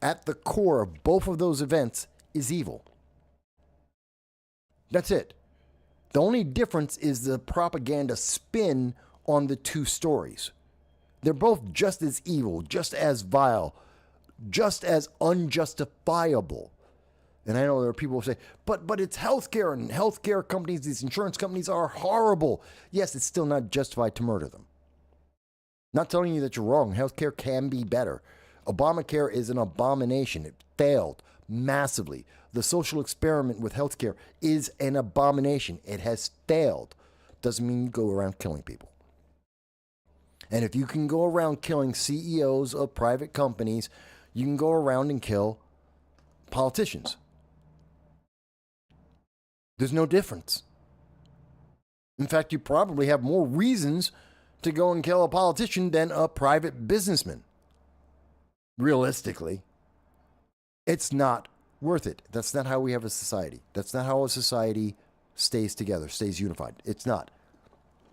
at the core of both of those events is evil. That's it. The only difference is the propaganda spin on the two stories. They're both just as evil, just as vile, just as unjustifiable. And I know there are people who say, but it's healthcare and healthcare companies, these insurance companies are horrible. Yes, it's still not justified to murder them. Not telling you that you're wrong. Healthcare can be better. Obamacare is an abomination. It failed massively. The social experiment with healthcare is an abomination. It has failed. Doesn't mean you go around killing people. And if you can go around killing CEOs of private companies, you can go around and kill politicians. There's no difference. In fact, you probably have more reasons to go and kill a politician than a private businessman. Realistically, it's not worth it. That's not how we have a society. That's not how a society stays together, stays unified. It's not.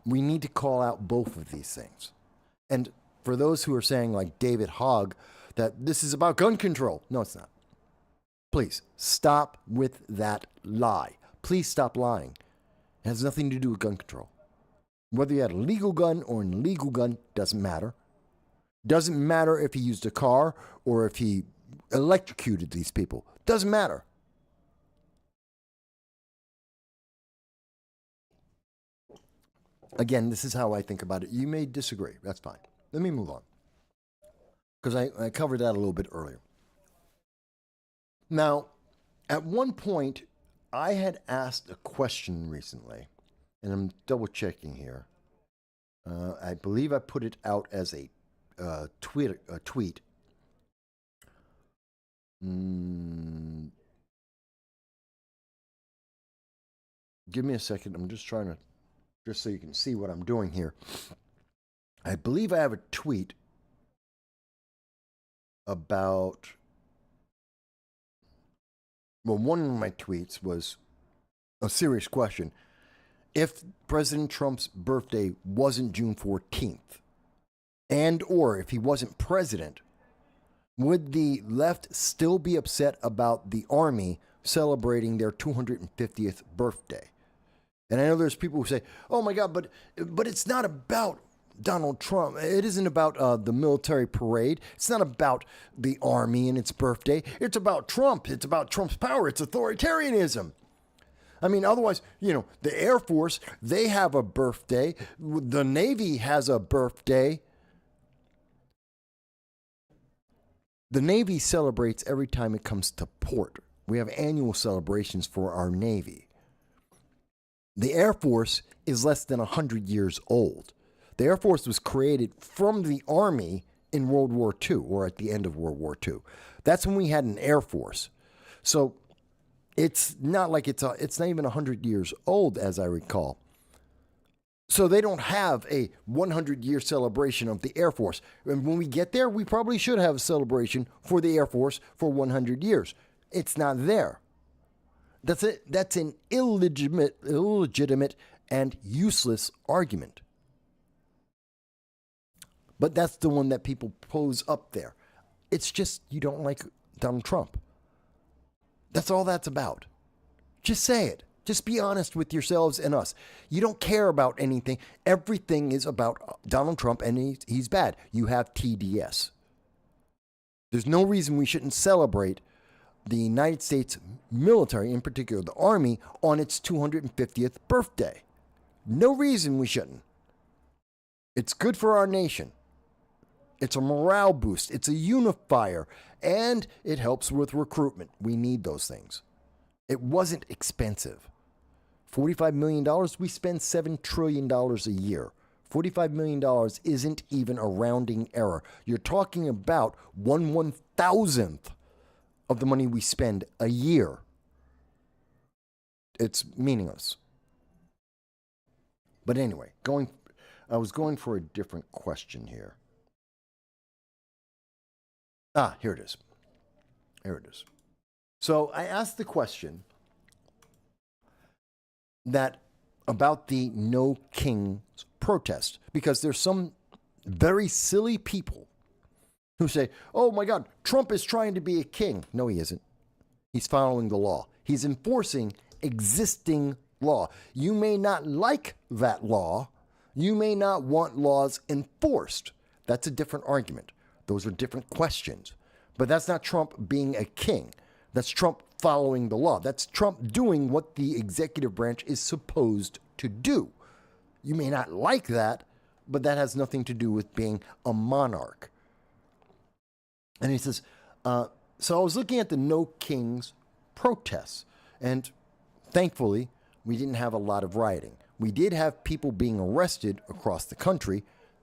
We need to call out both of these things. And for those who are saying, like David Hogg, that this is about gun control, no, it's not. Please stop with that lie. Please stop lying. It has nothing to do with gun control. Whether you had a legal gun or an illegal gun, doesn't matter. Doesn't matter if he used a car or if he electrocuted these people. Doesn't matter. Again, this is how I think about it. You may disagree. That's fine. Let me move on. Because I covered that a little bit earlier. Now, at one point, I had asked a question recently, and I'm double checking here. I believe I put it out as a tweet. Give me a second. I'm just trying to, just so you can see what I'm doing here. I believe I have a tweet about, well, one of my tweets was a serious question. If President Trump's birthday wasn't June 14th, and or if he wasn't president, would the left still be upset about the Army celebrating their 250th birthday? And I know there's people who say, oh my God, but it's not about Donald Trump. It isn't about the military parade. It's not about the Army and its birthday. It's about Trump. It's about Trump's power. It's authoritarianism. I mean, otherwise, you know, the Air Force, they have a birthday. The Navy has a birthday. The Navy celebrates every time it comes to port. We have annual celebrations for our Navy. The Air Force is less than 100 years old. The Air Force was created from the Army in World War II, or at the end of World War II. That's when we had an Air Force. So it's not like it's not even 100 years old, as I recall. So they don't have a 100-year celebration of the Air Force. And when we get there, we probably should have a celebration for the Air Force for 100 years. It's not there. That's it. That's an illegitimate and useless argument. But that's the one that people pose up there. It's just you don't like Donald Trump. That's all that's about. Just say it. Just be honest with yourselves and us. You don't care about anything. Everything is about Donald Trump and he's bad. You have TDS. There's no reason we shouldn't celebrate the United States military, in particular the Army, on its 250th birthday. No reason we shouldn't. It's good for our nation. It's a morale boost. It's a unifier. And it helps with recruitment. We need those things. It wasn't expensive. $45 million, we spend $7 trillion a year. $45 million isn't even a rounding error. You're talking about 1/1000th of the money we spend a year. It's meaningless. But anyway, I was going for a different question here. Here it is. Here it is. So I asked the question that about the No Kings protest, because there's some very silly people who say, oh my God, Trump is trying to be a king. No, he isn't. He's following the law. He's enforcing existing law. You may not like that law. You may not want laws enforced. That's a different argument. Those are different questions. But that's not Trump being a king. That's Trump following the law. That's Trump doing what the executive branch is supposed to do. You may not like that, but that has nothing to do with being a monarch. And he says, so I was looking at the No Kings protests, and thankfully, we didn't have a lot of rioting. We did have people being arrested across the country,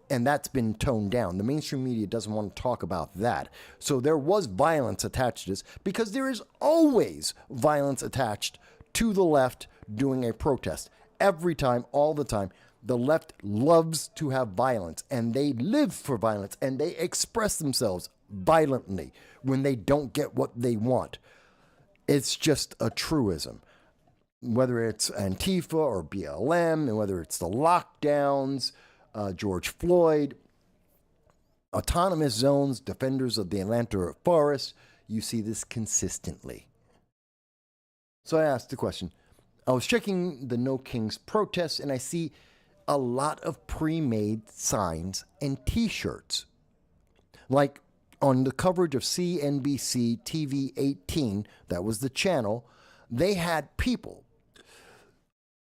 and that's been toned down. The mainstream media doesn't want to talk about that. So there was violence attached to this, because there is always violence attached to the left doing a protest. Every time, all the time, the left loves to have violence, and they live for violence, and they express themselves violently when they don't get what they want. It's just a truism. whether it's Antifa or BLM, and whether it's the lockdowns, George Floyd, autonomous zones, defenders of the Atlanta forest, you see this consistently. So I asked the question. I was checking the No Kings protests, and I see a lot of pre-made signs and t-shirts. Like on the coverage of CNBC TV 18, that was the channel, they had people,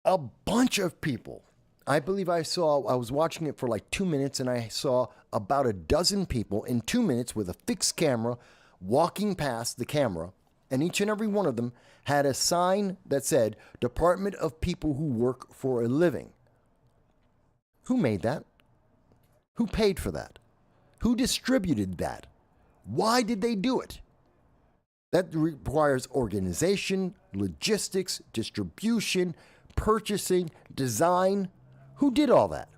a bunch of people. I believe I was watching it for like 2 minutes, and I saw about a dozen people in 2 minutes with a fixed camera walking past the camera, and each and every one of them had a sign that said, Department of People Who Work for a Living. Who made that? Who paid for that? Who distributed that? Why did they do it? That requires organization, logistics, distribution, purchasing, design. Who did all that?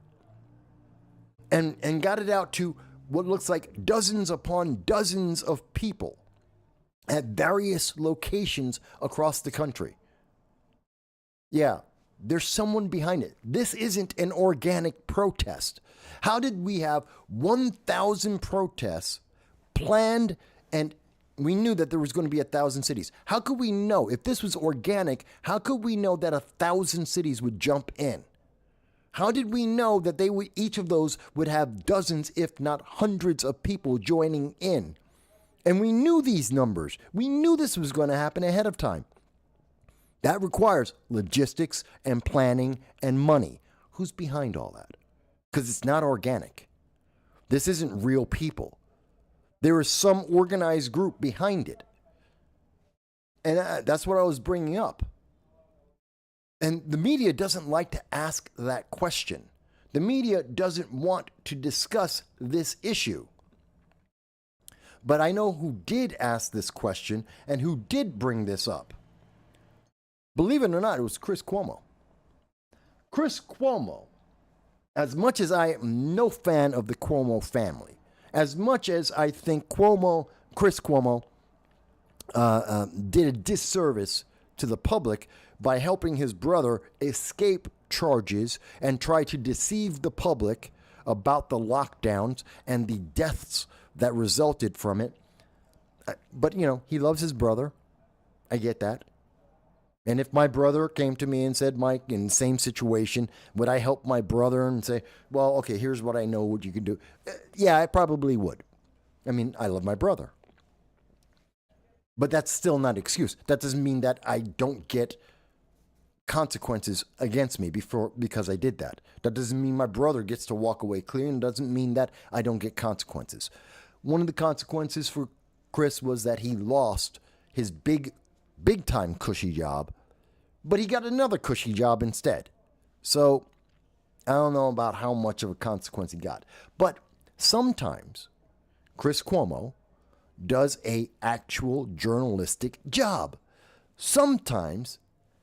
And got it out to what looks like dozens upon dozens of people at various locations across the country. Yeah, there's someone behind it. This isn't an organic protest. How did we have 1,000 protests planned, and we knew that there was going to be 1,000 cities? How could we know? If this was organic, how could we know that 1,000 cities would jump in? How did we know that they would, each of those would have dozens, if not hundreds of people joining in? And we knew these numbers. We knew this was going to happen ahead of time. That requires logistics and planning and money. Who's behind all that? Because it's not organic. This isn't real people. There is some organized group behind it. And that's what I was bringing up. And the media doesn't like to ask that question. The media doesn't want to discuss this issue. But I know who did ask this question and who did bring this up. Believe it or not, it was Chris Cuomo. Chris Cuomo, as much as I am no fan of the Cuomo family, as much as I think Chris Cuomo did a disservice to the public by helping his brother escape charges and try to deceive the public about the lockdowns and the deaths that resulted from it. But, he loves his brother. I get that. And if my brother came to me and said, Mike, in the same situation, would I help my brother and say, well, okay, here's what I know what you can do? Yeah, I probably would. I mean, I love my brother. But that's still not an excuse. That doesn't mean that I don't get consequences against me because I did that. That doesn't mean my brother gets to walk away clear, and doesn't mean that I don't get consequences. One of the consequences for Chris was that he lost his big time cushy job, but he got another cushy job instead. So I don't know about how much of a consequence he got. But sometimes Chris Cuomo does a actual journalistic job. Sometimes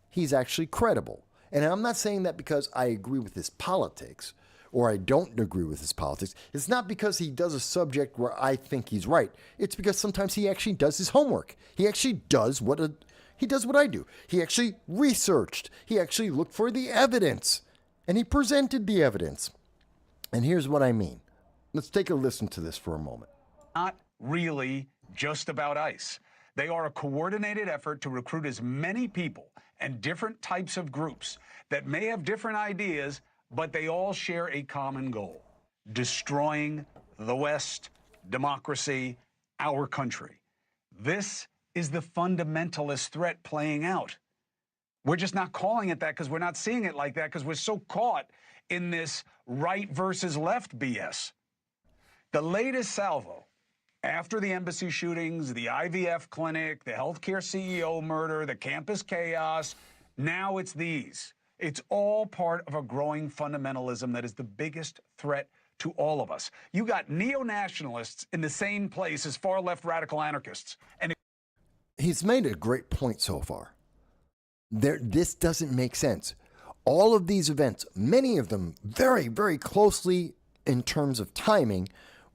he's actually credible. And I'm not saying that because I agree with his politics or I don't agree with his politics. It's not because he does a subject where I think he's right. It's because sometimes he actually does his homework. He actually does what I do. He actually researched. He actually looked for the evidence. And he presented the evidence. And here's what I mean. Let's take a listen to this for a moment. Not really just about ICE. They are a coordinated effort to recruit as many people and different types of groups that may have different ideas, but they all share a common goal: destroying the West, democracy, our country. This is the fundamentalist threat playing out. We're just not calling it that because we're not seeing it like that because we're so caught in this right versus left BS. The latest salvo after the embassy shootings, the IVF clinic, the healthcare CEO murder, the campus chaos, now it's these. It's all part of a growing fundamentalism that is the biggest threat to all of us. You got neo-nationalists in the same place as far-left radical anarchists. And he's made a great point so far. This doesn't make sense. All of these events, many of them very, very closely in terms of timing,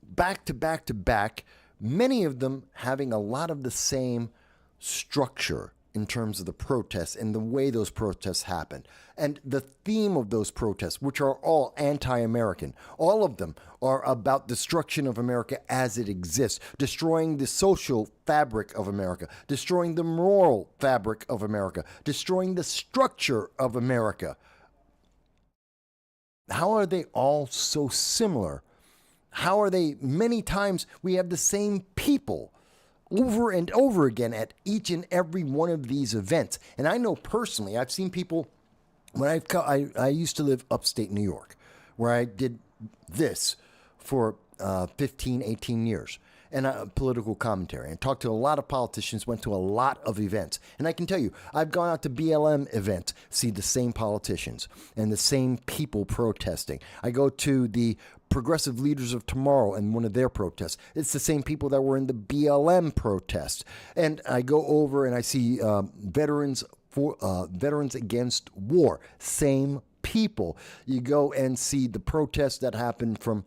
back to back to back, many of them having a lot of the same structure in terms of the protests and the way those protests happen. And the theme of those protests, which are all anti-American, all of them are about destruction of America as it exists, destroying the social fabric of America, destroying the moral fabric of America, destroying the structure of America. How are they all so similar? How are they, many times we have the same people over and over again at each and every one of these events. And I know personally, I've seen people, when I used to live upstate New York, where I did this for 15, 18 years, and political commentary, and talked to a lot of politicians, went to a lot of events. And I can tell you, I've gone out to BLM events, see the same politicians and the same people protesting. I go to the Progressive Leaders of Tomorrow and one of their protests. It's the same people that were in the BLM protest. And I go over and I see veterans against war. Same people. You go and see the protests that happened from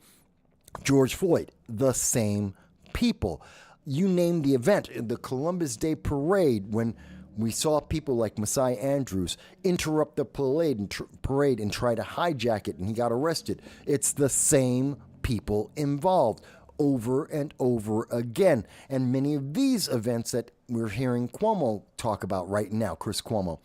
George Floyd. The same people. You name the event. The Columbus Day Parade, when we saw people like Messiah Andrews interrupt the parade and try to hijack it, and he got arrested. It's the same people involved over and over again. And many of these events that we're hearing Cuomo talk about right now, Chris Cuomo,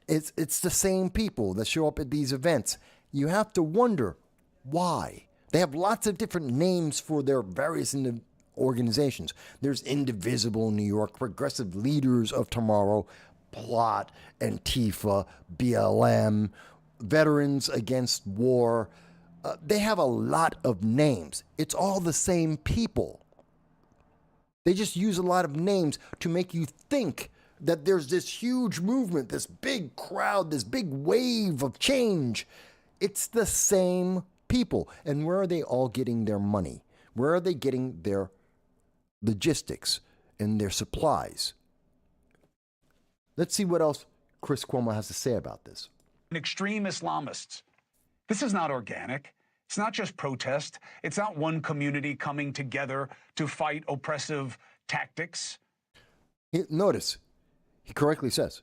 it's the same people that show up at these events. You have to wonder why. They have lots of different names for their various organizations. There's Indivisible New York, Progressive Leaders of Tomorrow, Plot, Antifa, BLM, Veterans Against War. They have a lot of names. It's all the same people. They just use a lot of names to make you think that there's this huge movement, this big crowd, this big wave of change. It's the same people. And where are they all getting their money? Where are they getting their logistics and their supplies? Let's see what else Chris Cuomo has to say about this. Extreme Islamists. This is not organic. It's not just protest. It's not one community coming together to fight oppressive tactics. Notice, he correctly says,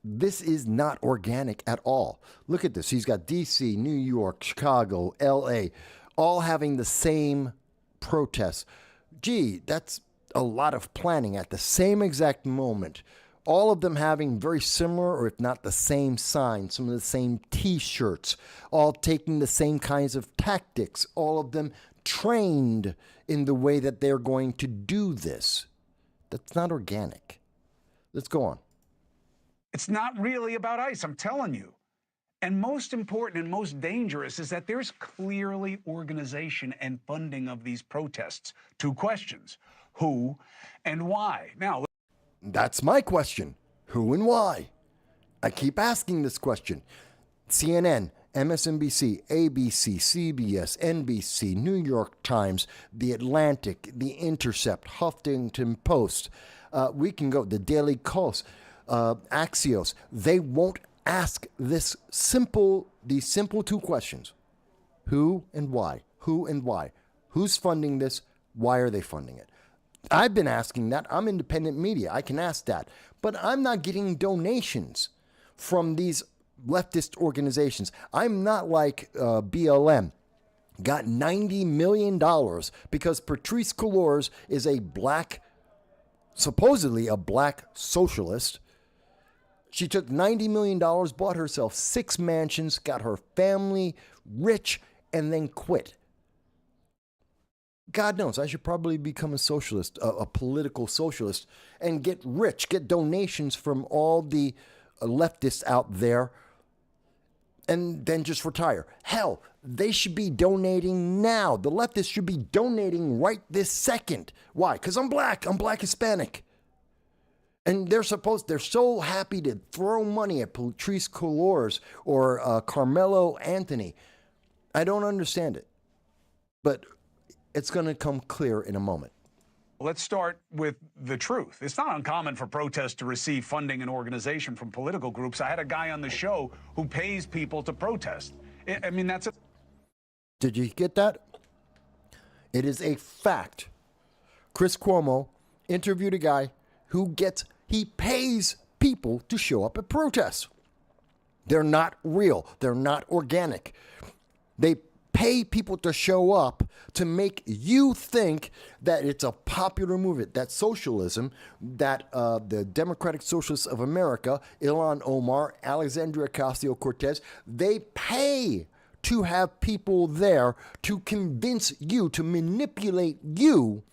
this is not organic at all. Look at this. He's got D.C., New York, Chicago, L.A., all having the same protests. Gee, that's a lot of planning at the same exact moment. All of them having very similar, or if not the same signs, some of the same T-shirts, all taking the same kinds of tactics, all of them trained in the way that they're going to do this. That's not organic. Let's go on. It's not really about ICE, I'm telling you. And most important and most dangerous is that there's clearly organization and funding of these protests. Two questions: who and why? Now, that's my question. Who and why? I keep asking this question. CNN, MSNBC, ABC, CBS, NBC, New York Times, The Atlantic, The Intercept, Huffington Post. We can go, the Daily Kos, Axios. They won't ask these simple two questions. Who and why? Who and why? Who's funding this? Why are they funding it? I've been asking that. I'm independent media. I can ask that. But I'm not getting donations from these leftist organizations. I'm not like BLM. Got $90 million because Patrisse Cullors is supposedly a black socialist. She took $90 million, bought herself 6 mansions, got her family rich, and then quit. God knows, I should probably become a socialist, a political socialist, and get rich, get donations from all the leftists out there, and then just retire. Hell, they should be donating now. The leftists should be donating right this second. Why? Because I'm black Hispanic. And they're so happy to throw money at Patrisse Cullors or Carmelo Anthony. I don't understand it. But it's going to come clear in a moment. let's start with the truth. It's not uncommon for protests to receive funding and organization from political groups. I had a guy on the show who pays people to protest. I mean, that's a... Did you get that? It is a fact. Chris Cuomo interviewed a guy who he pays people to show up at protests. They're not real. They're not organic. They pay people to show up to make you think that it's a popular movement, that socialism, that the Democratic Socialists of America, Ilhan Omar, Alexandria Ocasio-Cortez, they pay to have people there to convince you, to manipulate you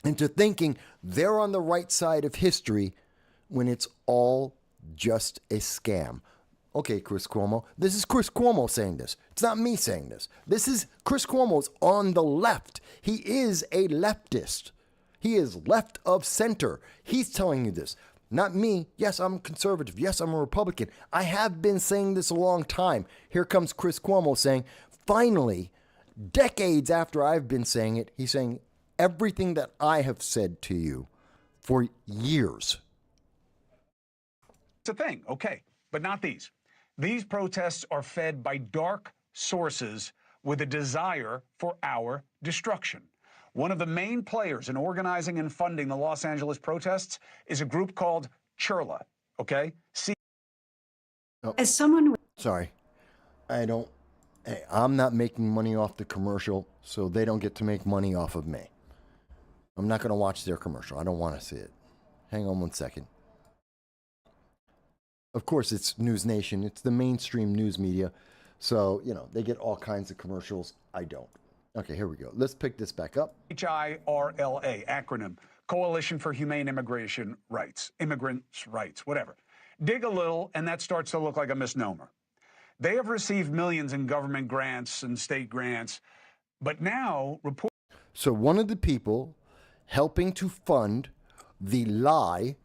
into thinking they're on the right side of history when it's all just a scam. Okay, Chris Cuomo. This is Chris Cuomo saying this. It's not me saying this. This is Chris Cuomo's on the left. He is a leftist. He is left of center. He's telling you this. Not me. Yes, I'm conservative. Yes, I'm a Republican. I have been saying this a long time. Here comes Chris Cuomo saying, finally, decades after I've been saying it, he's saying everything that I have said to you for years. It's a thing, okay, but not these. These protests are fed by dark sources with a desire for our destruction. One of the main players in organizing and funding the Los Angeles protests is a group called Chirla, okay? As someone Sorry. I'm not making money off the commercial, so they don't get to make money off of me. I'm not going to watch their commercial. I don't want to see it. Hang on one second. Of course, it's News Nation. It's the mainstream news media. So, they get all kinds of commercials. I don't. Okay, here we go. Let's pick this back up. HIRLA, acronym, Coalition for Humane Immigration Rights, Immigrants' Rights, whatever. Dig a little, and that starts to look like a misnomer. They have received millions in government grants and state grants, but now report. So one of the people helping to fund the lie,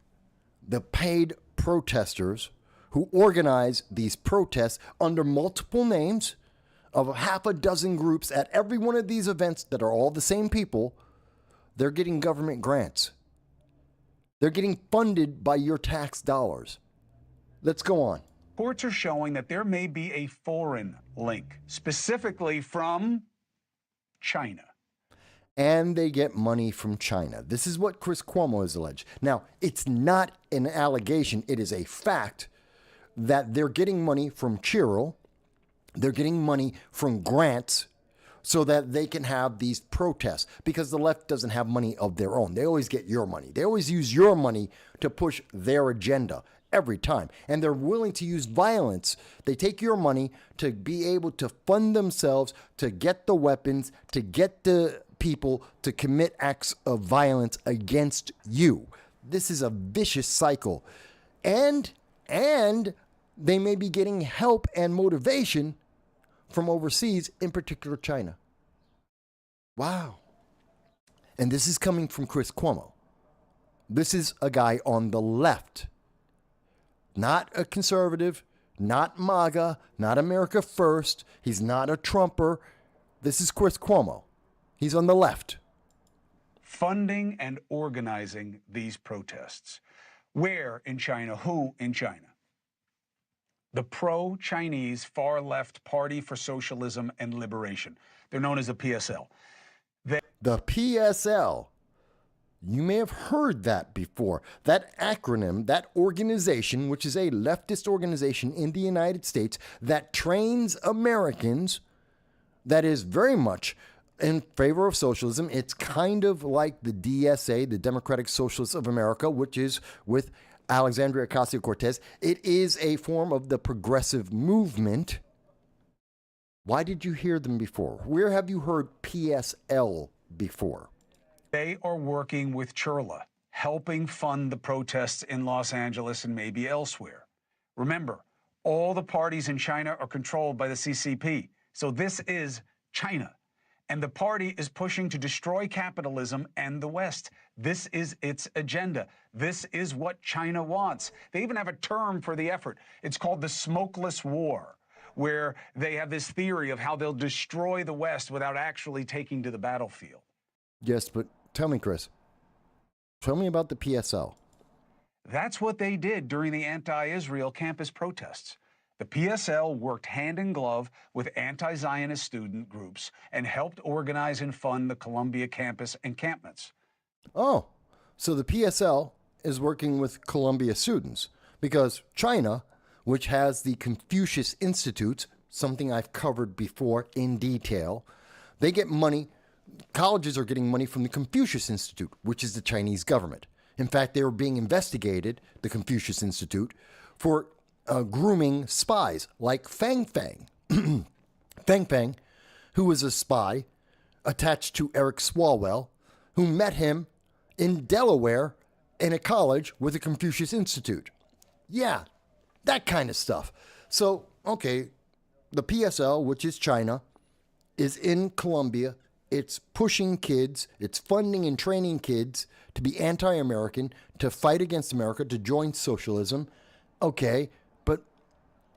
the paid protesters who organize these protests under multiple names of half a dozen groups at every one of these events that are all the same people, they're getting government grants. They're getting funded by your tax dollars. Let's go on. Reports are showing that there may be a foreign link, specifically from China. And they get money from China. This is what Chris Cuomo has alleged. Now, it's not an allegation. It is a fact that they're getting money from Chirl. They're getting money from grants so that they can have these protests, because the left doesn't have money of their own. They always get your money. They always use your money to push their agenda every time. And they're willing to use violence. They take your money to be able to fund themselves, to get the weapons, to get the people to commit acts of violence against you. This is a vicious cycle. And they may be getting help and motivation from overseas, in particular China. Wow. And this is coming from Chris Cuomo. This is a guy on the left. Not a conservative, not MAGA, not America First. He's not a Trumper. This is Chris Cuomo. He's on the left. Funding and organizing these protests. Where in China? Who in China? The pro-Chinese far-left Party for Socialism and Liberation. They're known as the PSL. The PSL. You may have heard that before. That acronym, that organization, which is a leftist organization in the United States that trains Americans, that is very much in favor of socialism. It's kind of like the DSA, the Democratic Socialists of America, which is with Alexandria Ocasio-Cortez. It is a form of the progressive movement. Why did you hear them before? Where have you heard PSL before? They are working with Chirla, helping fund the protests in Los Angeles and maybe elsewhere. Remember, all the parties in China are controlled by the CCP. So this is China. And the party is pushing to destroy capitalism and the West. This is its agenda. This is what China wants. They even have a term for the effort. It's called the smokeless war, where they have this theory of how they'll destroy the West without actually taking to the battlefield. Yes, but tell me, Chris. Tell me about the PSL. That's what they did during the anti-Israel campus protests. The PSL worked hand in glove with anti-Zionist student groups and helped organize and fund the Columbia campus encampments. Oh, so the PSL is working with Columbia students. Because China, which has the Confucius Institutes, something I've covered before in detail, they get money. Colleges are getting money from the Confucius Institute, which is the Chinese government. In fact, they were being investigated, the Confucius Institute, for grooming spies like Fang Fang. Fang Fang, who was a spy attached to Eric Swalwell, who met him in Delaware in a college with the Confucius Institute. Yeah, that kind of stuff. So, okay, the PSL, which is China, is in Colombia. It's pushing kids, it's funding and training kids to be anti-American, to fight against America, to join socialism. Okay, but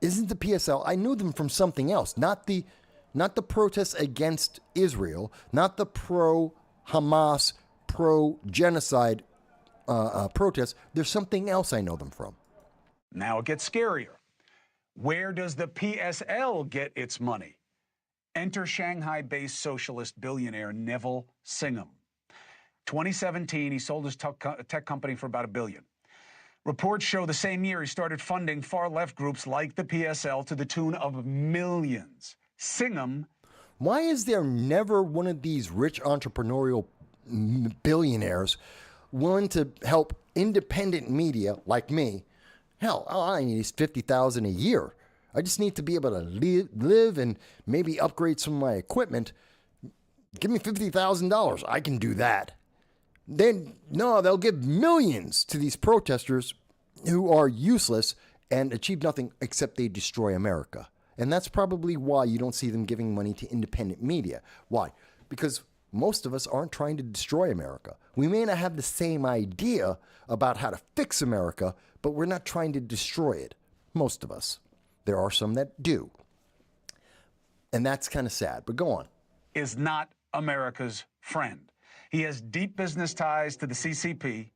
isn't the PSL, I knew them from something else, not the protests against Israel, not the pro-Hamas, pro-genocide protests. There's something else I know them from. Now it gets scarier. Where does the PSL get its money? Enter Shanghai-based socialist billionaire Neville Singham. 2017, he sold his tech company for about $1 billion. Reports show the same year he started funding far-left groups like the PSL to the tune of millions. Singham. Why is there never one of these rich entrepreneurial billionaires willing to help independent media like me? Hell, all I need is $50,000 a year. I just need to be able to live and maybe upgrade some of my equipment. Give me $50,000. I can do that. Then, no, they'll give millions to these protesters who are useless and achieve nothing except they destroy America. And that's probably why you don't see them giving money to independent media. Why? Because most of us aren't trying to destroy America. We may not have the same idea about how to fix America, but we're not trying to destroy it. Most of us. There are some that do. And that's kind of sad, but go on. Is not America's friend. He has deep business ties to the CCP,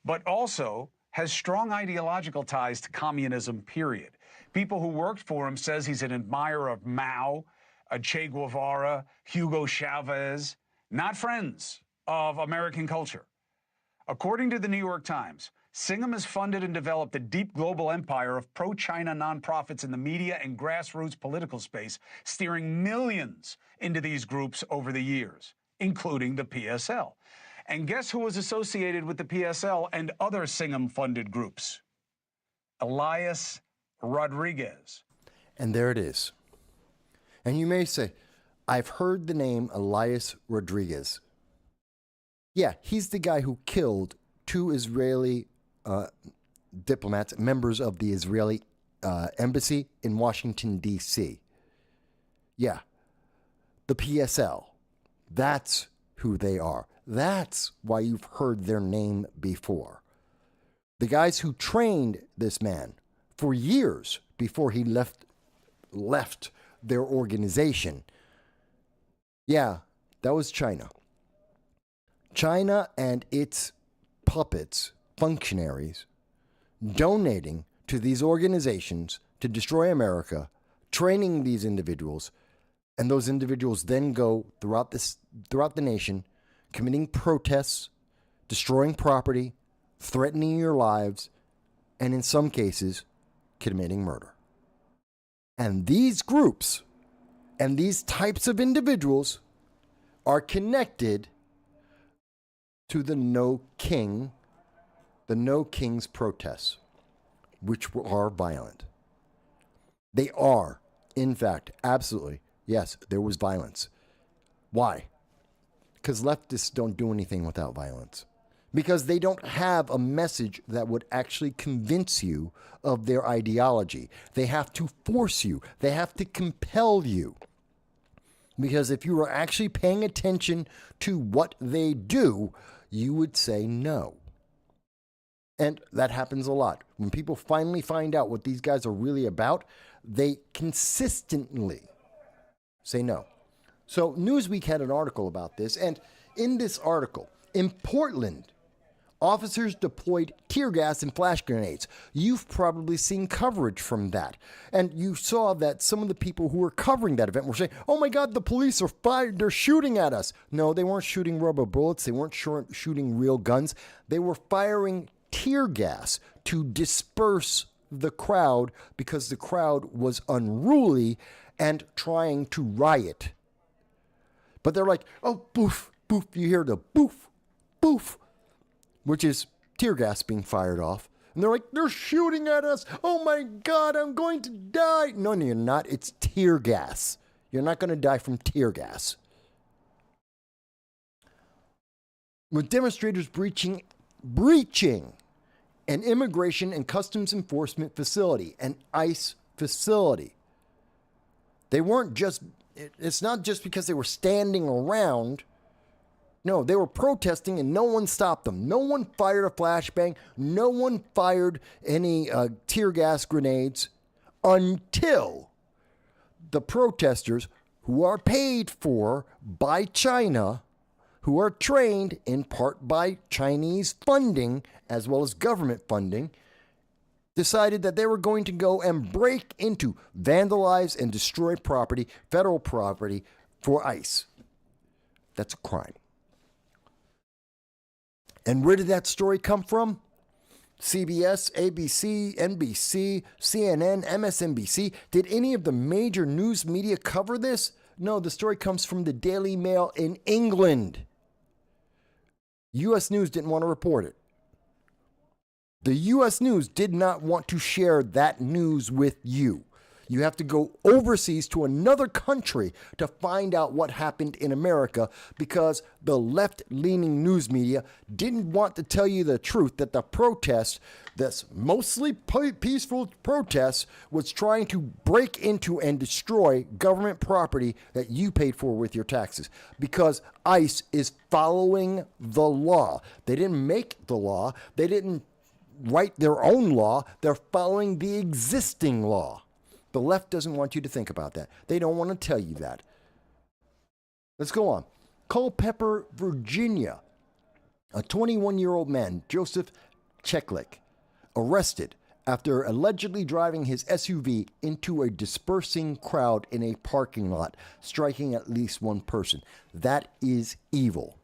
but also has strong ideological ties to communism, period. People who worked for him says he's an admirer of Mao, Che Guevara, Hugo Chavez, not friends of American culture. According to the New York Times, Singham has funded and developed a deep global empire of pro-China nonprofits in the media and grassroots political space, steering millions into these groups over the years, including the PSL. And guess who was associated with the PSL and other Singham-funded groups? Elias Rodriguez. And there it is. And you may say, I've heard the name Elias Rodriguez. Yeah, he's the guy who killed 2 Israeli diplomats, members of the Israeli embassy in Washington, D.C. Yeah, the PSL. That's who they are. That's why you've heard their name before. The guys who trained this man for years before he left their organization. Yeah, that was China. China and its puppets, functionaries, donating to these organizations to destroy America, training these individuals, and those individuals then go throughout the nation, committing protests, destroying property, threatening your lives, and in some cases, committing murder. And these groups and these types of individuals are connected to the No King's protests, which are violent. They are, in fact, absolutely, yes, there was violence. Why? Because leftists don't do anything without violence. Because they don't have a message that would actually convince you of their ideology. They have to force you. They have to compel you. Because if you were actually paying attention to what they do, you would say no. And that happens a lot. When people finally find out what these guys are really about, they consistently say no. So Newsweek had an article about this, and in this article, in Portland, officers deployed tear gas and flash grenades. You've probably seen coverage from that. And you saw that some of the people who were covering that event were saying, oh my God, the police are fired, they're shooting at us. No, they weren't shooting rubber bullets. They weren't shooting real guns. They were firing tear gas to disperse the crowd because the crowd was unruly and trying to riot. But they're like, oh, boof, boof. You hear the boof, boof, which is tear gas being fired off. And they're like, they're shooting at us. Oh my God, I'm going to die. No, you're not. It's tear gas. You're not going to die from tear gas. With demonstrators breaching an immigration and customs enforcement facility, an ICE facility. They weren't just, it's not just because they were standing around. No, they were protesting and no one stopped them. No one fired a flashbang. No one fired any tear gas grenades until the protesters, who are paid for by China, who are trained in part by Chinese funding as well as government funding, decided that they were going to go and break into, vandalize, and destroy property, federal property, for ICE. That's a crime. And where did that story come from? CBS, ABC, NBC, CNN, MSNBC. Did any of the major news media cover this? No, the story comes from the Daily Mail in England. U.S. News didn't want to report it. The U.S. News did not want to share that news with you. You have to go overseas to another country to find out what happened in America because the left-leaning news media didn't want to tell you the truth that the protest, this mostly peaceful protest, was trying to break into and destroy government property that you paid for with your taxes because ICE is following the law. They didn't make the law. They didn't write their own law. They're following the existing law. The left doesn't want you to think about that. They don't want to tell you that. Let's go on. Culpeper, Virginia. A 21-year-old man, Joseph Cheklik, arrested after allegedly driving his SUV into a dispersing crowd in a parking lot, striking at least one person. That is evil.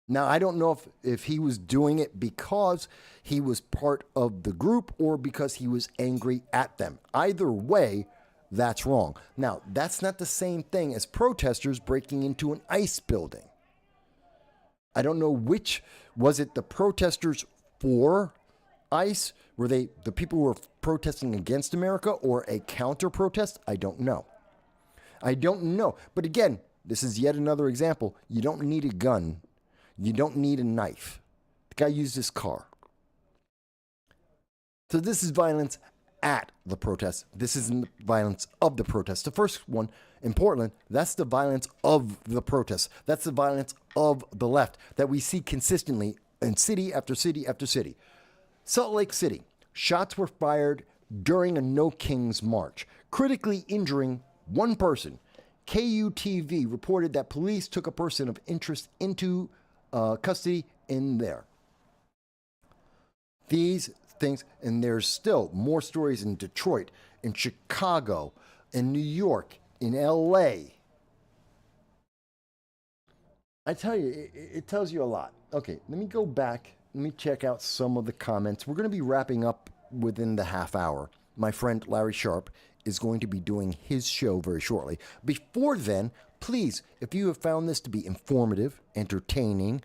Now, I don't know if he was doing it because he was part of the group or because he was angry at them. Either way, that's wrong. Now, that's not the same thing as protesters breaking into an ICE building. I don't know which. Was it the protesters for ICE? Were they the people who were protesting against America or a counter-protest? I don't know. I don't know. But again, this is yet another example. You don't need a gun. You don't need a knife. The guy used his car. So this is violence at the protest. This isn't violence of the protest. The first one in Portland, that's the violence of the protest. That's the violence of the left that we see consistently in city after city after city. Salt Lake City, shots were fired during a No Kings march, critically injuring one person. KUTV reported that police took a person of interest into custody in there. These things, and there's still more stories in Detroit, in Chicago, in New York, in LA. I tell you, it tells you a lot. Okay, let me go back. Let me check out some of the comments. We're going to be wrapping up within the half hour. My friend Larry Sharp is going to be doing his show very shortly. Before then, please, if you have found this to be informative, entertaining,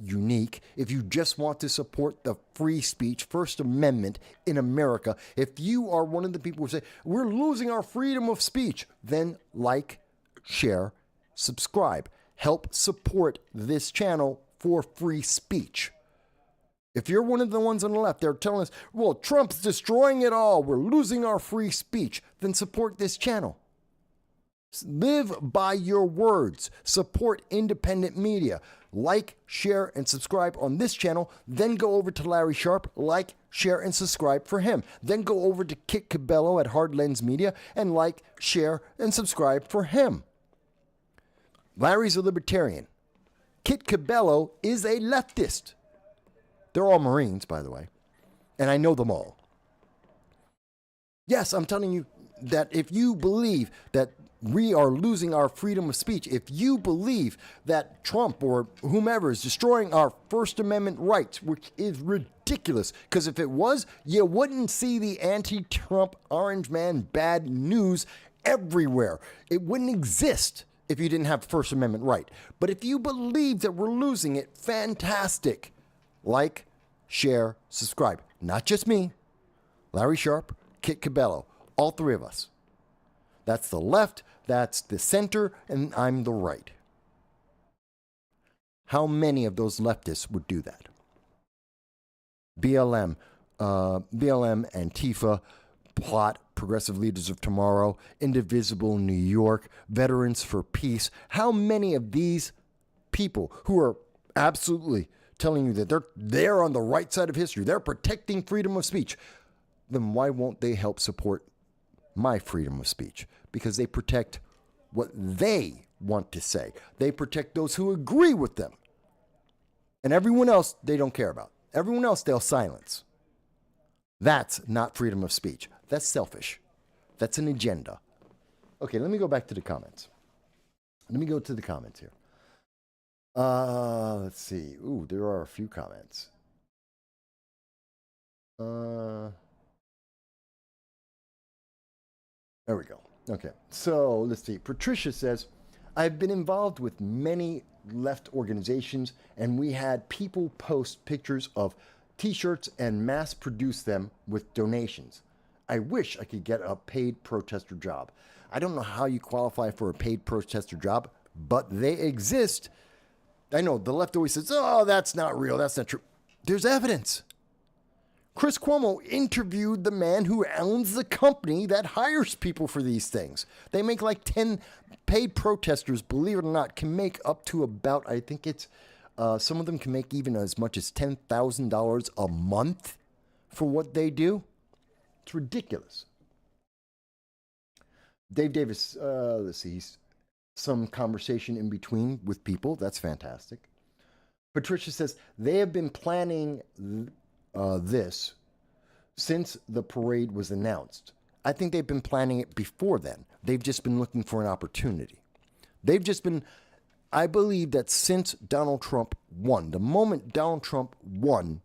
unique, if you just want to support the free speech, First Amendment in America, if you are one of the people who say, we're losing our freedom of speech, then like, share, subscribe. Help support this channel for free speech. If you're one of the ones on the left, they're telling us, well, Trump's destroying it all. We're losing our free speech. Then support this channel. Live by your words. Support independent media. Like, share, and subscribe on this channel. Then go over to Larry Sharp. Like, share, and subscribe for him. Then go over to Kit Cabello at Hard Lens Media and like, share, and subscribe for him. Larry's a libertarian. Kit Cabello is a leftist. They're all Marines, by the way. And I know them all. Yes, I'm telling you that if you believe that we are losing our freedom of speech. If you believe that Trump or whomever is destroying our First Amendment rights, which is ridiculous, because if it was, you wouldn't see the anti-Trump orange man bad news everywhere. It wouldn't exist if you didn't have First Amendment right. But if you believe that we're losing it, fantastic. Like, share, subscribe. Not just me, Larry Sharp, Kit Cabello, all three of us. That's the left, that's the center, and I'm the right. How many of those leftists would do that? BLM, Antifa, Plot, Progressive Leaders of Tomorrow, Indivisible New York, Veterans for Peace. How many of these people who are absolutely telling you that they're on the right side of history, they're protecting freedom of speech, then why won't they help support my freedom of speech? Because they protect what they want to say. They protect those who agree with them. And everyone else they don't care about. Everyone else they'll silence. That's not freedom of speech. That's selfish. That's an agenda. Okay, let me go back to the comments. Let me go to the comments here. Let's see. Ooh, there are a few comments. There we go. Okay, so let's see. Patricia says, I've been involved with many left organizations, and we had people post pictures of t-shirts and mass produce them with donations. I wish I could get a paid protester job. I don't know how you qualify for a paid protester job, but they exist. I know the left always says, oh, that's not real. That's not true. There's evidence. Chris Cuomo interviewed the man who owns the company that hires people for these things. They make like 10 paid protesters, believe it or not, can make up to about, I think it's, some of them can make even as much as $10,000 a month for what they do. It's ridiculous. Dave Davis, let's see, some conversation in between with people. That's fantastic. Patricia says, they have been planning this since the parade was announced. I think they've been planning it before then. They've just been looking for an opportunity. They've just been, I believe that since Donald Trump won, the moment Donald Trump won,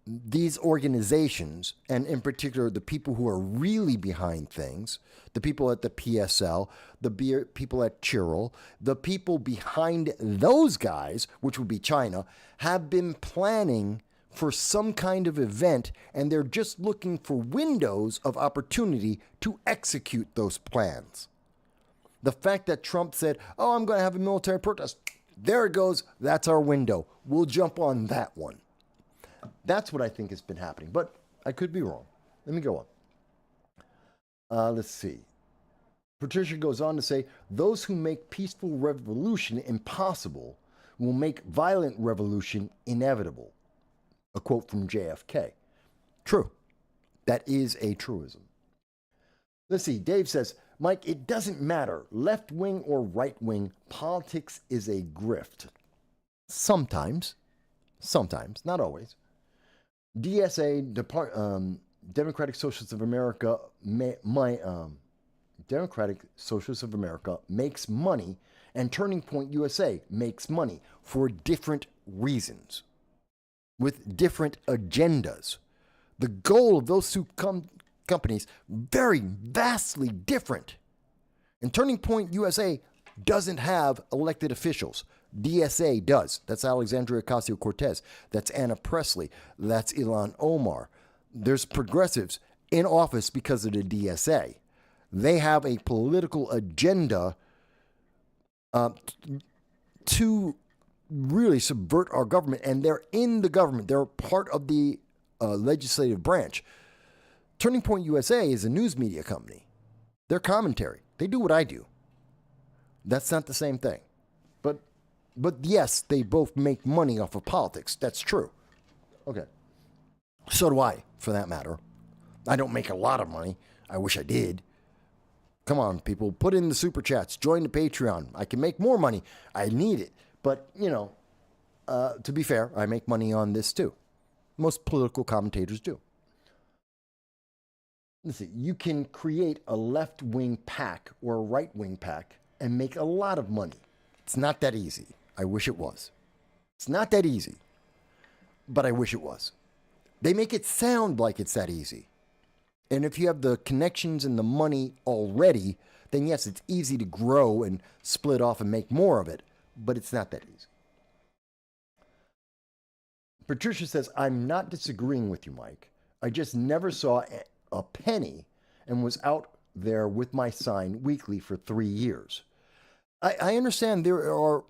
these organizations, and in particular the people who are really behind things, the people at the PSL, the people at Chirrell, the people behind those guys, which would be China, have been planning for some kind of event, and they're just looking for windows of opportunity to execute those plans. The fact that Trump said, oh, I'm going to have a military protest, there it goes, that's our window. We'll jump on that one. That's what I think has been happening, but I could be wrong. Let me go on. Let's see. Patricia goes on to say, those who make peaceful revolution impossible will make violent revolution inevitable. A quote from JFK. True. That is a truism. Let's see. Dave says, Mike, it doesn't matter. Left wing or right wing, politics is a grift. Sometimes. Sometimes. Not always. DSA, Democratic Socialists of America, Democratic Socialists of America makes money, and Turning Point USA makes money for different reasons, with different agendas. The goal of those two companies, very vastly different. And Turning Point USA doesn't have elected officials. DSA does. That's Alexandria Ocasio-Cortez. That's Anna Presley. That's Ilhan Omar. There's progressives in office because of the DSA. They have a political agenda to really subvert our government, and they're in the government. They're part of the legislative branch. Turning Point USA is a news media company. They're commentary. They do what I do. That's not the same thing. But yes, they both make money off of politics. That's true. Okay. So do I, for that matter. I don't make a lot of money. I wish I did. Come on, people. Put in the super chats. Join the Patreon. I can make more money. I need it. But, to be fair, I make money on this too. Most political commentators do. listen, you can create a left-wing pack or a right-wing pack and make a lot of money. It's not that easy. I wish it was. It's not that easy, but I wish it was. They make it sound like it's that easy. And if you have the connections and the money already, then yes, it's easy to grow and split off and make more of it, but it's not that easy. Patricia says, I'm not disagreeing with you, Mike. I just never saw a penny and was out there with my sign weekly for 3 years. I understand there are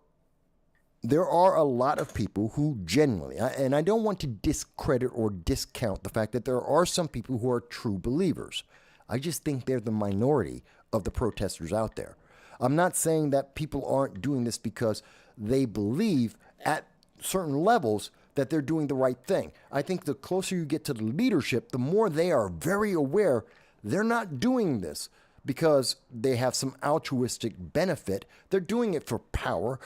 a lot of people who genuinely, and I don't want to discredit or discount the fact that there are some people who are true believers. I just think they're the minority of the protesters out there. I'm not saying that people aren't doing this because they believe at certain levels that they're doing the right thing. I think the closer you get to the leadership, the more they are very aware they're not doing this because they have some altruistic benefit. They're doing it for power,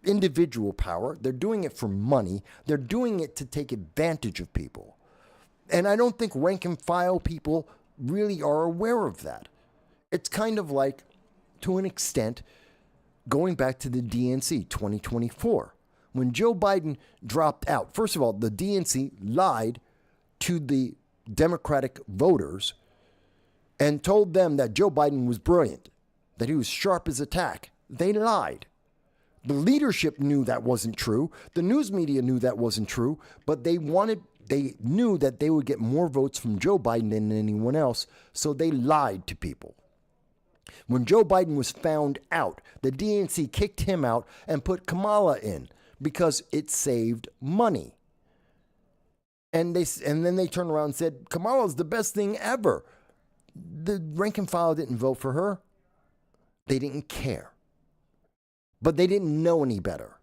individual power. They're doing it for money. They're doing it to take advantage of people. And I don't think rank and file people really are aware of that. It's kind of like, to an extent, going back to the DNC 2024. When Joe Biden dropped out, first of all, the DNC lied to the Democratic voters and told them that Joe Biden was brilliant, that he was sharp as a tack. They lied. The leadership knew that wasn't true. The news media knew that wasn't true, but they knew that they would get more votes from Joe Biden than anyone else, so they lied to people. When Joe Biden was found out, the DNC kicked him out and put Kamala in because it saved money. And then they turned around and said, Kamala's the best thing ever. The rank and file didn't vote for her. They didn't care. But they didn't know any better.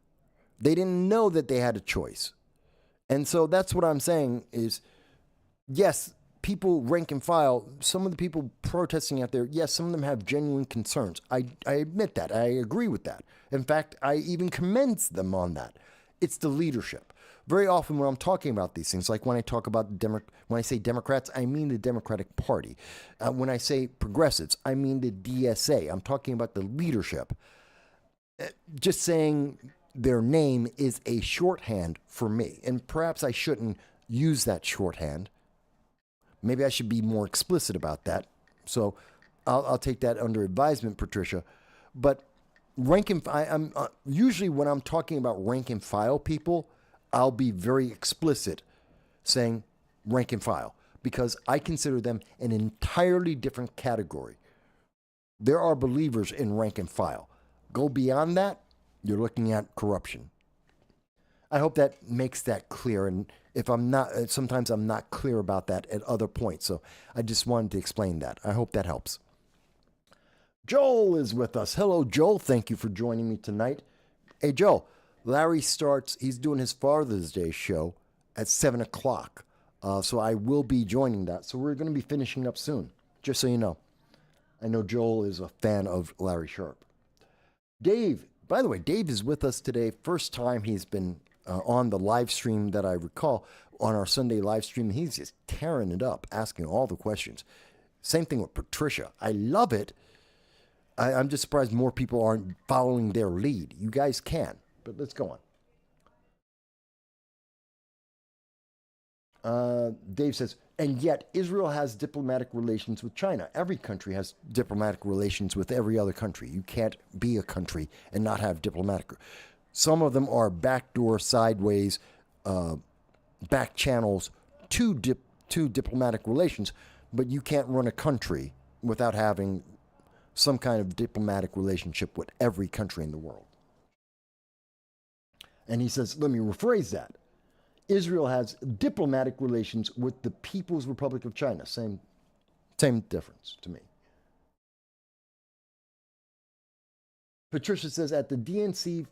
They didn't know that they had a choice. And so that's what I'm saying is, yes, people rank and file, some of the people protesting out there, yes, some of them have genuine concerns. I admit that. I agree with that. In fact, I even commend them on that. It's the leadership. Very often when I'm talking about these things, like when I talk about when I say Democrats, I mean the Democratic Party. When I say progressives, I mean the DSA. I'm talking about the leadership. Just saying their name is a shorthand for me. And perhaps I shouldn't use that shorthand. Maybe I should be more explicit about that. So I'll take that under advisement, Patricia. But usually when I'm talking about rank and file people, I'll be very explicit saying rank and file because I consider them an entirely different category. There are believers in rank and file. Go beyond that, you're looking at corruption. I hope that makes that clear. And if I'm not, sometimes I'm not clear about that at other points. So I just wanted to explain that. I hope that helps. Joel is with us. Hello, Joel. Thank you for joining me tonight. Hey, Joel, Larry he's doing his Father's Day show at 7 o'clock. So I will be joining that. So we're going to be finishing up soon, just so you know. I know Joel is a fan of Larry Sharp. Dave, by the way, Dave is with us today. First time he's been on the live stream that I recall, on our Sunday live stream. He's just tearing it up, asking all the questions. Same thing with Patricia. I love it. I'm just surprised more people aren't following their lead. You guys can, but let's go on. Dave says, and yet Israel has diplomatic relations with China. Every country has diplomatic relations with every other country. You can't be a country and not have diplomatic. Some of them are backdoor, sideways, back channels to diplomatic relations, but you can't run a country without having some kind of diplomatic relationship with every country in the world. And he says, let me rephrase that. Israel has diplomatic relations with the People's Republic of China. Same difference to me. Patricia says, at the DNC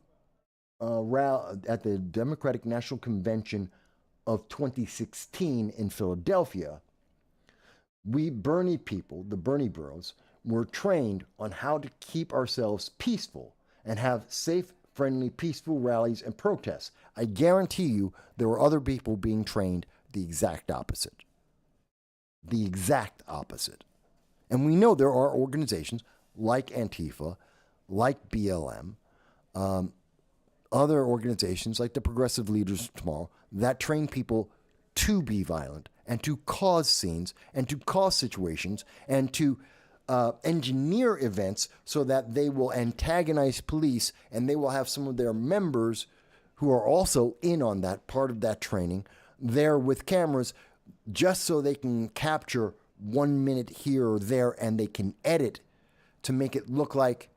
at the Democratic National Convention of 2016 in Philadelphia, we Bernie people, the Bernie bros, were trained on how to keep ourselves peaceful and have safe, friendly, peaceful rallies and protests. I guarantee you there were other people being trained the exact opposite. the exact opposite. And we know there are organizations like Antifa, like BLM, other organizations like the Progressive Leaders of Tomorrow that train people to be violent and to cause scenes and to cause situations and to engineer events so that they will antagonize police, and they will have some of their members who are also in on that part of that training there with cameras just so they can capture 1 minute here or there, and they can edit to make it look like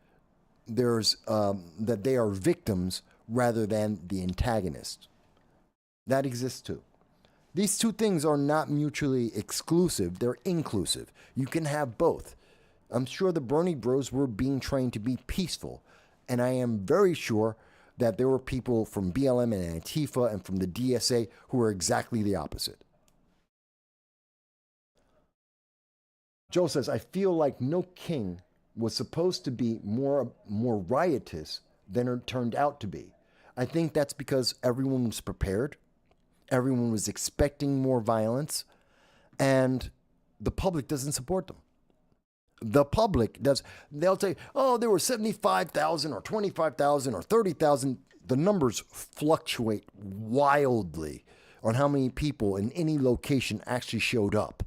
there's that they are victims rather than the antagonists. That exists too. These two things are not mutually exclusive, they're inclusive. You can have both. I'm sure the Bernie bros were being trained to be peaceful, and I am very sure that there were people from BLM and Antifa and from the DSA who were exactly the opposite. Joe says, I feel like no king was supposed to be more riotous than it turned out to be. I think that's because everyone was prepared, everyone was expecting more violence, and the public doesn't support them. The public does. They'll say, oh, there were 75,000 or 25,000 or 30,000. The numbers fluctuate wildly on how many people in any location actually showed up.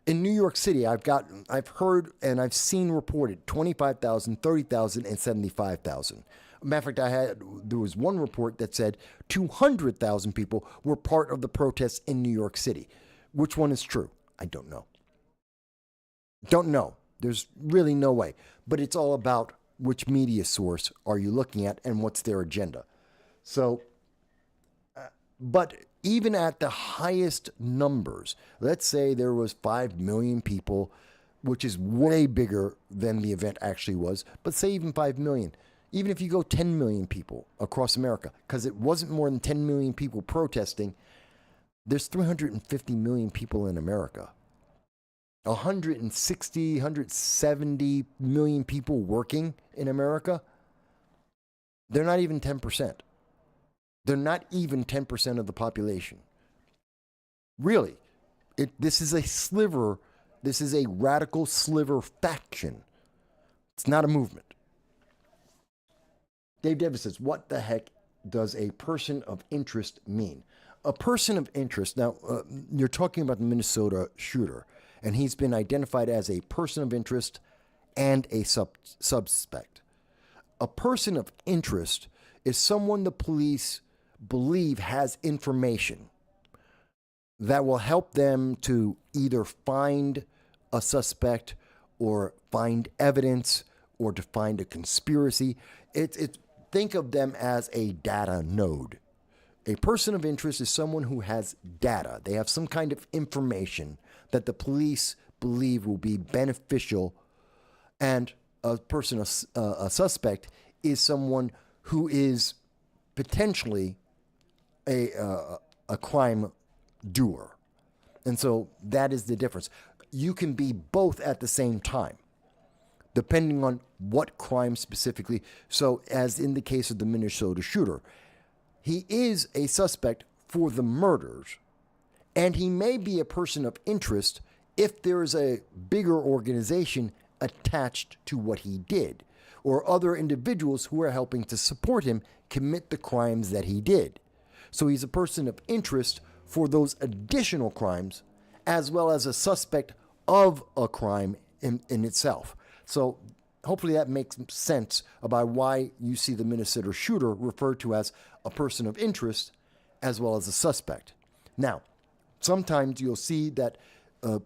In New York City, I've heard and I've seen reported 25,000, 30,000, and 75,000. Matter of fact, there was one report that said 200,000 people were part of the protests in New York City. Which one is true? I don't know. Don't know. There's really no way. But it's all about which media source are you looking at and what's their agenda. So, but even at the highest numbers, let's say there was 5 million people, which is way bigger than the event actually was, but say even 5 million. Even if you go 10 million people across America, because it wasn't more than 10 million people protesting, there's 350 million people in America. 160, 170 million people working in America. They're not even 10%. They're not even 10% of the population. Really, this is a sliver. This is a radical sliver faction. It's not a movement. Dave Davis says, what the heck does a person of interest mean? A person of interest, now you're talking about the Minnesota shooter, and he's been identified as a person of interest and a suspect. A person of interest is someone the police believe has information that will help them to either find a suspect or find evidence or to find a conspiracy. Think of them as a data node. A person of interest is someone who has data. They have some kind of information that the police believe will be beneficial, and a suspect is someone who is potentially a crime doer. And so that is the difference. You can be both at the same time, depending on what crime specifically. So as in the case of the Minnesota shooter, he is a suspect for the murders, and he may be a person of interest if there is a bigger organization attached to what he did, or other individuals who are helping to support him commit the crimes that he did. So he's a person of interest for those additional crimes, as well as a suspect of a crime in itself. So hopefully that makes sense about why you see the Minnesota shooter referred to as a person of interest as well as a suspect. Now, sometimes you'll see that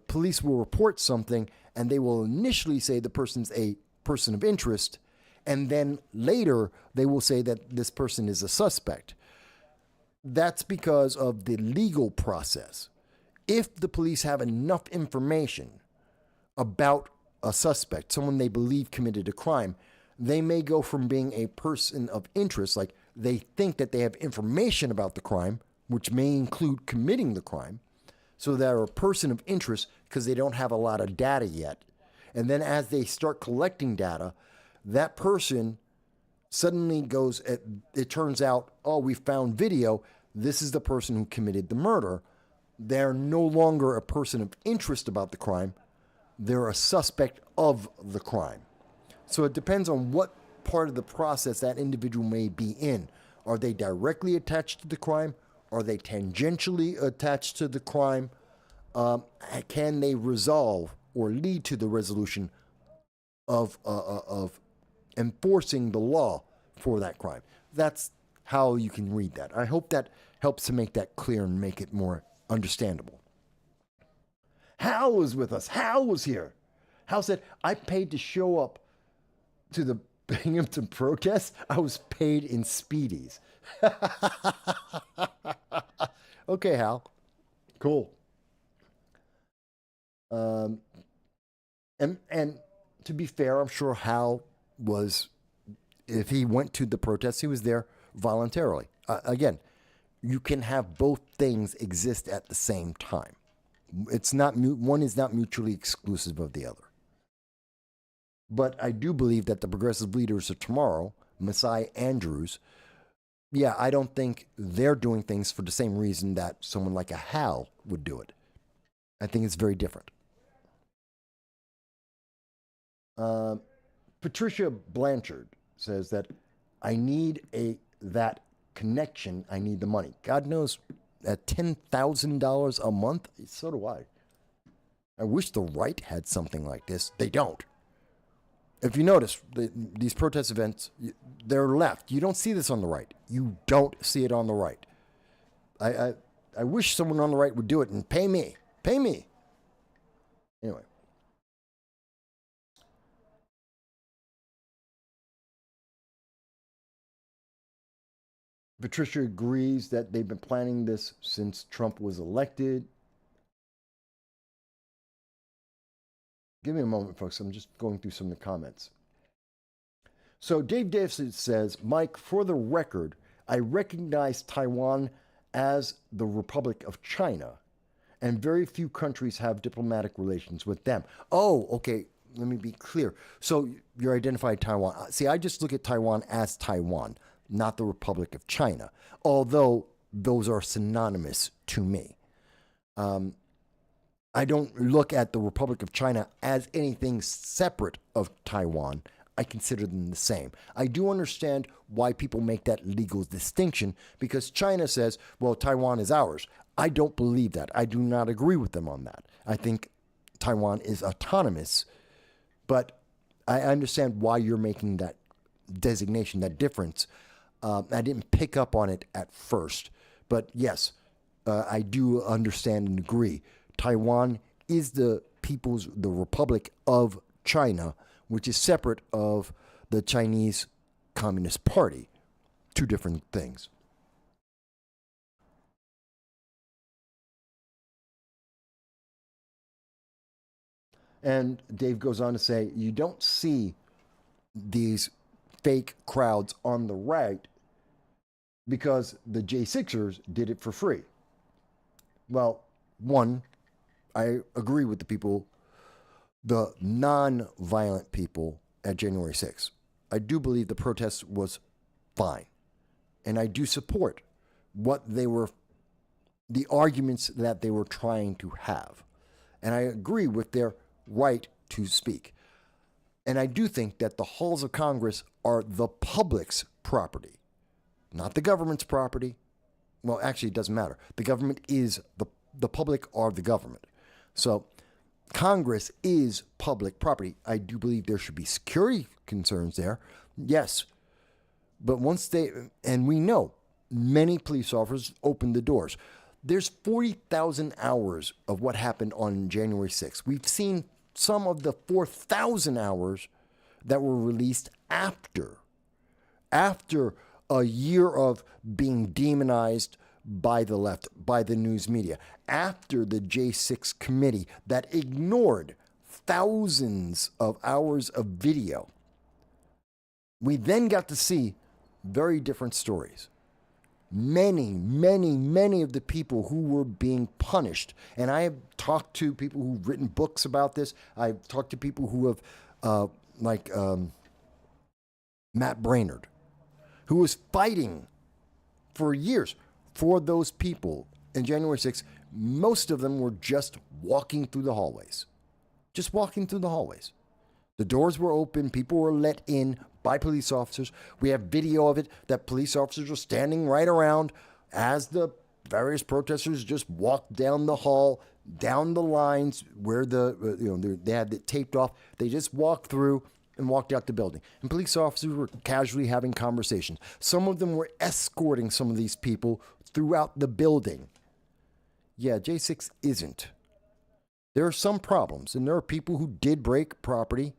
police will report something and they will initially say the person's a person of interest, and then later they will say that this person is a suspect. That's because of the legal process. If the police have enough information about a suspect, someone they believe committed a crime, they may go from being a person of interest, like they think that they have information about the crime, which may include committing the crime, so they're a person of interest because they don't have a lot of data yet. And then as they start collecting data, that person suddenly goes, it turns out, oh, we found video, this is the person who committed the murder. they're no longer a person of interest about the crime. They're a suspect of the crime. So it depends on what part of the process that individual may be in. Are they directly attached to the crime? Are they tangentially attached to the crime? Can they resolve or lead to the resolution of enforcing the law for that crime? That's how you can read that. I hope that helps to make that clear and make it more understandable. Hal was with us. Hal was here. Hal said, I paid to show up to the Binghamton protest. I was paid in Speedies. Okay, Hal. Cool. And to be fair, I'm sure Hal was, if he went to the protest, he was there voluntarily. Again, you can have both things exist at the same time. It's not one is not mutually exclusive of the other. But I do believe that the progressive leaders of tomorrow, Messiah Andrews, I don't think they're doing things for the same reason that someone like a Hal would do it. I think it's very different. Patricia Blanchard says that I need that connection. I need the money. God knows, at $10,000 a month, so do I. I wish the right had something like this. They don't. If you notice, these protest events, they're left. You don't see this on the right. You don't see it on the right. I wish someone on the right would do it and pay me. Pay me. Anyway. Patricia agrees that they've been planning this since Trump was elected. Give me a moment, folks. I'm just going through some of the comments. So Dave Davison says, Mike, for the record, I recognize Taiwan as the Republic of China, and very few countries have diplomatic relations with them. Oh, okay. Let me be clear. So you're identified Taiwan. See, I just look at Taiwan as Taiwan, not the Republic of China, although those are synonymous to me. I don't look at the Republic of China as anything separate of Taiwan. I consider them the same. I do understand why people make that legal distinction, because China says, well, Taiwan is ours. I don't believe that. I do not agree with them on that. I think Taiwan is autonomous, but I understand why you're making that designation, that difference. I didn't pick up on it at first, but yes, I do understand and agree. Taiwan is the Republic of China, which is separate of the Chinese Communist Party. Two different things. And Dave goes on to say, you don't see these fake crowds on the right because the J6ers did it for free. Well, one, I agree with the people, the non-violent people at January 6th. I do believe the protest was fine. And I do support the arguments that they were trying to have. And I agree with their right to speak. And I do think that the halls of Congress are the public's property, not the government's property. Well, actually, it doesn't matter. The government is the public are the government. So Congress is public property. I do believe there should be security concerns there. Yes. But and we know many police officers opened the doors. There's 40,000 hours of what happened on January 6th. We've seen some of the 4,000 hours that were released after a year of being demonized by the left, by the news media, after the J6 committee that ignored thousands of hours of video. We then got to see very different stories. Many of the people who were being punished. And I have talked to people who've written books about this. I've talked to people who have, Matt Brainerd, who was fighting for years for those people in January 6th, most of them were just walking through the hallways. Just walking through the hallways. The doors were open. People were let in by police officers. We have video of it that police officers were standing right around as the various protesters just walked down the hall, down the lines where they had it taped off. They just walked through and walked out the building. And police officers were casually having conversations. Some of them were escorting some of these people throughout the building. Yeah, J6 isn't. There are some problems, and there are people who did break property.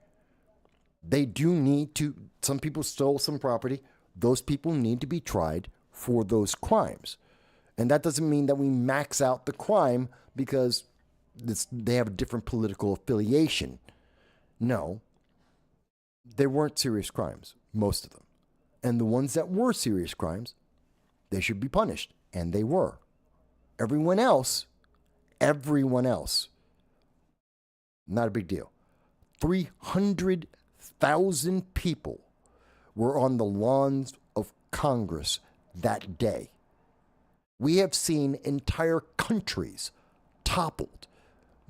They do need to, some people stole some property. Those people need to be tried for those crimes. And that doesn't mean that we max out the crime because they have a different political affiliation. No, they weren't serious crimes, most of them. And the ones that were serious crimes, they should be punished. And they were. Everyone else, not a big deal. 300,000 people were on the lawns of Congress that day. We have seen entire countries toppled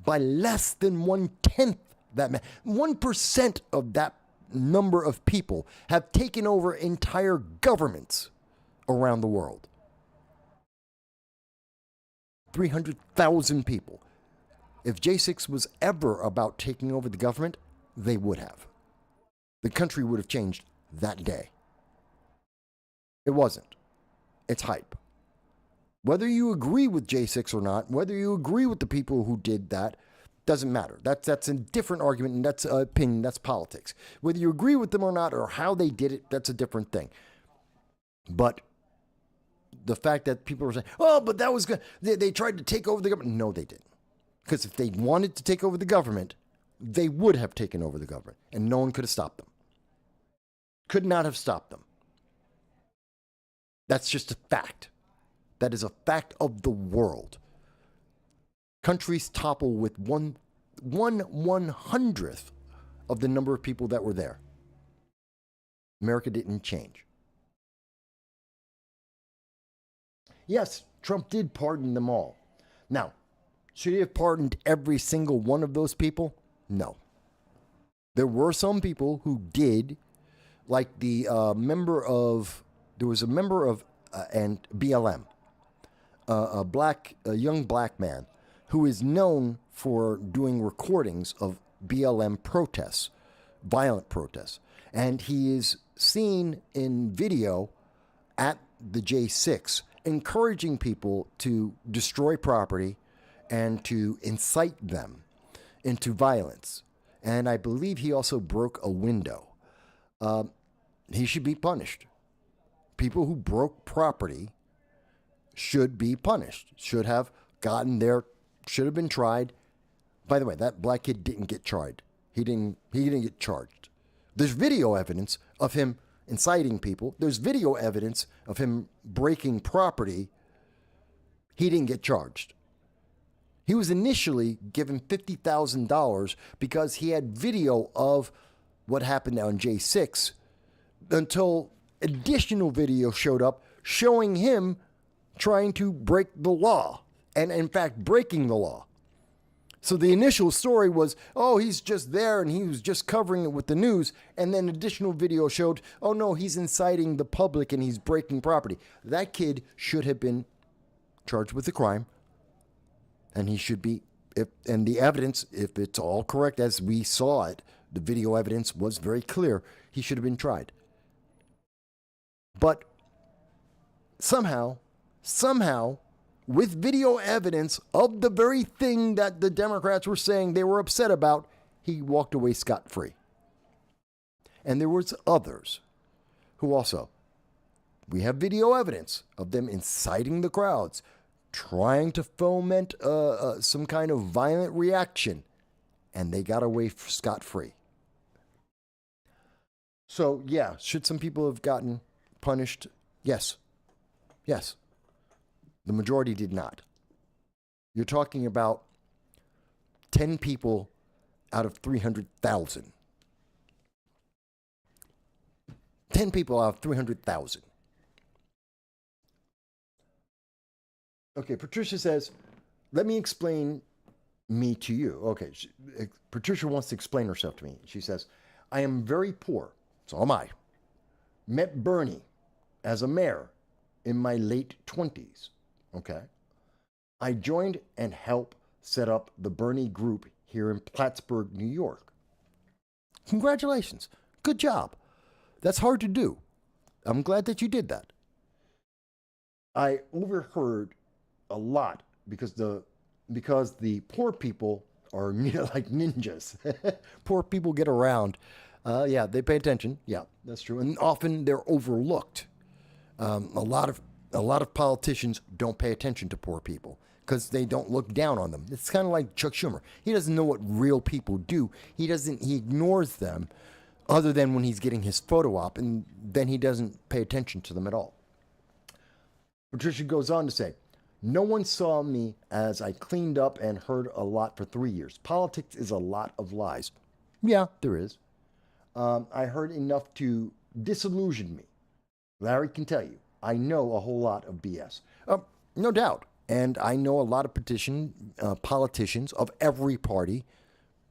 by less than 1/10 that 1% of that number of people have taken over entire governments around the world. 300,000 people. If J6 was ever about taking over the government, they would have. The country would have changed that day. It wasn't. It's hype. Whether you agree with J6 or not, whether you agree with the people who did that, doesn't matter. That's a different argument, and that's an opinion, that's politics. Whether you agree with them or not, or how they did it, that's a different thing. But the fact that people are saying, oh, but that was good. They tried to take over the government. No, they didn't. Because if they wanted to take over the government, they would have taken over the government, and no one could have stopped them. Could not have stopped them. That's just a fact. That is a fact of the world. Countries topple with one 1/100th of the number of people that were there. America didn't change. Yes, Trump did pardon them all. Now, should he have pardoned every single one of those people? No. There were some people who did, like there was a member of and BLM, a young black man who is known for doing recordings of BLM protests, violent protests. And he is seen in video at the J6 encouraging people to destroy property and to incite them into violence. And I believe he also broke a window. He should be punished. People who broke property should be punished, should have gotten there, should have been tried. By the way, that black kid didn't get tried. He didn't get charged. There's video evidence of him inciting people. There's video evidence of him breaking property. He didn't get charged. He was initially given $50,000 because he had video of what happened on J6 until additional video showed up showing him trying to break the law and, in fact, breaking the law. So the initial story was, oh, he's just there and he was just covering it with the news. And then additional video showed, oh, no, he's inciting the public and he's breaking property. That kid should have been charged with a crime. And he should be, and the evidence, if it's all correct as we saw it, the video evidence was very clear, he should have been tried. But somehow, with video evidence of the very thing that the Democrats were saying they were upset about, he walked away scot-free. And there was others who also, we have video evidence of them inciting the crowds, trying to foment some kind of violent reaction, and they got away scot-free. So, yeah, should some people have gotten punished? Yes. Yes. The majority did not. You're talking about 10 people out of 300,000. 10 people out of 300,000. Okay, Patricia says, let me explain me to you. Okay, Patricia wants to explain herself to me. She says, I am very poor, so am I. Met Bernie as a mayor in my late 20s. Okay. I joined and helped set up the Bernie group here in Plattsburgh, New York. Congratulations. Good job. That's hard to do. I'm glad that you did that. I overheard a lot because the poor people are like ninjas. Poor people get around. Yeah, they pay attention. Yeah, that's true. And often they're overlooked. A lot of politicians don't pay attention to poor people because they don't look down on them. It's kind of like Chuck Schumer. He doesn't know what real people do. He ignores them other than when he's getting his photo op, and then he doesn't pay attention to them at all. Patricia goes on to say, no one saw me as I cleaned up and heard a lot for 3 years. Politics is a lot of lies. Yeah, there is. I heard enough to disillusion me. Larry can tell you, I know a whole lot of BS. No doubt. And I know a lot of politicians of every party,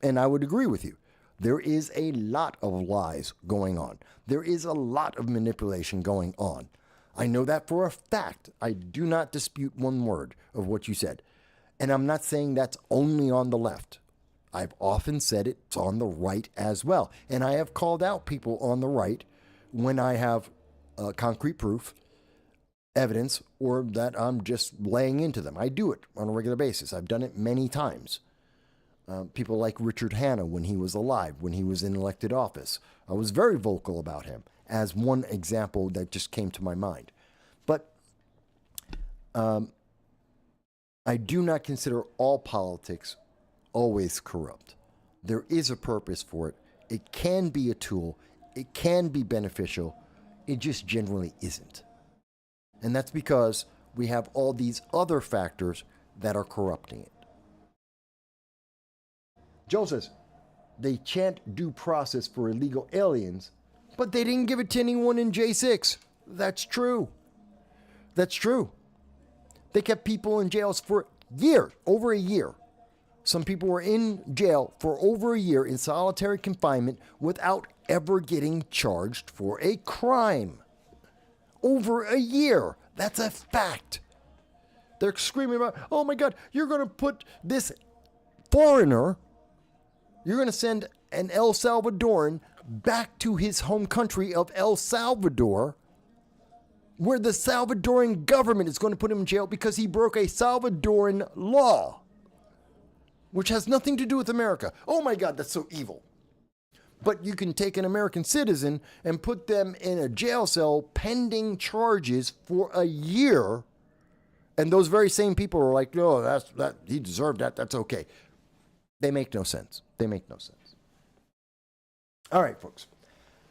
and I would agree with you. There is a lot of lies going on. There is a lot of manipulation going on. I know that for a fact. I do not dispute one word of what you said. And I'm not saying that's only on the left. I've often said it's on the right as well. And I have called out people on the right when I have concrete proof, evidence, or that I'm just laying into them. I do it on a regular basis. I've done it many times. People like Richard Hanna when he was alive, when he was in elected office. I was very vocal about him as one example that just came to my mind. But I do not consider all politics always corrupt. There is a purpose for it. It can be a tool. It can be beneficial. It just generally isn't. And that's because we have all these other factors that are corrupting it. Joe says, they chant due process for illegal aliens, but they didn't give it to anyone in J6. That's true. That's true. They kept people in jails for years, over a year. Some people were in jail for over a year in solitary confinement without ever getting charged for a crime. Over a year. That's a fact. They're screaming about, oh my God, you're going to put this foreigner, you're going to send an El Salvadoran back to his home country of El Salvador, where the Salvadoran government is going to put him in jail because he broke a Salvadoran law, which has nothing to do with America. Oh my God, that's so evil. But you can take an American citizen and put them in a jail cell pending charges for a year, and those very same people are like, no, that he deserved that. That's okay. They make no sense. They make no sense. All right, folks.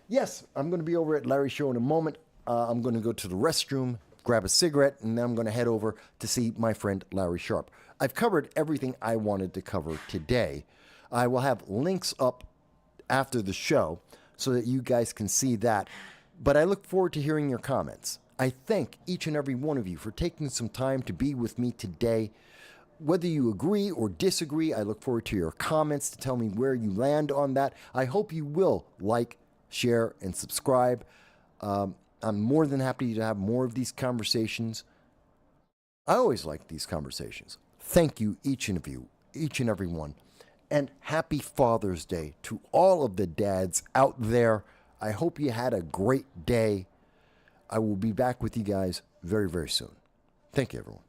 Yes, I'm going to be over at Larry's show in a moment. I'm going to go to the restroom, grab a cigarette, and then I'm going to head over to see my friend Larry Sharp. I've covered everything I wanted to cover today. I will have links up after the show so that you guys can see that. But I look forward to hearing your comments. I thank each and every one of you for taking some time to be with me today. Whether you agree or disagree, I look forward to your comments to tell me where you land on that. I hope you will like, share, and subscribe. I'm more than happy to have more of these conversations. I always like these conversations. Thank you, each and every one. And happy Father's Day to all of the dads out there. I hope you had a great day. I will be back with you guys very, very soon. Thank you, everyone.